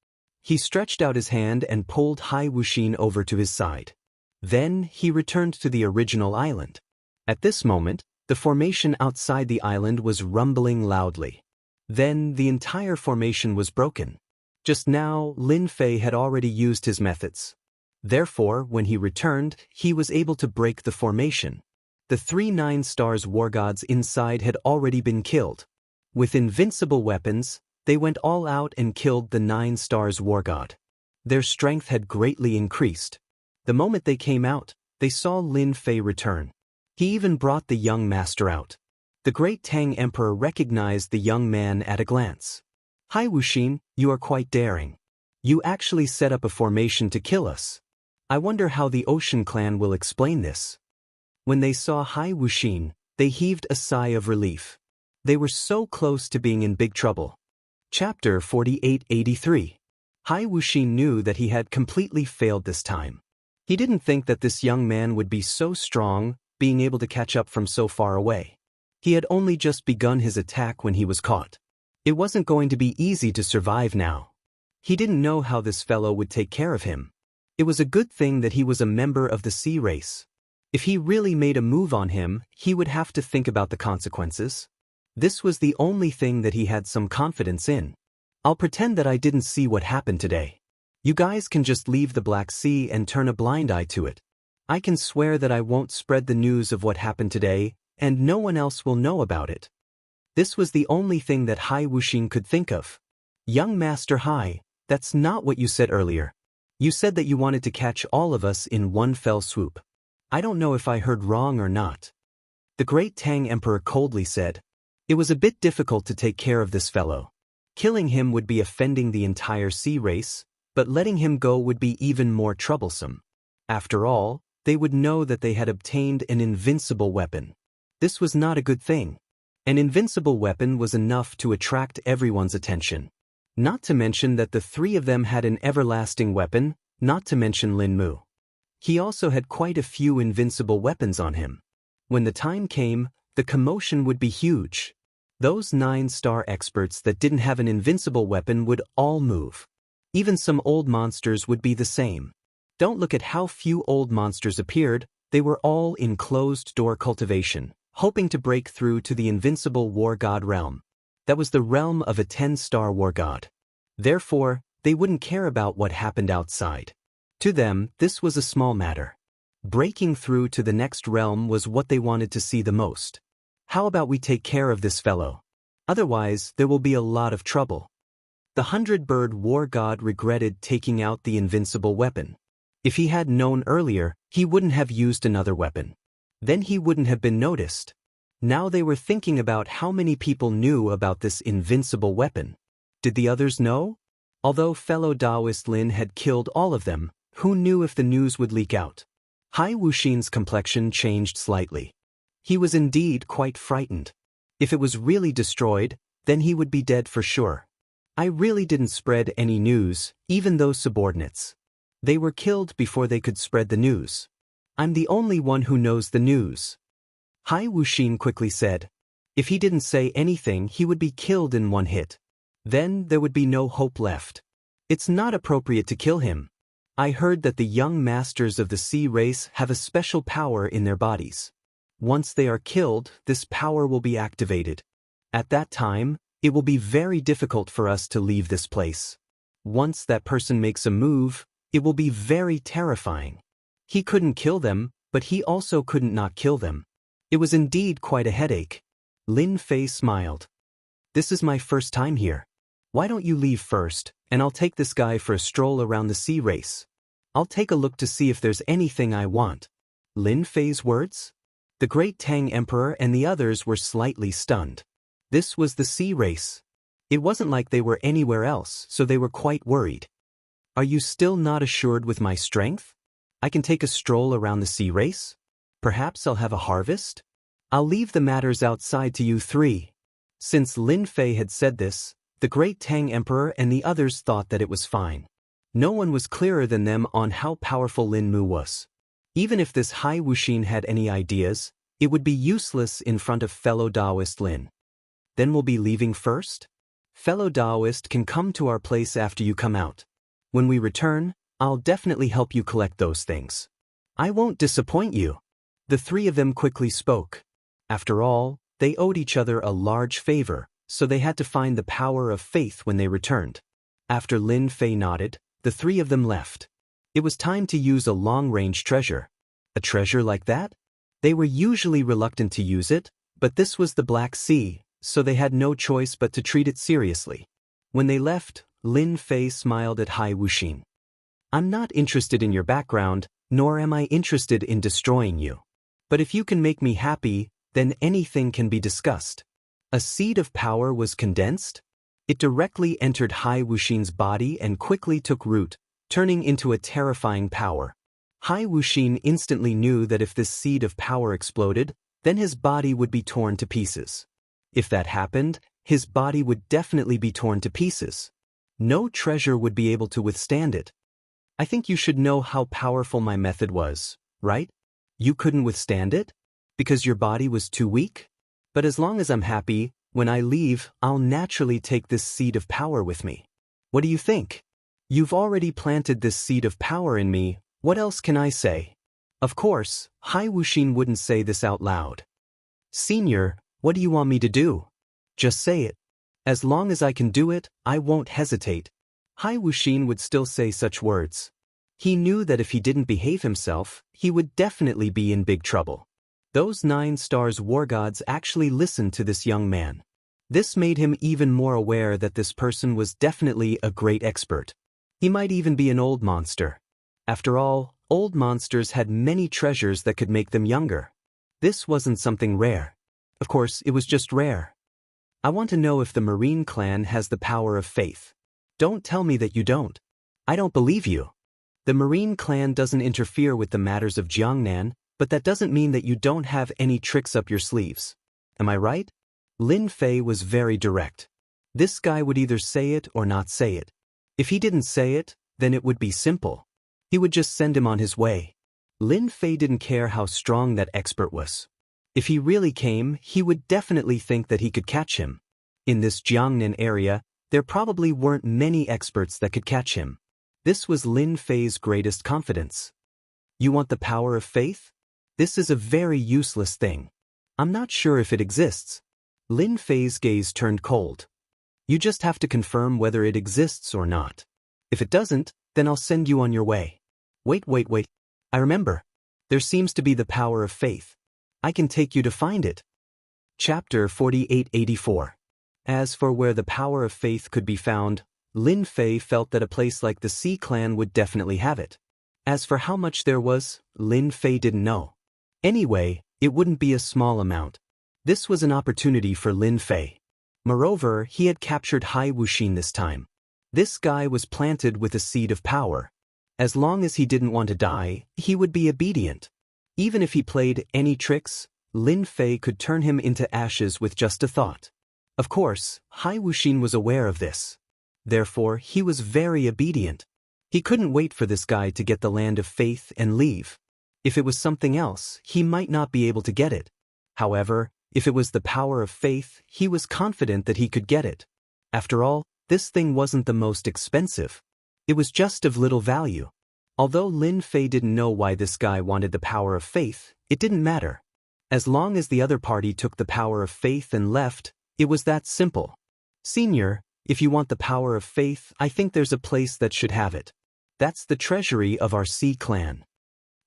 He stretched out his hand and pulled Hai Wuxin over to his side. Then he returned to the original island. At this moment, the formation outside the island was rumbling loudly. Then the entire formation was broken. Just now, Lin Fei had already used his methods. Therefore, when he returned, he was able to break the formation. The 3 9 stars war gods inside had already been killed. With invincible weapons, they went all out and killed the 9 stars war god. Their strength had greatly increased. The moment they came out, they saw Lin Fei return. He even brought the young master out. The great Tang Emperor recognized the young man at a glance. Hai Wuxin, you are quite daring. You actually set up a formation to kill us. I wonder how the Ocean Clan will explain this. When they saw Hai Wuxin, they heaved a sigh of relief. They were so close to being in big trouble. Chapter 4883. Hai Wuxin knew that he had completely failed this time. He didn't think that this young man would be so strong, being able to catch up from so far away. He had only just begun his attack when he was caught. It wasn't going to be easy to survive now. He didn't know how this fellow would take care of him. It was a good thing that he was a member of the sea race. If he really made a move on him, he would have to think about the consequences. This was the only thing that he had some confidence in. I'll pretend that I didn't see what happened today. You guys can just leave the Black Sea and turn a blind eye to it. I can swear that I won't spread the news of what happened today, and no one else will know about it. This was the only thing that Hai Wuxin could think of. Young Master Hai, that's not what you said earlier. You said that you wanted to catch all of us in one fell swoop. I don't know if I heard wrong or not. The great Tang Emperor coldly said. It was a bit difficult to take care of this fellow. Killing him would be offending the entire sea race, but letting him go would be even more troublesome. After all, they would know that they had obtained an invincible weapon. This was not a good thing. An invincible weapon was enough to attract everyone's attention. Not to mention that the three of them had an everlasting weapon, not to mention Lin Mu. He also had quite a few invincible weapons on him. When the time came, the commotion would be huge. Those 9-star experts that didn't have an invincible weapon would all move. Even some old monsters would be the same. Don't look at how few old monsters appeared, they were all in closed-door cultivation, hoping to break through to the invincible war god realm. That was the realm of a 10-star war god. Therefore, they wouldn't care about what happened outside. To them, this was a small matter. Breaking through to the next realm was what they wanted to see the most. How about we take care of this fellow? Otherwise, there will be a lot of trouble. The 100-bird war god regretted taking out the invincible weapon. If he had known earlier, he wouldn't have used another weapon. Then he wouldn't have been noticed. Now they were thinking about how many people knew about this invincible weapon. Did the others know? Although fellow Taoist Lin had killed all of them, who knew if the news would leak out? Hai Wuxin's complexion changed slightly. He was indeed quite frightened. If it was really destroyed, then he would be dead for sure. I really didn't spread any news, even those subordinates. They were killed before they could spread the news. I'm the only one who knows the news. Hai Wuxin quickly said. If he didn't say anything, he would be killed in one hit. Then there would be no hope left. It's not appropriate to kill him. I heard that the young masters of the sea race have a special power in their bodies. Once they are killed, this power will be activated. At that time, it will be very difficult for us to leave this place. Once that person makes a move, it will be very terrifying. He couldn't kill them, but he also couldn't not kill them. It was indeed quite a headache. Lin Fei smiled. This is my first time here. Why don't you leave first, and I'll take this guy for a stroll around the sea race. I'll take a look to see if there's anything I want. Lin Fei's words? The great Tang Emperor and the others were slightly stunned. This was the sea race. It wasn't like they were anywhere else, so they were quite worried. Are you still not assured with my strength? I can take a stroll around the sea race? Perhaps I'll have a harvest? I'll leave the matters outside to you three. Since Lin Fei had said this, the great Tang Emperor and the others thought that it was fine. No one was clearer than them on how powerful Lin Mu was. Even if this Hai Wuxin had any ideas, it would be useless in front of fellow Taoist Lin. Then we'll be leaving first? Fellow Taoist can come to our place after you come out. When we return, I'll definitely help you collect those things. I won't disappoint you. The three of them quickly spoke. After all, they owed each other a large favor, so they had to find the power of faith when they returned. After Lin Fei nodded, the three of them left. It was time to use a long-range treasure. A treasure like that? They were usually reluctant to use it, but this was the Black Sea, so they had no choice but to treat it seriously. When they left, Lin Fei smiled at Hai Wuxin. I'm not interested in your background, nor am I interested in destroying you. But if you can make me happy, then anything can be discussed. A seed of power was condensed. It directly entered Hai Wuxin's body and quickly took root, turning into a terrifying power. Hai Wuxin instantly knew that if this seed of power exploded, then his body would be torn to pieces. If that happened, his body would definitely be torn to pieces. No treasure would be able to withstand it. I think you should know how powerful my method was, right? You couldn't withstand it? Because your body was too weak? But as long as I'm happy, when I leave, I'll naturally take this seed of power with me. What do you think? You've already planted this seed of power in me, what else can I say? Of course, Hai Wuxin wouldn't say this out loud. Senior, what do you want me to do? Just say it. As long as I can do it, I won't hesitate. Hai Wuxin would still say such words. He knew that if he didn't behave himself, he would definitely be in big trouble. Those 9 stars war gods actually listened to this young man. This made him even more aware that this person was definitely a great expert. He might even be an old monster. After all, old monsters had many treasures that could make them younger. This wasn't something rare. Of course, it was just rare. I want to know if the Marine clan has the power of faith. Don't tell me that you don't. I don't believe you. The Marine clan doesn't interfere with the matters of Jiangnan, but that doesn't mean that you don't have any tricks up your sleeves. Am I right? Lin Fei was very direct. This guy would either say it or not say it. If he didn't say it, then it would be simple. He would just send him on his way. Lin Fei didn't care how strong that expert was. If he really came, he would definitely think that he could catch him. In this Jiangnan area, there probably weren't many experts that could catch him. This was Lin Fei's greatest confidence. You want the power of faith? This is a very useless thing. I'm not sure if it exists. Lin Fei's gaze turned cold. You just have to confirm whether it exists or not. If it doesn't, then I'll send you on your way. Wait. I remember. There seems to be the power of faith. I can take you to find it. Chapter 4884. As for where the power of faith could be found, Lin Fei felt that a place like the Sea Clan would definitely have it. As for how much there was, Lin Fei didn't know. Anyway, it wouldn't be a small amount. This was an opportunity for Lin Fei. Moreover, he had captured Hai Wuxin this time. This guy was planted with a seed of power. As long as he didn't want to die, he would be obedient. Even if he played any tricks, Lin Fei could turn him into ashes with just a thought. Of course, Hai Wuxin was aware of this. Therefore, he was very obedient. He couldn't wait for this guy to get the land of faith and leave. If it was something else, he might not be able to get it. However, if it was the power of faith, he was confident that he could get it. After all, this thing wasn't the most expensive. It was just of little value. Although Lin Fei didn't know why this guy wanted the power of faith, it didn't matter. As long as the other party took the power of faith and left, it was that simple. Senior, if you want the power of faith, I think there's a place that should have it. That's the treasury of our Sea Clan.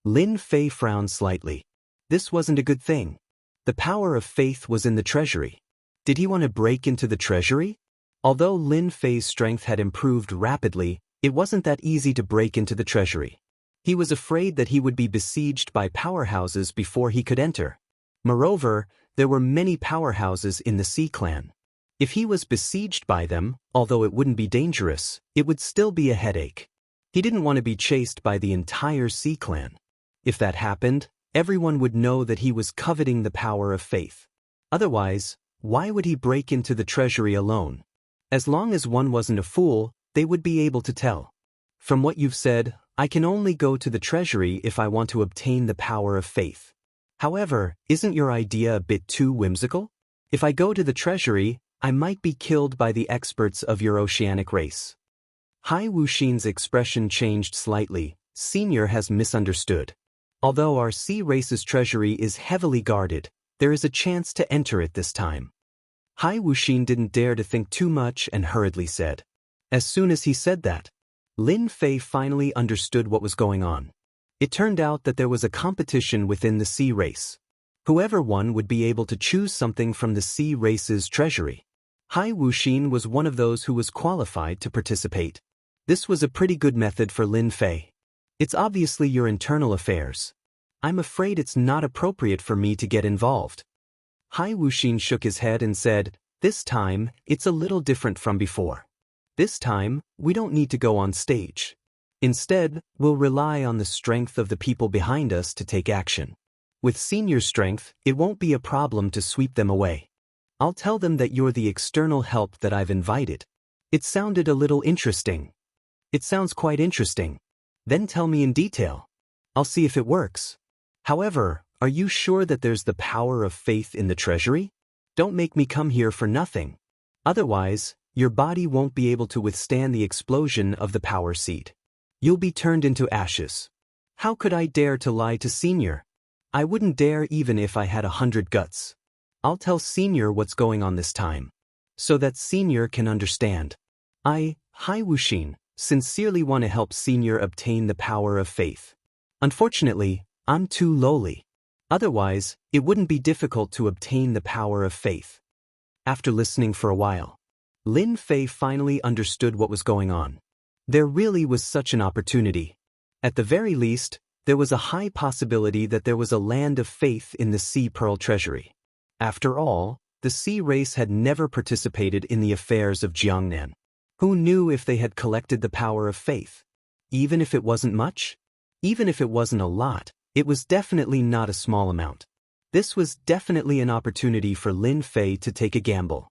Lin Fei frowned slightly. This wasn't a good thing. The power of faith was in the treasury. Did he want to break into the treasury? Although Lin Fei's strength had improved rapidly, it wasn't that easy to break into the treasury. He was afraid that he would be besieged by powerhouses before he could enter. Moreover, there were many powerhouses in the Sea Clan. If he was besieged by them, although it wouldn't be dangerous, it would still be a headache. He didn't want to be chased by the entire Sea Clan. If that happened, everyone would know that he was coveting the power of faith. Otherwise, why would he break into the treasury alone? As long as one wasn't a fool, they would be able to tell. From what you've said, I can only go to the treasury if I want to obtain the power of faith. However, isn't your idea a bit too whimsical? If I go to the treasury, I might be killed by the experts of your oceanic race. Hai Wuxin's expression changed slightly. Senior has misunderstood. Although our sea race's treasury is heavily guarded, there is a chance to enter it this time. Hai Wuxin didn't dare to think too much and hurriedly said. As soon as he said that, Lin Fei finally understood what was going on. It turned out that there was a competition within the sea race. Whoever won would be able to choose something from the sea race's treasury. Hai Wuxin was one of those who was qualified to participate. This was a pretty good method for Lin Fei. It's obviously your internal affairs. I'm afraid it's not appropriate for me to get involved. Hai Wuxin shook his head and said, this time, it's a little different from before. This time, we don't need to go on stage. Instead, we'll rely on the strength of the people behind us to take action. With senior strength, it won't be a problem to sweep them away. I'll tell them that you're the external help that I've invited. It sounded a little interesting. It sounds quite interesting. Then tell me in detail. I'll see if it works. However, are you sure that there's the power of faith in the treasury? Don't make me come here for nothing. Otherwise, your body won't be able to withstand the explosion of the power seed. You'll be turned into ashes. How could I dare to lie to Senior? I wouldn't dare even if I had 100 guts. I'll tell Senior what's going on this time. so that Senior can understand. I, Hai Wuxin, sincerely want to help Senior obtain the power of faith. Unfortunately, I'm too lowly. Otherwise, it wouldn't be difficult to obtain the power of faith. After listening for a while, Lin Fei finally understood what was going on. There really was such an opportunity. At the very least, there was a high possibility that there was a land of faith in the Sea Pearl Treasury. After all, the Sea race had never participated in the affairs of Jiangnan. Who knew if they had collected the power of faith? Even if it wasn't much? Even if it wasn't a lot, it was definitely not a small amount. This was definitely an opportunity for Lin Fei to take a gamble.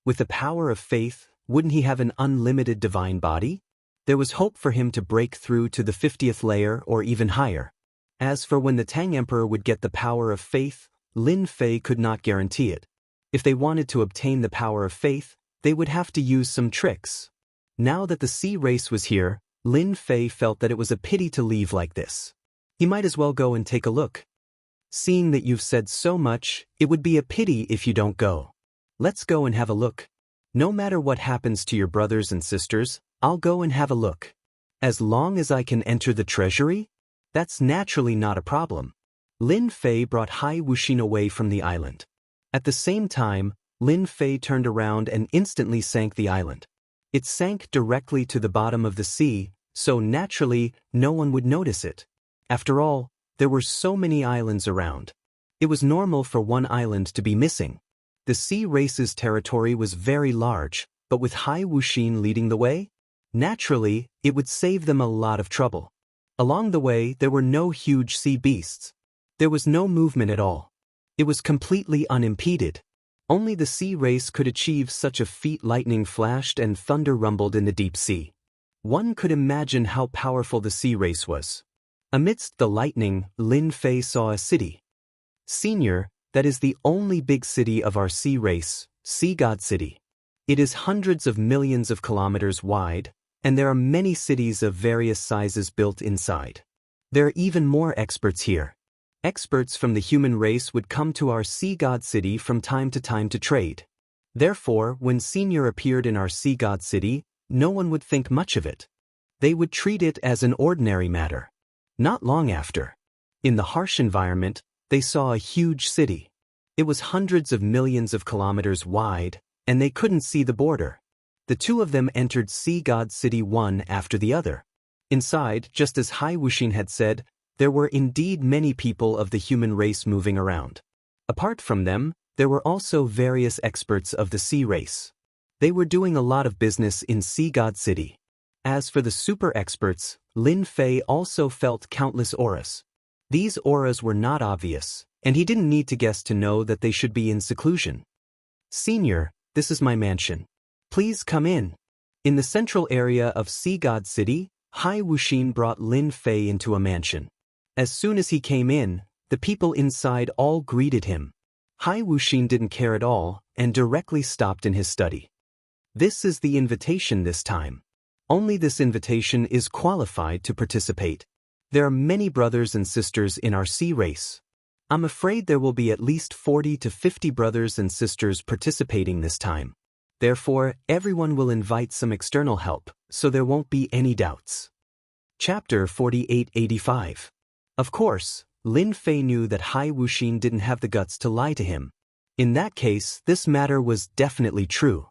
With the power of faith, wouldn't he have an unlimited divine body? There was hope for him to break through to the 50th layer or even higher. As for when the Tang Emperor would get the power of faith, Lin Fei could not guarantee it. If they wanted to obtain the power of faith, they would have to use some tricks. Now that the Sea race was here, Lin Fei felt that it was a pity to leave like this. He might as well go and take a look. Seeing that you've said so much, it would be a pity if you don't go. Let's go and have a look. No matter what happens to your brothers and sisters, I'll go and have a look. As long as I can enter the treasury? That's naturally not a problem. Lin Fei brought Hai Wuxin away from the island. At the same time, Lin Fei turned around and instantly sank the island. It sank directly to the bottom of the sea, so naturally, no one would notice it. After all, there were so many islands around. It was normal for one island to be missing. The Sea race's territory was very large, but with Hai Wuxin leading the way, naturally, it would save them a lot of trouble. Along the way, there were no huge sea beasts. There was no movement at all. It was completely unimpeded. Only the Sea race could achieve such a feat. Lightning flashed and thunder rumbled in the deep sea. One could imagine how powerful the Sea race was. Amidst the lightning, Lin Fei saw a city. Senior, that is the only big city of our Sea race, Sea God City. It is hundreds of millions of kilometers wide, and there are many cities of various sizes built inside. There are even more experts here. Experts from the human race would come to our Sea God City from time to time to trade. Therefore, when Senior appeared in our Sea God City, no one would think much of it. They would treat it as an ordinary matter. Not long after, in the harsh environment, they saw a huge city. It was hundreds of millions of kilometers wide, and they couldn't see the border. The two of them entered Sea God City one after the other. Inside, just as Hai Wuxin had said, there were indeed many people of the human race moving around. Apart from them, there were also various experts of the Sea race. They were doing a lot of business in Sea God City. As for the super experts, Lin Fei also felt countless auras. These auras were not obvious, and he didn't need to guess to know that they should be in seclusion. Senior, this is my mansion. Please come in. In the central area of Sea God City, Hai Wuxin brought Lin Fei into a mansion. As soon as he came in, the people inside all greeted him. Hai Wuxin didn't care at all, and directly stopped in his study. This is the invitation this time. Only this invitation is qualified to participate. There are many brothers and sisters in our Sea race. I'm afraid there will be at least 40 to 50 brothers and sisters participating this time. Therefore, everyone will invite some external help, so there won't be any doubts. Chapter 4885. Of course, Lin Fei knew that Hai Wuxin didn't have the guts to lie to him. In that case, this matter was definitely true.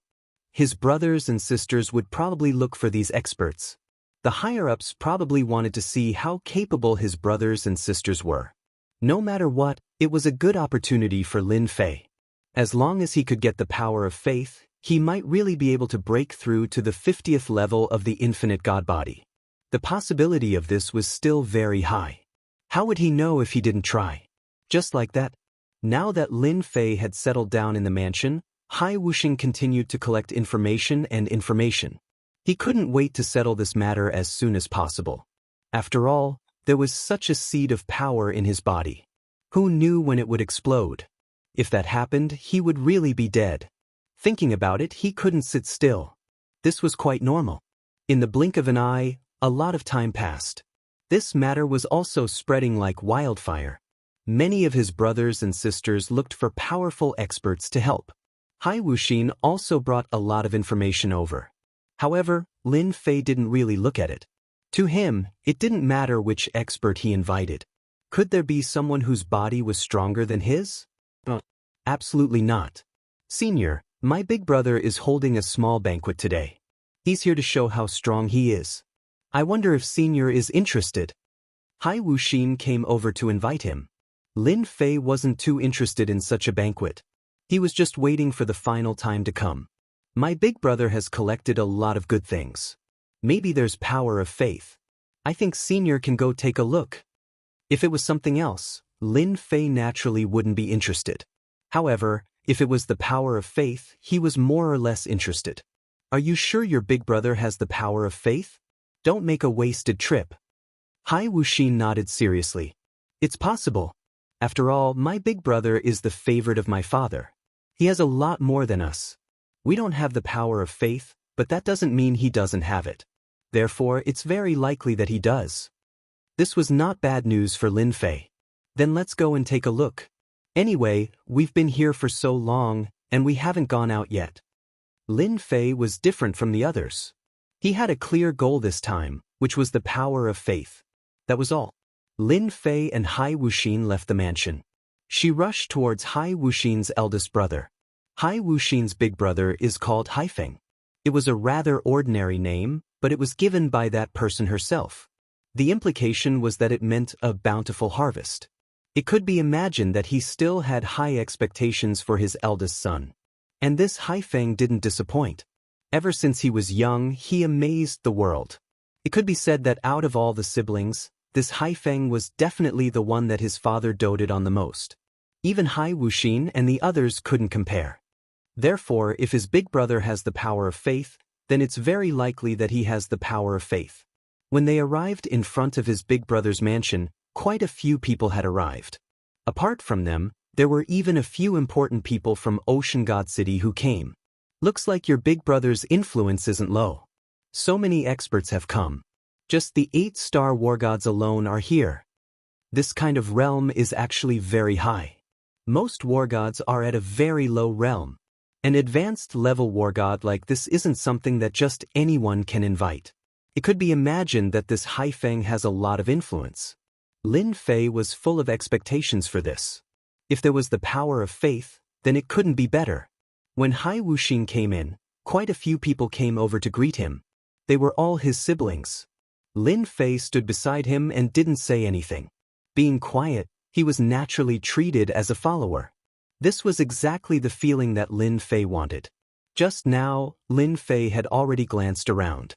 His brothers and sisters would probably look for these experts. The higher-ups probably wanted to see how capable his brothers and sisters were. No matter what, it was a good opportunity for Lin Fei. As long as he could get the power of faith, he might really be able to break through to the 50th level of the infinite God body. The possibility of this was still very high. How would he know if he didn't try? Just like that. Now that Lin Fei had settled down in the mansion, Hai Wuxin continued to collect information and information. He couldn't wait to settle this matter as soon as possible. After all, there was such a seed of power in his body. Who knew when it would explode? If that happened, he would really be dead. Thinking about it, he couldn't sit still. This was quite normal. In the blink of an eye, a lot of time passed. This matter was also spreading like wildfire. Many of his brothers and sisters looked for powerful experts to help. Hai Wuxin also brought a lot of information over. However, Lin Fei didn't really look at it. To him, it didn't matter which expert he invited. Could there be someone whose body was stronger than his? Absolutely not. Senior, my big brother is holding a small banquet today. He's here to show how strong he is. I wonder if Senior is interested. Hai Wuxin came over to invite him. Lin Fei wasn't too interested in such a banquet. He was just waiting for the final time to come. My big brother has collected a lot of good things. Maybe there's power of faith. I think Senior can go take a look. If it was something else, Lin Fei naturally wouldn't be interested. However, if it was the power of faith, he was more or less interested. Are you sure your big brother has the power of faith? Don't make a wasted trip. Hai Wuxin nodded seriously. It's possible. After all, my big brother is the favorite of my father. He has a lot more than us. We don't have the power of faith, but that doesn't mean he doesn't have it. Therefore, it's very likely that he does. This was not bad news for Lin Fei. Then let's go and take a look. Anyway, we've been here for so long, and we haven't gone out yet. Lin Fei was different from the others. He had a clear goal this time, which was the power of faith. That was all. Lin Fei and Hai Wuxin left the mansion. She rushed towards Hai Wuxin's eldest brother. Hai Wuxin's big brother is called Haifeng. It was a rather ordinary name, but it was given by that person herself. The implication was that it meant a bountiful harvest. It could be imagined that he still had high expectations for his eldest son. And this Haifeng didn't disappoint. Ever since he was young, he amazed the world. It could be said that out of all the siblings, this Haifeng was definitely the one that his father doted on the most. Even Hai Wuxin and the others couldn't compare. Therefore, if his big brother has the power of faith, then it's very likely that he has the power of faith. When they arrived in front of his big brother's mansion, quite a few people had arrived. Apart from them, there were even a few important people from Ocean God City who came. Looks like your big brother's influence isn't low. So many experts have come. Just the 8-star war gods alone are here. This kind of realm is actually very high. Most war gods are at a very low realm. An advanced level war god like this isn't something that just anyone can invite. It could be imagined that this Haifeng has a lot of influence. Lin Fei was full of expectations for this. If there was the power of faith, then it couldn't be better. When Hai Wuxin came in, quite a few people came over to greet him. They were all his siblings. Lin Fei stood beside him and didn't say anything. Being quiet, he was naturally treated as a follower. This was exactly the feeling that Lin Fei wanted. Just now, Lin Fei had already glanced around.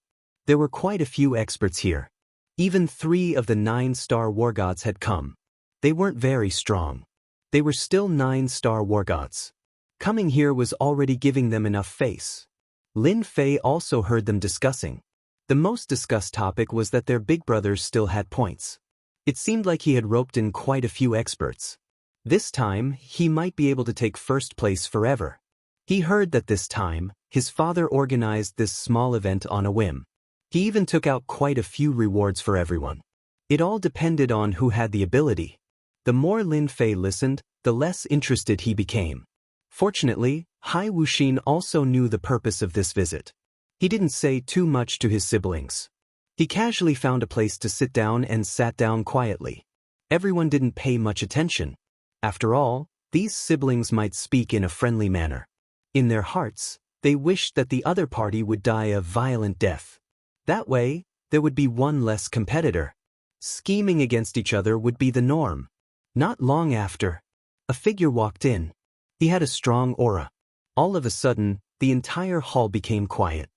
There were quite a few experts here. Even 3 of the 9-star war gods had come. They weren't very strong. They were still 9-star war gods. Coming here was already giving them enough face. Lin Fei also heard them discussing. The most discussed topic was that their big brothers still had points. It seemed like he had roped in quite a few experts. This time, he might be able to take first place forever. He heard that this time, his father organized this small event on a whim. He even took out quite a few rewards for everyone. It all depended on who had the ability. The more Lin Fei listened, the less interested he became. Fortunately, Hai Wuxin also knew the purpose of this visit. He didn't say too much to his siblings. He casually found a place to sit down and sat down quietly. Everyone didn't pay much attention. After all, these siblings might speak in a friendly manner. In their hearts, they wished that the other party would die a violent death. That way, there would be one less competitor. Scheming against each other would be the norm. Not long after, a figure walked in. He had a strong aura. All of a sudden, the entire hall became quiet.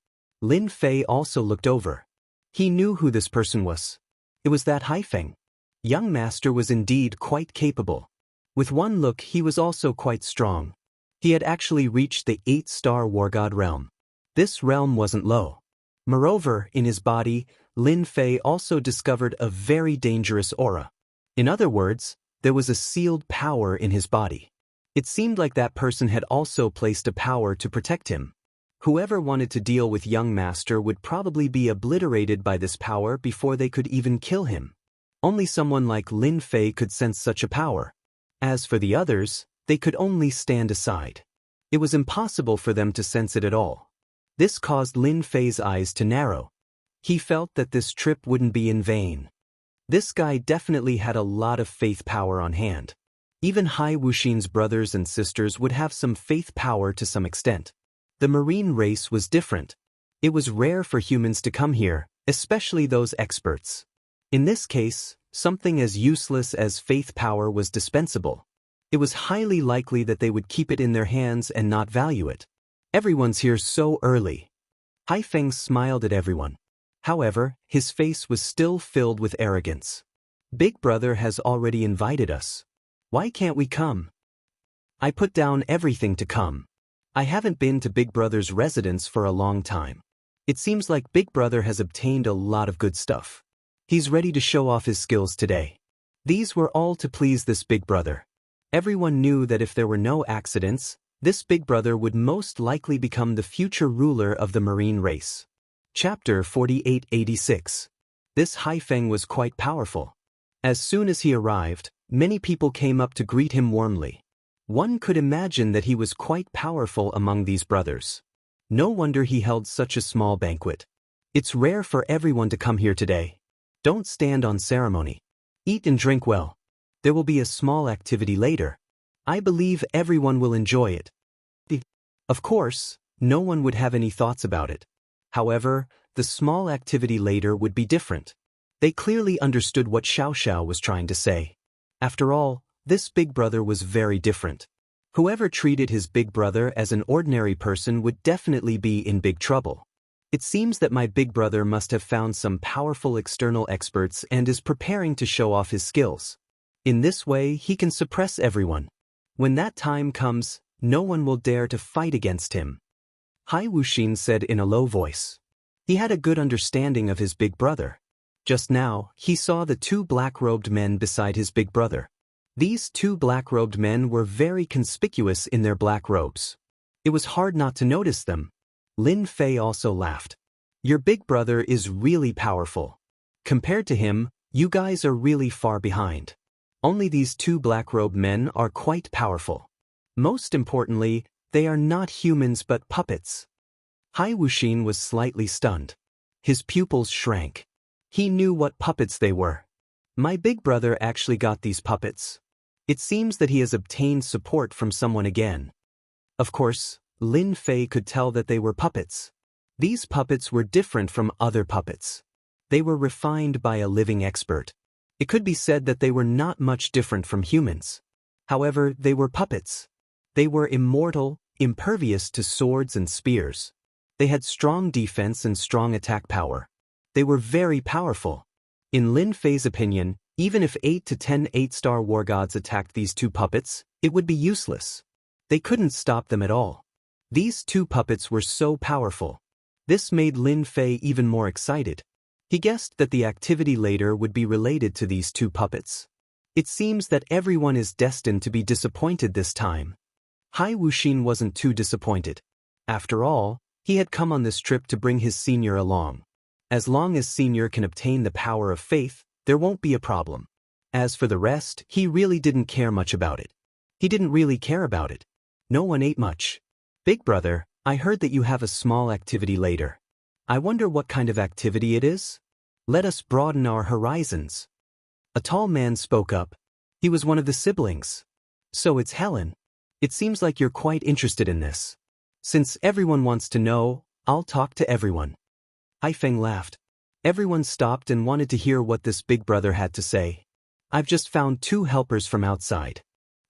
Lin Fei also looked over. He knew who this person was. It was that Haifeng. Young master was indeed quite capable. With one look, he was also quite strong. He had actually reached the 8-star war god realm. This realm wasn't low. Moreover, in his body, Lin Fei also discovered a very dangerous aura. In other words, there was a sealed power in his body. It seemed like that person had also placed a power to protect him. Whoever wanted to deal with young master would probably be obliterated by this power before they could even kill him. Only someone like Lin Fei could sense such a power. As for the others, they could only stand aside. It was impossible for them to sense it at all. This caused Lin Fei's eyes to narrow. He felt that this trip wouldn't be in vain. This guy definitely had a lot of faith power on hand. Even Hai Wuxin's brothers and sisters would have some faith power to some extent. The marine race was different. It was rare for humans to come here, especially those experts. In this case, something as useless as faith power was dispensable. It was highly likely that they would keep it in their hands and not value it. Everyone's here so early. Hai Feng smiled at everyone. However, his face was still filled with arrogance. Big Brother has already invited us. Why can't we come? I put down everything to come. I haven't been to Big Brother's residence for a long time. It seems like Big Brother has obtained a lot of good stuff. He's ready to show off his skills today. These were all to please this Big Brother. Everyone knew that if there were no accidents, this Big Brother would most likely become the future ruler of the marine race. Chapter 4886. This Hai Feng was quite powerful. As soon as he arrived, many people came up to greet him warmly. One could imagine that he was quite powerful among these brothers. No wonder he held such a small banquet. It's rare for everyone to come here today. Don't stand on ceremony. Eat and drink well. There will be a small activity later. I believe everyone will enjoy it. Of course, no one would have any thoughts about it. However, the small activity later would be different. They clearly understood what Xianxia was trying to say. After all, this Big Brother was very different. Whoever treated his Big Brother as an ordinary person would definitely be in big trouble. It seems that my Big Brother must have found some powerful external experts and is preparing to show off his skills. In this way, he can suppress everyone. When that time comes, no one will dare to fight against him. Hai Wuxin said in a low voice. He had a good understanding of his Big Brother. Just now, he saw the two black-robed men beside his Big Brother. These two black-robed men were very conspicuous in their black robes. It was hard not to notice them. Lin Fei also laughed. Your Big Brother is really powerful. Compared to him, you guys are really far behind. Only these two black-robed men are quite powerful. Most importantly, they are not humans but puppets. Hai Wuxin was slightly stunned. His pupils shrank. He knew what puppets they were. My Big Brother actually got these puppets. It seems that he has obtained support from someone again. Of course, Lin Fei could tell that they were puppets. These puppets were different from other puppets. They were refined by a living expert. It could be said that they were not much different from humans. However, they were puppets. They were immortal, impervious to swords and spears. They had strong defense and strong attack power. They were very powerful. In Lin Fei's opinion, even if 8 to 10 8-star war gods attacked these two puppets, it would be useless. They couldn't stop them at all. These two puppets were so powerful. This made Lin Fei even more excited. He guessed that the activity later would be related to these two puppets. It seems that everyone is destined to be disappointed this time. Hai Wuxin wasn't too disappointed. After all, he had come on this trip to bring his senior along. As long as senior can obtain the power of faith, there won't be a problem. As for the rest, he really didn't care much about it. He didn't really care about it. No one ate much. Big Brother, I heard that you have a small activity later. I wonder what kind of activity it is? Let us broaden our horizons. A tall man spoke up. He was one of the siblings. So it's Helen. It seems like you're quite interested in this. Since everyone wants to know, I'll talk to everyone. Hai Feng laughed. Everyone stopped and wanted to hear what this Big Brother had to say. I've just found 2 helpers from outside.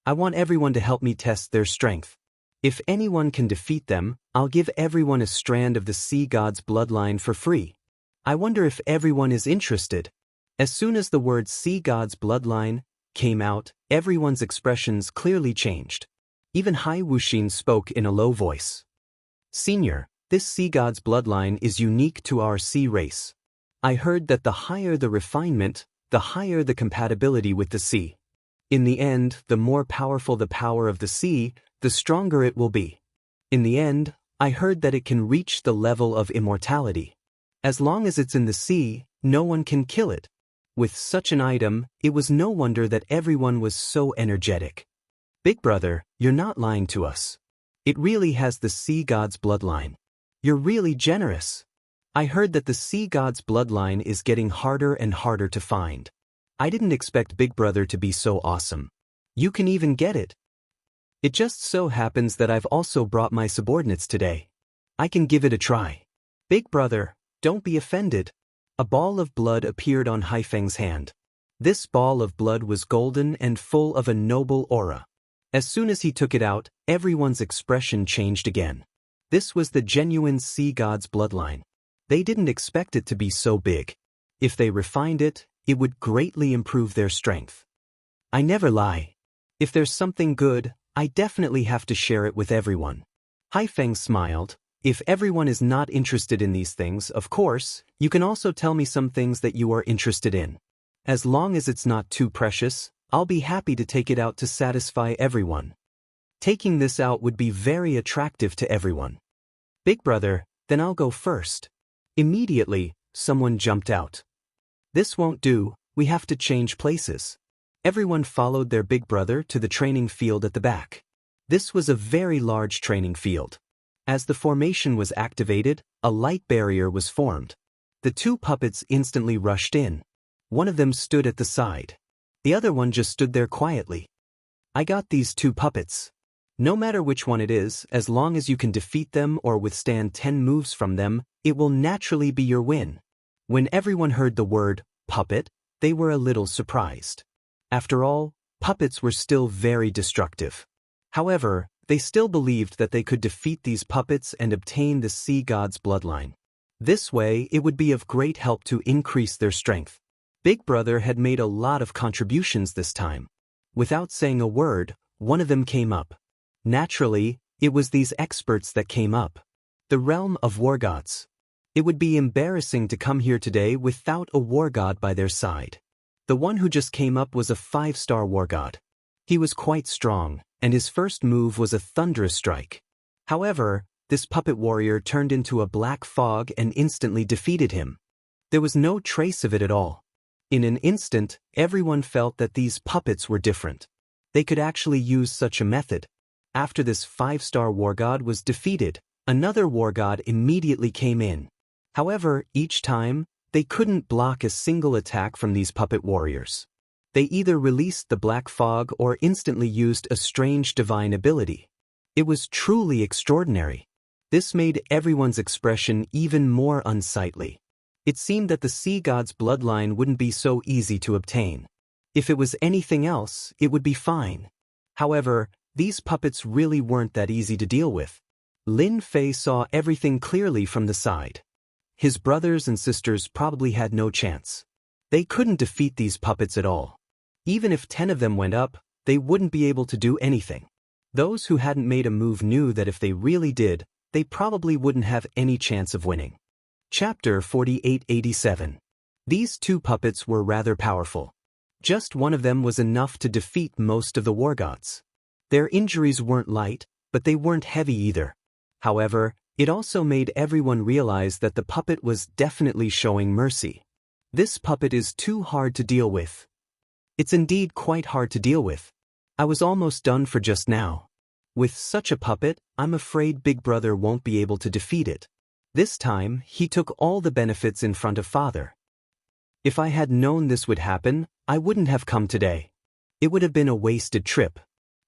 I want everyone to help me test their strength. If anyone can defeat them, I'll give everyone a strand of the sea god's bloodline for free. I wonder if everyone is interested. As soon as the word sea god's bloodline came out, everyone's expressions clearly changed. Even Hai Wuxin spoke in a low voice. Senior, this sea god's bloodline is unique to our sea race. I heard that the higher the refinement, the higher the compatibility with the sea. In the end, the more powerful the power of the sea, the stronger it will be. In the end, I heard that it can reach the level of immortality. As long as it's in the sea, no one can kill it. With such an item, it was no wonder that everyone was so energetic. Big Brother, you're not lying to us. It really has the sea god's bloodline. You're really generous. I heard that the sea god's bloodline is getting harder and harder to find. I didn't expect Big Brother to be so awesome. You can even get it. It just so happens that I've also brought my subordinates today. I can give it a try. Big Brother, don't be offended. A ball of blood appeared on Haifeng's hand. This ball of blood was golden and full of a noble aura. As soon as he took it out, everyone's expression changed again. This was the genuine sea god's bloodline. They didn't expect it to be so big. If they refined it, it would greatly improve their strength. I never lie. If there's something good, I definitely have to share it with everyone. Haifeng smiled. If everyone is not interested in these things, of course, you can also tell me some things that you are interested in. As long as it's not too precious, I'll be happy to take it out to satisfy everyone. Taking this out would be very attractive to everyone. Big Brother, then I'll go first. Immediately, someone jumped out. This won't do, we have to change places. Everyone followed their Big Brother to the training field at the back. This was a very large training field. As the formation was activated, a light barrier was formed. The two puppets instantly rushed in. One of them stood at the side. The other one just stood there quietly. I got these two puppets. No matter which one it is, as long as you can defeat them or withstand 10 moves from them, it will naturally be your win. When everyone heard the word puppet, they were a little surprised. After all, puppets were still very destructive. However, they still believed that they could defeat these puppets and obtain the sea god's bloodline. This way, it would be of great help to increase their strength. Big Brother had made a lot of contributions this time. Without saying a word, one of them came up. Naturally, it was these experts that came up. The realm of war gods. It would be embarrassing to come here today without a war god by their side. The one who just came up was a 5-star war god. He was quite strong, and his first move was a thunderous strike. However, this puppet warrior turned into a black fog and instantly defeated him. There was no trace of it at all. In an instant, everyone felt that these puppets were different. They could actually use such a method. After this 5-star war god was defeated, another war god immediately came in. However, each time, they couldn't block a single attack from these puppet warriors. They either released the black fog or instantly used a strange divine ability. It was truly extraordinary. This made everyone's expression even more unsightly. It seemed that the sea god's bloodline wouldn't be so easy to obtain. If it was anything else, it would be fine. However, these puppets really weren't that easy to deal with. Lin Fei saw everything clearly from the side. His brothers and sisters probably had no chance. They couldn't defeat these puppets at all. Even if 10 of them went up, they wouldn't be able to do anything. Those who hadn't made a move knew that if they really did, they probably wouldn't have any chance of winning. Chapter 4887. These two puppets were rather powerful. Just one of them was enough to defeat most of the war gods. Their injuries weren't light, but they weren't heavy either. However, it also made everyone realize that the puppet was definitely showing mercy. This puppet is too hard to deal with. It's indeed quite hard to deal with. I was almost done for just now. With such a puppet, I'm afraid Big Brother won't be able to defeat it. This time, he took all the benefits in front of Father. If I had known this would happen, I wouldn't have come today. It would have been a wasted trip.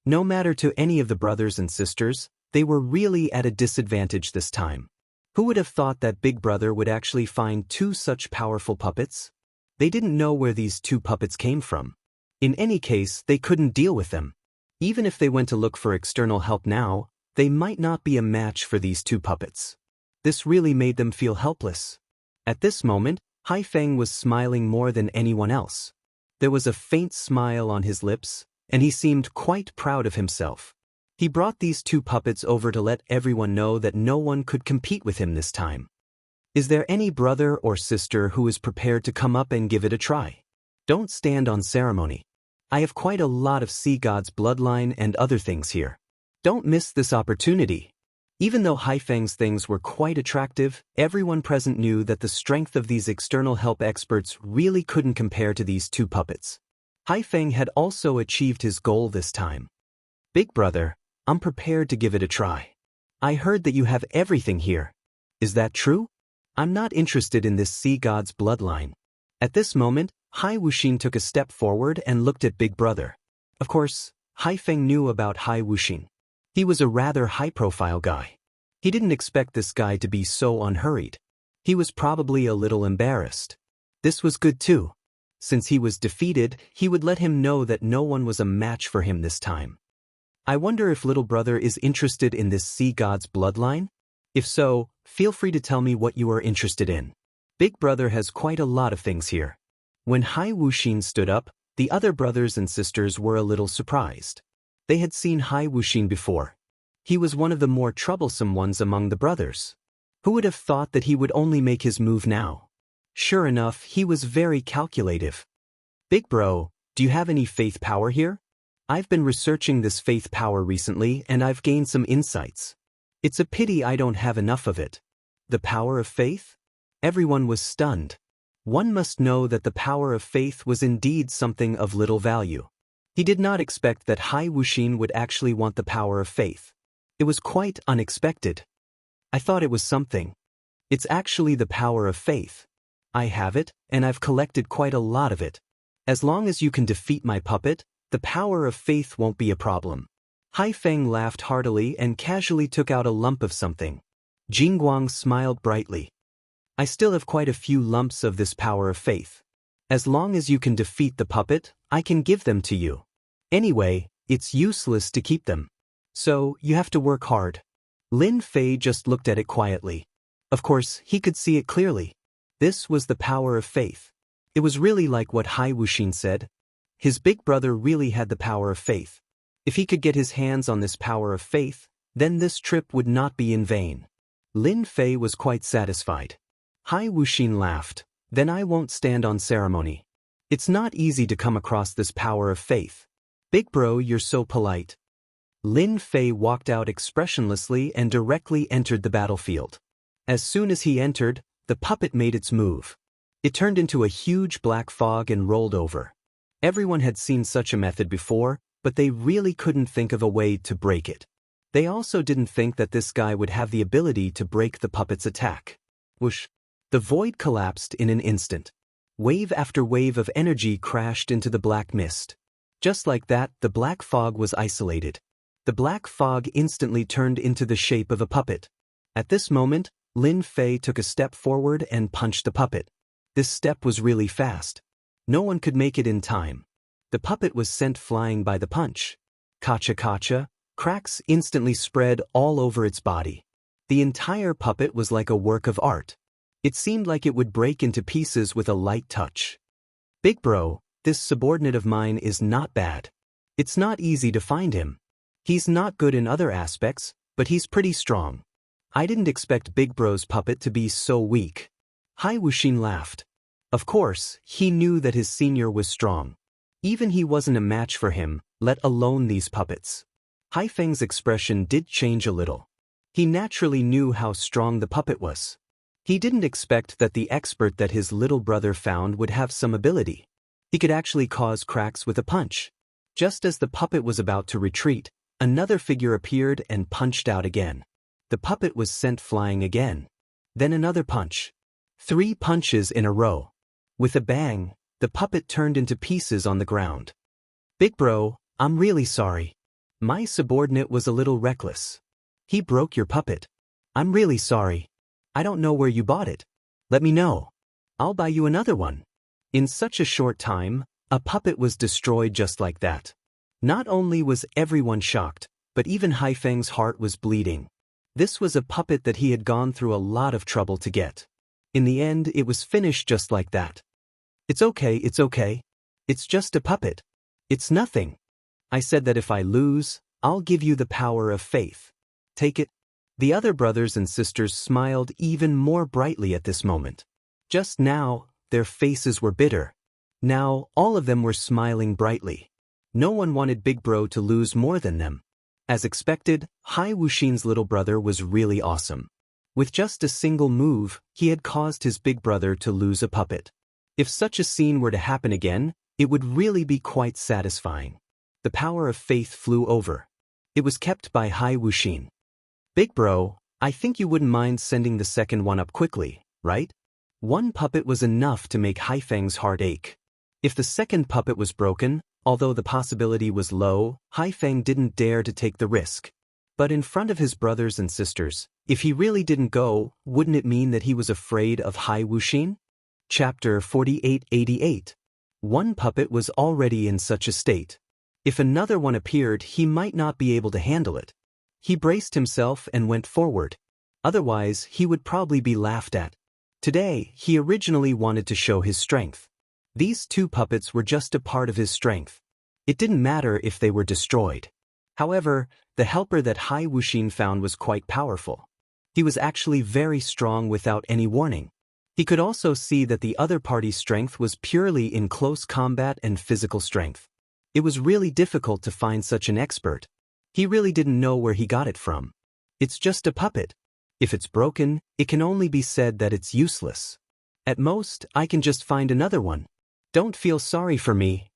No matter to any of the brothers and sisters, they were really at a disadvantage this time. Who would have thought that Big Brother would actually find two such powerful puppets? They didn't know where these two puppets came from. In any case, they couldn't deal with them. Even if they went to look for external help now, they might not be a match for these two puppets. This really made them feel helpless. At this moment, Haifeng was smiling more than anyone else. There was a faint smile on his lips, and he seemed quite proud of himself. He brought these two puppets over to let everyone know that no one could compete with him this time. Is there any brother or sister who is prepared to come up and give it a try? Don't stand on ceremony. I have quite a lot of sea god's bloodline and other things here. Don't miss this opportunity. Even though Haifeng's things were quite attractive, everyone present knew that the strength of these external help experts really couldn't compare to these two puppets. Haifeng had also achieved his goal this time. Big Brother, I'm prepared to give it a try. I heard that you have everything here. Is that true? I'm not interested in this sea god's bloodline. At this moment, Hai Wuxin took a step forward and looked at Big Brother. Of course, Hai Feng knew about Hai Wuxin. He was a rather high-profile guy. He didn't expect this guy to be so unhurried. He was probably a little embarrassed. This was good too. Since he was defeated, he would let him know that no one was a match for him this time. I wonder if little brother is interested in this sea god's bloodline? If so, feel free to tell me what you are interested in. Big brother has quite a lot of things here. When Hai Wuxin stood up, the other brothers and sisters were a little surprised. They had seen Hai Wuxin before. He was one of the more troublesome ones among the brothers. Who would have thought that he would only make his move now? Sure enough, he was very calculative. Big bro, do you have any faith power here? I've been researching this faith power recently and I've gained some insights. It's a pity I don't have enough of it. The power of faith? Everyone was stunned. One must know that the power of faith was indeed something of little value. He did not expect that Hai Wuxin would actually want the power of faith. It was quite unexpected. I thought it was something. It's actually the power of faith. I have it, and I've collected quite a lot of it. As long as you can defeat my puppet, the power of faith won't be a problem. Hai Feng laughed heartily and casually took out a lump of something. Jingguang smiled brightly. I still have quite a few lumps of this power of faith. As long as you can defeat the puppet, I can give them to you. Anyway, it's useless to keep them. So, you have to work hard. Lin Fei just looked at it quietly. Of course, he could see it clearly. This was the power of faith. It was really like what Hai Wuxin said. His big brother really had the power of faith. If he could get his hands on this power of faith, then this trip would not be in vain. Lin Fei was quite satisfied. Hai Wuxin laughed. Then I won't stand on ceremony. It's not easy to come across this power of faith. Big bro, you're so polite. Lin Fei walked out expressionlessly and directly entered the battlefield. As soon as he entered, the puppet made its move. It turned into a huge black fog and rolled over. Everyone had seen such a method before, but they really couldn't think of a way to break it. They also didn't think that this guy would have the ability to break the puppet's attack. Whoosh! The void collapsed in an instant. Wave after wave of energy crashed into the black mist. Just like that, the black fog was isolated. The black fog instantly turned into the shape of a puppet. At this moment, Lin Fei took a step forward and punched the puppet. This step was really fast. No one could make it in time. The puppet was sent flying by the punch. Kacha, cracks instantly spread all over its body. The entire puppet was like a work of art. It seemed like it would break into pieces with a light touch. Big bro, this subordinate of mine is not bad. It's not easy to find him. He's not good in other aspects, but he's pretty strong. I didn't expect Big bro's puppet to be so weak. Hai Wuxin laughed. Of course, he knew that his senior was strong. Even he wasn't a match for him, let alone these puppets. Hai Feng's expression did change a little. He naturally knew how strong the puppet was. He didn't expect that the expert that his little brother found would have some ability. He could actually cause cracks with a punch. Just as the puppet was about to retreat, another figure appeared and punched out again. The puppet was sent flying again. Then another punch. 3 punches in a row. With a bang, the puppet turned into pieces on the ground. Big bro, I'm really sorry. My subordinate was a little reckless. He broke your puppet. I'm really sorry. I don't know where you bought it. Let me know. I'll buy you another one. In such a short time, a puppet was destroyed just like that. Not only was everyone shocked, but even Hai Feng's heart was bleeding. This was a puppet that he had gone through a lot of trouble to get. In the end, it was finished just like that. It's okay. It's just a puppet. It's nothing. I said that if I lose, I'll give you the power of faith. Take it. The other brothers and sisters smiled even more brightly at this moment. Just now, their faces were bitter. Now, all of them were smiling brightly. No one wanted Big Bro to lose more than them. As expected, Hai Wuxin's little brother was really awesome. With just a single move, he had caused his big brother to lose a puppet. If such a scene were to happen again, it would really be quite satisfying. The power of faith flew over. It was kept by Hai Wuxin. Big bro, I think you wouldn't mind sending the second one up quickly, right? One puppet was enough to make Haifeng's heart ache. If the second puppet was broken, although the possibility was low, Haifeng didn't dare to take the risk. But in front of his brothers and sisters, if he really didn't go, wouldn't it mean that he was afraid of Hai Wuxin? Chapter 4888. One puppet was already in such a state. If another one appeared, he might not be able to handle it. He braced himself and went forward. Otherwise, he would probably be laughed at. Today, he originally wanted to show his strength. These two puppets were just a part of his strength. It didn't matter if they were destroyed. However, the helper that Hai Wuxin found was quite powerful. He was actually very strong without any warning. He could also see that the other party's strength was purely in close combat and physical strength. It was really difficult to find such an expert. He really didn't know where he got it from. It's just a puppet. If it's broken, it can only be said that it's useless. At most, I can just find another one. Don't feel sorry for me.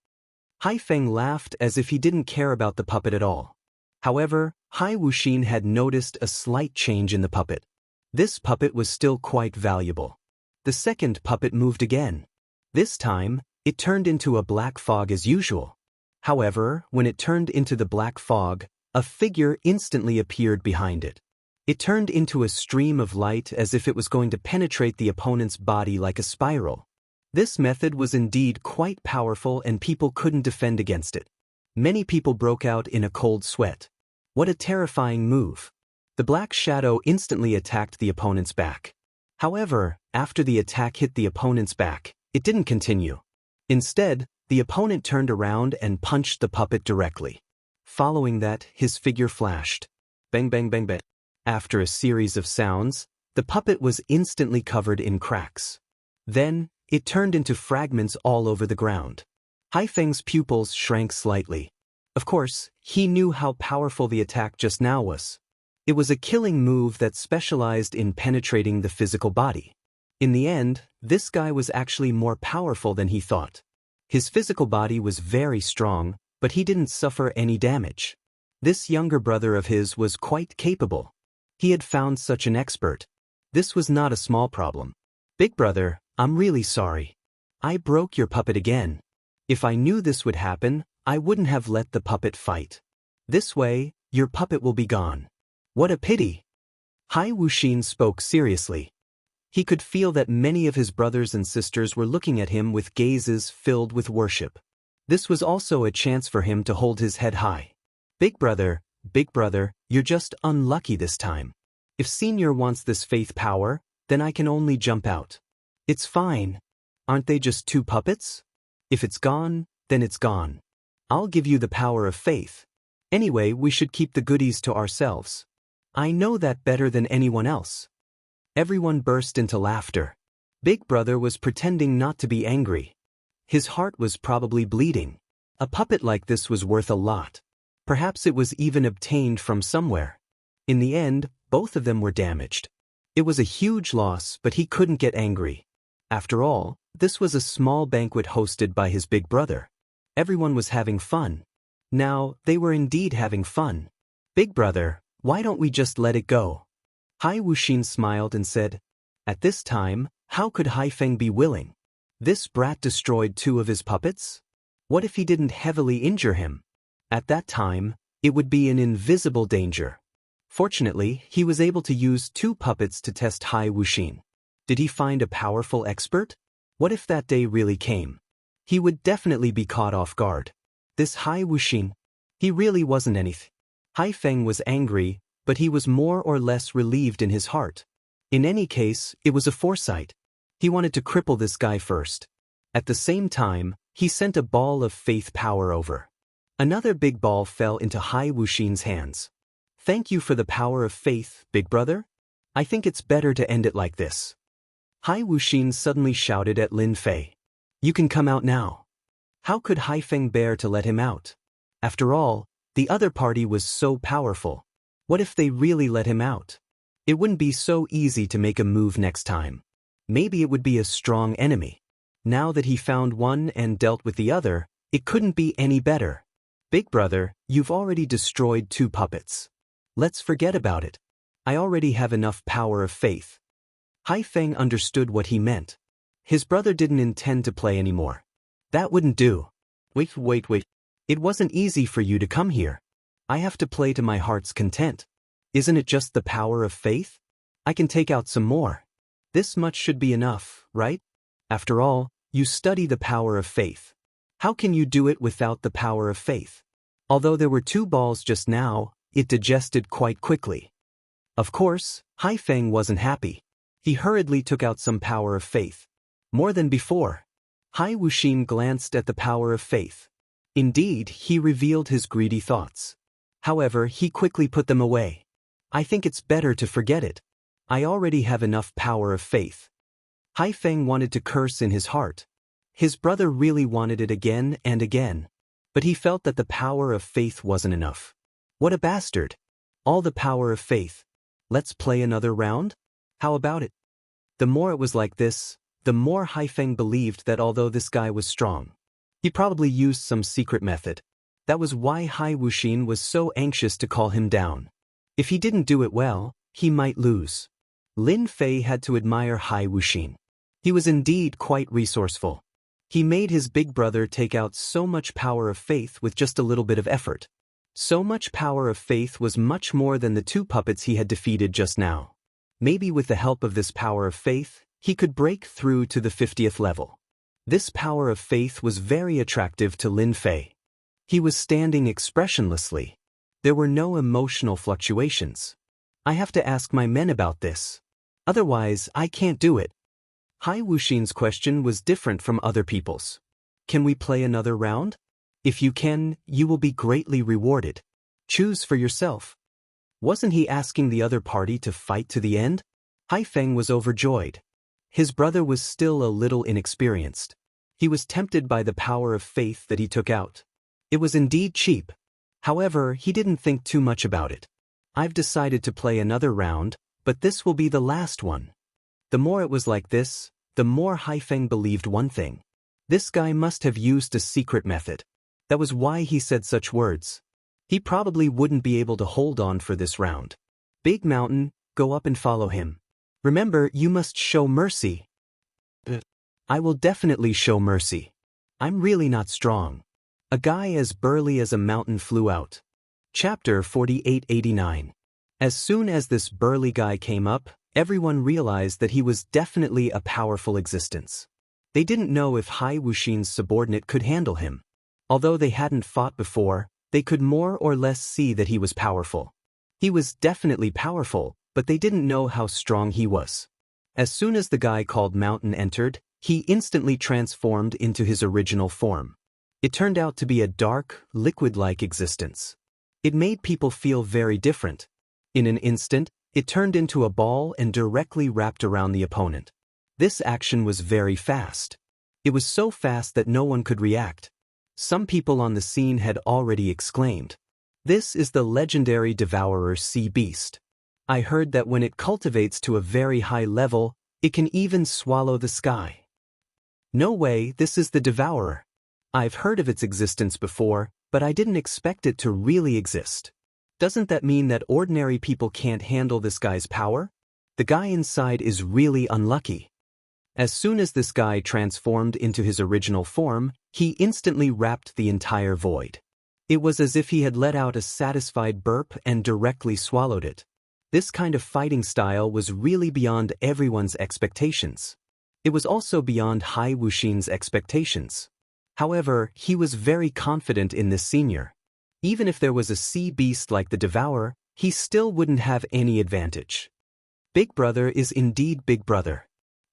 Haifeng laughed as if he didn't care about the puppet at all. However, Hai Wuxin had noticed a slight change in the puppet. This puppet was still quite valuable. The second puppet moved again. This time, it turned into a black fog as usual. However, when it turned into the black fog, a figure instantly appeared behind it. It turned into a stream of light as if it was going to penetrate the opponent's body like a spiral. This method was indeed quite powerful and people couldn't defend against it. Many people broke out in a cold sweat. What a terrifying move. The black shadow instantly attacked the opponent's back. However, after the attack hit the opponent's back, it didn't continue. Instead, the opponent turned around and punched the puppet directly. Following that, his figure flashed. Bang bang bang bang. After a series of sounds, the puppet was instantly covered in cracks. Then, it turned into fragments all over the ground. Haifeng's pupils shrank slightly. Of course, he knew how powerful the attack just now was. It was a killing move that specialized in penetrating the physical body. In the end, this guy was actually more powerful than he thought. His physical body was very strong, but he didn't suffer any damage. This younger brother of his was quite capable. He had found such an expert. This was not a small problem. Big brother, I'm really sorry. I broke your puppet again. If I knew this would happen, I wouldn't have let the puppet fight. This way, your puppet will be gone. What a pity. Hai Wuxin spoke seriously. He could feel that many of his brothers and sisters were looking at him with gazes filled with worship. This was also a chance for him to hold his head high. Big brother, you're just unlucky this time. If Senior wants this faith power, then I can only jump out. It's fine. Aren't they just two puppets? If it's gone, then it's gone. I'll give you the power of faith. Anyway, we should keep the goodies to ourselves. I know that better than anyone else. Everyone burst into laughter. Big brother was pretending not to be angry. His heart was probably bleeding. A puppet like this was worth a lot. Perhaps it was even obtained from somewhere. In the end, both of them were damaged. It was a huge loss, but he couldn't get angry. After all, this was a small banquet hosted by his big brother. Everyone was having fun. Now, they were indeed having fun. Big brother, why don't we just let it go? Hai Wuxin smiled and said, at this time, how could Haifeng be willing? This brat destroyed two of his puppets? What if he didn't heavily injure him? At that time, it would be an invisible danger. Fortunately, he was able to use two puppets to test Hai Wuxin. Did he find a powerful expert? What if that day really came? He would definitely be caught off guard. This Hai Wuxin, he really wasn't anything. Haifeng was angry, but he was more or less relieved in his heart. In any case, it was a foresight. He wanted to cripple this guy first. At the same time, he sent a ball of faith power over. Another big ball fell into Hai Wuxin's hands. Thank you for the power of faith, big brother. I think it's better to end it like this. Hai Wuxin suddenly shouted at Lin Fei. You can come out now. How could Haifeng bear to let him out? After all, the other party was so powerful. What if they really let him out? It wouldn't be so easy to make a move next time. Maybe it would be a strong enemy. Now that he found one and dealt with the other, it couldn't be any better. Big brother, you've already destroyed 2 puppets. Let's forget about it. I already have enough power of faith. Hai Feng understood what he meant. His brother didn't intend to play anymore. That wouldn't do. Wait. It wasn't easy for you to come here. I have to play to my heart's content. Isn't it just the power of faith? I can take out some more. This much should be enough, right? After all, you study the power of faith. How can you do it without the power of faith? Although there were 2 balls just now, it digested quite quickly. Of course, Hai Feng wasn't happy. He hurriedly took out some power of faith. More than before. Hai Wuxin glanced at the power of faith. Indeed, he revealed his greedy thoughts. However, he quickly put them away. I think it's better to forget it. I already have enough power of faith. Hai Feng wanted to curse in his heart. His brother really wanted it again and again. But he felt that the power of faith wasn't enough. What a bastard. All the power of faith. Let's play another round? How about it? The more it was like this, the more Hai Feng believed that although this guy was strong, he probably used some secret method. That was why Hai Wuxin was so anxious to call him down. If he didn't do it well, he might lose. Lin Fei had to admire Hai Wuxin. He was indeed quite resourceful. He made his big brother take out so much power of faith with just a little bit of effort. So much power of faith was much more than the 2 puppets he had defeated just now. Maybe with the help of this power of faith, he could break through to the 50th level. This power of faith was very attractive to Lin Fei. He was standing expressionlessly. There were no emotional fluctuations. I have to ask my men about this. Otherwise, I can't do it. Hai Wuxin's question was different from other people's. Can we play another round? If you can, you will be greatly rewarded. Choose for yourself. Wasn't he asking the other party to fight to the end? Hai Feng was overjoyed. His brother was still a little inexperienced. He was tempted by the power of faith that he took out. It was indeed cheap. However, he didn't think too much about it. I've decided to play another round, but this will be the last one. The more it was like this, the more Hai Feng believed one thing. This guy must have used a secret method. That was why he said such words. He probably wouldn't be able to hold on for this round. Big Mountain, go up and follow him. Remember, you must show mercy. I will definitely show mercy. I'm really not strong. A guy as burly as a mountain flew out. Chapter 4889. As soon as this burly guy came up, everyone realized that he was definitely a powerful existence. They didn't know if Hai Wuxin's subordinate could handle him. Although they hadn't fought before, they could more or less see that he was powerful. He was definitely powerful, but they didn't know how strong he was. As soon as the guy called Mountain entered, he instantly transformed into his original form. It turned out to be a dark, liquid-like existence. It made people feel very different. In an instant, it turned into a ball and directly wrapped around the opponent. This action was very fast. It was so fast that no one could react. Some people on the scene had already exclaimed, "This is the legendary Devourer Sea Beast. I heard that when it cultivates to a very high level, it can even swallow the sky." No way, this is the Devourer. I've heard of its existence before, but I didn't expect it to really exist. Doesn't that mean that ordinary people can't handle this guy's power? The guy inside is really unlucky. As soon as this guy transformed into his original form, he instantly wrapped the entire void. It was as if he had let out a satisfied burp and directly swallowed it. This kind of fighting style was really beyond everyone's expectations. It was also beyond Hai Wuxin's expectations. However, he was very confident in this senior. Even if there was a sea beast like the Devourer, he still wouldn't have any advantage. Big Brother is indeed Big Brother.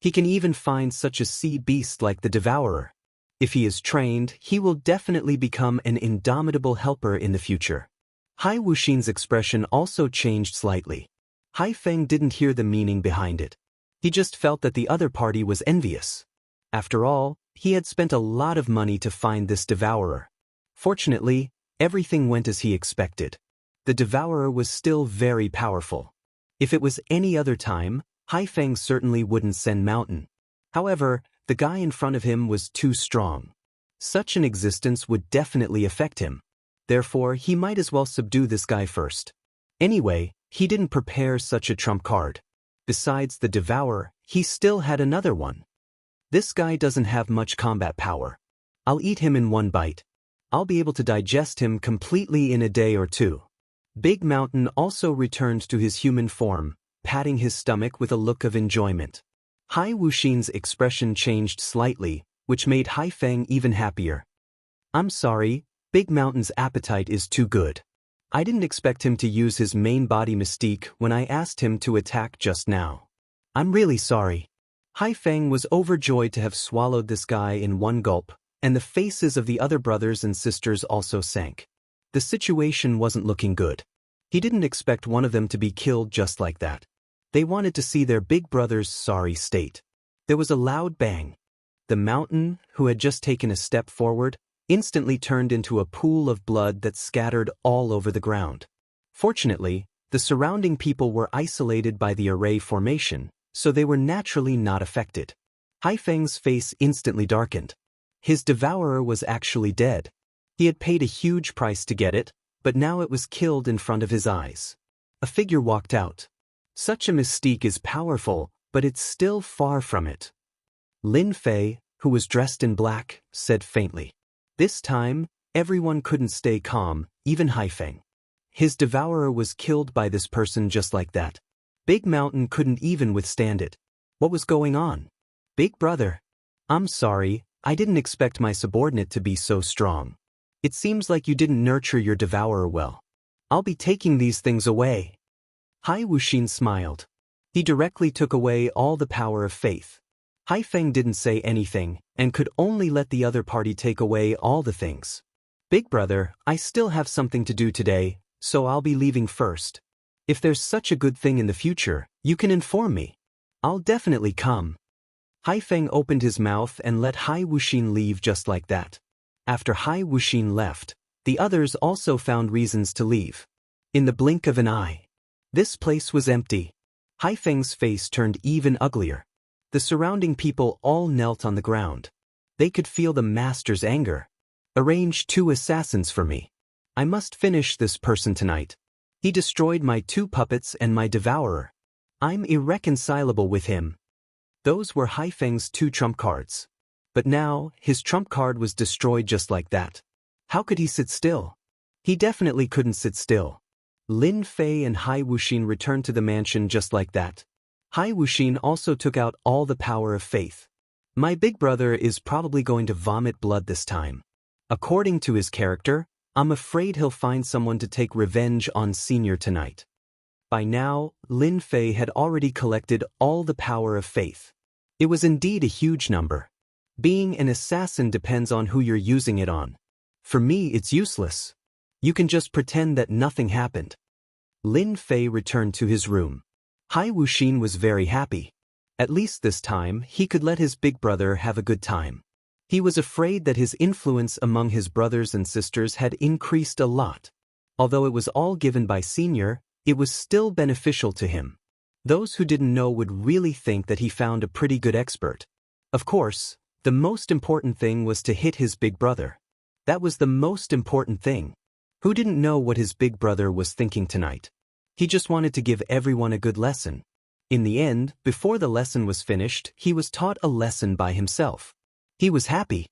He can even find such a sea beast like the Devourer. If he is trained, he will definitely become an indomitable helper in the future. Hai Wuxin's expression also changed slightly. Hai Feng didn't hear the meaning behind it. He just felt that the other party was envious. After all, he had spent a lot of money to find this Devourer. Fortunately, everything went as he expected. The Devourer was still very powerful. If it was any other time, Hai Feng certainly wouldn't send Mountain. However, the guy in front of him was too strong. Such an existence would definitely affect him. Therefore, he might as well subdue this guy first. Anyway, he didn't prepare such a trump card. Besides the Devourer, he still had another one. This guy doesn't have much combat power. I'll eat him in one bite. I'll be able to digest him completely in a day or two. Big Mountain also returned to his human form, patting his stomach with a look of enjoyment. Hai Wuxin's expression changed slightly, which made Hai Feng even happier. I'm sorry, Big Mountain's appetite is too good. I didn't expect him to use his main body mystique when I asked him to attack just now. I'm really sorry. Hai Feng was overjoyed to have swallowed this guy in one gulp, and the faces of the other brothers and sisters also sank. The situation wasn't looking good. He didn't expect one of them to be killed just like that. They wanted to see their big brother's sorry state. There was a loud bang. The mountain, who had just taken a step forward, instantly turned into a pool of blood that scattered all over the ground. Fortunately, the surrounding people were isolated by the array formation, so they were naturally not affected. Hai Feng's face instantly darkened. His devourer was actually dead. He had paid a huge price to get it, but now it was killed in front of his eyes. A figure walked out. Such a mystique is powerful, but it's still far from it. Lin Fei, who was dressed in black, said faintly. This time, everyone couldn't stay calm, even Hai Feng. His devourer was killed by this person just like that. Big Mountain couldn't even withstand it. What was going on? Big brother. I'm sorry, I didn't expect my subordinate to be so strong. It seems like you didn't nurture your devourer well. I'll be taking these things away. Hai Wuxin smiled. He directly took away all the power of faith. Hai Feng didn't say anything, and could only let the other party take away all the things. Big brother, I still have something to do today, so I'll be leaving first. If there's such a good thing in the future, you can inform me. I'll definitely come. Hai Feng opened his mouth and let Hai Wuxin leave just like that. After Hai Wuxin left, the others also found reasons to leave. In the blink of an eye. This place was empty. Hai Feng's face turned even uglier. The surrounding people all knelt on the ground. They could feel the master's anger. Arrange 2 assassins for me. I must finish this person tonight. He destroyed my 2 puppets and my devourer. I'm irreconcilable with him. Those were Hai Feng's 2 trump cards. But now, his trump card was destroyed just like that. How could he sit still? He definitely couldn't sit still. Lin Fei and Hai Wuxin returned to the mansion just like that. Hai Wuxin also took out all the power of faith. My big brother is probably going to vomit blood this time. According to his character, I'm afraid he'll find someone to take revenge on Senior tonight. By now, Lin Fei had already collected all the power of faith. It was indeed a huge number. Being an assassin depends on who you're using it on. For me, it's useless. You can just pretend that nothing happened. Lin Fei returned to his room. Hai Wuxin was very happy. At least this time, he could let his big brother have a good time. He was afraid that his influence among his brothers and sisters had increased a lot. Although it was all given by Senior, it was still beneficial to him. Those who didn't know would really think that he found a pretty good expert. Of course, the most important thing was to hit his big brother. That was the most important thing. Who didn't know what his big brother was thinking tonight? He just wanted to give everyone a good lesson. In the end, before the lesson was finished, he was taught a lesson by himself. He was happy.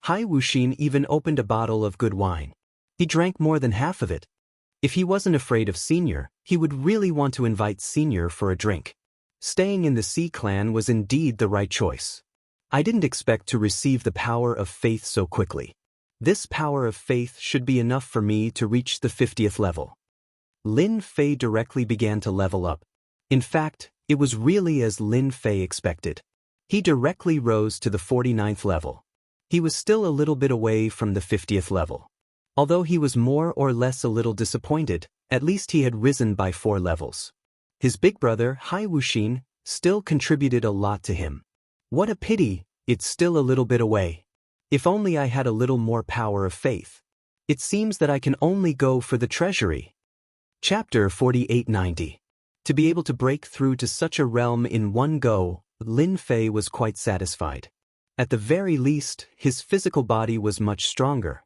Hai Wuxin even opened a bottle of good wine. He drank more than half of it. If he wasn't afraid of Senior, he would really want to invite Senior for a drink. Staying in the Sea Clan was indeed the right choice. I didn't expect to receive the power of faith so quickly. This power of faith should be enough for me to reach the 50th level. Lin Fei directly began to level up. In fact, it was really as Lin Fei expected. He directly rose to the 49th level. He was still a little bit away from the 50th level. Although he was more or less a little disappointed, at least he had risen by 4 levels. His big brother, Hai Wuxin, still contributed a lot to him. What a pity, it's still a little bit away. If only I had a little more power of faith. It seems that I can only go for the treasury. Chapter 4890. To be able to break through to such a realm in one go, Lin Fei was quite satisfied. At the very least, his physical body was much stronger.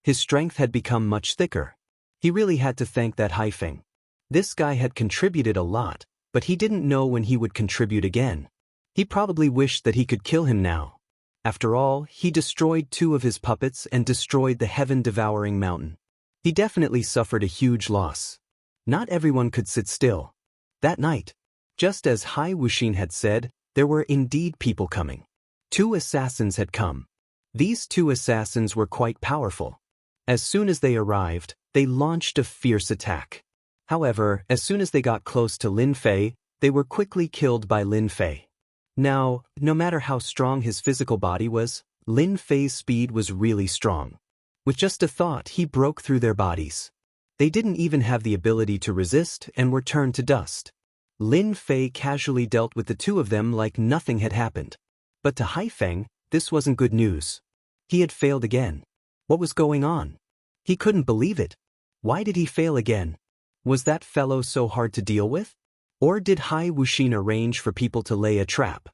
His strength had become much thicker. He really had to thank that Haifeng. This guy had contributed a lot, but he didn't know when he would contribute again. He probably wished that he could kill him now. After all, he destroyed 2 of his puppets and destroyed the heaven-devouring mountain. He definitely suffered a huge loss. Not everyone could sit still. That night, just as Hai Wuxin had said, there were indeed people coming. 2 assassins had come. These 2 assassins were quite powerful. As soon as they arrived, they launched a fierce attack. However, as soon as they got close to Lin Fei, they were quickly killed by Lin Fei. Now, no matter how strong his physical body was, Lin Fei's speed was really strong. With just a thought, he broke through their bodies. They didn't even have the ability to resist and were turned to dust. Lin Fei casually dealt with the 2 of them like nothing had happened. But to Haifeng, this wasn't good news. He had failed again. What was going on? He couldn't believe it. Why did he fail again? Was that fellow so hard to deal with? Or did Hai Wuxin arrange for people to lay a trap?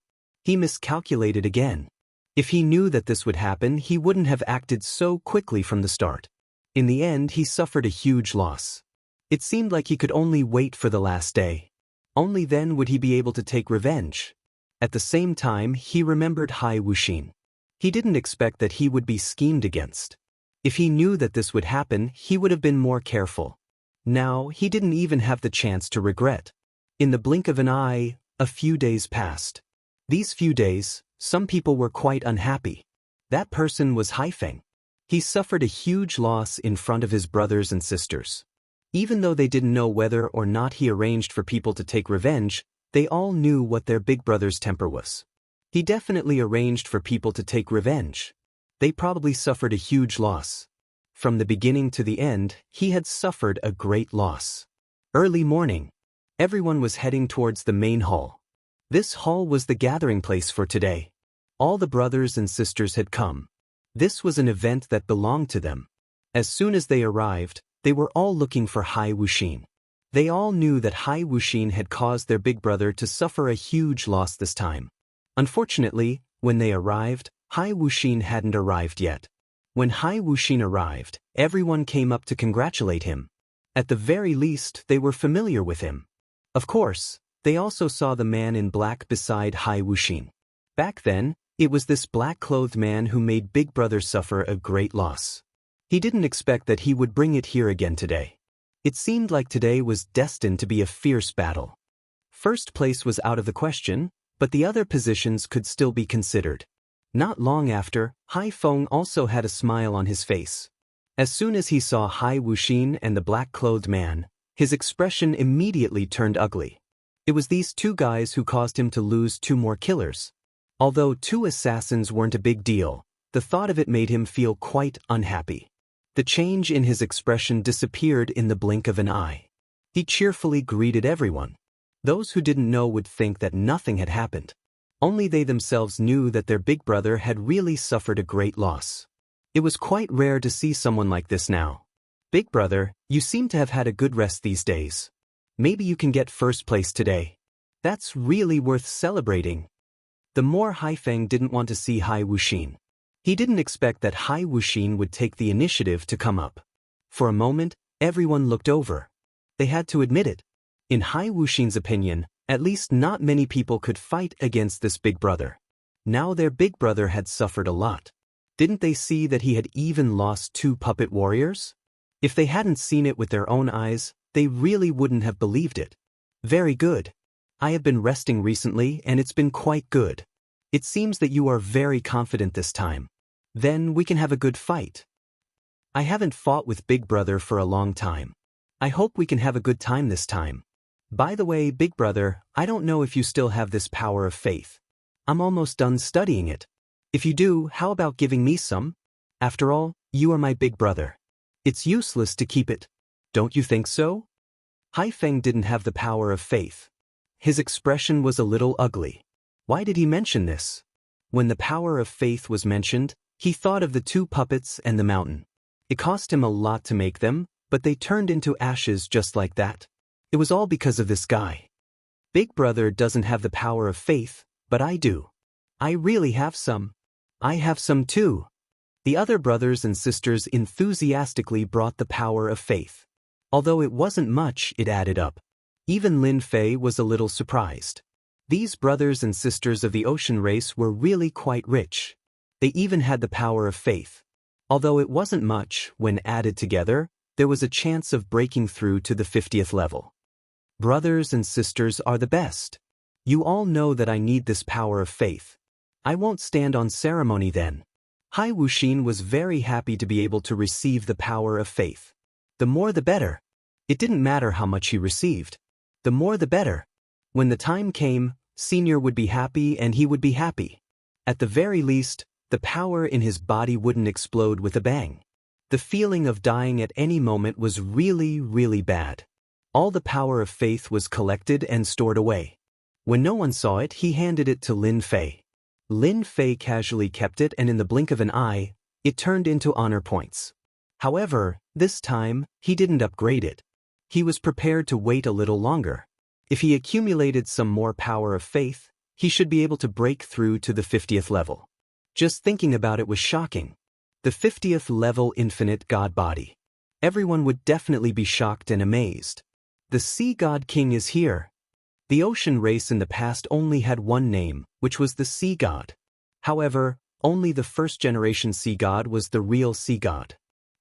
He miscalculated again. If he knew that this would happen, he wouldn't have acted so quickly from the start. In the end, he suffered a huge loss. It seemed like he could only wait for the last day. Only then would he be able to take revenge. At the same time, he remembered Hai Wuxin. He didn't expect that he would be schemed against. If he knew that this would happen, he would have been more careful. Now, he didn't even have the chance to regret. In the blink of an eye, a few days passed. These few days, some people were quite unhappy. That person was Haifeng. He suffered a huge loss in front of his brothers and sisters. Even though they didn't know whether or not he arranged for people to take revenge, they all knew what their big brother's temper was. He definitely arranged for people to take revenge. They probably suffered a huge loss. From the beginning to the end, he had suffered a great loss. Early morning. Everyone was heading towards the main hall. This hall was the gathering place for today. All the brothers and sisters had come. This was an event that belonged to them. As soon as they arrived, they were all looking for Hai Wuxin. They all knew that Hai Wuxin had caused their big brother to suffer a huge loss this time. Unfortunately, when they arrived, Hai Wuxin hadn't arrived yet. When Hai Wuxin arrived, everyone came up to congratulate him. At the very least, they were familiar with him. Of course, they also saw the man in black beside Hai Wuxin. Back then, it was this black-clothed man who made Big Brother suffer a great loss. He didn't expect that he would bring it here again today. It seemed like today was destined to be a fierce battle. First place was out of the question, but the other positions could still be considered. Not long after, Haifeng also had a smile on his face. As soon as he saw Hai Wuxin and the black-clothed man, his expression immediately turned ugly. It was these 2 guys who caused him to lose 2 more killers. Although 2 assassins weren't a big deal, the thought of it made him feel quite unhappy. The change in his expression disappeared in the blink of an eye. He cheerfully greeted everyone. Those who didn't know would think that nothing had happened. Only they themselves knew that their big brother had really suffered a great loss. It was quite rare to see someone like this now. Big brother, you seem to have had a good rest these days. Maybe you can get first place today. That's really worth celebrating. The more Haifeng didn't want to see Hai Wuxin. He didn't expect that Hai Wuxin would take the initiative to come up. For a moment, everyone looked over. They had to admit it. In Hai Wuxin's opinion, at least not many people could fight against this big brother. Now their big brother had suffered a lot. Didn't they see that he had even lost 2 puppet warriors? If they hadn't seen it with their own eyes, they really wouldn't have believed it. Very good. I have been resting recently and it's been quite good. It seems that you are very confident this time. Then we can have a good fight. I haven't fought with Big Brother for a long time. I hope we can have a good time this time. By the way, Big Brother, I don't know if you still have this power of faith. I'm almost done studying it. If you do, how about giving me some? After all, you are my big brother. It's useless to keep it. Don't you think so? Haifeng didn't have the power of faith. His expression was a little ugly. Why did he mention this? When the power of faith was mentioned, he thought of the 2 puppets and the mountain. It cost him a lot to make them, but they turned into ashes just like that. It was all because of this guy. Big Brother doesn't have the power of faith, but I do. I really have some. I have some too. The other brothers and sisters enthusiastically brought the power of faith. Although it wasn't much, it added up. Even Lin Fei was a little surprised. These brothers and sisters of the ocean race were really quite rich. They even had the power of faith. Although it wasn't much, when added together, there was a chance of breaking through to the 50th level. Brothers and sisters are the best. You all know that I need this power of faith. I won't stand on ceremony then. Hai Wuxin was very happy to be able to receive the power of faith. The more the better. It didn't matter how much he received. The more the better. When the time came, Senior would be happy and he would be happy. At the very least, the power in his body wouldn't explode with a bang. The feeling of dying at any moment was really, really bad. All the power of faith was collected and stored away. When no one saw it, he handed it to Lin Fei. Lin Fei casually kept it, and in the blink of an eye, it turned into honor points. However, this time, he didn't upgrade it. He was prepared to wait a little longer. If he accumulated some more power of faith, he should be able to break through to the 50th level. Just thinking about it was shocking. The 50th level infinite god body. Everyone would definitely be shocked and amazed. The Sea God King is here. The ocean race in the past only had one name, which was the Sea God. However, only the first generation Sea God was the real Sea God.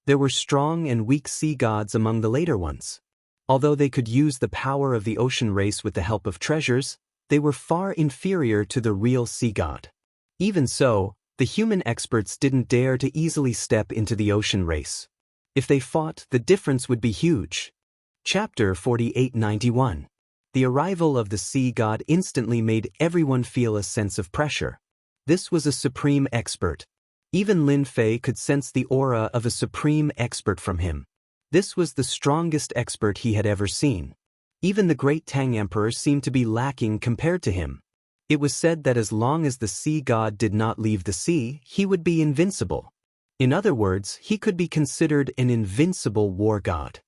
There were strong and weak Sea Gods among the later ones. Although they could use the power of the ocean race with the help of treasures, they were far inferior to the real Sea God. Even so, the human experts didn't dare to easily step into the ocean race. If they fought, the difference would be huge. Chapter 4891. The arrival of the Sea God instantly made everyone feel a sense of pressure. This was a supreme expert. Even Lin Fei could sense the aura of a supreme expert from him. This was the strongest expert he had ever seen. Even the great Tang Emperor seemed to be lacking compared to him. It was said that as long as the Sea God did not leave the sea, he would be invincible. In other words, he could be considered an invincible war god.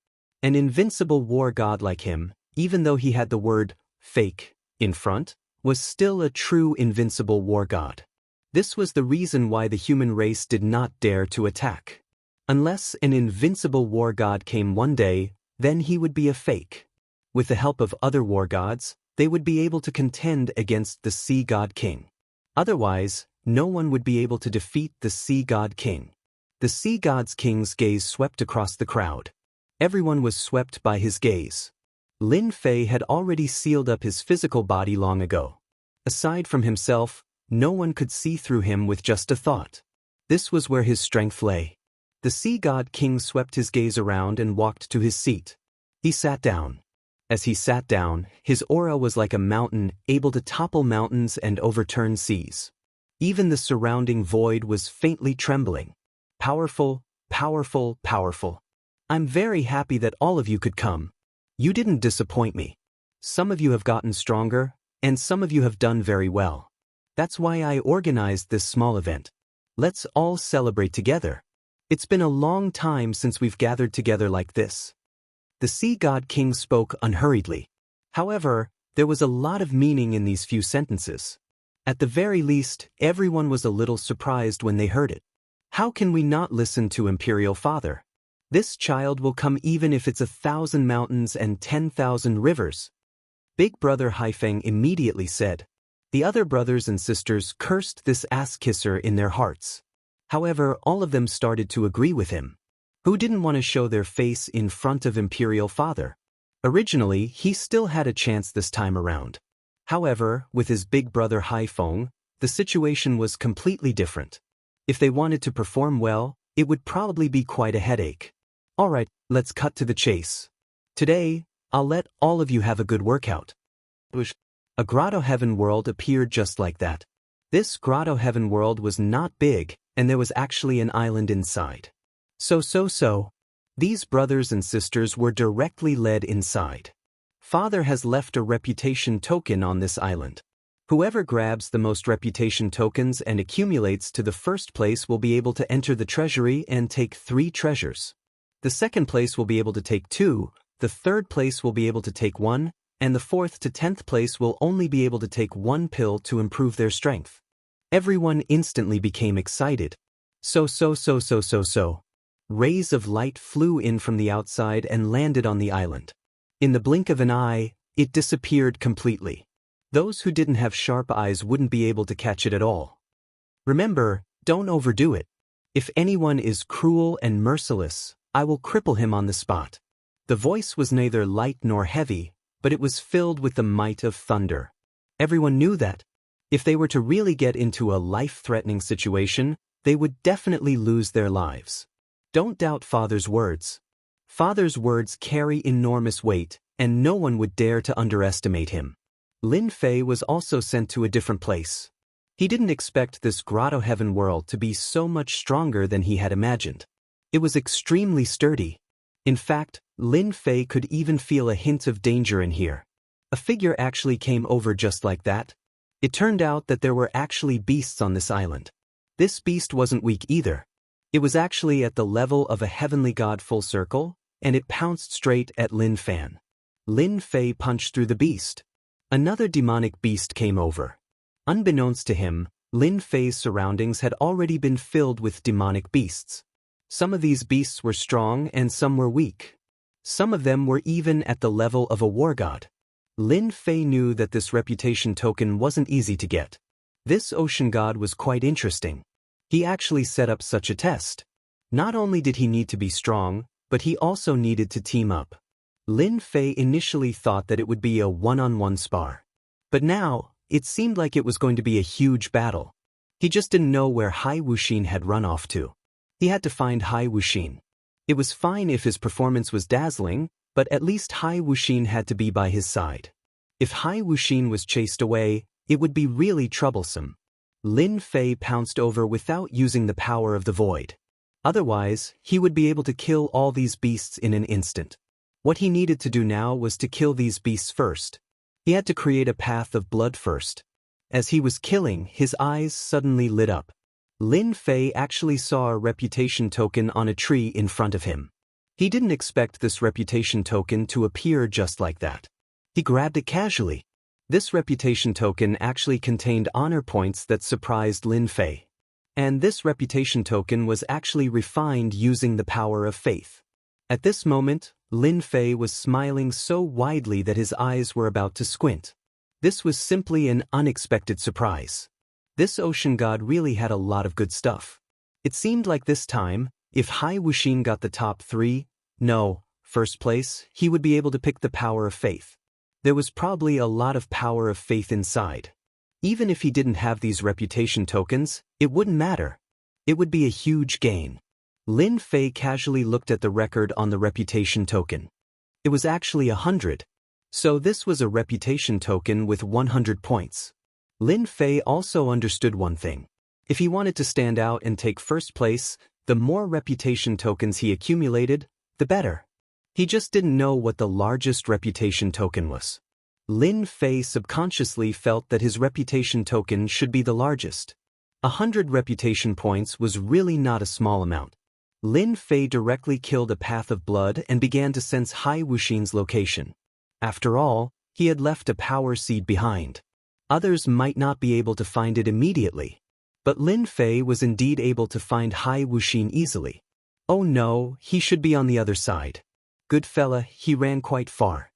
An invincible war god like him, even though he had the word fake in front, was still a true invincible war god. This was the reason why the human race did not dare to attack. Unless an invincible war god came one day, then he would be a fake. With the help of other war gods, they would be able to contend against the Sea God King. Otherwise, no one would be able to defeat the Sea God King. The Sea God's King's gaze swept across the crowd. Everyone was swept by his gaze. Lin Fei had already sealed up his physical body long ago. Aside from himself, no one could see through him with just a thought. This was where his strength lay. The Sea God King swept his gaze around and walked to his seat. He sat down. As he sat down, his aura was like a mountain, able to topple mountains and overturn seas. Even the surrounding void was faintly trembling. Powerful, powerful, powerful. I'm very happy that all of you could come. You didn't disappoint me. Some of you have gotten stronger, and some of you have done very well. That's why I organized this small event. Let's all celebrate together. It's been a long time since we've gathered together like this. The Sea God King spoke unhurriedly. However, there was a lot of meaning in these few sentences. At the very least, everyone was a little surprised when they heard it. How can we not listen to Imperial Father? This child will come even if it's 1,000 mountains and 10,000 rivers. Big Brother Haifeng immediately said. The other brothers and sisters cursed this ass-kisser in their hearts. However, all of them started to agree with him. Who didn't want to show their face in front of Imperial Father? Originally, he still had a chance this time around. However, with his big brother Haifeng, the situation was completely different. If they wanted to perform well, it would probably be quite a headache. Alright, let's cut to the chase. Today, I'll let all of you have a good workout. A grotto heaven world appeared just like that. This grotto heaven world was not big, and there was actually an island inside. So. These brothers and sisters were directly led inside. Father has left a reputation token on this island. Whoever grabs the most reputation tokens and accumulates to the first place will be able to enter the treasury and take 3 treasures. The second place will be able to take 2, the third place will be able to take 1, and the 4th to 10th place will only be able to take 1 pill to improve their strength. Everyone instantly became excited. So. Rays of light flew in from the outside and landed on the island. In the blink of an eye, it disappeared completely. Those who didn't have sharp eyes wouldn't be able to catch it at all. Remember, don't overdo it. If anyone is cruel and merciless, I will cripple him on the spot. The voice was neither light nor heavy, but it was filled with the might of thunder. Everyone knew that. If they were to really get into a life-threatening situation, they would definitely lose their lives. Don't doubt Father's words. Father's words carry enormous weight, and no one would dare to underestimate him. Lin Fei was also sent to a different place. He didn't expect this grotto heaven world to be so much stronger than he had imagined. It was extremely sturdy. In fact, Lin Fei could even feel a hint of danger in here. A figure actually came over just like that. It turned out that there were actually beasts on this island. This beast wasn't weak either. It was actually at the level of a heavenly god full circle, and it pounced straight at Lin Fan. Lin Fei punched through the beast. Another demonic beast came over. Unbeknownst to him, Lin Fei's surroundings had already been filled with demonic beasts. Some of these beasts were strong and some were weak. Some of them were even at the level of a war god. Lin Fei knew that this reputation token wasn't easy to get. This ocean god was quite interesting. He actually set up such a test. Not only did he need to be strong, but he also needed to team up. Lin Fei initially thought that it would be a one-on-one spar. But now, it seemed like it was going to be a huge battle. He just didn't know where Hai Wuxin had run off to. He had to find Hai Wuxin. It was fine if his performance was dazzling, but at least Hai Wuxin had to be by his side. If Hai Wuxin was chased away, it would be really troublesome. Lin Fei pounced over without using the power of the void. Otherwise, he would be able to kill all these beasts in an instant. What he needed to do now was to kill these beasts first. He had to create a path of blood first. As he was killing, his eyes suddenly lit up. Lin Fei actually saw a reputation token on a tree in front of him. He didn't expect this reputation token to appear just like that. He grabbed it casually. This reputation token actually contained honor points that surprised Lin Fei. And this reputation token was actually refined using the power of faith. At this moment, Lin Fei was smiling so widely that his eyes were about to squint. This was simply an unexpected surprise. This ocean god really had a lot of good stuff. It seemed like this time, if Hai Wuxin got the top 3, first place, he would be able to pick the power of faith. There was probably a lot of power of faith inside. Even if he didn't have these reputation tokens, it wouldn't matter. It would be a huge gain. Lin Fei casually looked at the record on the reputation token. It was actually 100. So this was a reputation token with 100 points. Lin Fei also understood one thing. If he wanted to stand out and take first place, the more reputation tokens he accumulated, the better. He just didn't know what the largest reputation token was. Lin Fei subconsciously felt that his reputation token should be the largest. 100 reputation points was really not a small amount. Lin Fei directly killed a path of blood and began to sense Hai Wuxin's location. After all, he had left a power seed behind. Others might not be able to find it immediately. But Lin Fei was indeed able to find Hai Wuxin easily. Oh no, he should be on the other side. Good fella, he ran quite far.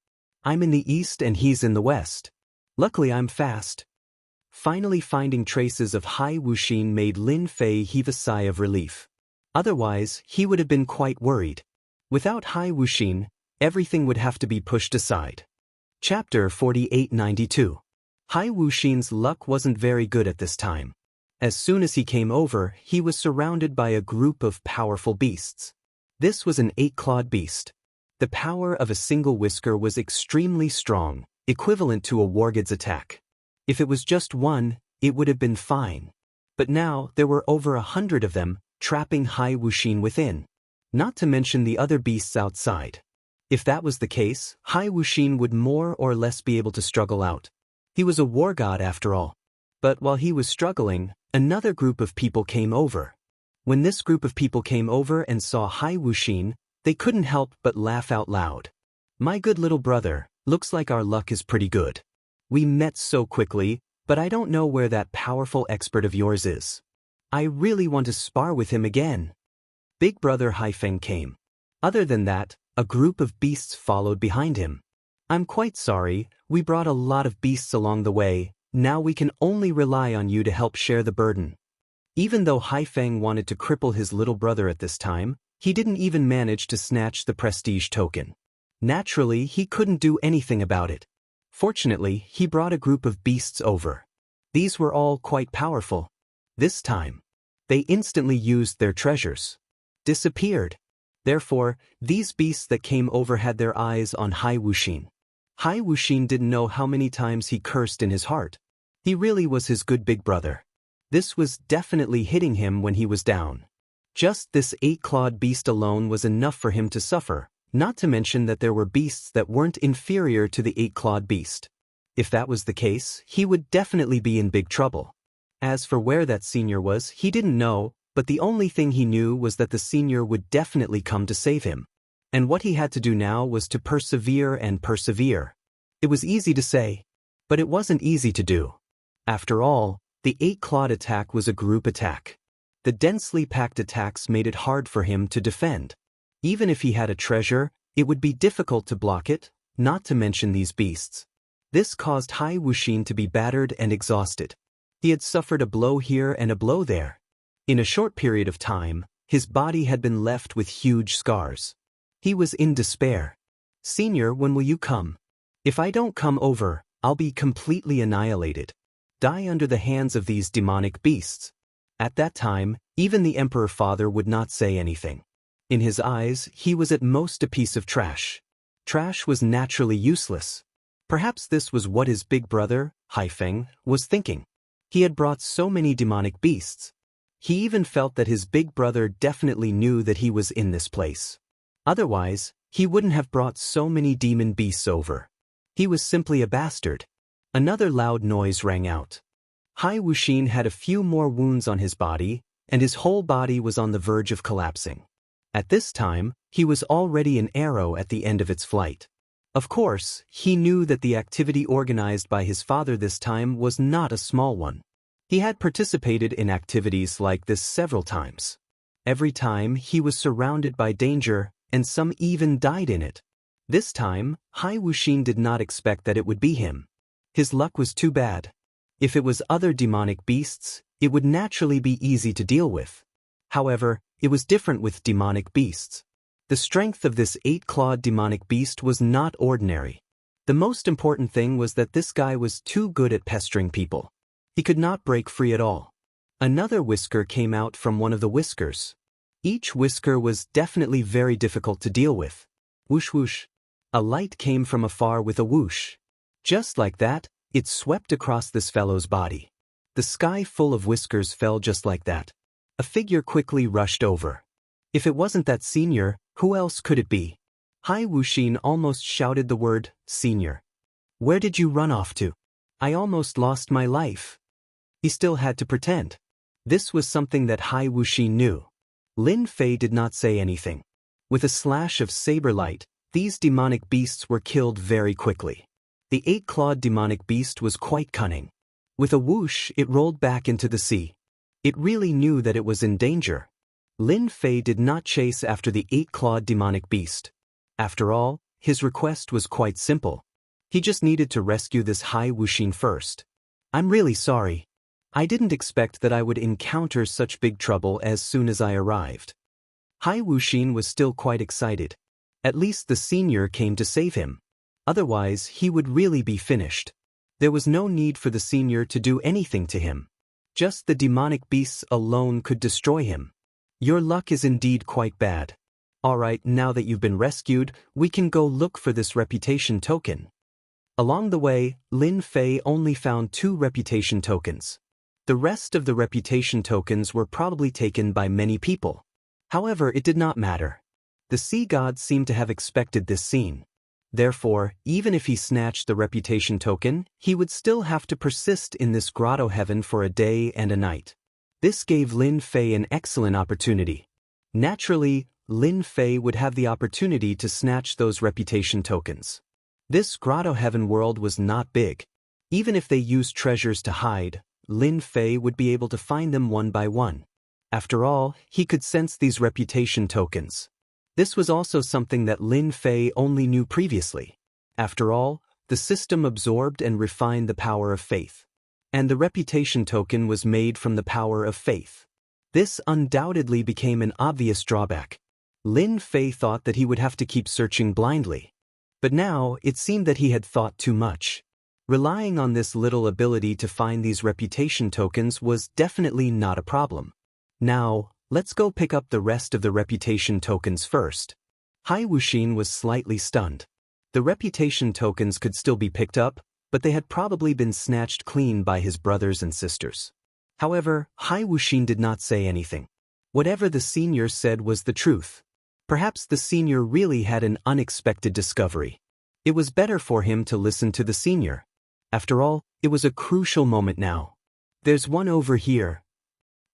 I'm in the east and he's in the west. Luckily I'm fast. Finally finding traces of Hai Wuxin made Lin Fei heave a sigh of relief. Otherwise, he would have been quite worried. Without Hai Wuxin, everything would have to be pushed aside. Chapter 4892. Hai Wuxin's luck wasn't very good at this time. As soon as he came over, he was surrounded by a group of powerful beasts. This was an 8-clawed beast. The power of a single whisker was extremely strong, equivalent to a wargod's attack. If it was just one, it would have been fine. But now there were over 100 of them, trapping Hai Wuxin within. Not to mention the other beasts outside. If that was the case, Hai Wuxin would more or less be able to struggle out. He was a war god after all. But while he was struggling, another group of people came over. When this group of people came over and saw Hai Wuxin, they couldn't help but laugh out loud. My good little brother, looks like our luck is pretty good. We met so quickly, but I don't know where that powerful expert of yours is. I really want to spar with him again. Big brother Haifeng came. Other than that, a group of beasts followed behind him. I'm quite sorry, we brought a lot of beasts along the way, now we can only rely on you to help share the burden. Even though Haifeng wanted to cripple his little brother at this time, he didn't even manage to snatch the prestige token. Naturally, he couldn't do anything about it. Fortunately, he brought a group of beasts over. These were all quite powerful. This time, they instantly used their treasures. Disappeared. Therefore, these beasts that came over had their eyes on Hai Wuxin. Hai Wuxin didn't know how many times he cursed in his heart. He really was his good big brother. This was definitely hitting him when he was down. Just this 8-clawed beast alone was enough for him to suffer, not to mention that there were beasts that weren't inferior to the 8-clawed beast. If that was the case, he would definitely be in big trouble. As for where that senior was, he didn't know, but the only thing he knew was that the senior would definitely come to save him. And what he had to do now was to persevere and persevere. It was easy to say, but it wasn't easy to do. After all, the 8-clawed attack was a group attack. The densely packed attacks made it hard for him to defend. Even if he had a treasure, it would be difficult to block it, not to mention these beasts. This caused Hai Wuxin to be battered and exhausted. He had suffered a blow here and a blow there. In a short period of time, his body had been left with huge scars. He was in despair. Senior, when will you come? If I don't come over, I'll be completely annihilated. Die under the hands of these demonic beasts. At that time, even the Emperor Father would not say anything. In his eyes, he was at most a piece of trash. Trash was naturally useless. Perhaps this was what his big brother, Haifeng, was thinking. He had brought so many demonic beasts. He even felt that his big brother definitely knew that he was in this place. Otherwise, he wouldn't have brought so many demon beasts over. He was simply a bastard. Another loud noise rang out. Hai Wuxin had a few more wounds on his body, and his whole body was on the verge of collapsing. At this time, he was already an arrow at the end of its flight. Of course, he knew that the activity organized by his father this time was not a small one. He had participated in activities like this several times. Every time, he was surrounded by danger, and some even died in it. This time, Hai Wuxin did not expect that it would be him. His luck was too bad. If it was other demonic beasts, it would naturally be easy to deal with. However, it was different with demonic beasts. The strength of this 8-clawed demonic beast was not ordinary. The most important thing was that this guy was too good at pestering people. He could not break free at all. Another whisker came out from one of the whiskers. Each whisker was definitely very difficult to deal with. Whoosh whoosh. A light came from afar with a whoosh. Just like that, it swept across this fellow's body. The sky full of whiskers fell just like that. A figure quickly rushed over. If it wasn't that senior, who else could it be? Hai Wuxin almost shouted the word, "Senior." Where did you run off to? I almost lost my life. He still had to pretend. This was something that Hai Wuxin knew. Lin Fei did not say anything. With a slash of saber light, these demonic beasts were killed very quickly. The 8-clawed demonic beast was quite cunning. With a whoosh, it rolled back into the sea. It really knew that it was in danger. Lin Fei did not chase after the 8-clawed demonic beast. After all, his request was quite simple. He just needed to rescue this Hai Wuxin first. I'm really sorry. I didn't expect that I would encounter such big trouble as soon as I arrived. Hai Wuxin was still quite excited. At least the senior came to save him. Otherwise, he would really be finished. There was no need for the senior to do anything to him. Just the demonic beasts alone could destroy him. Your luck is indeed quite bad. Alright, now that you've been rescued, we can go look for this reputation token. Along the way, Lin Fei only found 2 reputation tokens. The rest of the reputation tokens were probably taken by many people. However, it did not matter. The sea gods seemed to have expected this scene. Therefore, even if he snatched the reputation token, he would still have to persist in this grotto heaven for a day and a night. This gave Lin Fei an excellent opportunity. Naturally, Lin Fei would have the opportunity to snatch those reputation tokens. This grotto heaven world was not big. Even if they used treasures to hide, Lin Fei would be able to find them one by one. After all, he could sense these reputation tokens. This was also something that Lin Fei only knew previously. After all, the system absorbed and refined the power of faith. And the reputation token was made from the power of faith. This undoubtedly became an obvious drawback. Lin Fei thought that he would have to keep searching blindly. But now, it seemed that he had thought too much. Relying on this little ability to find these reputation tokens was definitely not a problem. Now, let's go pick up the rest of the reputation tokens first. Hai Wuxin was slightly stunned. The reputation tokens could still be picked up, but they had probably been snatched clean by his brothers and sisters. However, Hai Wuxin did not say anything. Whatever the senior said was the truth. Perhaps the senior really had an unexpected discovery. It was better for him to listen to the senior. After all, it was a crucial moment now. There's one over here.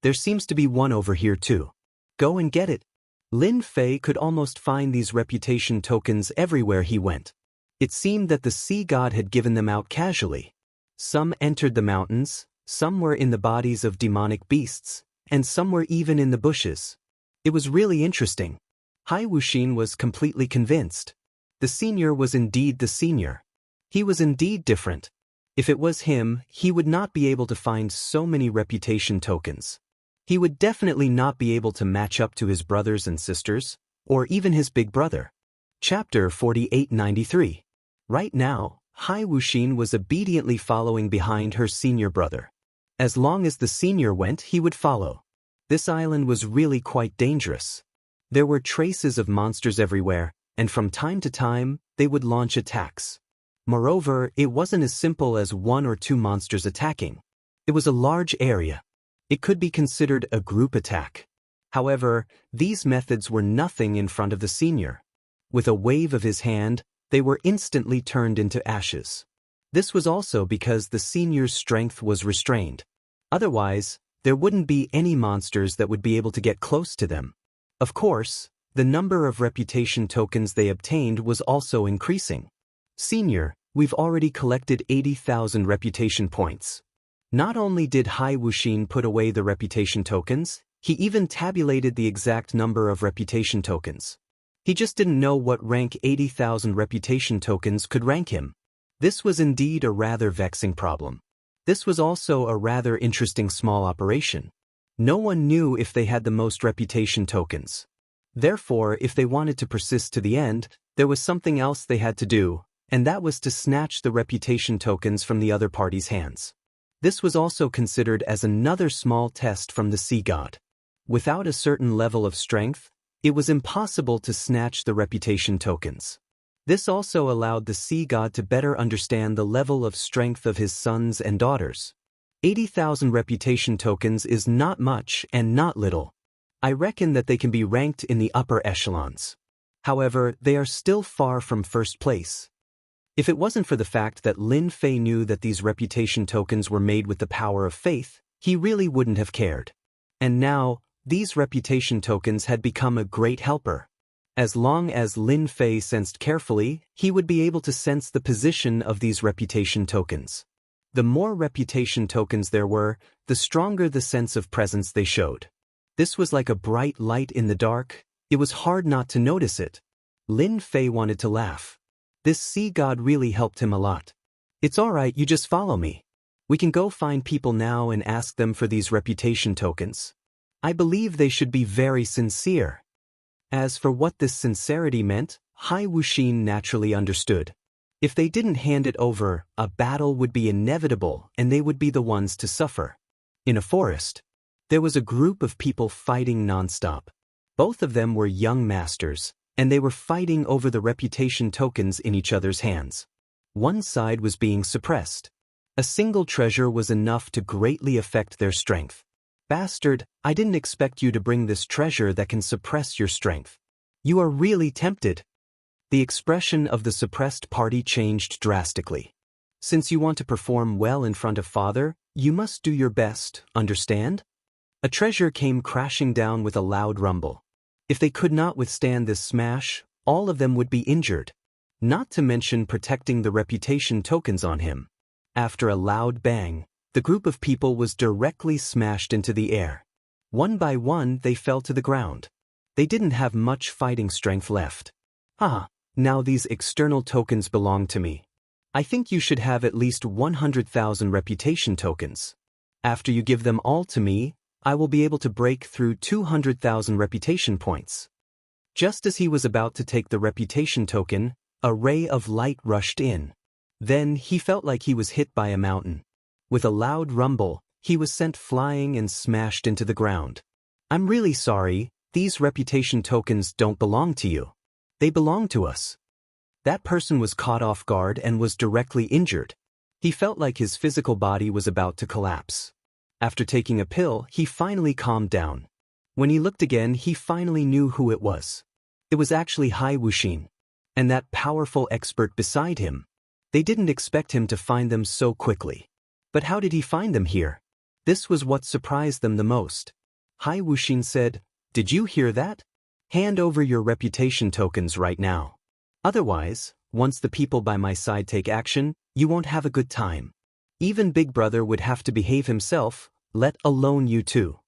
There seems to be one over here too. Go and get it. Lin Fei could almost find these reputation tokens everywhere he went. It seemed that the sea god had given them out casually. Some entered the mountains, some were in the bodies of demonic beasts, and some were even in the bushes. It was really interesting. Hai Wuxin was completely convinced. The senior was indeed the senior. He was indeed different. If it was him, he would not be able to find so many reputation tokens. He would definitely not be able to match up to his brothers and sisters, or even his big brother. Chapter 4893. Right now, Hai Wuxin was obediently following behind her senior brother. As long as the senior went, he would follow. This island was really quite dangerous. There were traces of monsters everywhere, and from time to time, they would launch attacks. Moreover, it wasn't as simple as one or two monsters attacking. It was a large area. It could be considered a group attack. However, these methods were nothing in front of the senior. With a wave of his hand, they were instantly turned into ashes. This was also because the senior's strength was restrained. Otherwise, there wouldn't be any monsters that would be able to get close to them. Of course, the number of reputation tokens they obtained was also increasing. Senior, we've already collected 80,000 reputation points. Not only did Hai Wuxin put away the reputation tokens, he even tabulated the exact number of reputation tokens. He just didn't know what rank 80,000 reputation tokens could rank him. This was indeed a rather vexing problem. This was also a rather interesting small operation. No one knew if they had the most reputation tokens. Therefore, if they wanted to persist to the end, there was something else they had to do, and that was to snatch the reputation tokens from the other party's hands. This was also considered as another small test from the sea god. Without a certain level of strength, it was impossible to snatch the reputation tokens. This also allowed the sea god to better understand the level of strength of his sons and daughters. 80,000 reputation tokens is not much and not little. I reckon that they can be ranked in the upper echelons. However, they are still far from first place. If it wasn't for the fact that Lin Fei knew that these reputation tokens were made with the power of faith, he really wouldn't have cared. And now, these reputation tokens had become a great helper. As long as Lin Fei sensed carefully, he would be able to sense the position of these reputation tokens. The more reputation tokens there were, the stronger the sense of presence they showed. This was like a bright light in the dark. It was hard not to notice it. Lin Fei wanted to laugh. This sea god really helped him a lot. It's alright, you just follow me. We can go find people now and ask them for these reputation tokens. I believe they should be very sincere. As for what this sincerity meant, Hai Wuxin naturally understood. If they didn't hand it over, a battle would be inevitable and they would be the ones to suffer. In a forest, there was a group of people fighting non-stop. Both of them were young masters, and they were fighting over the reputation tokens in each other's hands. One side was being suppressed. A single treasure was enough to greatly affect their strength. Bastard, I didn't expect you to bring this treasure that can suppress your strength. You are really tempted. The expression of the suppressed party changed drastically. Since you want to perform well in front of Father, you must do your best, understand? A treasure came crashing down with a loud rumble. If they could not withstand this smash, all of them would be injured. Not to mention protecting the reputation tokens on him. After a loud bang, The group of people was directly smashed into the air. One by one they fell to the ground. They didn't have much fighting strength left. Ah, now these external tokens belong to me. I think you should have at least 100,000 reputation tokens. After you give them all to me, I will be able to break through 200,000 reputation points. Just as he was about to take the reputation token, a ray of light rushed in. Then he felt like he was hit by a mountain. With a loud rumble, he was sent flying and smashed into the ground. I'm really sorry, these reputation tokens don't belong to you. They belong to us. That person was caught off guard and was directly injured. He felt like his physical body was about to collapse. After taking a pill, he finally calmed down. When he looked again, he finally knew who it was. It was actually Hai Wuxin, and that powerful expert beside him. They didn't expect him to find them so quickly. But how did he find them here? This was what surprised them the most. Hai Wuxin said, "Did you hear that? Hand over your reputation tokens right now. Otherwise, once the people by my side take action, you won't have a good time. Even Big Brother would have to behave himself, let alone you two."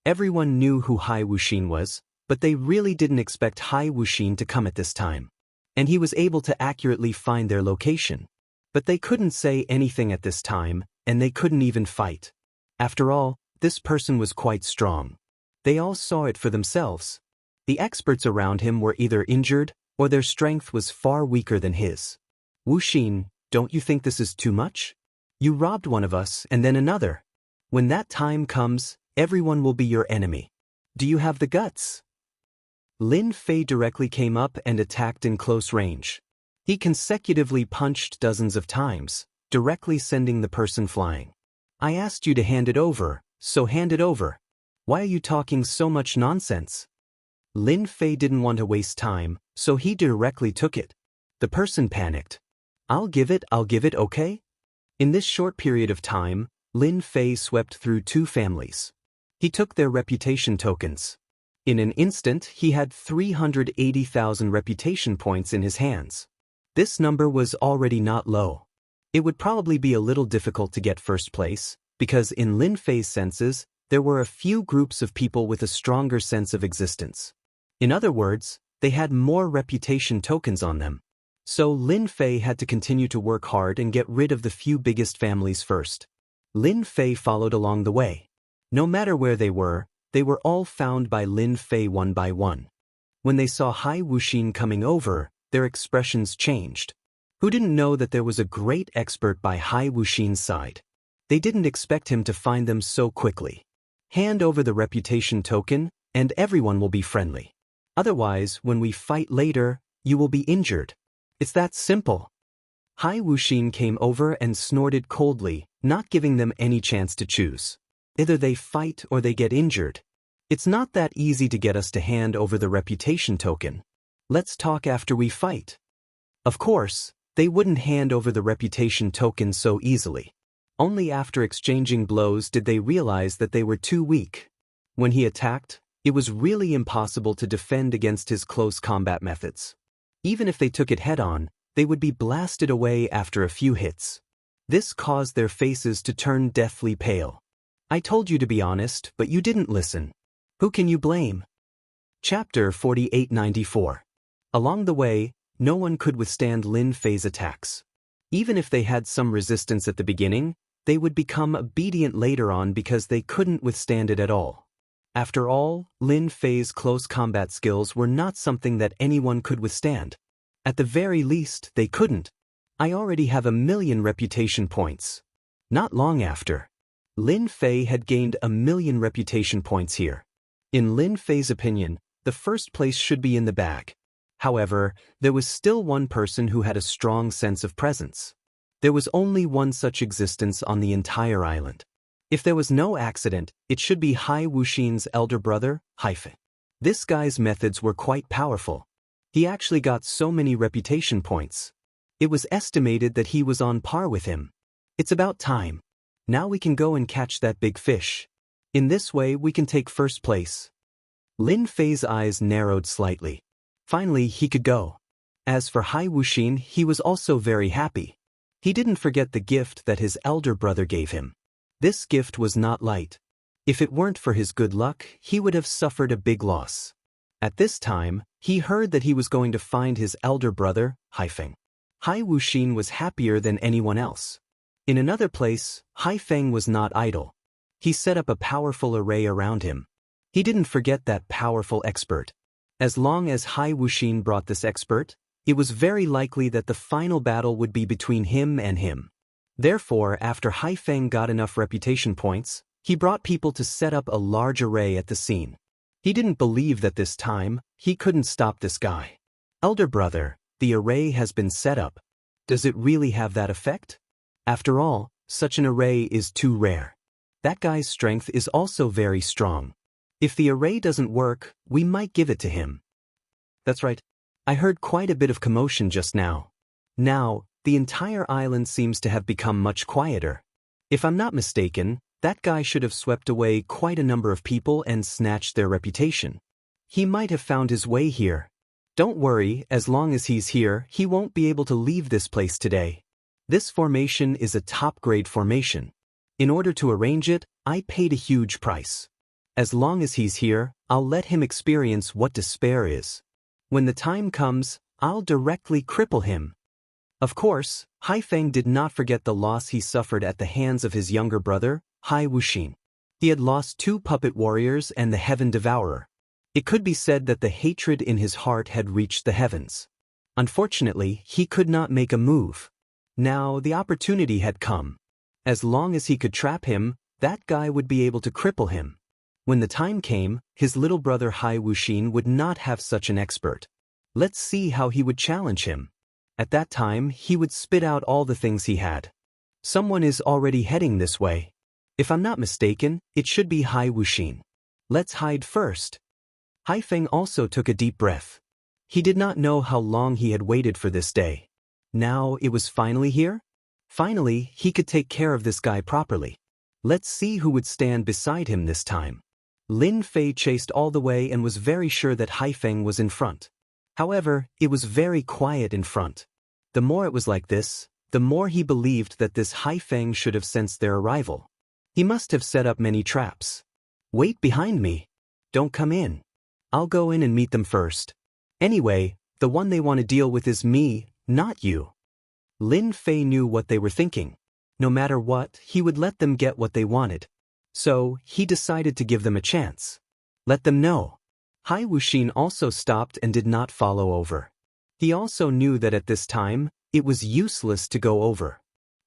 Everyone knew who Hai Wuxin was, but they really didn't expect Hai Wuxin to come at this time. And he was able to accurately find their location. But they couldn't say anything at this time, and they couldn't even fight. After all, this person was quite strong. They all saw it for themselves. The experts around him were either injured, or their strength was far weaker than his. "Wuxin, don't you think this is too much? You robbed one of us and then another. When that time comes, everyone will be your enemy. Do you have the guts?" Lin Fei directly came up and attacked in close range. He consecutively punched dozens of times, directly sending the person flying. "I asked you to hand it over, so hand it over. Why are you talking so much nonsense?" Lin Fei didn't want to waste time, so he directly took it. The person panicked. I'll give it, okay?" In this short period of time, Lin Fei swept through 2 families. He took their reputation tokens. In an instant, he had 380,000 reputation points in his hands. This number was already not low. It would probably be a little difficult to get first place, because in Lin Fei's senses, there were a few groups of people with a stronger sense of existence. In other words, they had more reputation tokens on them. So Lin Fei had to continue to work hard and get rid of the few biggest families first. Lin Fei followed along the way. No matter where they were all found by Lin Fei one by one. When they saw Hai Wuxin coming over, their expressions changed. Who didn't know that there was a great expert by Hai Wuxin's side? They didn't expect him to find them so quickly. Hand over the reputation token, and everyone will be friendly. Otherwise, when we fight later, you will be injured. It's that simple. Hai Wuxin came over and snorted coldly, not giving them any chance to choose. Either they fight or they get injured. It's not that easy to get us to hand over the reputation token. Let's talk after we fight. Of course, they wouldn't hand over the reputation token so easily. Only after exchanging blows did they realize that they were too weak. When he attacked, it was really impossible to defend against his close combat methods. Even if they took it head-on, they would be blasted away after a few hits. This caused their faces to turn deathly pale. I told you to be honest, but you didn't listen. Who can you blame? Chapter 4894. Along the way, no one could withstand Lin Fei's attacks. Even if they had some resistance at the beginning, they would become obedient later on because they couldn't withstand it at all. After all, Lin Fei's close combat skills were not something that anyone could withstand. At the very least, they couldn't. I already have 1,000,000 reputation points. Not long after, Lin Fei had gained 1,000,000 reputation points here. In Lin Fei's opinion, the first place should be in the bag. However, there was still one person who had a strong sense of presence. There was only one such existence on the entire island. If there was no accident, it should be Hai Wuxin's elder brother, Haifei. This guy's methods were quite powerful. He actually got so many reputation points. It was estimated that he was on par with him. It's about time. Now we can go and catch that big fish. In this way we can take first place. Lin Fei's eyes narrowed slightly. Finally he could go. As for Hai Wuxin, he was also very happy. He didn't forget the gift that his elder brother gave him. This gift was not light. If it weren't for his good luck, he would have suffered a big loss. At this time, he heard that he was going to find his elder brother, Haifeng. Hai Wuxin was happier than anyone else. In another place, Haifeng was not idle. He set up a powerful array around him. He didn't forget that powerful expert. As long as Hai Wuxin brought this expert, it was very likely that the final battle would be between him and him. Therefore, after Haifeng got enough reputation points, he brought people to set up a large array at the scene. He didn't believe that this time, he couldn't stop this guy. Elder brother, the array has been set up. Does it really have that effect? After all, such an array is too rare. That guy's strength is also very strong. If the array doesn't work, we might give it to him. That's right. I heard quite a bit of commotion just now. Now, the entire island seems to have become much quieter. If I'm not mistaken, that guy should have swept away quite a number of people and snatched their reputation. He might have found his way here. Don't worry, as long as he's here, he won't be able to leave this place today. This formation is a top-grade formation. In order to arrange it, I paid a huge price. As long as he's here, I'll let him experience what despair is. When the time comes, I'll directly cripple him. Of course, Haifeng did not forget the loss he suffered at the hands of his younger brother, Hai Wuxin. He had lost 2 puppet warriors and the Heaven Devourer. It could be said that the hatred in his heart had reached the heavens. Unfortunately, he could not make a move. Now, the opportunity had come. As long as he could trap him, that guy would be able to cripple him. When the time came, his little brother Hai Wuxin would not have such an expert. Let's see how he would challenge him. At that time, he would spit out all the things he had. Someone is already heading this way. If I'm not mistaken, it should be Hai Wuxin. Let's hide first. Haifeng also took a deep breath. He did not know how long he had waited for this day. Now it was finally here? Finally, he could take care of this guy properly. Let's see who would stand beside him this time. Lin Fei chased all the way and was very sure that Haifeng was in front. However, it was very quiet in front. The more it was like this, the more he believed that this Haifeng should have sensed their arrival. He must have set up many traps. Wait behind me. Don't come in. I'll go in and meet them first. Anyway, the one they want to deal with is me, not you. Lin Fei knew what they were thinking. No matter what, he would let them get what they wanted. So, he decided to give them a chance. Let them know. Hai Wuxin also stopped and did not follow over. He also knew that at this time, it was useless to go over.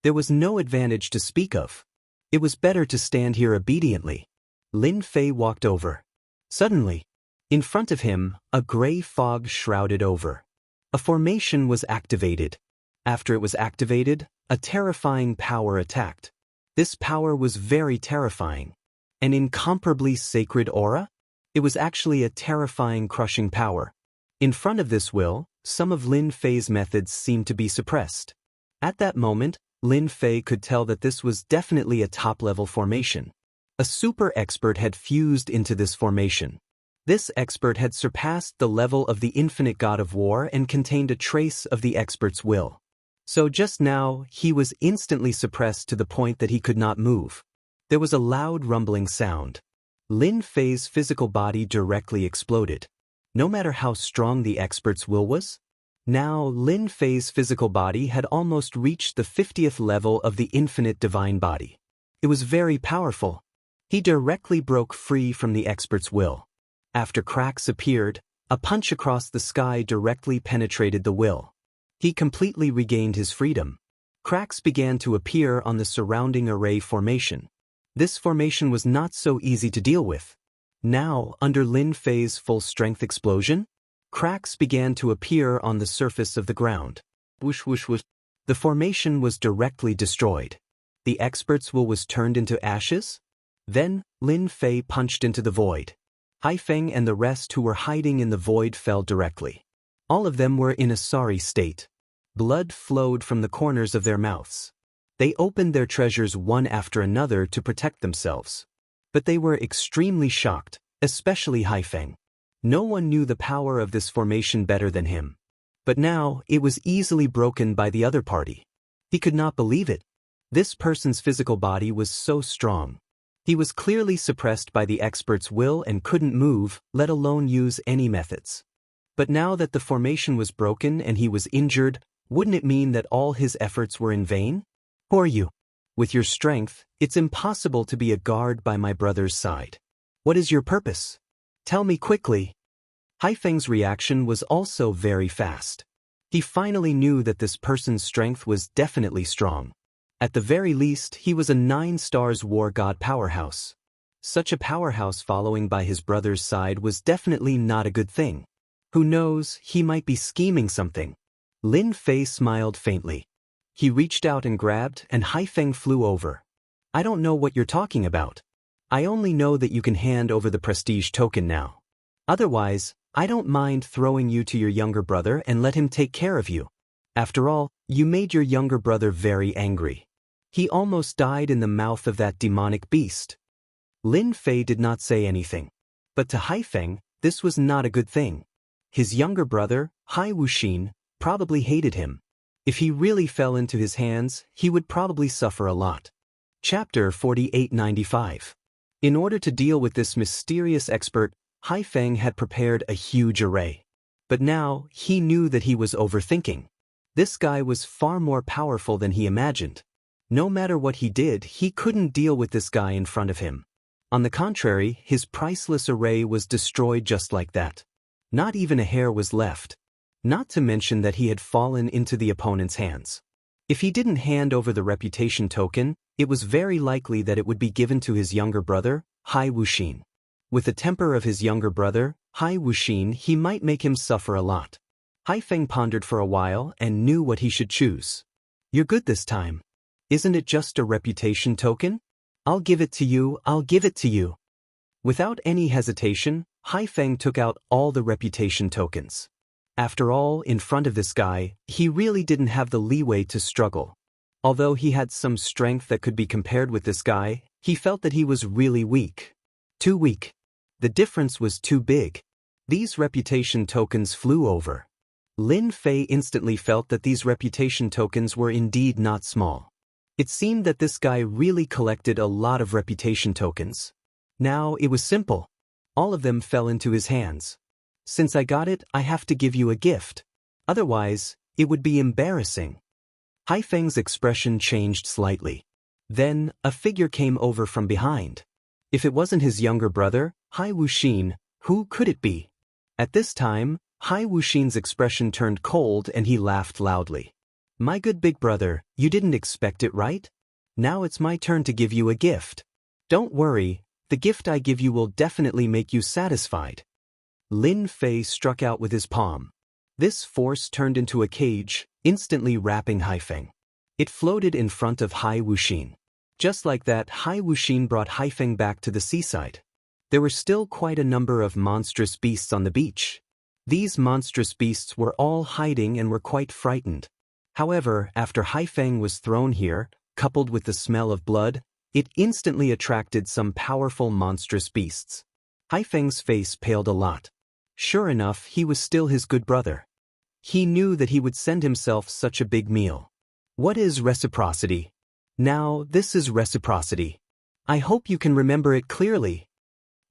There was no advantage to speak of. It was better to stand here obediently. Lin Fei walked over. Suddenly, in front of him, a gray fog shrouded over. A formation was activated. After it was activated, a terrifying power attacked. This power was very terrifying. An incomparably sacred aura? It was actually a terrifying crushing power. In front of this will, some of Lin Fei's methods seemed to be suppressed. At that moment, Lin Fei could tell that this was definitely a top-level formation. A super expert had fused into this formation. This expert had surpassed the level of the infinite god of war and contained a trace of the expert's will. So just now, he was instantly suppressed to the point that he could not move. There was a loud rumbling sound. Lin Fei's physical body directly exploded. No matter how strong the expert's will was, now Lin Fei's physical body had almost reached the 50th level of the infinite divine body. It was very powerful. He directly broke free from the expert's will. After cracks appeared, a punch across the sky directly penetrated the will. He completely regained his freedom. Cracks began to appear on the surrounding array formation. This formation was not so easy to deal with. Now, under Lin Fei's full-strength explosion, cracks began to appear on the surface of the ground. Whoosh whoosh whoosh. The formation was directly destroyed. The expert's will was turned into ashes. Then, Lin Fei punched into the void. Haifeng and the rest who were hiding in the void fell directly. All of them were in a sorry state. Blood flowed from the corners of their mouths. They opened their treasures one after another to protect themselves. But they were extremely shocked, especially Haifeng. No one knew the power of this formation better than him. But now, it was easily broken by the other party. He could not believe it. This person's physical body was so strong. He was clearly suppressed by the expert's will and couldn't move, let alone use any methods. But now that the formation was broken and he was injured, wouldn't it mean that all his efforts were in vain? Who are you? With your strength, it's impossible to be a guard by my brother's side. What is your purpose? Tell me quickly. Haifeng's reaction was also very fast. He finally knew that this person's strength was definitely strong. At the very least, he was a 9-stars war god powerhouse. Such a powerhouse following by his brother's side was definitely not a good thing. Who knows, he might be scheming something. Lin Fei smiled faintly. He reached out and grabbed, and Haifeng flew over. I don't know what you're talking about. I only know that you can hand over the prestige token now. Otherwise, I don't mind throwing you to your younger brother and let him take care of you. After all, you made your younger brother very angry. He almost died in the mouth of that demonic beast. Lin Fei did not say anything. But to Haifeng, this was not a good thing. His younger brother, Hai Wuxin, probably hated him. If he really fell into his hands, he would probably suffer a lot. Chapter 4895. In order to deal with this mysterious expert, Haifeng had prepared a huge array. But now, he knew that he was overthinking. This guy was far more powerful than he imagined. No matter what he did, he couldn't deal with this guy in front of him. On the contrary, his priceless array was destroyed just like that. Not even a hair was left. Not to mention that he had fallen into the opponent's hands. If he didn't hand over the reputation token, it was very likely that it would be given to his younger brother, Hai Wuxin. With the temper of his younger brother, Hai Wuxin, he might make him suffer a lot. Haifeng pondered for a while and knew what he should choose. You're good this time. Isn't it just a reputation token? I'll give it to you, I'll give it to you. Without any hesitation, Haifeng took out all the reputation tokens. After all, in front of this guy, he really didn't have the leeway to struggle. Although he had some strength that could be compared with this guy, he felt that he was really weak. Too weak. The difference was too big. These reputation tokens flew over. Lin Fei instantly felt that these reputation tokens were indeed not small. It seemed that this guy really collected a lot of reputation tokens. Now, it was simple. All of them fell into his hands. Since I got it, I have to give you a gift. Otherwise, it would be embarrassing. Haifeng's expression changed slightly. Then, a figure came over from behind. If it wasn't his younger brother, Hai Wuxin, who could it be? At this time, Hai Wuxin's expression turned cold and he laughed loudly. My good big brother, you didn't expect it, right? Now it's my turn to give you a gift. Don't worry, the gift I give you will definitely make you satisfied. Lin Fei struck out with his palm. This force turned into a cage, instantly wrapping Haifeng. It floated in front of Hai Wuxin. Just like that, Hai Wuxin brought Haifeng back to the seaside. There were still quite a number of monstrous beasts on the beach. These monstrous beasts were all hiding and were quite frightened. However, after Haifeng was thrown here, coupled with the smell of blood, it instantly attracted some powerful monstrous beasts. Haifeng's face paled a lot. Sure enough, he was still his good brother. He knew that he would send himself such a big meal. What is reciprocity? Now, this is reciprocity. I hope you can remember it clearly.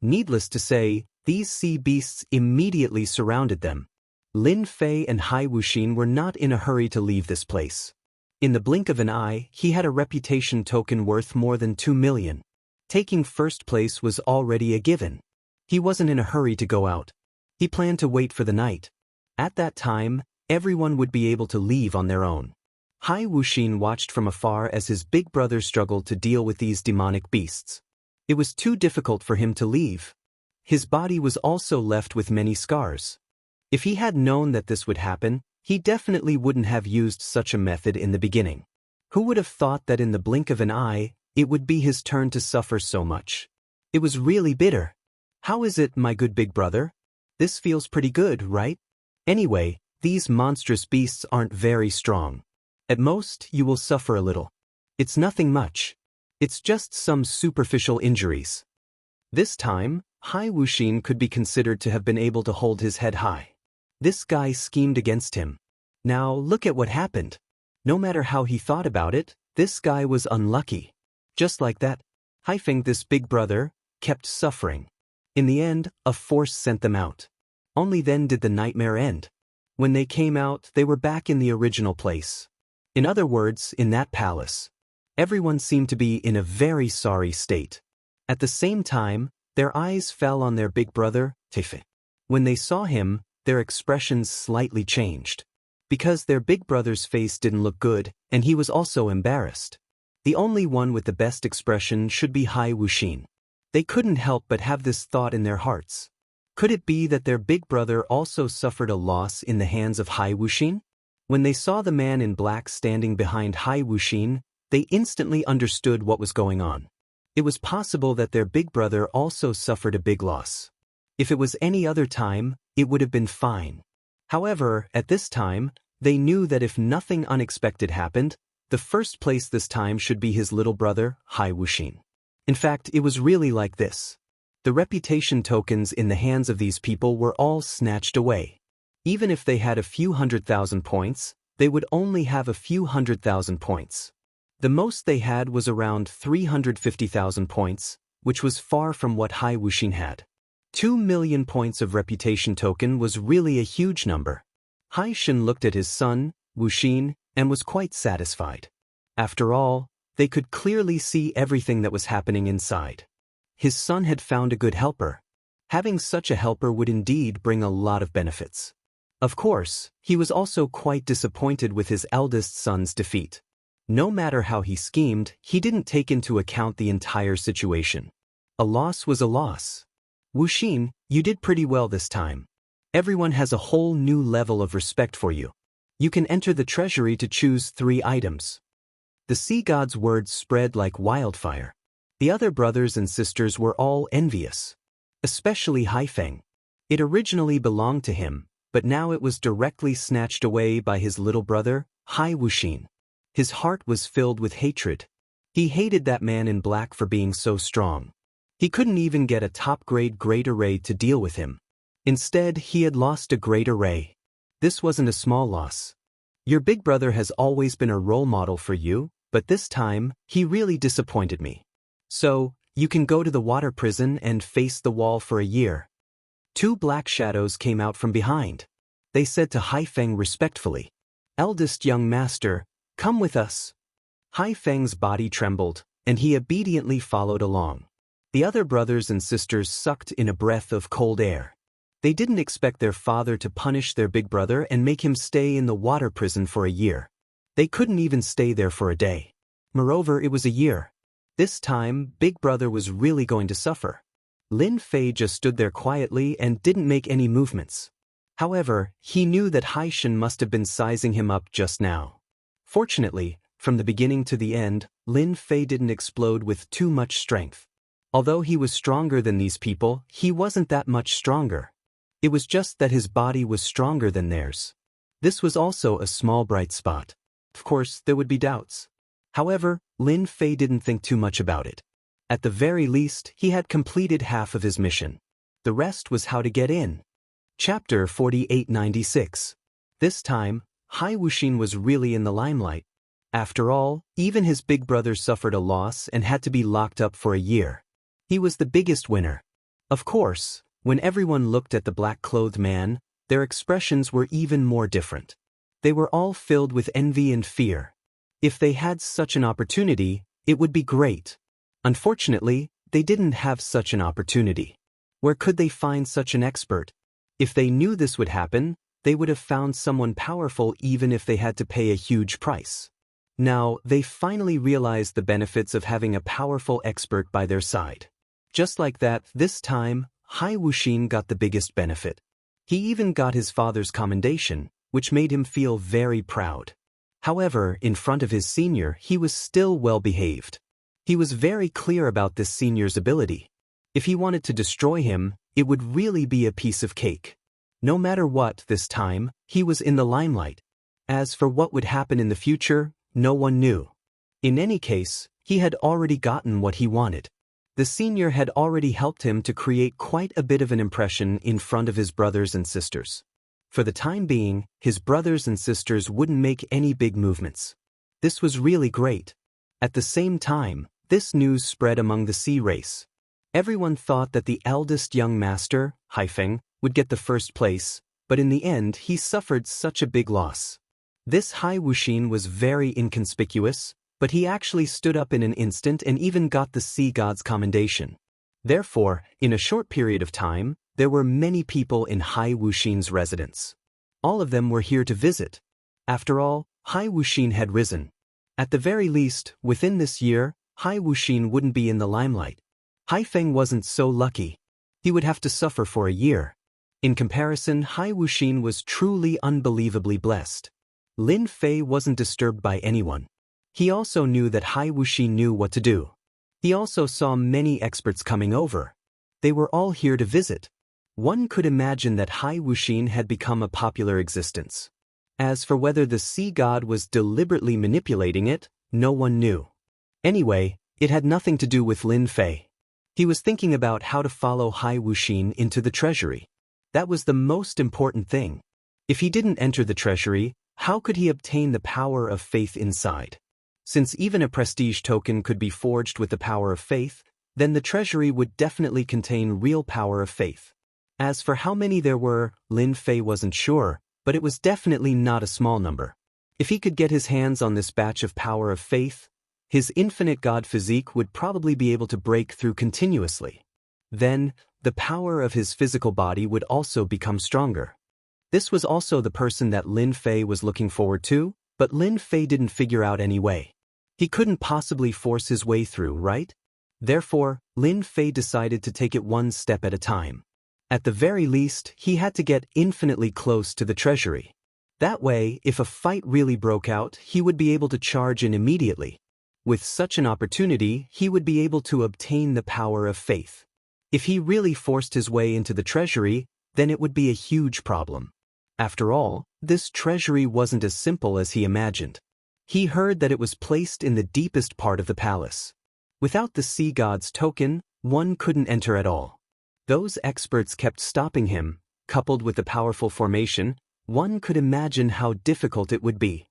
Needless to say, these sea beasts immediately surrounded them. Lin Fei and Hai Wuxin were not in a hurry to leave this place. In the blink of an eye, he had a reputation token worth more than 2 million. Taking first place was already a given. He wasn't in a hurry to go out. He planned to wait for the night. At that time, everyone would be able to leave on their own. Hai Wuxin watched from afar as his big brother struggled to deal with these demonic beasts. It was too difficult for him to leave. His body was also left with many scars. If he had known that this would happen, he definitely wouldn't have used such a method in the beginning. Who would have thought that in the blink of an eye, it would be his turn to suffer so much? It was really bitter. How is it, my good big brother? This feels pretty good, right? Anyway, these monstrous beasts aren't very strong. At most, you will suffer a little. It's nothing much. It's just some superficial injuries. This time, Hai Wuxin could be considered to have been able to hold his head high. This guy schemed against him. Now look at what happened. No matter how he thought about it, This guy was unlucky. Just like that, Haifeng, this big brother, kept suffering. In the end, a force sent them out. Only then did the nightmare end. When they came out, they were back in the original place. In other words, in that palace. Everyone seemed to be in a very sorry state. At the same time, their eyes fell on their big brother, Tefe. When they saw him, their expressions slightly changed. Because their big brother's face didn't look good, and he was also embarrassed. The only one with the best expression should be Hai Wuxin. They couldn't help but have this thought in their hearts. Could it be that their big brother also suffered a loss in the hands of Hai Wuxin? When they saw the man in black standing behind Hai Wuxin, they instantly understood what was going on. It was possible that their big brother also suffered a big loss. If it was any other time, it would have been fine. However, at this time, they knew that if nothing unexpected happened, the first place this time should be his little brother, Hai Wuxin. In fact, it was really like this. The reputation tokens in the hands of these people were all snatched away. Even if they had a few 100,000 points, they would only have a few 100,000 points. The most they had was around 350,000 points, which was far from what Hai Wuxin had. 2 million points of reputation token was really a huge number. Hai Shen looked at his son, Wuxin, and was quite satisfied. After all, they could clearly see everything that was happening inside. His son had found a good helper. Having such a helper would indeed bring a lot of benefits. Of course, he was also quite disappointed with his eldest son's defeat. No matter how he schemed, he didn't take into account the entire situation. A loss was a loss. Wuxin, you did pretty well this time. Everyone has a whole new level of respect for you. You can enter the treasury to choose 3 items. The sea god's words spread like wildfire. The other brothers and sisters were all envious. Especially Haifeng. It originally belonged to him, but now it was directly snatched away by his little brother, Hai Wuxin. His heart was filled with hatred. He hated that man in black for being so strong. He couldn't even get a top-grade great array to deal with him. Instead, he had lost a great array. This wasn't a small loss. Your big brother has always been a role model for you, but this time, he really disappointed me. So, you can go to the water prison and face the wall for a year. 2 black shadows came out from behind. They said to Haifeng respectfully, "Eldest young master, come with us." Haifeng's body trembled, and he obediently followed along. The other brothers and sisters sucked in a breath of cold air. They didn't expect their father to punish their big brother and make him stay in the water prison for a year. They couldn't even stay there for a day. Moreover, it was a year. This time, big brother was really going to suffer. Lin Fei just stood there quietly and didn't make any movements. However, he knew that Hai Shen must have been sizing him up just now. Fortunately, from the beginning to the end, Lin Fei didn't explode with too much strength. Although he was stronger than these people, he wasn't that much stronger. It was just that his body was stronger than theirs. This was also a small bright spot. Of course, there would be doubts. However, Lin Fei didn't think too much about it. At the very least, he had completed half of his mission. The rest was how to get in. Chapter 4896. This time, Hai Wuxin was really in the limelight. After all, even his big brother suffered a loss and had to be locked up for a year. He was the biggest winner. Of course, when everyone looked at the black-clothed man, their expressions were even more different. They were all filled with envy and fear. If they had such an opportunity, it would be great. Unfortunately, they didn't have such an opportunity. Where could they find such an expert? If they knew this would happen, they would have found someone powerful even if they had to pay a huge price. Now, they finally realized the benefits of having a powerful expert by their side. Just like that, this time, Hai Wuxin got the biggest benefit. He even got his father's commendation, which made him feel very proud. However, in front of his senior, he was still well behaved. He was very clear about this senior's ability. If he wanted to destroy him, it would really be a piece of cake. No matter what, this time, he was in the limelight. As for what would happen in the future, no one knew. In any case, he had already gotten what he wanted. The senior had already helped him to create quite a bit of an impression in front of his brothers and sisters. For the time being, his brothers and sisters wouldn't make any big movements. This was really great. At the same time, this news spread among the sea race. Everyone thought that the eldest young master, Haifeng, would get the first place, but in the end he suffered such a big loss. This Hai Wuxin was very inconspicuous, but he actually stood up in an instant and even got the sea god's commendation. Therefore, in a short period of time, there were many people in Hai Wuxin's residence. All of them were here to visit. After all, Hai Wuxin had risen. At the very least, within this year, Hai Wuxin wouldn't be in the limelight. Haifeng wasn't so lucky. He would have to suffer for a year. In comparison, Hai Wuxin was truly unbelievably blessed. Lin Fei wasn't disturbed by anyone. He also knew that Hai Wuxin knew what to do. He also saw many experts coming over. They were all here to visit. One could imagine that Hai Wuxin had become a popular existence. As for whether the sea god was deliberately manipulating it, no one knew. Anyway, it had nothing to do with Lin Fei. He was thinking about how to follow Hai Wuxin into the treasury. That was the most important thing. If he didn't enter the treasury, how could he obtain the power of faith inside? Since even a prestige token could be forged with the power of faith, then the treasury would definitely contain real power of faith. As for how many there were, Lin Fei wasn't sure, but it was definitely not a small number. If he could get his hands on this batch of power of faith, his infinite god physique would probably be able to break through continuously. Then, the power of his physical body would also become stronger. This was also the person that Lin Fei was looking forward to, but Lin Fei didn't figure out any way. He couldn't possibly force his way through, right? Therefore, Lin Fei decided to take it one step at a time. At the very least, he had to get infinitely close to the treasury. That way, if a fight really broke out, he would be able to charge in immediately. With such an opportunity, he would be able to obtain the power of faith. If he really forced his way into the treasury, then it would be a huge problem. After all, this treasury wasn't as simple as he imagined. He heard that it was placed in the deepest part of the palace. Without the sea god's token, one couldn't enter at all. Those experts kept stopping him. Coupled with the powerful formation, one could imagine how difficult it would be.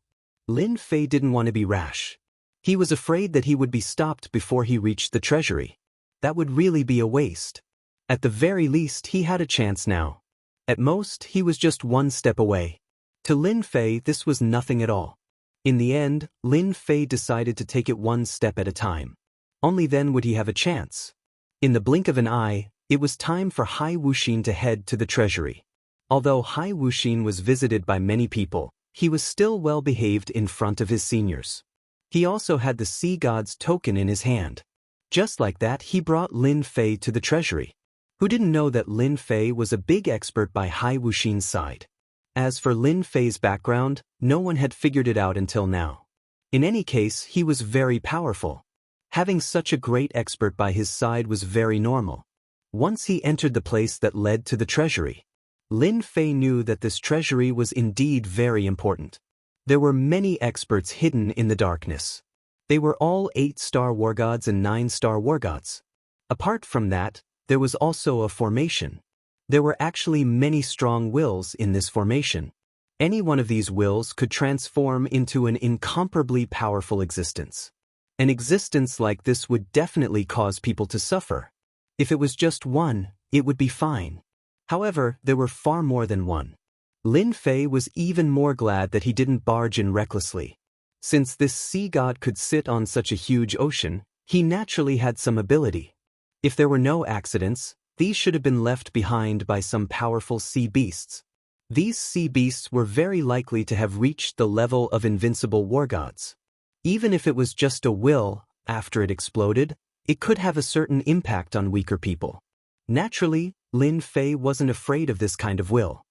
Lin Fei didn't want to be rash. He was afraid that he would be stopped before he reached the treasury. That would really be a waste. At the very least, he had a chance now. At most, he was just one step away. To Lin Fei, this was nothing at all. In the end, Lin Fei decided to take it one step at a time. Only then would he have a chance. In the blink of an eye, it was time for Hai Wuxin to head to the treasury. Although Hai Wuxin was visited by many people, he was still well behaved in front of his seniors. He also had the sea god's token in his hand. Just like that, he brought Lin Fei to the treasury. Who didn't know that Lin Fei was a big expert by Hai Wuxin's side? As for Lin Fei's background, no one had figured it out until now. In any case, he was very powerful. Having such a great expert by his side was very normal. Once he entered the place that led to the treasury, Lin Fei knew that this treasury was indeed very important. There were many experts hidden in the darkness. They were all 8-star war gods and 9-star war gods. Apart from that, there was also a formation. There were actually many strong wills in this formation. Any one of these wills could transform into an incomparably powerful existence. An existence like this would definitely cause people to suffer. If it was just one, it would be fine. However, there were far more than one. Lin Fei was even more glad that he didn't barge in recklessly. Since this sea god could sit on such a huge ocean, he naturally had some ability. If there were no accidents, these should have been left behind by some powerful sea beasts. These sea beasts were very likely to have reached the level of invincible war gods. Even if it was just a will, after it exploded, it could have a certain impact on weaker people. Naturally, Lin Fei wasn't afraid of this kind of will.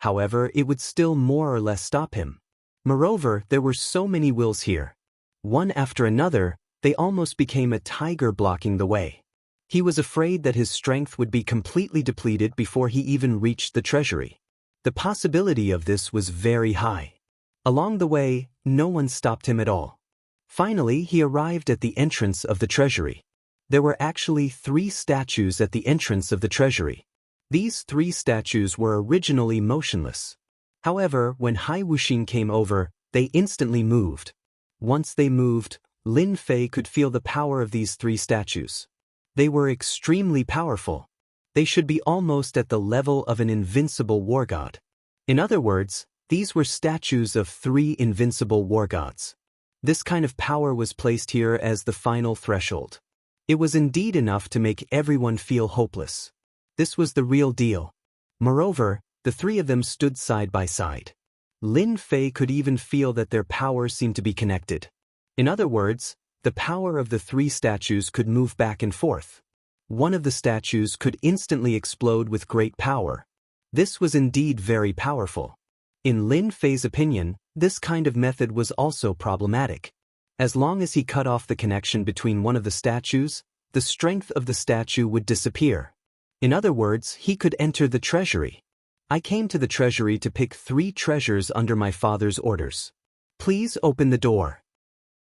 However, it would still more or less stop him. Moreover, there were so many wills here. One after another, they almost became a tiger blocking the way. He was afraid that his strength would be completely depleted before he even reached the treasury. The possibility of this was very high. Along the way, no one stopped him at all. Finally, he arrived at the entrance of the treasury. There were actually 3 statues at the entrance of the treasury. These 3 statues were originally motionless. However, when Hai Wuxin came over, they instantly moved. Once they moved, Lin Fei could feel the power of these three statues. They were extremely powerful. They should be almost at the level of an invincible war god. In other words, these were statues of three invincible war gods. This kind of power was placed here as the final threshold. It was indeed enough to make everyone feel hopeless. This was the real deal. Moreover, the three of them stood side by side. Lin Fei could even feel that their power seemed to be connected. In other words, the power of the three statues could move back and forth. One of the statues could instantly explode with great power. This was indeed very powerful. In Lin Fei's opinion, this kind of method was also problematic. As long as he cut off the connection between one of the statues, the strength of the statue would disappear. In other words, he could enter the treasury. I came to the treasury to pick 3 treasures under my father's orders. Please open the door.